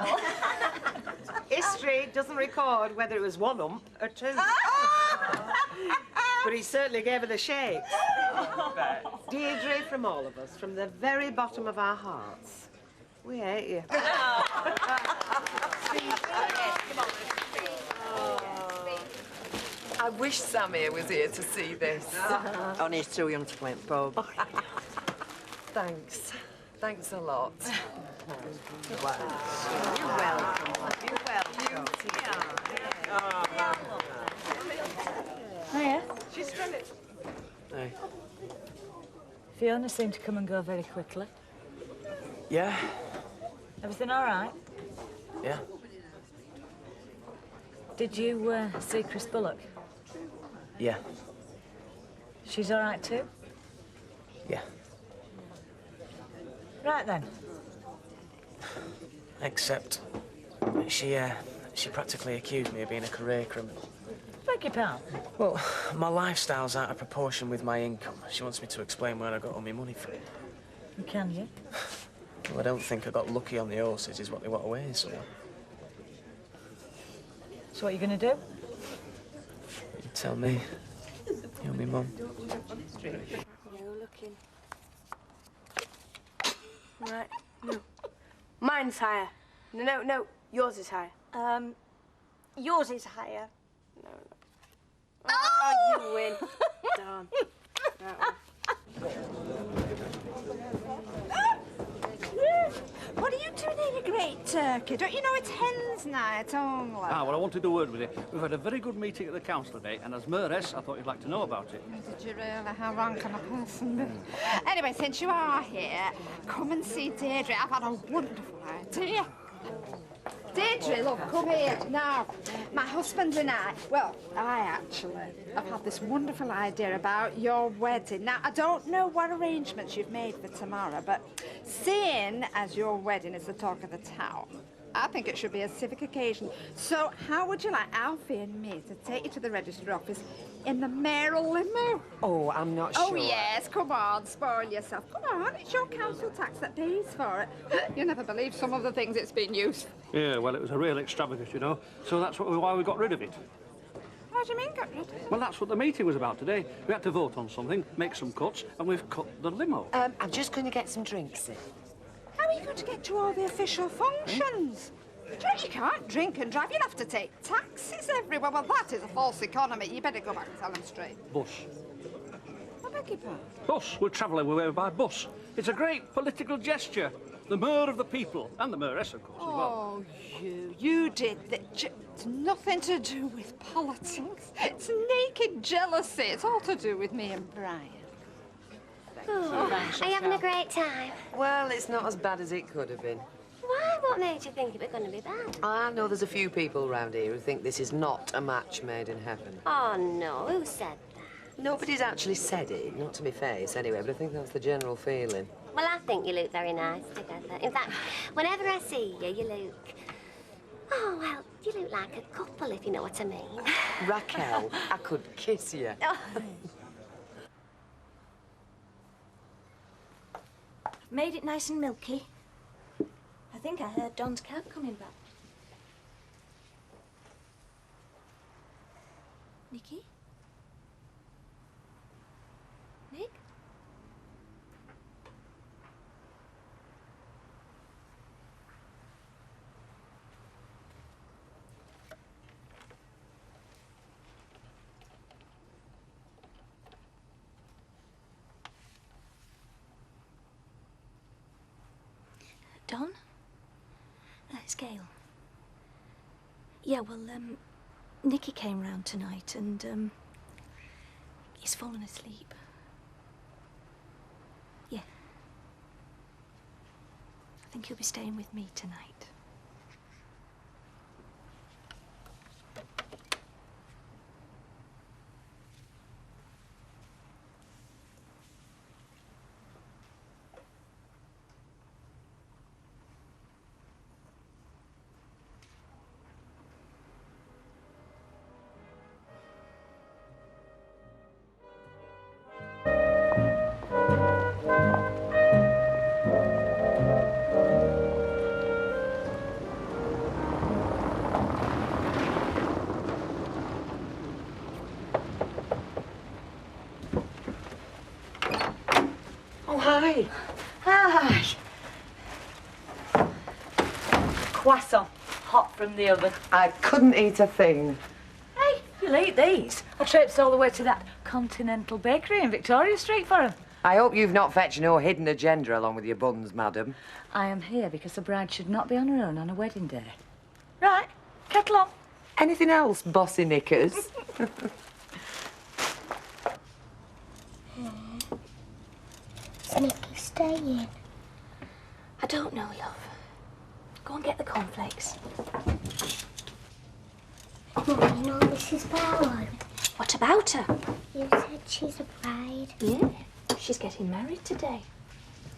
History doesn't record whether it was one hump or two. But he certainly gave her the shakes. Deirdre, from all of us, from the very bottom of our hearts, we hate you. I wish Samir was here to see this. Only he's too young to play at pub. Thanks. Thanks a lot. You're welcome. You're welcome. Hiya. She's done it. Hey. Fiona seemed to come and go very quickly. Yeah? Everything all right? Yeah. Did you see Chris Bullock? Yeah. She's all right too? Yeah. Right then. Except she practically accused me of being a career criminal. Beg your pardon? Well, my lifestyle's out of proportion with my income. She wants me to explain where I got all my money from. Can you? Well, I don't think I got lucky on the horses, is what they want away, so... So what are you going to do? You tell me. You're my mum. You're looking. Right, no. Mine's higher. No, yours is higher. Yours is higher. No. Oh, you win. Darn. That one. What are you doing here, you great turkey? Don't you know it's hen's night only? Well, I wanted a word with you. We've had a very good meeting at the council today, and as mayoress, I thought you'd like to know about it. Did you really? How wrong can a person be? Anyway, since you are here, come and see Deirdre. I've had a wonderful idea. Deirdre, look, come here. Now, my husband and I have had this wonderful idea about your wedding. Now, I don't know what arrangements you've made for tomorrow, but seeing as your wedding is the talk of the town, I think it should be a civic occasion. So how would you like Alfie and me to take you to the registry office in the mayoral limo? Oh, I'm not sure. Oh, yes, come on, spoil yourself. Come on, it's your council tax that pays for it. You never believe some of the things it's been used for. Yeah, well, it was a real extravagance, you know, so that's why we got rid of it. What do you mean, got rid of it? Well, that's what the meeting was about today. We had to vote on something, make some cuts, and we've cut the limo. I'm just going to get some drinks in. How are you going to get to all the official functions? You can't drink and drive. You'll have to take taxis everywhere. Well, that is a false economy. You better go back and tell them straight. Bus. I beg your pardon? Bus. We'll travel everywhere by bus. It's a great political gesture. The mayor of the people, and the mayoress, of course, as well. Oh, you did that. It's nothing to do with politics. It's naked jealousy. It's all to do with me and Brian. Oh, are you having a great time? Well, it's not as bad as it could have been. Why? What made you think it was going to be bad? I know there's a few people around here who think this is not a match made in heaven. Oh, no. Who said that? Nobody's actually said it, not to my face anyway, but I think that's the general feeling. Well, I think you look very nice together. In fact, whenever I see you, you look... Oh, well, You look like a couple, if you know what I mean. Raquel, I could kiss you. Made it nice and milky. I think I heard Don's cab coming back. Nicky? Nick? Don? It's Gail. Yeah, well, Nicky came round tonight and, he's fallen asleep. Yeah. I think he'll be staying with me tonight. Oh, hi. Hi. Croissant, hot from the oven. I couldn't eat a thing. Hey, you'll eat these. I traipsed all the way to that Continental Bakery in Victoria Street for them. I hope you've not fetched no hidden agenda along with your buns, madam. I am here because the bride should not be on her own on a wedding day. Right, kettle on. Anything else, bossy knickers? Is Nicky staying? I don't know, love. Go and get the cornflakes. Mum, you know Mrs. Bowen? What about her? You said she's a bride. Yeah, she's getting married today.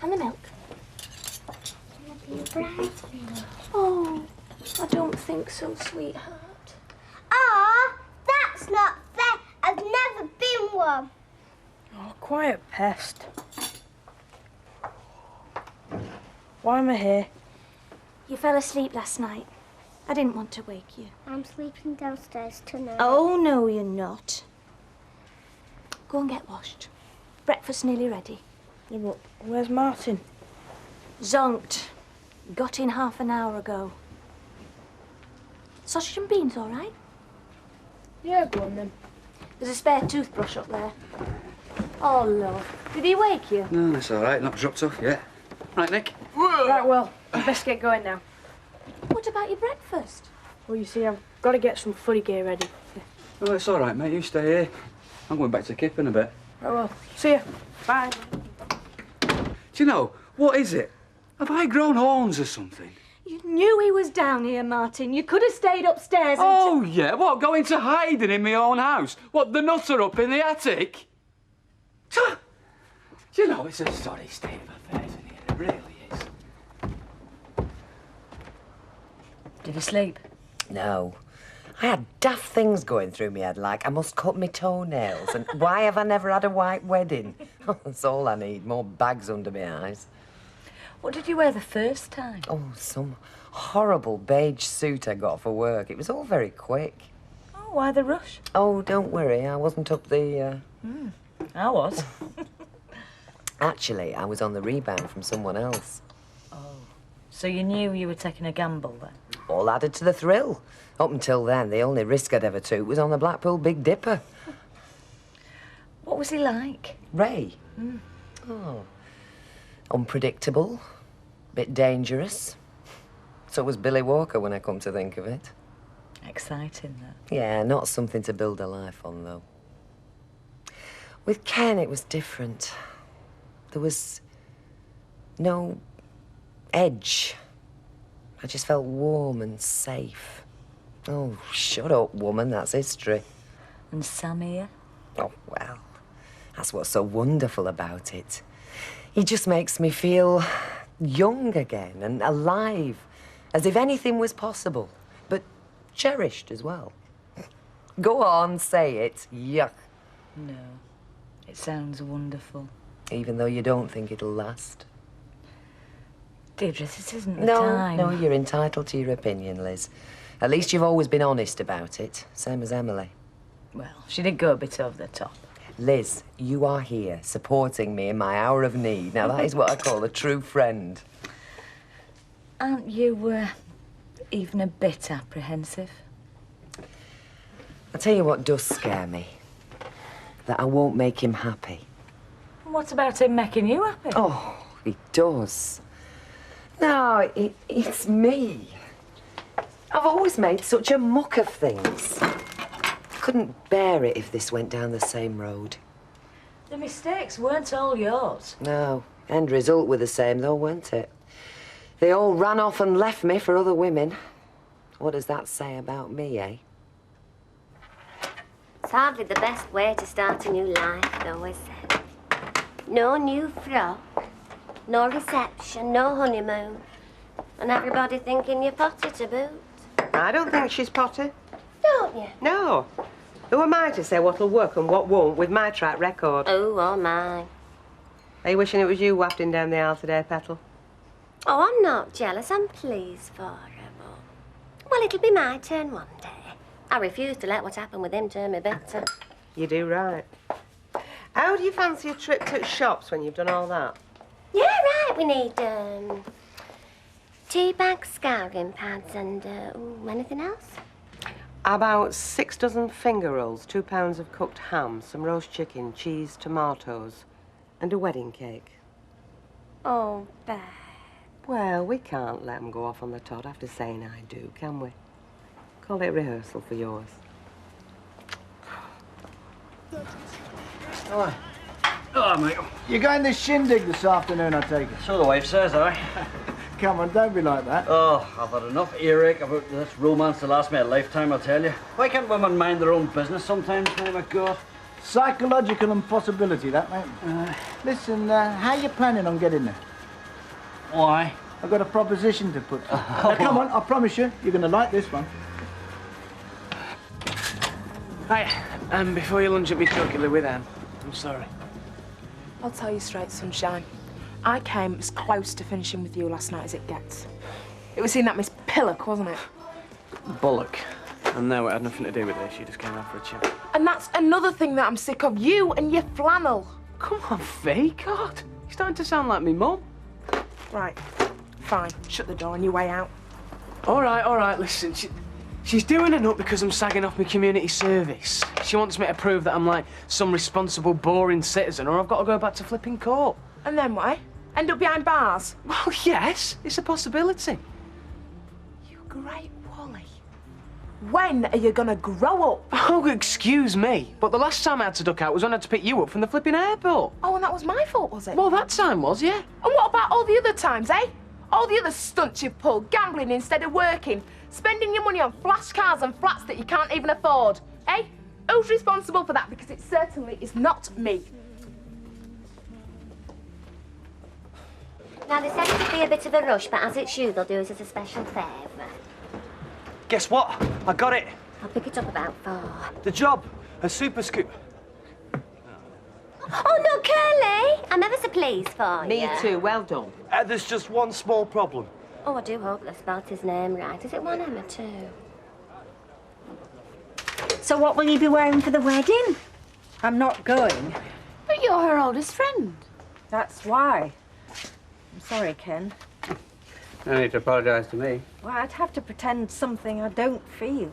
And the milk. Can I be a bridesmaid? Oh, I don't think so, sweetheart. Ah, that's not fair. I've never been one. Oh, quiet pest. Why am I here? You fell asleep last night. I didn't want to wake you. I'm sleeping downstairs tonight. Oh, no, you're not. Go and get washed. Breakfast's nearly ready. Yeah, but where's Martin? Zonked. Got in half an hour ago. Sausage and beans, all right? Yeah, go on then. There's a spare toothbrush up there. Oh, love. Did he wake you? No, that's all right. Not dropped off yet. Right, Nick? Right, well, I best get going now. What about your breakfast? Well, you see, I've got to get some footy gear ready. Oh, it's all right, mate. You stay here. I'm going back to Kip in a bit. Right, well, see ya. Bye. Do you know, what is it? Have I grown horns or something? You knew he was down here, Martin. You could have stayed upstairs and... Oh, yeah? What, going to hiding in my own house? What, the nutter up in the attic? You know, it's a sorry state of affairs in here. It really is. Did you sleep? No. I had daft things going through my head, like I must cut my toenails, and why have I never had a white wedding? That's all I need, more bags under my eyes. What did you wear the first time? Oh, some horrible beige suit I got for work. It was all very quick. Oh, why the rush? Oh, don't worry, I wasn't up the... I was. Actually, I was on the rebound from someone else. So you knew you were taking a gamble then? All added to the thrill. Up until then, the only risk I'd ever took was on the Blackpool Big Dipper. What was he like? Ray? Oh. Unpredictable. Bit dangerous. So was Billy Walker, when I come to think of it. Exciting, that. Yeah, not something to build a life on, though. With Ken, it was different. There was no edge. I just felt warm and safe. Oh, shut up, woman. That's history. And Samir? Oh, well, that's what's so wonderful about it. He just makes me feel young again and alive, as if anything was possible. But cherished as well. Go on, say it. Yuck. No. It sounds wonderful. Even though you don't think it'll last. Deirdre, this isn't the No, time. no, you're entitled to your opinion, Liz. At least you've always been honest about it, same as Emily. Well, she did go a bit over the top. Liz, you are here, supporting me in my hour of need. Now, that is what I call a true friend. Aren't you, even a bit apprehensive? I'll tell you what does scare me. That I won't make him happy. What about him making you happy? Oh, he does. No, it's me. I've always made such a muck of things. Couldn't bear it if this went down the same road. The mistakes weren't all yours. No, end result were the same though, weren't it? They all ran off and left me for other women. What does that say about me, eh? It's hardly the best way to start a new life, though, is it? No new frock, no reception, no honeymoon, and everybody thinking you're potty to boot. I don't think she's potty. Don't you? No. Who am I to say what'll work and what won't with my track record? Oh my. Are you wishing it was you wafting down the aisle today, Petal? Oh, I'm not jealous. I'm pleased for her, but... Well, it'll be my turn one day. I refuse to let what happened with him turn me bitter. You do right. How do you fancy a trip to shops when you've done all that? Yeah, right. We need, tea bags, scouring pads, and, anything else? About 6 dozen finger rolls, 2 pounds of cooked ham, some roast chicken, cheese, tomatoes, and a wedding cake. Oh, Beth. Well, we can't let them go off on the Todd after saying I do, can we? Call it rehearsal for yours. Hi. Oh, mate. You're going to shindig this afternoon, I take it? So the wife says, aye. Come on, don't be like that. Oh, I've had enough earache about this romance to last me a lifetime, I'll tell you. Why can't women mind their own business sometimes, oh my God? Psychological impossibility, that, mate. Listen, how you planning on getting there? Why? I've got a proposition to put to you. Now, come on, I promise you, you're going to like this one. Hi, before you lunge at me jokingly with Anne, I'm sorry. I'll tell you straight, sunshine. I came as close to finishing with you last night as it gets. It was seeing that Miss Pillock, wasn't it? Bollock. And no, it had nothing to do with this. She just came out for a chat. And that's another thing that I'm sick of, you and your flannel. Come on, Fee, God. You're starting to sound like me mum. Right, fine. Shut the door on your way out. All right, listen. She's doing it up because I'm sagging off my community service. She wants me to prove that I'm like some responsible, boring citizen, or I've got to go back to flipping court. And then what? End up behind bars? Well, yes, it's a possibility. You great Wally. When are you gonna grow up? Oh, excuse me, but the last time I had to duck out was when I had to pick you up from the flipping airport. Oh, and that was my fault, was it? Well, that time was, yeah. And what about all the other times, eh? All the other stunts you've pulled, gambling instead of working, spending your money on flash cars and flats that you can't even afford, eh? Who's responsible for that? Because it certainly is not me. Now, they said it'd be a bit of a rush, but as it's you, they'll do it as a special favour. Guess what? I got it. I'll pick it up about 4. The job. A super scoop. Oh, no, Curly! I'm ever so pleased for you. Me too, well done. There's just one small problem. Oh, I do hope they spelt his name right. Is it one M or 2? So what will you be wearing for the wedding? I'm not going. But you're her oldest friend. That's why. I'm sorry, Ken. No need to apologise to me. Well, I'd have to pretend something I don't feel.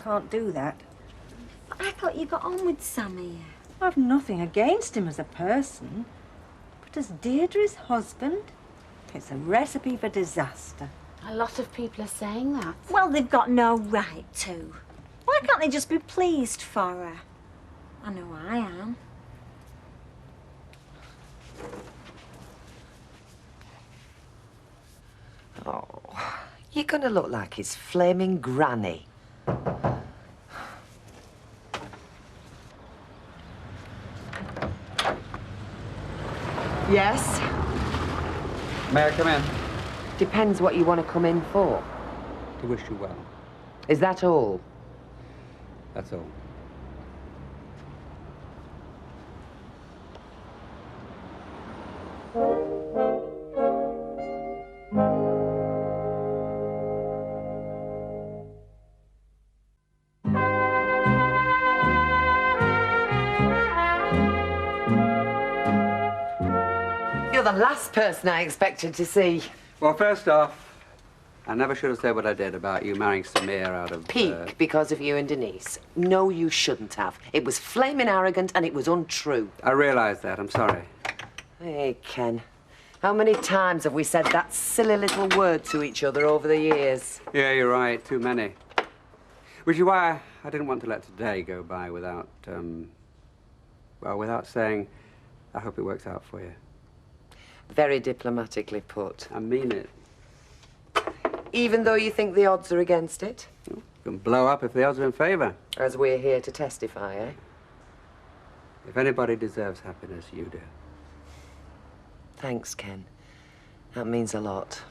Can't do that. I thought you got on with Sammy. I've nothing against him as a person. But as Deirdre's husband, it's a recipe for disaster. A lot of people are saying that. Well, they've got no right to. Why can't they just be pleased for her? I know I am. Oh, you're gonna look like his flaming granny. Yes? May I come in? Depends what you want to come in for. To wish you well. Is that all? That's all. You're the last person I expected to see. Well, first off, I never should have said what I did about you marrying Samir out of... Peak because of you and Denise. No, you shouldn't have. It was flaming arrogant and it was untrue. I realise that. I'm sorry. Hey, Ken. How many times have we said that silly little word to each other over the years? Yeah, you're right. Too many. Which is why I didn't want to let today go by without, well, without saying, I hope it works out for you. Very diplomatically put. I mean it. Even though you think the odds are against it? You can blow up if the odds are in favour. As we're here to testify, eh? If anybody deserves happiness, you do. Thanks, Ken. That means a lot.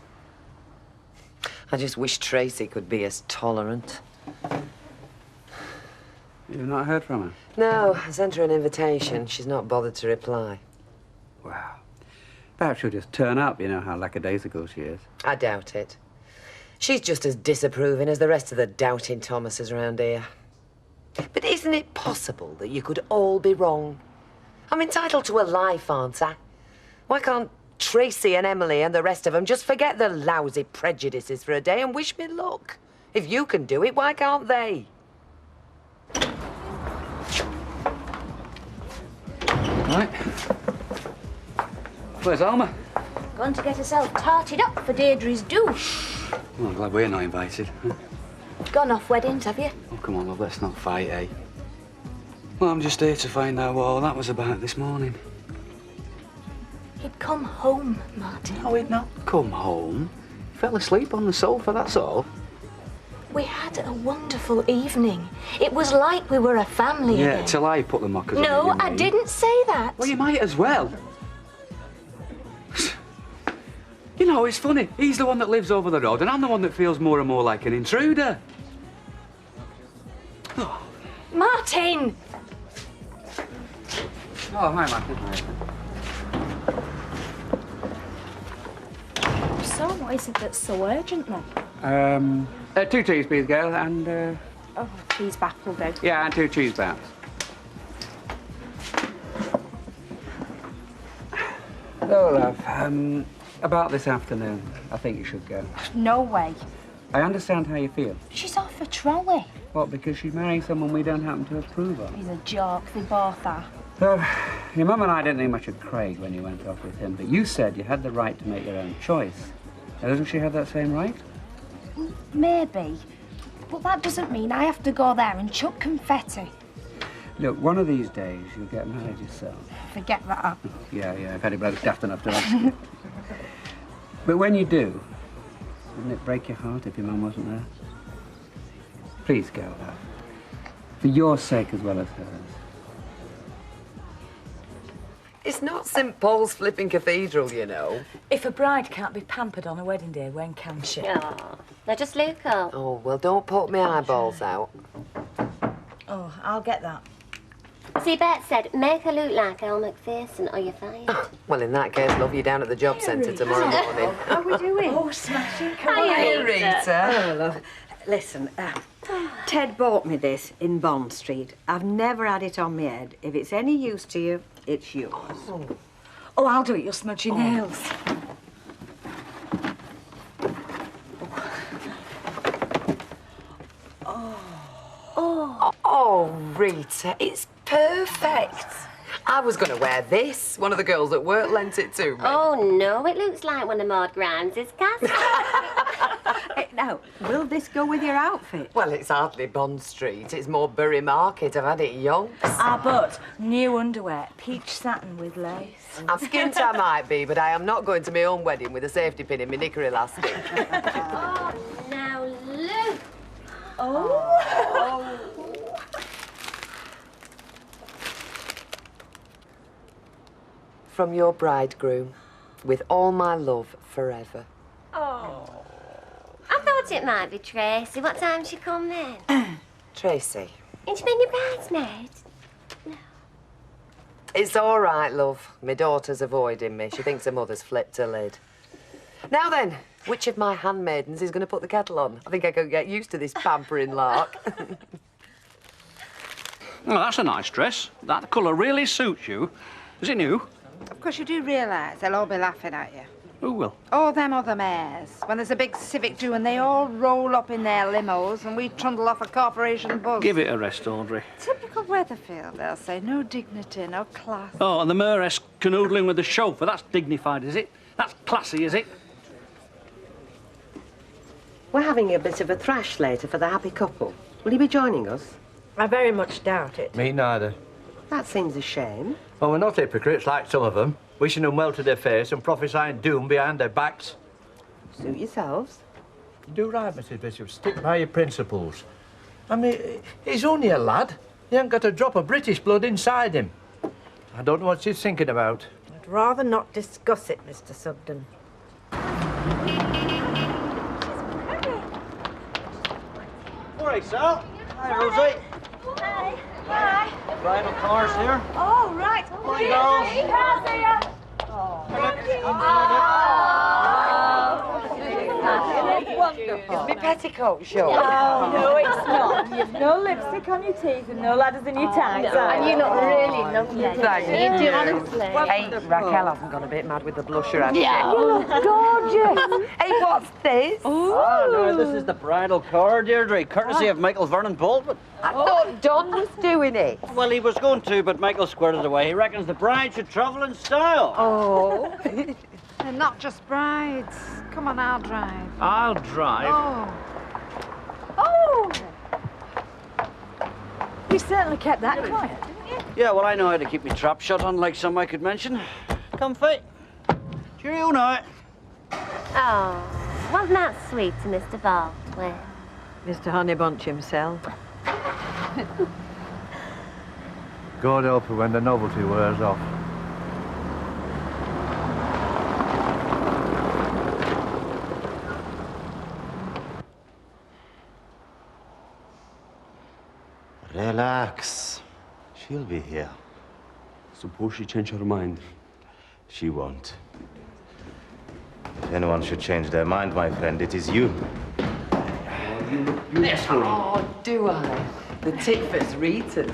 I just wish Tracy could be as tolerant. You've not heard from her? No, I sent her an invitation. She's not bothered to reply. Wow. Perhaps she'll just turn up, you know how lackadaisical she is. I doubt it. She's just as disapproving as the rest of the doubting Thomases around here. But isn't it possible that you could all be wrong? I'm entitled to a life, aren't I? Why can't Tracy and Emily and the rest of them just forget their lousy prejudices for a day and wish me luck? If you can do it, why can't they? Right. Where's Alma? Gone to get herself tarted up for Deirdre's douche. Well, I'm glad we're not invited. Gone off weddings, have you? Oh, come on, love, let's not fight, eh? Well, I'm just here to find out what all that was about this morning. He'd come home, Martin. Oh, he'd not come home. He fell asleep on the sofa, that's all. We had a wonderful evening. It was like we were a family Yeah, again. till I put the mockers on. No, you I mean. didn't say that. Well, you might as well. You know, it's funny. He's the one that lives over the road, and I'm the one that feels more and more like an intruder. Martin! Oh, hi, Martin. So what is it that's so urgent then? 2 teas, please, girl, and, Oh, cheese back will do. yeah, and 2 cheese bats. Oh, love, about this afternoon, I think you should go. No way. I understand how you feel. She's off a trolley. What, because she's marrying someone we don't happen to approve of? He's a joke, they both are. Your mum and I didn't think much of Craig when you went off with him, but you said you had the right to make your own choice. Now, doesn't she have that same right? Maybe. But that doesn't mean I have to go there and chuck confetti. Look, one of these days you'll get married yourself. Forget that. Yeah, if any bloke's daft enough to ask you. But when you do, wouldn't it break your heart if your mum wasn't there? Please go, love. For your sake as well as hers. It's not St. Paul's flipping cathedral, you know. If a bride can't be pampered on a wedding day, when can she? Oh, they're just Luco. Oh, well, don't poke my eyeballs out. Oh, I'll get that. See, Bet said, make her look like Al McPherson or you're fired. Well, in that case, love you down at the job centre tomorrow morning. How are we doing? Oh, smashing. Hey, Rita. Oh, love. Listen, Ted bought me this in Bond Street. I've never had it on my head. If it's any use to you, it's yours. Oh, I'll do it. You'll smudge your nails. Oh, Rita, it's perfect. I was going to wear this. One of the girls at work lent it to me. Oh, no, it looks like one of Maud Grimes' cast. Now, will this go with your outfit? Well, it's hardly Bond Street. It's more Bury Market. I've had it yonks. Ah, but new underwear, peach satin with lace. I'm skint I might be, but I am not going to my own wedding with a safety pin in my knicker elastic. Oh, now look. Oh. From your bridegroom, with all my love forever. Oh. I thought thought it might be Tracy. What time she come then? Tracy. Ain't she been your bridesmaid? It's all right, love. My daughter's avoiding me. She thinks her mother's flipped her lid. Now then, which of my handmaidens is going to put the kettle on? I think I could get used to this pampering lark. Well, that's a nice dress. That colour really suits you. Is it new? Of course, you do realise they'll all be laughing at you. Who will? All them other mayors. When there's a big civic do and they all roll up in their limos and we trundle off a corporation bus. Give it a rest, Audrey. Typical Weatherfield, they'll say. No dignity, no class. Oh, and the mayoress canoodling with the chauffeur. That's dignified, is it? That's classy, is it? We're having a bit of a thrash later for the happy couple. Will you be joining us? I very much doubt it. Me neither. That seems a shame. Well, we're not hypocrites like some of them, wishing them well to their face and prophesying doom behind their backs. Suit yourselves. You do right, Mrs. Bishop. Stick by your principles. I mean, he's only a lad. He ain't got a drop of British blood inside him. I don't know what she's thinking about. I'd rather not discuss it, Mr. Sugden. All right, Sal. Hi, Rosie. Hi. Hi. Bridal cars here. Oh, right. Morning, girls. Cars here. Wonderful. It's my petticoat show. Oh, no, it's not. You've no lipstick on your teeth and no ladders in your ties. And you look really lovely. Thank You do, you. honestly. Hey, Raquel hasn't gone a bit mad with the blusher, has she? Yeah. You look gorgeous. Hey, what's this? Ah, no, this is the bridal car, Deirdre, courtesy of Michael Vernon Baldwin. I thought Don was doing it. Well, he was going to, but Michael squared it away. He reckons the bride should travel in style. Oh. They're not just brides. Come on, I'll drive. I'll drive. Oh. Oh! You certainly kept that quiet, didn't you? Yeah, well, I know how to keep my trap shut, unlike some I could mention. Comfy. Cheerio now. Oh, wasn't that sweet to Mr. Baldwin? Mr. Honeybunch himself. God help her when the novelty wears off. Relax. She'll be here. Suppose she change her mind. She won't. If anyone should change their mind, my friend, it is you. Oh, do I? The Tickford's Ritas.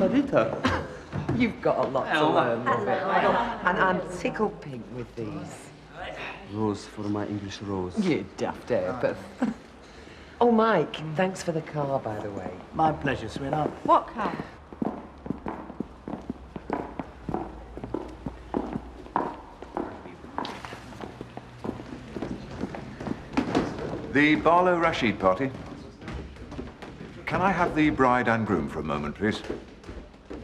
Rita. You've got a lot to learn, love it. And I'm tickled pink with these. Rose for my English rose. You daft airpeth. Oh, Mike, thanks for the car, by the way. My pleasure, sweetheart. What car? The Barlow Rashid party. Can I have the bride and groom for a moment, please?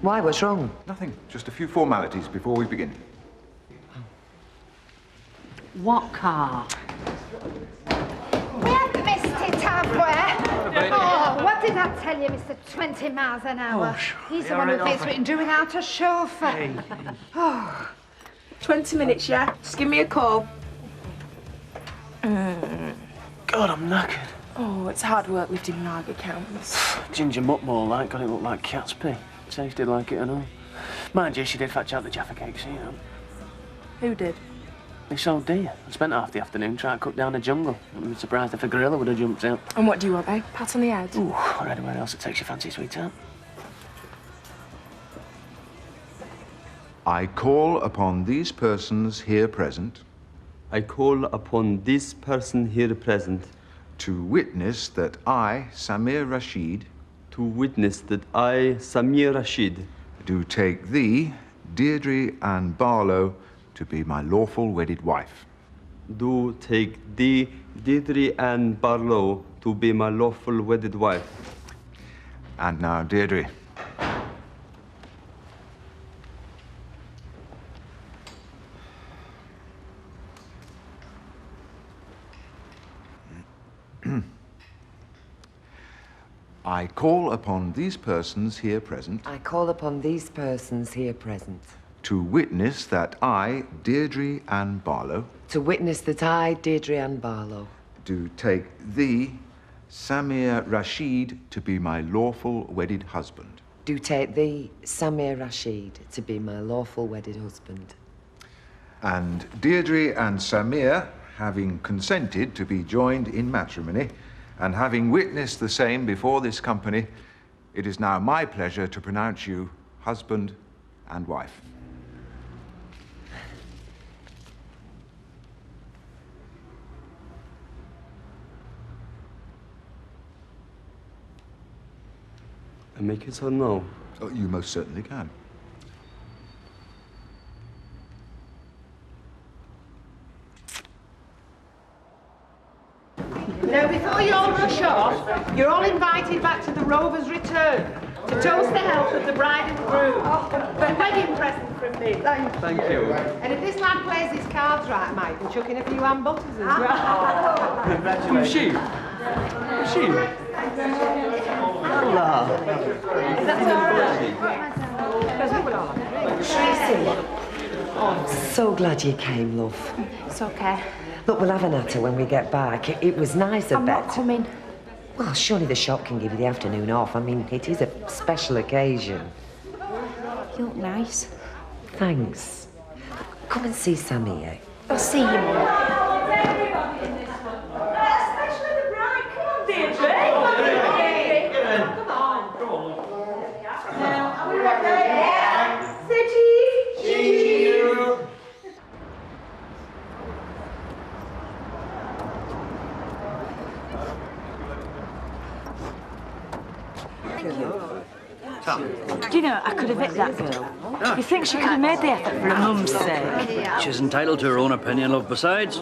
Why, what's wrong? Nothing. Just a few formalities before we begin. What car? We haven't missed it, have we? Oh, what did I tell you, Mr. 20 miles an hour? He's the one who thinks we can do without a chauffeur. Oh. 20 minutes, yeah? Just give me a call. God, I'm knackered. Oh, it's hard work lifting lager cans. Ginger mutt more like, got it look like cat's pee. Tasted like it and all. Mind you, she did fetch out the Jaffa cakes, you know. Who did? This old dear. I spent half the afternoon trying to cut down a jungle. I'm surprised if a gorilla would have jumped out. And what do you want, babe? Pat on the head? Ooh, or anywhere else that takes your fancy, sweetheart. I call upon these persons here present. I call upon this person here present. To witness that I, Samir Rashid. To witness that I, Samir Rashid. Do take thee, Deirdre Ann Barlow, to be my lawful wedded wife. Do take thee, Deirdre Ann Barlow, to be my lawful wedded wife. And now, Deirdre. I call upon these persons here present. I call upon these persons here present. To witness that I, Deirdre Ann Barlow. To witness that I, Deirdre Ann Barlow. do take thee, Samir Rashid, to be my lawful wedded husband. Do take thee, Samir Rashid, to be my lawful wedded husband. And Deirdre and Samir, having consented to be joined in matrimony, and having witnessed the same before this company, it is now my pleasure to pronounce you husband and wife. I make it or no? Oh, you most certainly can. Now, before you all rush off, you're all invited back to the Rover's return to toast the health of the bride and groom. A wedding present from me. Thank you. And if this lad plays his cards right, I might can chuck in a few ham butters as well. Who's she? Who's she? Hello. Tracy. Oh, I'm so glad you came, love. It's okay. Look, we'll have an natter when we get back. It was nice, I I'm bet. not coming. Well, surely the shop can give you the afternoon off. I mean, it is a special occasion. You look nice. Thanks. Come and see Sammy, eh? I'll see you, Mum. Do you know, I could have hit that girl. You think she could have made the effort for her mum's sake? She's entitled to her own opinion, love. Besides,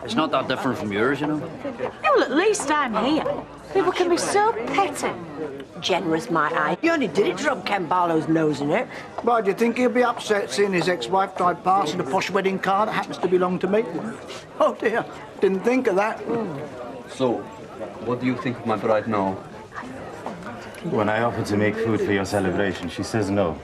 it's not that different from yours, you know. Yeah, well, at least I'm here. People can be so petty. Generous, might I? You only did it to rub Ken Barlow's nose in it. Why, do you think he'll be upset seeing his ex-wife drive past in a posh wedding car that happens to belong to me? Oh, dear. Didn't think of that. So, what do you think of my bride now? When I offered to make food for your celebration, she says no.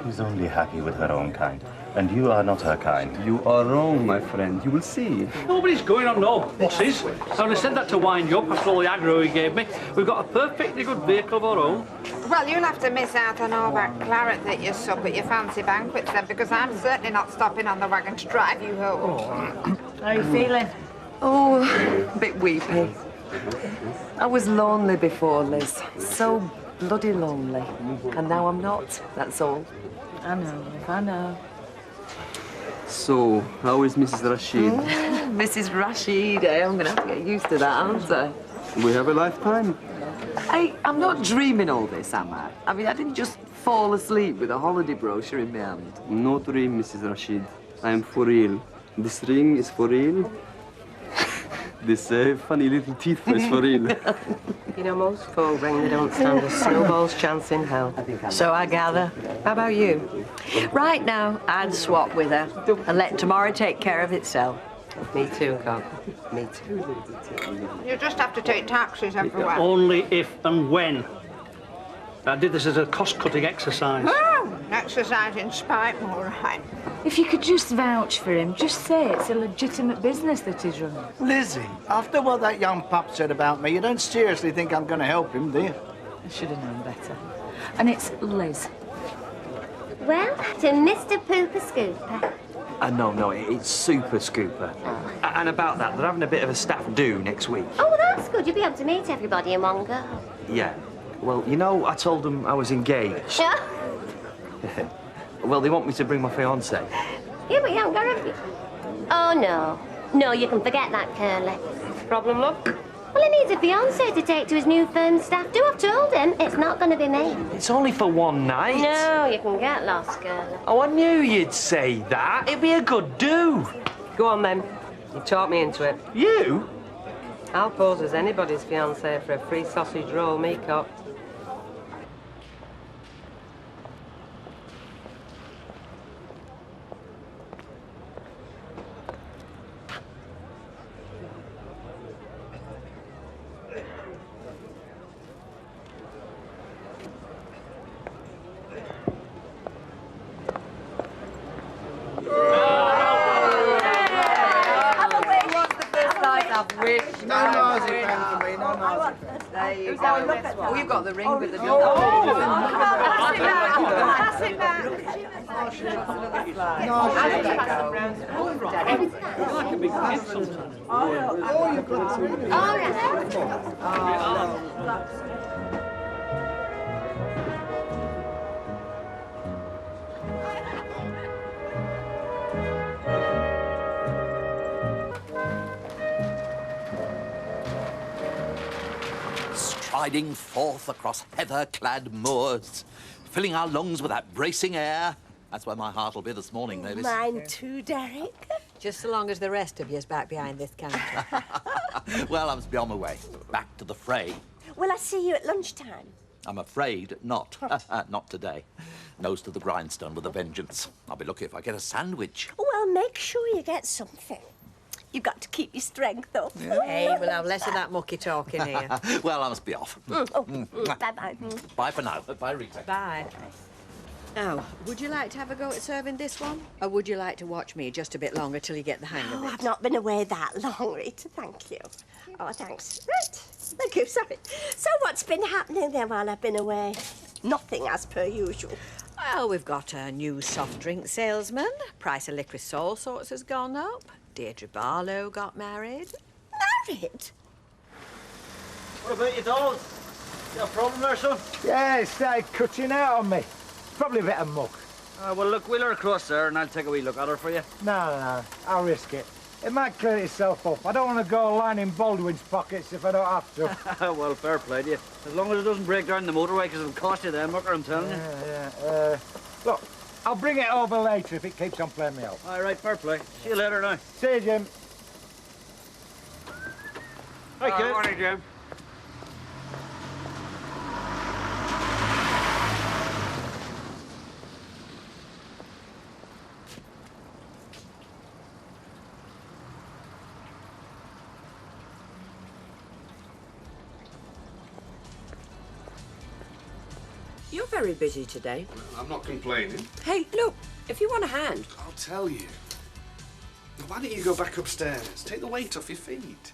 She's only happy with her own kind. And you are not her kind. You are wrong, my friend. You will see. Nobody's going on no buses. I only said that to wind you up after all the aggro he gave me. We've got a perfectly good vehicle of our own. Well, you'll have to miss out on all that claret that you sup at your fancy banquets then, because I'm certainly not stopping on the wagon to drive you home. How are you feeling? Oh, a bit weepy. I was lonely before, Liz. So bloody lonely. And now I'm not, that's all. I know, love, I know. So, how is Mrs. Rashid? Mrs. Rashid, eh? I'm going to have to get used to that, aren't I? We have a lifetime. I'm not dreaming all this, am I? I mean, I didn't just fall asleep with a holiday brochure in my hand. No dream, Mrs. Rashid. I am for real. This ring is for real. This funny little teeth is for real. You know, most folk ring they don't stand a snowball's chance in hell. So I gather. How about you? Right now, I'd swap with her and let tomorrow take care of itself. Me too, Cobb. Me too. You just have to take taxis everywhere. Only if and when. I did this as a cost-cutting exercise. Oh, exercise in spite, all right. If you could just vouch for him, just say it's a legitimate business that he's running. Lizzie, after what that young pup said about me, you don't seriously think I'm going to help him, do you? I should have known better. And it's Liz. Well, to Mr. Pooper Scooper. No, it's Super Scooper. And about that, they're having a bit of a staff do next week. Oh, well, that's good. You'll be able to meet everybody in one go. Yeah. Well, you know, I told them I was engaged. Yeah? Well, they want me to bring my fiancée. Yeah, but you haven't got a... Oh, no. No, you can forget that, Curly. Problem, love? Well, he needs a fiancée to take to his new firm staff do. I've told him it's not going to be me. It's only for one night. No, you can get lost, Curly. Oh, I knew you'd say that. It'd be a good do. Go on, then. You talked me into it. You? I'll pose as anybody's fiancée for a free sausage roll, me cock. I've wished There you Who's go. our best one? Oh, you've got the ring with the Oh, double. pass it back. Pass it back. Like a big kid sometimes. All right. Striding forth across heather-clad moors, filling our lungs with that bracing air. That's where my heart will be this morning, Mavis. Mine too, Derek. Just so long as the rest of you's back behind this counter. Well, I must be on my way. Back to the fray. Will I see you at lunchtime? I'm afraid not. Not today. Nose to the grindstone with a vengeance. I'll be lucky if I get a sandwich. Well, make sure you get something. You've got to keep your strength up. Hey, we'll have less of that mucky talking here. Well, I must be off. Bye-bye. Bye for now. Bye, Rita. Bye. Now, would you like to have a go at serving this one? Or would you like to watch me just a bit longer till you get the hang of it? I've not been away that long, Rita. Thank you. Oh, thanks. Right. Thank you, sorry. So what's been happening there while I've been away? Nothing as per usual. Well, we've got a new soft drink salesman. Price of licorice all sorts has gone up. Deirdre Barlow got married. Married? What about you, Donald? You got a problem there, son? Yeah, it started cutting out on me. Probably a bit of muck. Well, look, wheel her across there and I'll take a wee look at her for you. No, I'll risk it. It might clear itself up. I don't want to go lining Baldwin's pockets if I don't have to. Well, fair play to you. As long as it doesn't break down the motorway, because it'll cost you then, mucker, I'm telling you. Yeah. Look, I'll bring it over later if it keeps on playing me out. All right, fair play. See you later now. See you, Jim. Hi, Jim. Morning, Jim. You're very busy today. I'm not complaining. Hey, look, if you want a hand. I'll tell you. Now, why don't you go back upstairs? Take the weight off your feet.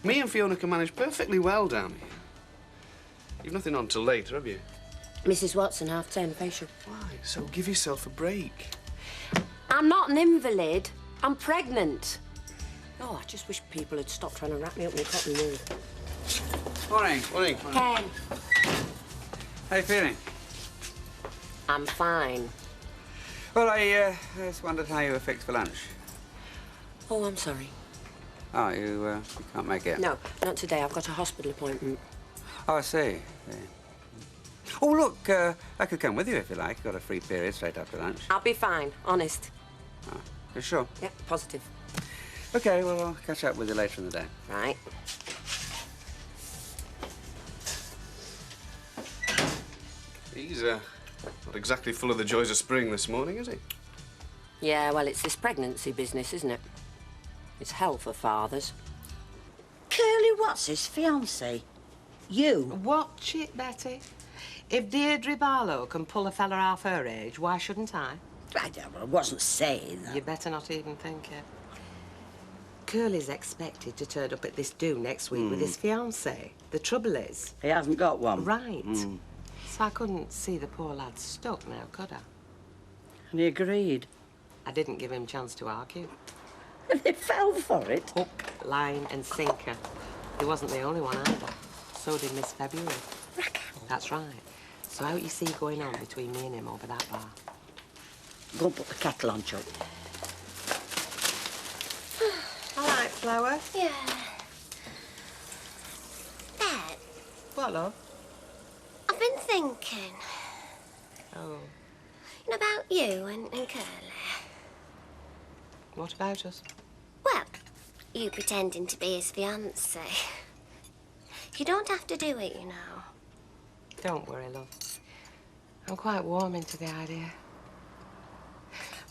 Me and Fiona can manage perfectly well down here. You've nothing on till later, have you? Mrs. Watson, half-term facial. Why? So give yourself a break. I'm not an invalid. I'm pregnant. Oh, I just wish people had stopped trying to wrap me up in cotton wool. Morning. Morning. Ken, How you feeling? I'm fine. Well, I just wondered how you were fixed for lunch. Oh, I'm sorry. Oh, you can't make it? No, not today. I've got a hospital appointment. Oh, I see. Oh, look, I could come with you if you like. Got a free period straight after lunch. I'll be fine, honest. Oh, you sure? Yeah, positive. OK, well, I'll catch up with you later in the day. Right. He's not exactly full of the joys of spring this morning, is he? Yeah, well, it's this pregnancy business, isn't it? It's hell for fathers. Curly, what's his fiancée? You? Watch it, Betty. If Deirdre Barlow can pull a fella half her age, why shouldn't I? I wasn't saying that. You better not even think it. Curly's expected to turn up at this do next week with his fiancée. The trouble is... He hasn't got one. Right. So I couldn't see the poor lad stuck now, could I? And he agreed. I didn't give him a chance to argue. And he fell for it. Hook, line and sinker. He wasn't the only one either. So did Miss February. That's right. So how you see going on between me and him over that bar? Go and put the kettle on, Chuck. All right, Flower. Yeah. Dad, What, love? I've been thinking. Oh, You know, about you and Curly. what about us? Well, you pretending to be his fiancée. You don't have to do it, you know. Don't worry, love. I'm quite warm into the idea.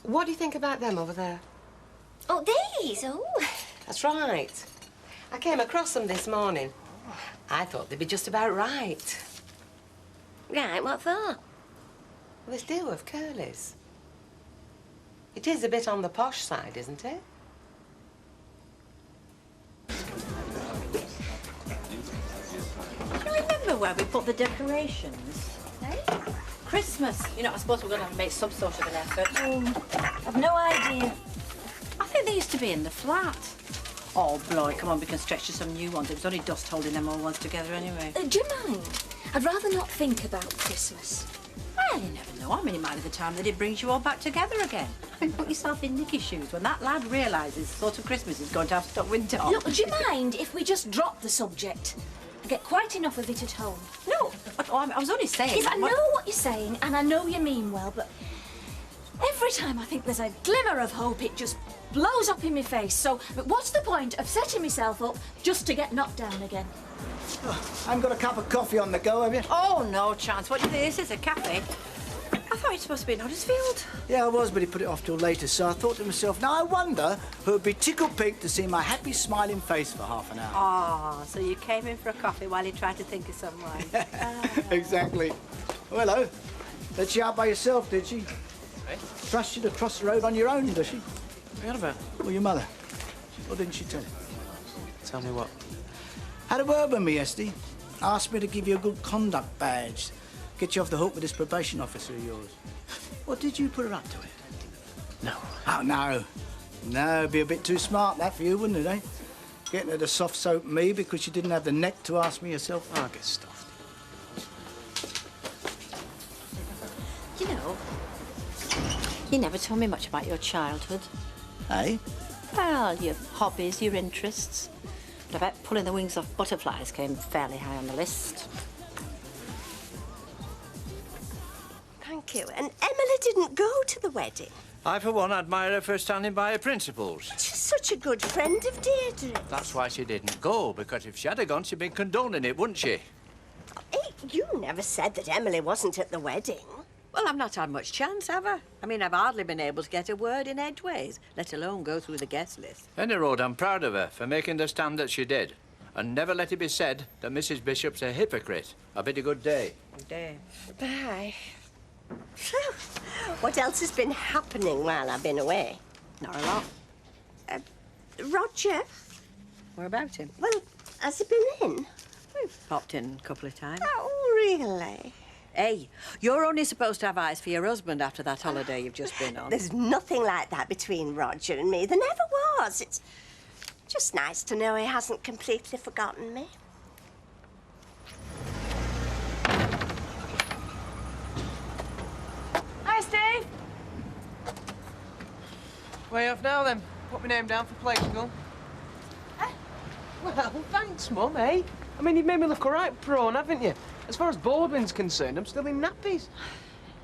What do you think about them over there? Oh, these? Oh. That's right. I came across them this morning. I thought they'd be just about right. Right, what for? Well, this do of Curly's. It is a bit on the posh side, isn't it? Can we wonder where we put the decorations. Eh? Christmas. You know, I suppose we're going to have to make some sort of an effort. I've no idea. I think they used to be in the flat. Oh, Bloy, come on, we can stretch to some new ones. It was only dust holding them old ones together anyway. Do you mind? I'd rather not think about Christmas. Well, you never know. I mean, it might be the time that it brings you all back together again. I mean, put yourself in Nicky's shoes. When that lad realises the sort of Christmas he's going to have to stop winter on. Look, do you mind if we just drop the subject? I get quite enough of it at home. No, I was only saying... Yes, I know what you're saying, and I know you mean well, but every time I think there's a glimmer of hope, it just blows up in my face. So what's the point of setting myself up just to get knocked down again? Oh, I haven't got a cup of coffee on the go, have you? Oh, no chance. What do you think this is, a cafe? I thought you were supposed to be in Huddersfield. Yeah, I was, but he put it off till later, so I thought to myself, now I wonder who would be tickled pink to see my happy, smiling face for half an hour. Oh, so you came in for a coffee while you tried to think of someone. Exactly. Well, hello. Let you out by yourself, did she? Hey? Trust you to cross the road on your own, does she? What are you on about? Well, your mother. What didn't she tell you? Tell me what? Had a word with me yesterday. Asked me to give you a good conduct badge. Get you off the hook with this probation officer of yours. Well, did you put her up to it? No. Oh, no. No, it'd be a bit too smart, that for you, wouldn't it, eh? Getting her to soft soap me because you didn't have the neck to ask me yourself. I'll get stuffed. You know, you never told me much about your childhood. Eh? Well, your hobbies, your interests. But I bet pulling the wings off butterflies came fairly high on the list. Thank you. And Emily didn't go to the wedding. I, for one, admire her for standing by her principles. She's such a good friend of Deirdre. That's why she didn't go, because if she had gone, she'd been condoning it, wouldn't she? Hey, you never said that Emily wasn't at the wedding. Well, I've not had much chance, have I? I mean, I've hardly been able to get a word in edgeways, let alone go through the guest list. Any road, I'm proud of her for making the stand that she did. And never let it be said that Mrs. Bishop's a hypocrite. I bid you good day. Good day. Bye. So, what else has been happening while I've been away? Not a lot. Roger? What about him? Well, has he been in? We've popped in a couple of times. Oh, really? Hey, you're only supposed to have eyes for your husband after that holiday you've just been on. There's nothing like that between Roger and me. There never was. It's just nice to know he hasn't completely forgotten me. Hi, Steve. Way off now, then. Put my name down for play school. Well, thanks, Mum, eh? I mean, you've made me look all right prawn, haven't you? As far as Baldwin's concerned, I'm still in nappies.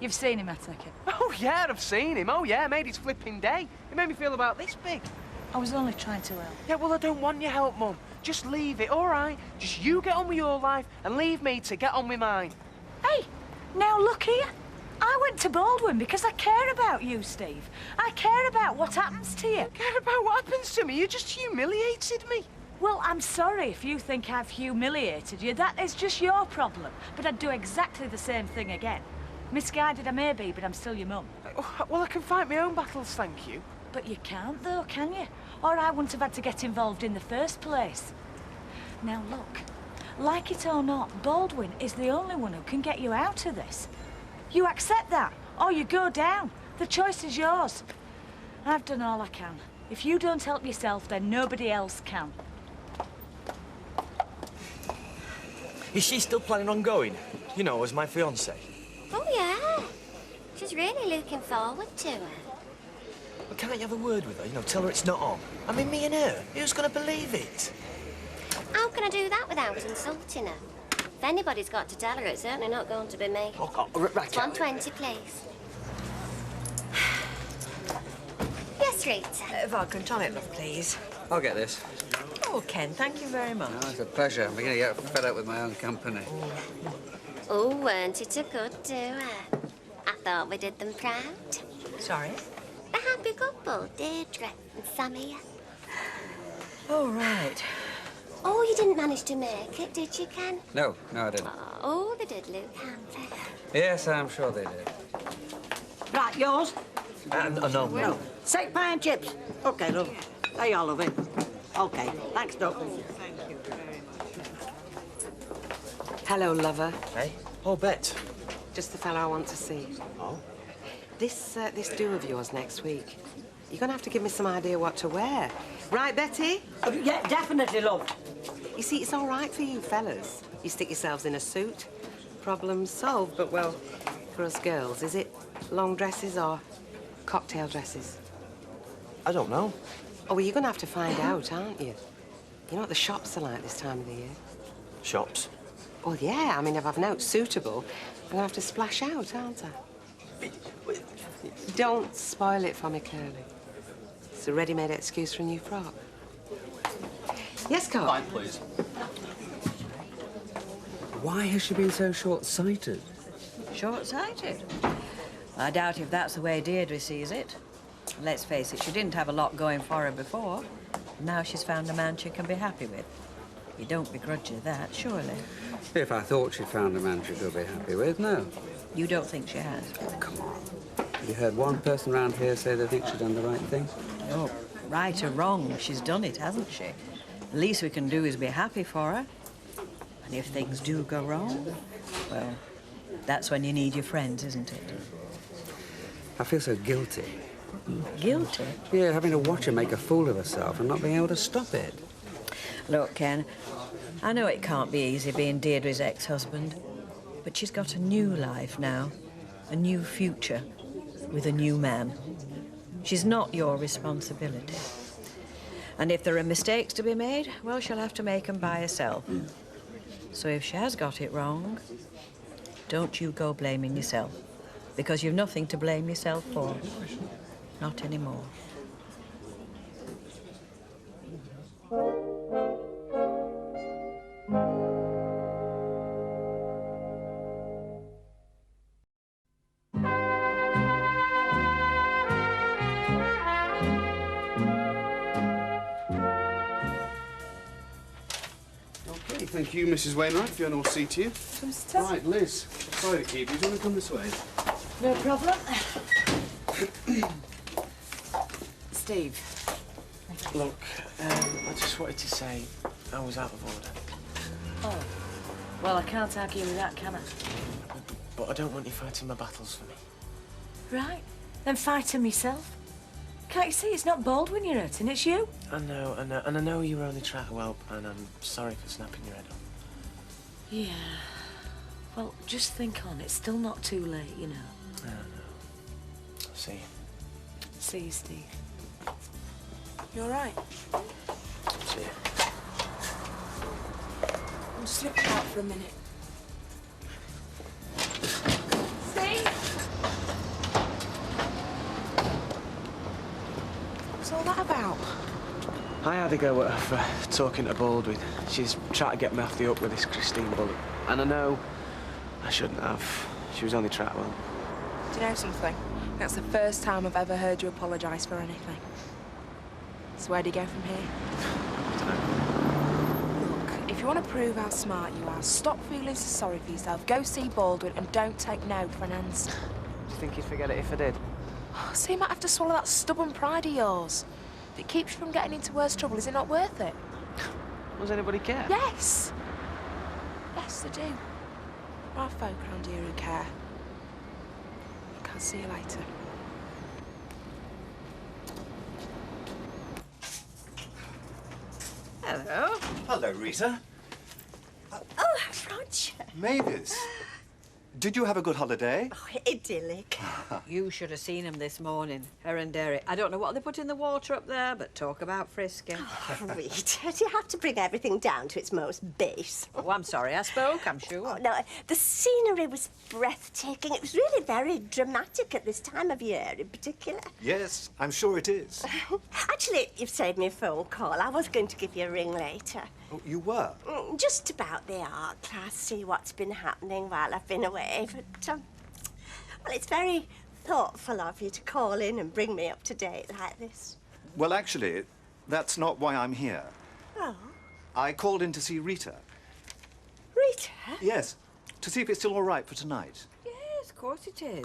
You've seen him, I take it? Oh, yeah, I've seen him. Oh, yeah, made his flipping day. He made me feel about this big. I was only trying to help. Yeah, well, I don't want your help, Mum. Just leave it, all right? Just you get on with your life and leave me to get on with mine. Hey, now look here. I went to Baldwin because I care about you, Steve. I care about what happens to you. Care about what happens to me? You just humiliated me. Well, I'm sorry if you think I've humiliated you. That is just your problem. But I'd do exactly the same thing again. Misguided I may be, but I'm still your mum. Well, I can fight my own battles, thank you. But you can't, though, can you? Or I wouldn't have had to get involved in the first place. Now, look, like it or not, Baldwin is the only one who can get you out of this. You accept that, or you go down. The choice is yours. I've done all I can. If you don't help yourself, then nobody else can. Is she still planning on going? You know, as my fiancée? Oh, yeah. She's really looking forward to it. But can't you have a word with her? You know, tell her it's not on. I mean, me and her. Who's going to believe it? How can I do that without insulting her? If anybody's got to tell her, it's certainly not going to be me. Right. 120, please. Yes, Rita. Vodka and tonic, love, please. I'll get this. Oh, Ken, thank you very much. Oh, it's a pleasure. I'm beginning to get fed up with my own company. Oh, weren't it a good doer? I thought we did them proud. Sorry? The happy couple, Deirdre and Samia. Oh, right. Oh, you didn't manage to make it, did you, Ken? No, I didn't. Oh, they did, Luke, hadn't they? Yes, I'm sure they did. Right, yours? No. No. Steak pie and chips. OK, love. There you are, lovey. OK, thanks, Doc. Hello, lover. Hey? Oh, Bet. Just the fellow I want to see. Oh? This do of yours next week. You're going to have to give me some idea what to wear. Right, Betty? Oh, yeah, definitely, love. You see, it's all right for you fellas. You stick yourselves in a suit. Problem solved, but, well, for us girls, is it long dresses or cocktail dresses? I don't know. Oh, well, you're going to have to find out, aren't you? You know what the shops are like this time of the year? Shops? Well, yeah. I mean, if I've no suitable, I'm going to have to splash out, aren't I? Don't spoil it for me, Curly. It's a ready-made excuse for a new frock. Yes, Carl? Fine, please. Why has she been so short-sighted? Short-sighted? I doubt if that's the way Deirdre sees it. Let's face it, she didn't have a lot going for her before. Now she's found a man she can be happy with. You don't begrudge her that, surely? If I thought she'd found a man she could be happy with, no. You don't think she has? Come on. Have you heard one person around here say they think she's done the right thing? Oh, right or wrong, she's done it, hasn't she? The least we can do is be happy for her. And if things do go wrong, well, that's when you need your friends, isn't it? I feel so guilty. Guilty? Yeah, having to watch her make a fool of herself and not being able to stop it. Look, Ken, I know it can't be easy being Deirdre's ex-husband, but she's got a new life now, a new future, with a new man. She's not your responsibility. And if there are mistakes to be made, well, she'll have to make them by herself. So if she has got it wrong, don't you go blaming yourself, because you've nothing to blame yourself for. Not anymore. Okay, thank you, Mrs. Wainwright, for your seat to you. Right, Liz. Sorry to keep you. Do you want to come this way? No problem. Steve, look, I just wanted to say I was out of order. Oh, well, I can't argue with that, can I? But I don't want you fighting my battles for me. Right, then fight him myself. Can't you see it's not Baldwin you're hurting, it's you? I know, and I know you were only trying to help, and I'm sorry for snapping your head off. Yeah. Well, just think on, it's still not too late, you know. I know. See you. See you, Steve. You all right? See you. I'm slipping out for a minute. Steve! What's all that about? I had a go at her for talking to Baldwin. She's trying to get me off the hook with this Christine bullet. And I know I shouldn't have. She was only trying to help. Do you know something? That's the first time I've ever heard you apologise for anything. So where do you go from here? Look, if you want to prove how smart you are, stop feeling so sorry for yourself. Go see Baldwin and don't take no for an answer. Do you think he'd forget it if I did? So you might have to swallow that stubborn pride of yours. If it keeps you from getting into worse trouble, is it not worth it? Does anybody care? Yes! Yes, they do. There are folk around here who care. Look, I'll see you later. Hello. Hello, Rita. Oh, Roger. Mavis. Did you have a good holiday? Oh, idyllic. You should have seen him this morning, her and Derek. I don't know what they put in the water up there, but talk about frisky. Oh, Rita, do you have to bring everything down to its most base? Oh, I'm sorry I spoke, I'm sure. Oh, no, the scenery was breathtaking. It was really very dramatic at this time of year in particular. Yes, I'm sure it is. Actually, you've saved me a phone call. I was going to give you a ring later. Oh, you were? Just about the art class, see what's been happening while I've been away. But, well, it's very thoughtful of you to call in and bring me up to date like this. Well, actually, that's not why I'm here. Oh. I called in to see Rita. Rita? Yes, to see if it's still all right for tonight. Yes, of course it is.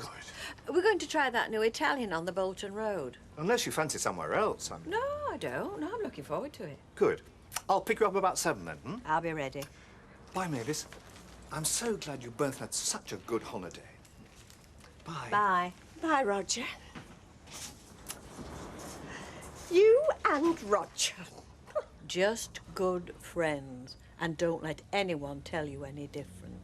We're going to try that new Italian on the Bolton Road. Unless you fancy somewhere else. No, I don't. No, I'm looking forward to it. Good. I'll pick you up about 7 then, hmm? I'll be ready. Bye, Mavis. I'm so glad you both had such a good holiday. Bye. Bye. Bye, Roger. You and Roger. Just good friends. And don't let anyone tell you any different.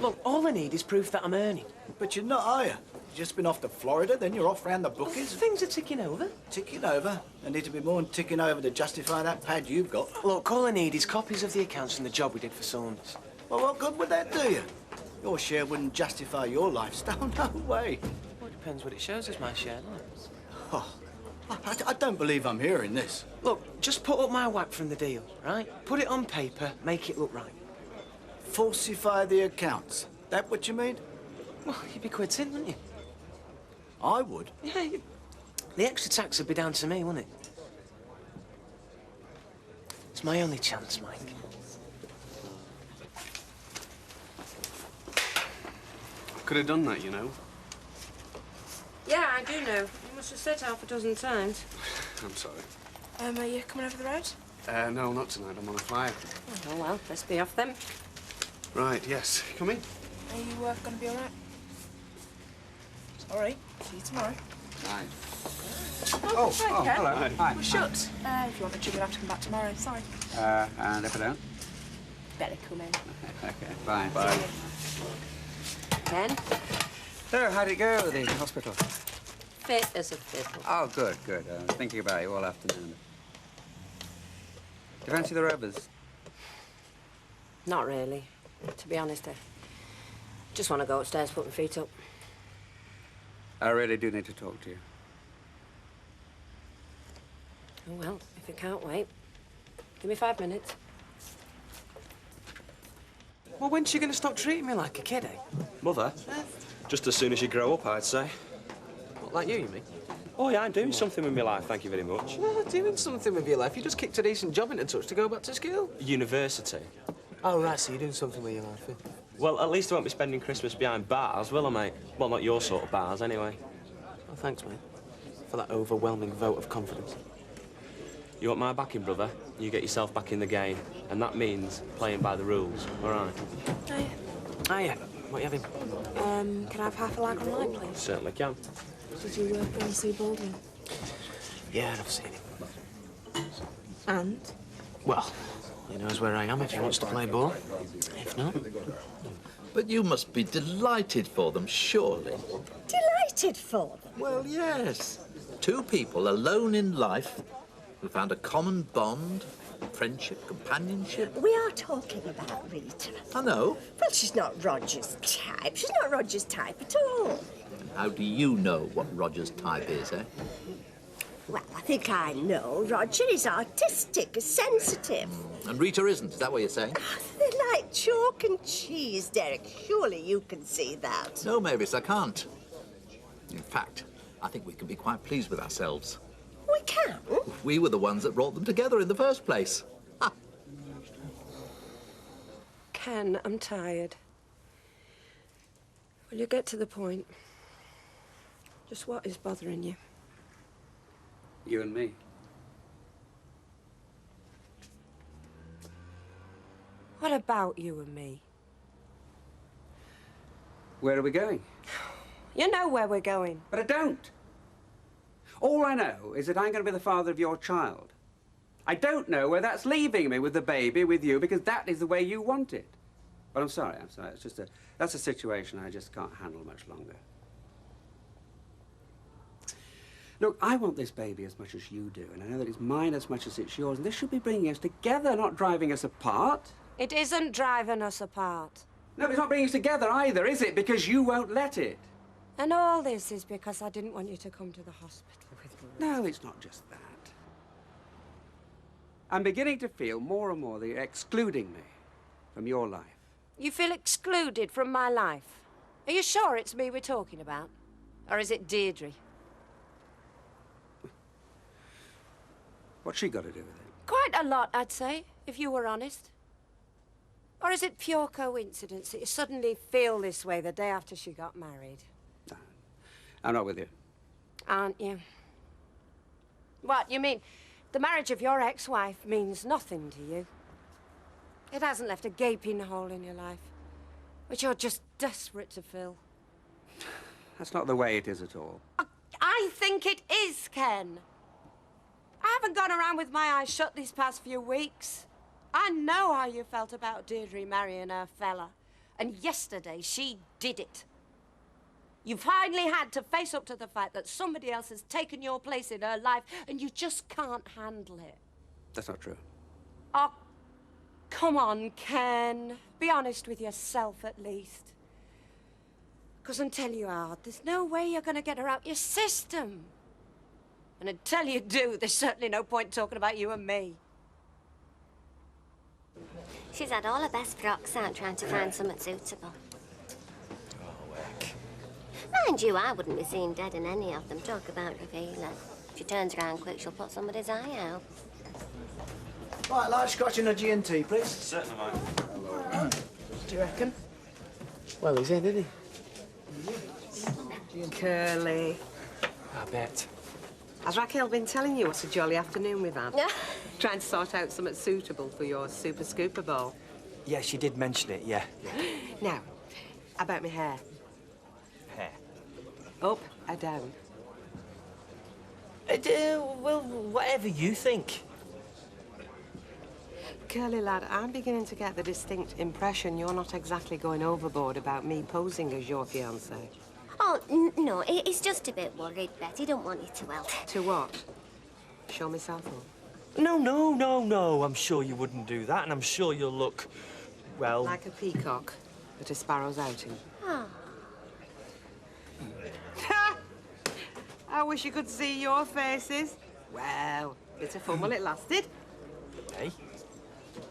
Look, all I need is proof that I'm earning. But you're not, are you? You've just been off to Florida, then you're off round the bookies. Things are ticking over. Ticking over? There need to be more than ticking over to justify that pad you've got. Look, all I need is copies of the accounts from the job we did for Saunders. Well, what good would that do you? Your share wouldn't justify your lifestyle, no way. Well, it depends what it shows us, my share, doesn't it? Oh, I don't believe I'm hearing this. Look, just put up my whack from the deal, right? Put it on paper, make it look right. Falsify the accounts. That what you mean? Well, you'd be quits in, wouldn't you? I would. Yeah, the extra tax would be down to me, wouldn't it? It's my only chance, Mike. Could have done that, you know. Yeah, I do know. You must have said half a dozen times. I'm sorry. Are you coming over the road? No, not tonight. I'm on a flyer. Oh, well, let's be off then. Right, yes. Come in. Are you going to be all right? Sorry. See you tomorrow. Hi. Oh, hi, Ken. hello. Hi. We're shut. If you want it, you're going to have to come back tomorrow. Sorry. And if I don't? Better come in. Okay, bye. Bye. Ken? So, how'd it go at the hospital? Fit as a fiddle. Oh, good, good. I was thinking about you all afternoon. Do you fancy the Rovers? Not really. To be honest, I just want to go upstairs, put my feet up. I really do need to talk to you. Oh, well, if you can't wait, give me 5 minutes. Well, when's she going to stop treating me like a kid, eh? Mother? Just as soon as you grow up, I'd say. What, like you mean? Oh, yeah, I'm doing something with my life, thank you very much. Well, doing something with your life. You just kicked a decent job into touch to go back to school. University. Oh, right, so you're doing something with your life, yeah? Well, at least I won't be spending Christmas behind bars, will I, mate? Well, not your sort of bars, anyway. Oh, thanks, mate, for that overwhelming vote of confidence. You want my backing, brother? You get yourself back in the game. And that means playing by the rules, all right? Hiya. Hiya. What are you having? Can I have half a lag on light, please? Certainly can. Did you go and see Baldwin? Yeah, I've seen him. And? Well, he knows where I am if he wants to play ball. If not... But you must be delighted for them, surely. Delighted for them? Well, yes. Two people alone in life who found a common bond, friendship, companionship. We are talking about Rita. I know. Well, she's not Roger's type. She's not Roger's type at all. And how do you know what Roger's type is, eh? Well, I think I know. Roger is artistic, sensitive. And Rita isn't, is that what you're saying? They're like chalk and cheese, Derek. Surely you can see that. No, Mavis, I can't. In fact, I think we can be quite pleased with ourselves. We can? We were the ones that brought them together in the first place. Ha. Ken, I'm tired. Will you get to the point? Just what is bothering you? You and me. What about you and me? Where are we going? You know where we're going. But I don't. All I know is that I'm going to be the father of your child. I don't know where that's leaving me with the baby, with you, because that is the way you want it. But I'm sorry. It's just that's a situation I just can't handle much longer. Look, I want this baby as much as you do, and I know that it's mine as much as it's yours, and this should be bringing us together, not driving us apart. It isn't driving us apart. No, but it's not bringing us together either, is it? Because you won't let it. And all this is because I didn't want you to come to the hospital with me. No, it's not just that. I'm beginning to feel more and more that you're excluding me from your life. You feel excluded from my life. Are you sure it's me we're talking about? Or is it Deirdre? What's she got to do with it? Quite a lot, I'd say, if you were honest. Or is it pure coincidence that you suddenly feel this way the day after she got married? No, I'm not with you. Aren't you? What, you mean the marriage of your ex-wife means nothing to you? It hasn't left a gaping hole in your life, which you're just desperate to fill. That's not the way it is at all. I think it is, Ken. I haven't gone around with my eyes shut these past few weeks. I know how you felt about Deirdre marrying her fella. And yesterday, she did it. You finally had to face up to the fact that somebody else has taken your place in her life, and you just can't handle it. That's not true. Oh, come on, Ken. Be honest with yourself, at least. Because until you are, there's no way you're going to get her out your system. And until you do, there's certainly no point talking about you and me. She's had all her best frocks out trying to find something suitable. Oh, heck. Mind you, I wouldn't be seen dead in any of them. Talk about revealing. If she turns around quick, she'll put somebody's eye out. Right, large scotch and a G&T, please. Certainly, mate. Do you reckon? Well, he's in, isn't he? Curly. I bet. Has Raquel been telling you what a jolly afternoon we've had? Trying to sort out something suitable for your Super Scooper Bowl. Yeah, she did mention it, yeah. Now, how about my hair? Hair? Up or down? Well, whatever you think. Curly lad, I'm beginning to get the distinct impression you're not exactly going overboard about me posing as your fiancé. Oh, no, he's just a bit worried, Betty. Don't want you to wilt. To what? Show myself up? No. I'm sure you wouldn't do that, and I'm sure you'll look, well... Like a peacock at a sparrow's outing. Oh. I wish you could see your faces. Well, bit of fun while it lasted. Hey?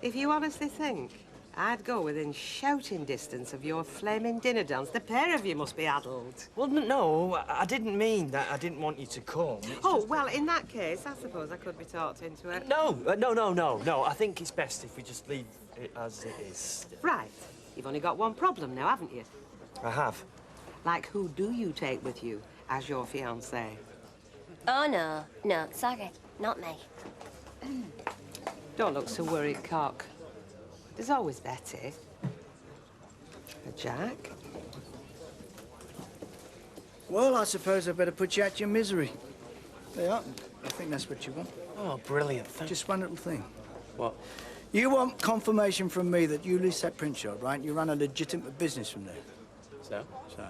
If you honestly think I'd go within shouting distance of your flaming dinner dance, the pair of you must be addled. Well, no, I didn't mean that. I didn't want you to come. Oh, well, in that case, I suppose I could be talked into it. No. I think it's best if we just leave it as it is. Right. You've only got one problem now, haven't you? I have. Like, who do you take with you as your fiancé? Oh, no, sorry, not me. Don't look so worried, cock. There's always Betty. Or Jack. Well, I suppose I'd better put you out your misery. There you are. I think that's what you want. Oh, brilliant. Thanks. Just one little thing. What? You want confirmation from me that you lease that print shop, right? You run a legitimate business from there. So? So?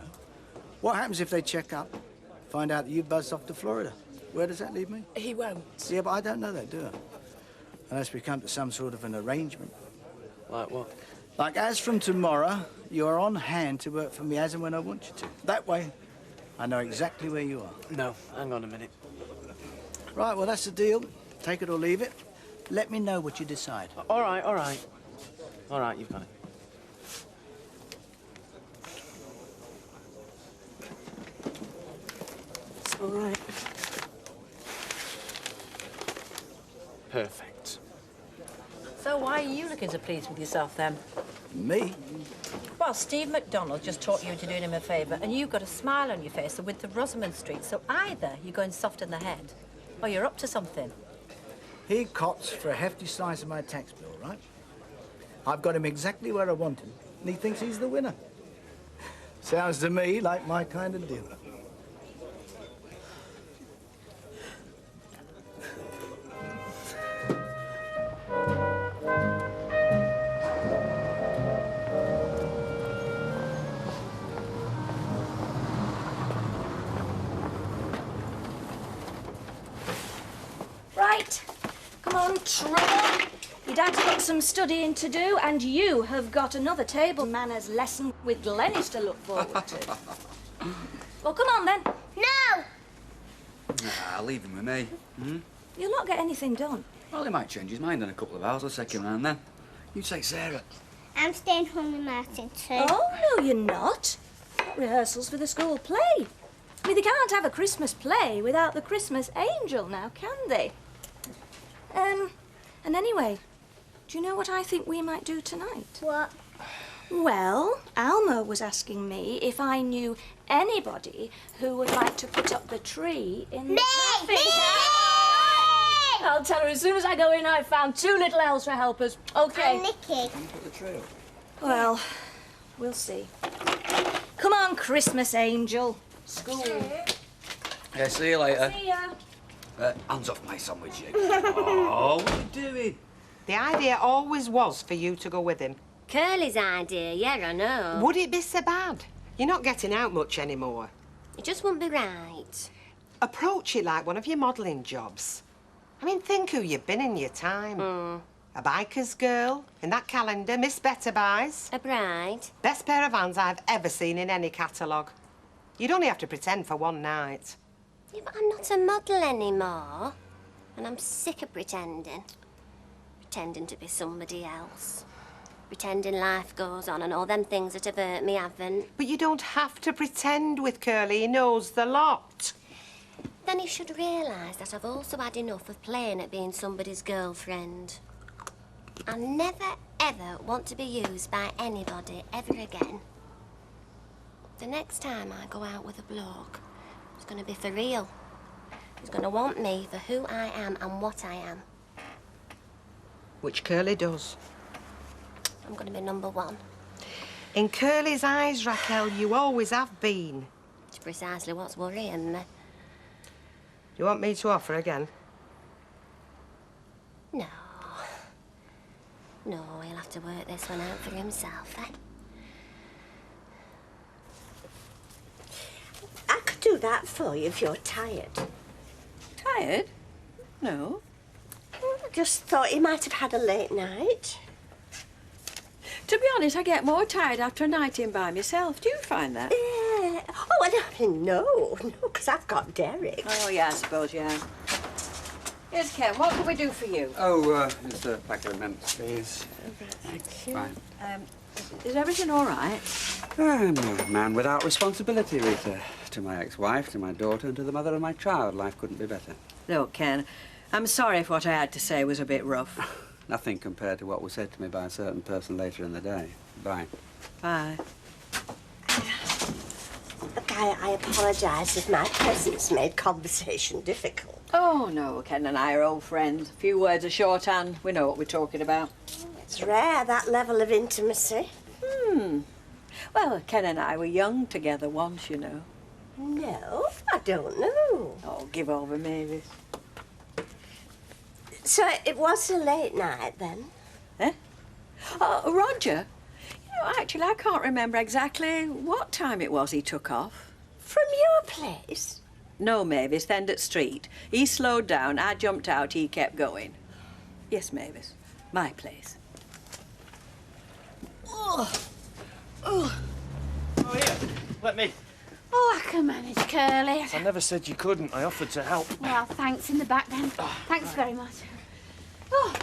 What happens if they check up, find out that you buzzed off to Florida? Where does that leave me? He won't. Yeah, but I don't know that, do I? Unless we come to some sort of an arrangement. Like what? Like, as from tomorrow, you're on hand to work for me as and when I want you to. That way, I know exactly where you are. No, hang on a minute. Right, well, that's the deal. Take it or leave it. Let me know what you decide. All right. All right, you've got it. It's all right. Perfect. So why are you looking so pleased with yourself, then? Me? Well, Steve McDonald just taught you into doing him a favour, and you've got a smile on your face with the Rosamond Street, so either you're going soft in the head, or you're up to something. He cots for a hefty slice of my tax bill, right? I've got him exactly where I want him, and he thinks he's the winner. Sounds to me like my kind of deal. Right. Come on, Trevor. Your dad's got some studying to do, and you have got another table manners lesson with Glenys to look forward to. Well, come on, then. No! Nah, leave him with me. You'll not get anything done. Well, he might change his mind in a couple of hours. I'll take him round then. You take Sarah. I'm staying home with Martin too. Oh, no, you're not. Got rehearsals for the school play. I mean, they can't have a Christmas play without the Christmas angel now, can they? And anyway, do you know what I think we might do tonight? What? Well, Alma was asking me if I knew anybody who would like to put up the tree in the cafe. I'll tell her as soon as I go in I've found 2 little elves for helpers. OK. And Nicky. Well, we'll see. Come on, Christmas angel. School. Yeah, see you later. See ya. Hands off my sandwich, you. Oh, what are you doing? The idea always was for you to go with him. Curly's idea, yeah, I know. Would it be so bad? You're not getting out much anymore. It just wouldn't be right. Approach it like one of your modelling jobs. I mean, think who you've been in your time. A biker's girl, in that calendar, Miss Better Buys. A bride. Best pair of hands I've ever seen in any catalogue. You'd only have to pretend for one night. Yeah, but I'm not a model anymore. And I'm sick of pretending. Pretending to be somebody else. Pretending life goes on and all them things that have hurt me haven't. But you don't have to pretend with Curly. He knows the lot. Then he should realise that I've also had enough of playing at being somebody's girlfriend. I never, ever want to be used by anybody ever again. The next time I go out with a bloke, it's going to be for real. He's going to want me for who I am and what I am. Which Curly does. I'm going to be number 1. In Curly's eyes, Raquel, you always have been. It's precisely what's worrying me. You want me to offer again? No. No, he'll have to work this one out for himself, eh? I could do that for you if you're tired. Tired? No. I just thought you might have had a late night. To be honest, I get more tired after a night in by myself. Do you find that? Yeah. Oh, well, I mean, no, because I've got Derek. Oh, yeah, I suppose, yeah. Yes, Ken, what can we do for you? Oh, just a pack of mints, please. Thank you. Fine. Is everything all right? I'm a man without responsibility, Rita. To my ex-wife, to my daughter, and to the mother of my child. Life couldn't be better. Look, Ken, I'm sorry if what I had to say was a bit rough. Nothing compared to what was said to me by a certain person later in the day. Bye. Bye. Look, I apologise if my presence made conversation difficult. Oh, no, Ken and I are old friends. A few words of shorthand. We know what we're talking about. It's rare, that level of intimacy. Well, Ken and I were young together once, you know. No, I don't know. Oh, give over, Mavis. So it was a late night, then? Eh? Oh, Roger. You know, actually, I can't remember exactly what time it was he took off. From your place? No, Mavis, Thendert Street. He slowed down, I jumped out, he kept going. Yes, Mavis, my place. Oh, here, let me. I can manage, Curly. I never said you couldn't. I offered to help. Well, thanks in the back then. Thanks very much.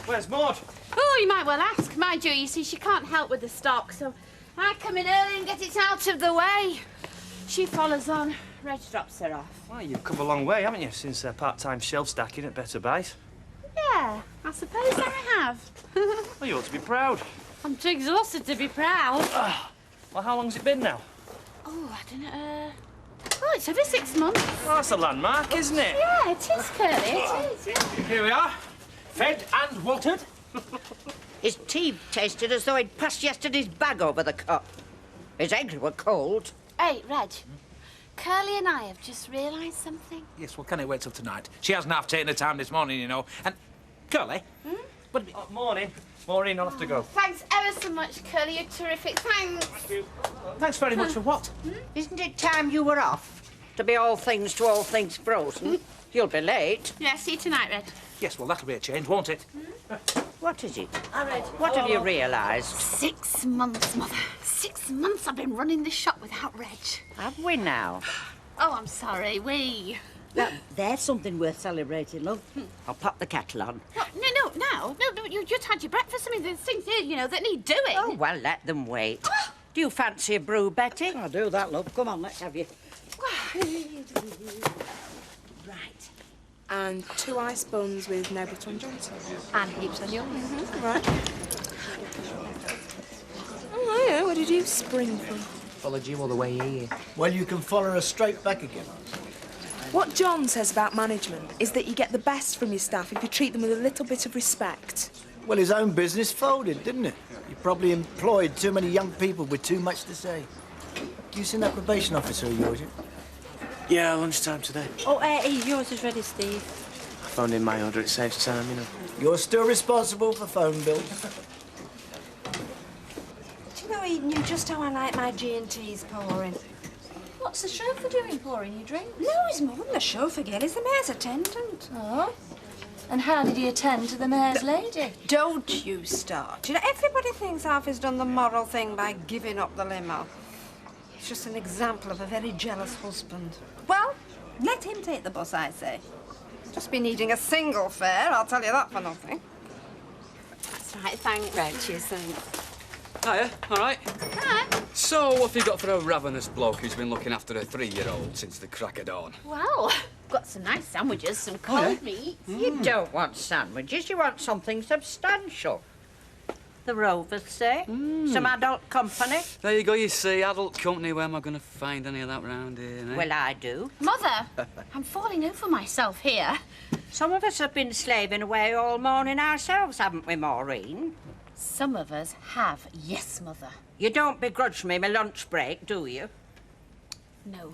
Where's Maud? Oh, you might well ask. Mind you see, she can't help with the stock, so I come in early and get it out of the way. She follows on. Reg drops her off. Well, you've come a long way, haven't you, since part-time shelf stacking at Better Buys? Yeah, I suppose I have. Well, you ought to be proud. I'm too exhausted to be proud. Well, how long's it been now? Oh, I don't know. Oh, it's over 6 months. Well, that's a landmark, isn't it? Yeah, it is, Curly. It is, yeah. Here we are, fed and watered. His tea tasted as though he'd passed yesterday's bag over the cup. His eggs were cold. Hey, Reg. Curly and I have just realised something. Yes, well, can it wait till tonight? She hasn't half taken her time this morning, you know. And, Curly, morning. Maureen, I'll have to go. Thanks ever so much, Curly. You're terrific. Thanks. thanks very much for what? Isn't it time you were off? To be all things to all things frozen. You'll be late. Yeah, see you tonight, Reg. Yes, well, that'll be a change, won't it? What is it? All right. What have you realised? 6 months, Mother. 6 months I've been running the shop without Reg. Have we now? Oh, I'm sorry. We. There's something worth celebrating, love. I'll pop the kettle on. What? No, you just had your breakfast. I mean, there's things here, you know, that need doing. Oh, well, let them wait. Do you fancy a brew, Betty? I'll do that, love. Come on, let's have you. Right. And 2 ice buns with no butter and Johnson. And heaps on yours. Right. Oh, yeah, where did you spring from? Followed you all the way here. Well, you can follow her straight back again. What John says about management is that you get the best from your staff if you treat them with a little bit of respect. Well, his own business folded, didn't it? He probably employed too many young people with too much to say. You seen that probation officer of yours yet? Yeah, lunchtime today. Oh, yours is ready, Steve. I phoned in my order, it saves time, you know. You're still responsible for phone bills. Do you know, he knew just how I like my G&T's pouring. What's the chauffeur doing, pouring your drinks? No, he's more than the chauffeur, girl. He's the mayor's attendant. Oh? And how did he attend to the mayor's lady? Don't you start. You know, everybody thinks Alfie's done the moral thing by giving up the limo. It's just an example of a very jealous husband. Well, let him take the bus, I say. Just be needing a single fare, I'll tell you that for nothing. That's right, thank Roaches. Hiya, all right? Hi. So, what have you got for a ravenous bloke who's been looking after a 3-year-old since the crack of dawn? Well, got some nice sandwiches, some Oh, yeah? cold meat. You don't want sandwiches, you want something substantial. The Rovers say. Some adult company. There you go, you see, adult company. Where am I going to find any of that round here, eh? Well, I do. Mother, I'm falling over myself here. Some of us have been slaving away all morning ourselves, haven't we, Maureen? Some of us have, yes, Mother. You don't begrudge me my lunch break, do you? No.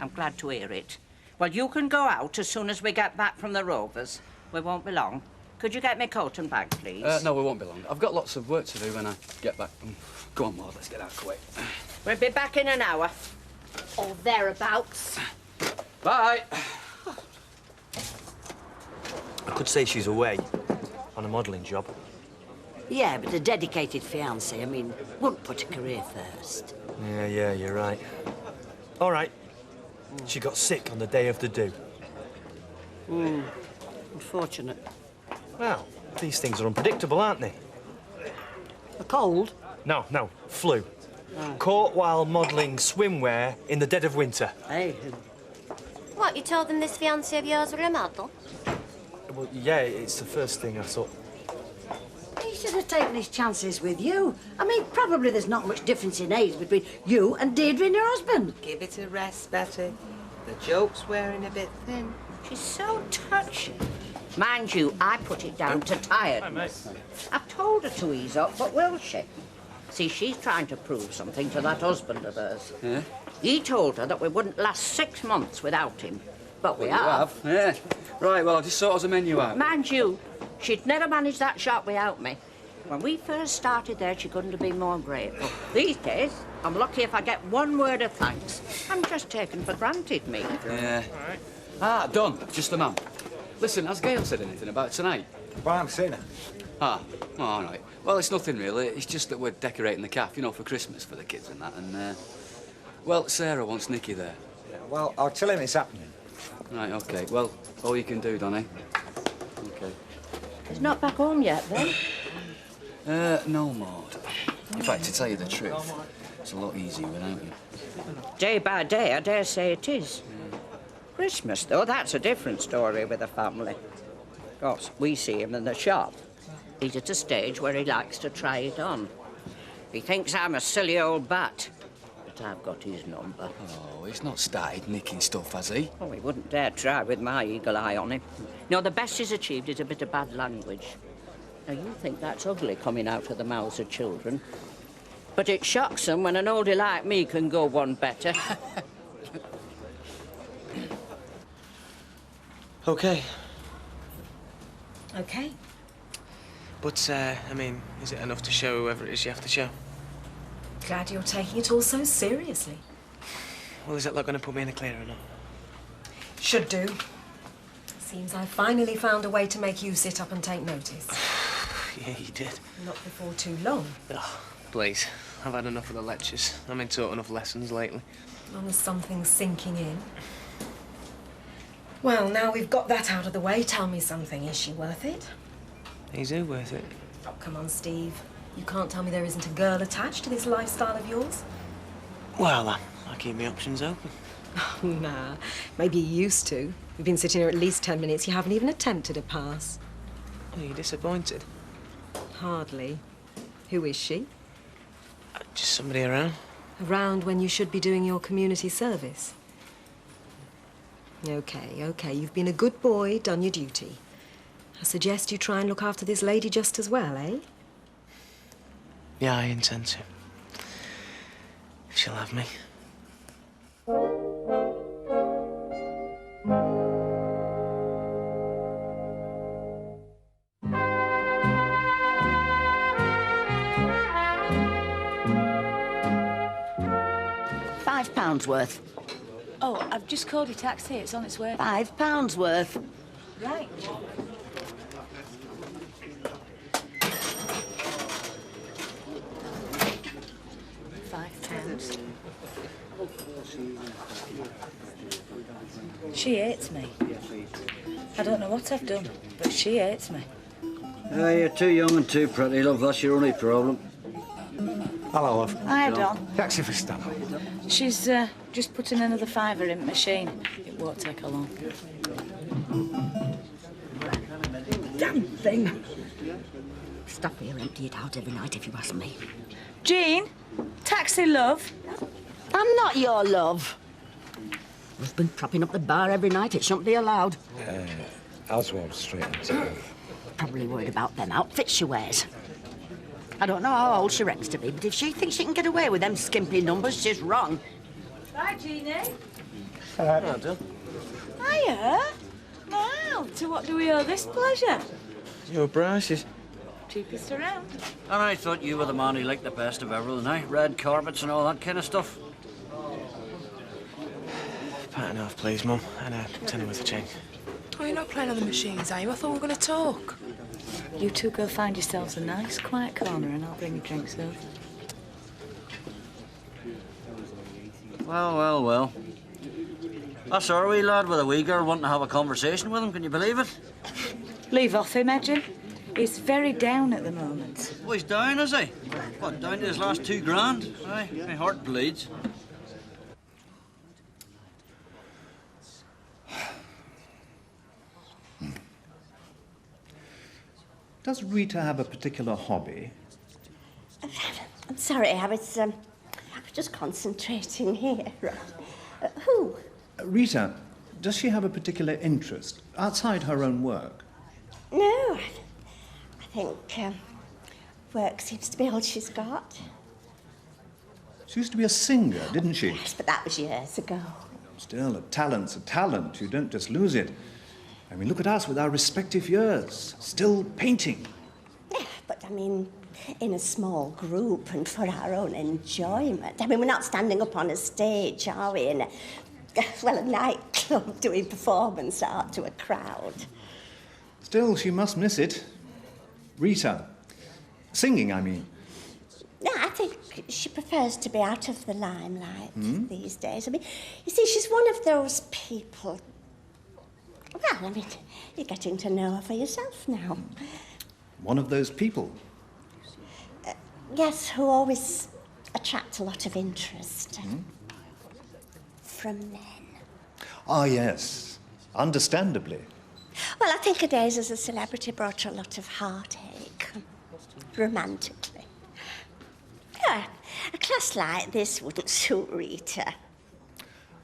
I'm glad to hear it. Well, you can go out as soon as we get back from the Rovers. We won't be long. Could you get me coat and bag, please? No, we won't be long. I've got lots of work to do when I get back. Go on, Maud, let's get out quick. We'll be back in an hour. Or thereabouts. Bye. I could say she's away on a modelling job. Yeah, but a dedicated fiancé, I mean, wouldn't put a career first. Yeah, you're right. All right. She got sick on the day of the do. Unfortunate. Well, these things are unpredictable, aren't they? A cold? No, flu. Caught while modelling swimwear in the dead of winter. Hey. What, you told them this fiancé of yours were a model? Well, yeah, it's the first thing I thought. He should have taken his chances with you. I mean, probably there's not much difference in age between you and Deirdre and your husband. Give it a rest, Betty. The joke's wearing a bit thin. She's so touchy. Mind you, I put it down to tiredness. I've told her to ease up, but will she? See, she's trying to prove something to that husband of hers. Yeah? He told her that we wouldn't last 6 months without him. But we You have? Yeah. Right, well, I'll just sort us a menu out. Mind you, she'd never managed that shop without me. When we first started there, she couldn't have been more grateful. These days, I'm lucky if I get one word of thanks. I'm just taken for granted, me. Yeah. Ah, done. Just the man. Listen, has Gail said anything about tonight? Well, I haven't seen her. Ah, oh, all right. Well, it's nothing really. It's just that we're decorating the cafe, you know, for Christmas for the kids and that. And, well, Sarah wants Nicky there. Yeah, well, I'll tell him it's happening. Right, OK. Well, all you can do, Donny. OK. He's not back home yet, then? No, Maud. In fact, to tell you the truth, it's a lot easier without you. Day by day, I dare say it is. Christmas, though, that's a different story with the family. Of course, we see him in the shop. He's at a stage where he likes to try it on. He thinks I'm a silly old bat, but I've got his number. Oh, he's not started nicking stuff, has he? Oh, he wouldn't dare try with my eagle eye on him. No, the best he's achieved is a bit of bad language. Now, you think that's ugly coming out of the mouths of children. But it shocks them when an oldie like me can go one better. OK. OK. But, I mean, is it enough to show whoever it is you have to show? Glad you're taking it all so seriously. Well, is that not going to put me in the clear or not? Should do. Seems I've finally found a way to make you sit up and take notice. Yeah, you did. Not before too long. Oh, please. I've had enough of the lectures. I've been taught enough lessons lately. As long as something's sinking in. Well, now we've got that out of the way, tell me something. Is she worth it? Is who worth it? Oh, come on, Steve. You can't tell me there isn't a girl attached to this lifestyle of yours? Well, I keep my options open. Nah, maybe you used to. We've been sitting here at least 10 minutes. You haven't even attempted a pass. Are you disappointed? Hardly. Who is she? Just somebody around. Around when you should be doing your community service. OK. You've been a good boy, done your duty. I suggest you try and look after this lady just as well, eh? Yeah, I intend to. If she'll have me. £5 worth. Oh, I've just called your taxi. It's on its way. £5 worth. Right. £5. She hates me. I don't know what I've done, but she hates me. You're too young and too pretty, love. That's your only problem. Hello, love. Hi, Don. Taxi for Stan. She's just putting another £5 in the machine. It won't take her long. Damn thing. Stuff here, empty it out every night if you ask me. Jean, taxi, love. I'm not your love. Husband propping up the bar every night. It shouldn't be allowed. Oswald Street. Probably worried about them outfits she wears. I don't know how old she reckons to be, but if she thinks she can get away with them skimpy numbers, she's wrong. Bye, Jeannie. Hello, Don. Hiya. Wow, to what do we owe this pleasure? Your prices. Cheapest around. And I thought you were the man who liked the best of everything, eh? Red carpets and all that kind of stuff. £1.50, please, Mum, and a tenner worth of change. Oh, you're not playing on the machines, are you? I thought we were going to talk. You two go find yourselves a nice, quiet corner and I'll bring you drinks over. Well. I saw a wee lad with a wee girl wanting to have a conversation with him. Can you believe it? Leave off him, Edgin. He's very down at the moment. Oh, he's down, is he? What, down to his last £2 grand? Aye, my heart bleeds. Does Rita have a particular hobby? I'm sorry, I was just concentrating here. Who? Rita, does she have a particular interest outside her own work? No, I think work seems to be all she's got. She used to be a singer, didn't she? Yes, but that was years ago. Still, a talent's a talent. You don't just lose it. I mean, look at us with our respective years, still painting. Yeah, but I mean, in a small group and for our own enjoyment. I mean, we're not standing up on a stage, are we, in a nightclub doing performance art to a crowd. Still, she must miss it. Rita. Singing, I mean. No, I think she prefers to be out of the limelight these days. I mean, you see, she's one of those people... Well, I mean, you're getting to know her for yourself now. One of those people? Yes, who always attract a lot of interest. From men. Ah, yes. Understandably. Well, I think her days as a celebrity brought her a lot of heartache. Romantically. Yeah, a class like this wouldn't suit Rita.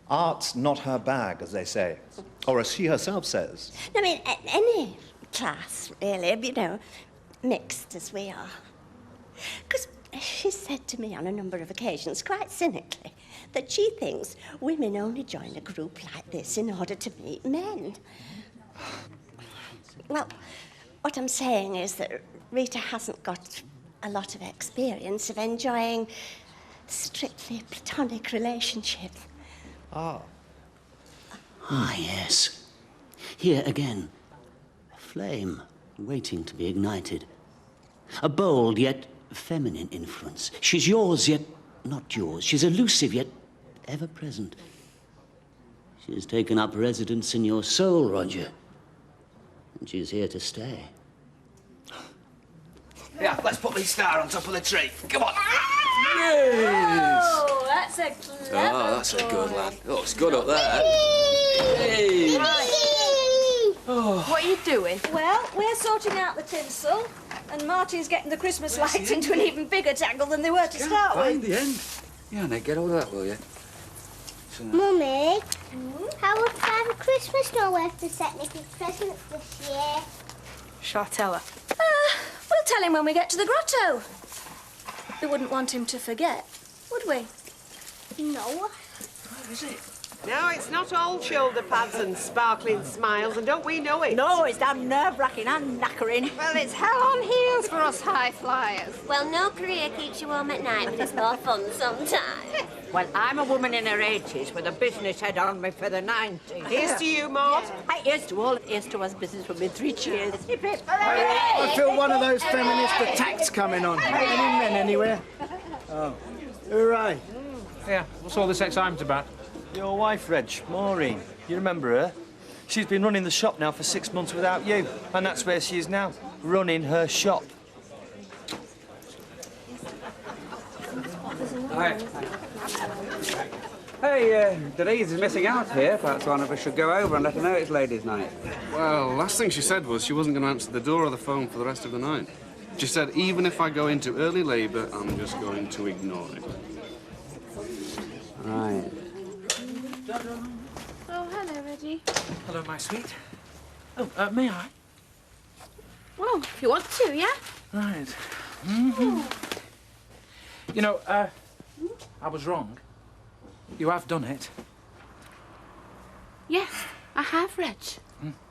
Art's not her bag, as they say. Or as she herself says. I mean, any class, really, you know, mixed as we are. Because she said to me on a number of occasions, quite cynically, that she thinks women only join a group like this in order to meet men. Well, what I'm saying is that Rita hasn't got a lot of experience of enjoying strictly platonic relationships. Ah. Ah, yes. Here again. A flame waiting to be ignited. A bold yet feminine influence. She's yours yet not yours. She's elusive yet ever present. She has taken up residence in your soul, Roger. And she's here to stay. Yeah, let's put the star on top of the tree. Come on. Oh, that's a clever Oh, that's a good boy. lad. Oh, it's good up there. Hey. Oh. What are you doing? Well, we're sorting out the tinsel, and Martin's getting the Christmas lights into an even bigger tangle than they were to start Find with. the end. Yeah, Nick, get hold of that, will you? Mummy, How would Father Christmas know where to set Nicky's presents this year? Shall I tell her? We'll tell him when we get to the grotto. We wouldn't want him to forget, would we? No. Where is it? No, it's not all shoulder pads and sparkling smiles, and don't we know it? No, it's damn nerve-wracking and knackering. Well, it's hell on heels for us high flyers. Well, no career keeps you warm at night, but it's more fun sometimes. Well, I'm a woman in her 80s with a business head on me for the 90s. Here's to you, Maud. Hi, here's to all. Here's to us business women. 3 cheers. Hip, hip. I feel one of those feminist attacks coming on. Any men anywhere? Oh, hooray. Yeah, what's all this excitement about? Your wife, Reg, Maureen. You remember her? She's been running the shop now for 6 months without you, and that's where she is now, running her shop. Hi. Hey, Denise is missing out here. Perhaps one of us should go over and let her know it's ladies' night. Well, last thing she said was she wasn't going to answer the door or the phone for the rest of the night. She said, even if I go into early labour, I'm just going to ignore it. Right. Oh, hello, Reggie. Hello, my sweet. Oh, may I? Well, if you want to, yeah? Right. Mm-hmm. You know, I was wrong. You have done it. Yes, I have, Reg.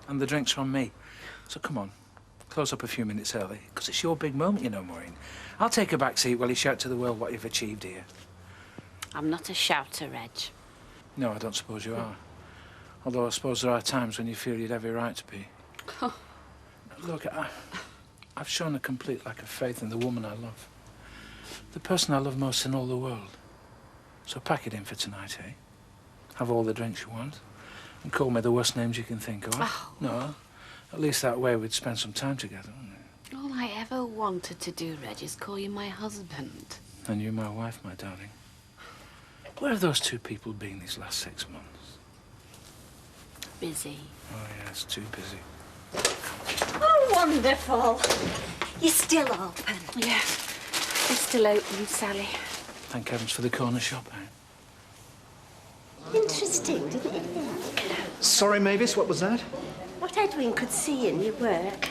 And the drink's from me. So come on, close up a few minutes early, because it's your big moment, you know, Maureen. I'll take a back seat while you shout to the world what you've achieved here. I'm not a shouter, Reg. No, I don't suppose you are. Although I suppose there are times when you feel you'd every right to be. Look, I've shown a complete lack of faith in the woman I love. The person I love most in all the world. So pack it in for tonight, eh? Have all the drinks you want. And call me the worst names you can think of. Oh. No, at least that way we'd spend some time together, wouldn't we? All I ever wanted to do, Reg, is call you my husband. And you my wife, my darling. Where have those two people been these last 6 months? Busy. Oh, yes, too busy. Oh, wonderful. You're still open. Yeah, it's still open, Sally. Thank heavens for the corner shop, eh? Interesting, didn't you think? Sorry, Mavis, what was that? What Edwin could see in your work.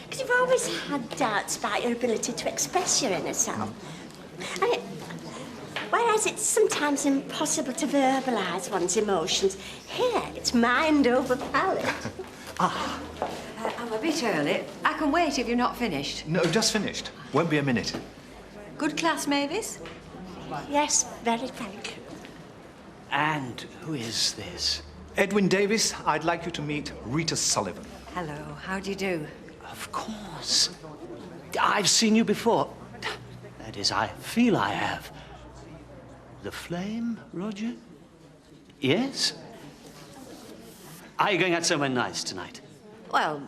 Because you've always had doubts about your ability to express your inner self. Whereas it's sometimes impossible to verbalise one's emotions, here it's mind over palate. I'm a bit early. I can wait if you're not finished. No, just finished. Won't be a minute. Good class, Mavis? Yes, very thank you. And who is this? Edwin Davis, I'd like you to meet Rita Sullivan. Hello, how do you do? Of course. I've seen you before. That is, I feel I have. The Flame, Roger? Yes? Are you going out somewhere nice tonight? Well,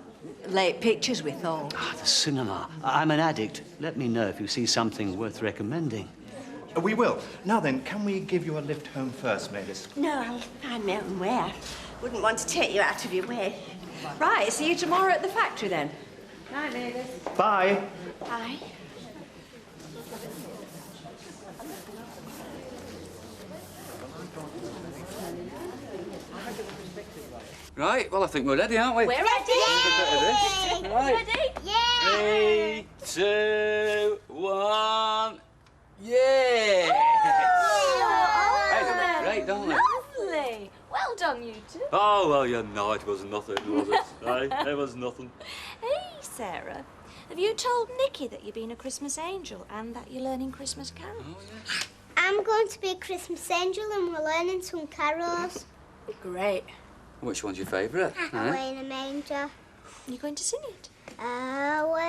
late pictures, we thought. The cinema. I'm an addict. Let me know if you see something worth recommending. We will. Now then, can we give you a lift home first, Mavis? No, I'll find my own way. Wouldn't want to take you out of your way. Right, see you tomorrow at the factory then. Bye, Mavis. Bye. Bye. Right, well, I think we're ready, aren't we? We're ready. Yay! Right. Ready? 3, 2, 1. Yeah! Hey, they look great, don't they? Lovely. Well done, you two. Oh, well, you know, it was nothing, was it? Right? It was nothing. Hey, Sarah. Have you told Nicky that you're being a Christmas angel and that you're learning Christmas carols? Oh, yeah. I'm going to be a Christmas angel and we're learning some carols. Great. Which one's your favourite? Away in a manger. You're going to sing it? Away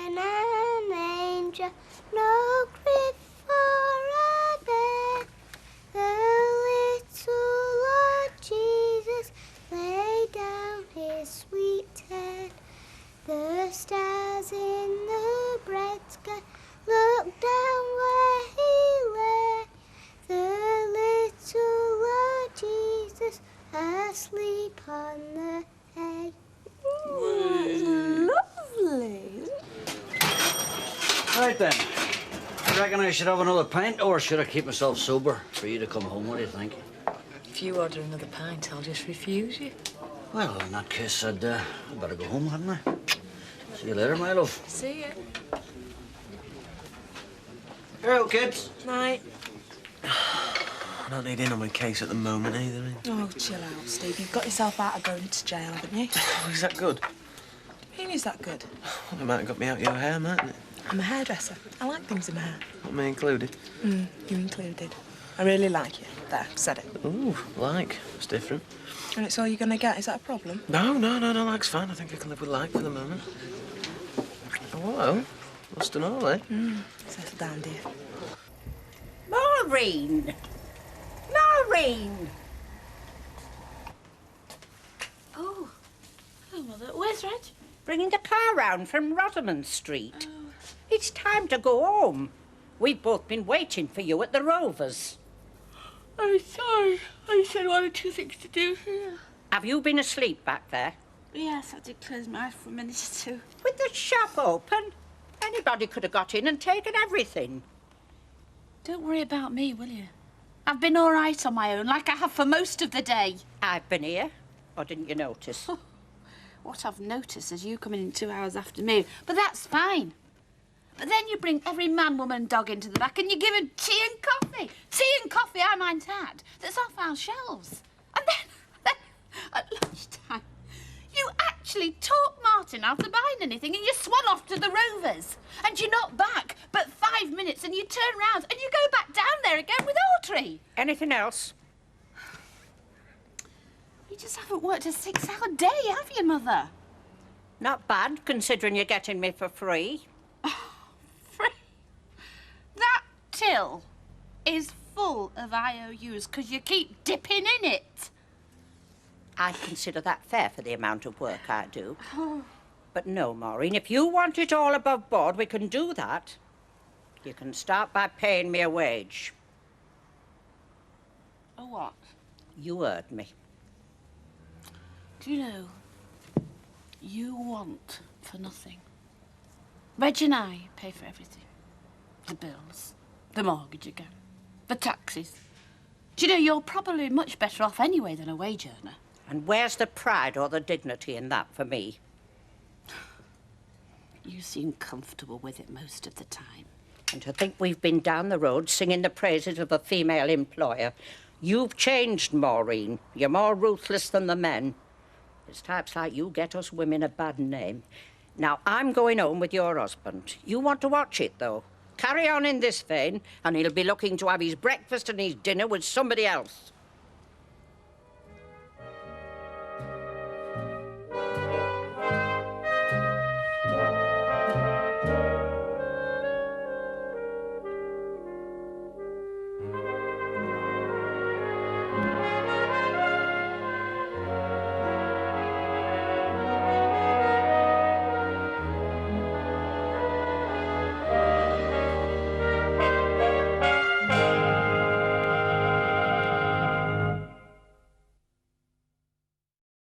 in a manger, no crib for a bed. The little Lord Jesus lay down his sweet head. The stars in the bright sky look down where he lay. The little Lord Jesus asleep on the hay. Lovely. Right then. I reckon I should have another pint, or should I keep myself sober for you to come home? What do you think? If you order another pint, I'll just refuse you. Well, in that case, I'd better go home, hadn't I? See you later, my love. See ya. Hello, kids. Night. I don't need in on my case at the moment either. Oh, chill out, Steve. You've got yourself out of going to jail, haven't you? Oh, is that good? I mean, is that good? Well, it might have got me out your hair, mightn't it? I'm a hairdresser. I like things in my hair. Not me included. You included. I really like you. There, said it. Ooh, like. It's different. And it's all you're going to get? Is that a problem? No, like's fine. I think I can live with like for the moment. Oh, well. Must have known, eh? Settle down, dear. Maureen! Maureen! Oh. Hello, Mother. Where's Reg? Bringing the car round from Rosamond Street. It's time to go home. We've both been waiting for you at the Rovers. I'm sorry. I just had one or two things to do here. Have you been asleep back there? Yes, I did close my eyes for a minute or two. With the shop open? Anybody could have got in and taken everything. Don't worry about me, will you? I've been all right on my own, like I have for most of the day. I've been here. Or didn't you notice? What I've noticed is you coming in 2 hours after me, but that's fine. But then you bring every man, woman and dog into the back and you give them tea and coffee. Tea and coffee, I might add, that's off our shelves. And then at lunchtime, you actually talk Martin out of buying anything and you swan off to the Rovers. And you're not back but 5 minutes and you turn round and you go back down there again with Audrey. Anything else? You just haven't worked a 6-hour day, have you, Mother? Not bad, considering you're getting me for free. That till is full of IOUs because you keep dipping in it. I consider that fair for the amount of work I do. But no, Maureen, if you want it all above board, we can do that. You can start by paying me a wage. A what? You heard me. Do you know, you want for nothing. Reg and I pay for everything. The bills, the mortgage again, the taxes. Do you know, you're probably much better off anyway than a wage earner. And where's the pride or the dignity in that for me? You seem comfortable with it most of the time. And to think we've been down the road singing the praises of a female employer. You've changed, Maureen. You're more ruthless than the men. It's types like you get us women a bad name. Now, I'm going home with your husband. You want to watch it, though. Carry on in this vein, and he'll be looking to have his breakfast and his dinner with somebody else.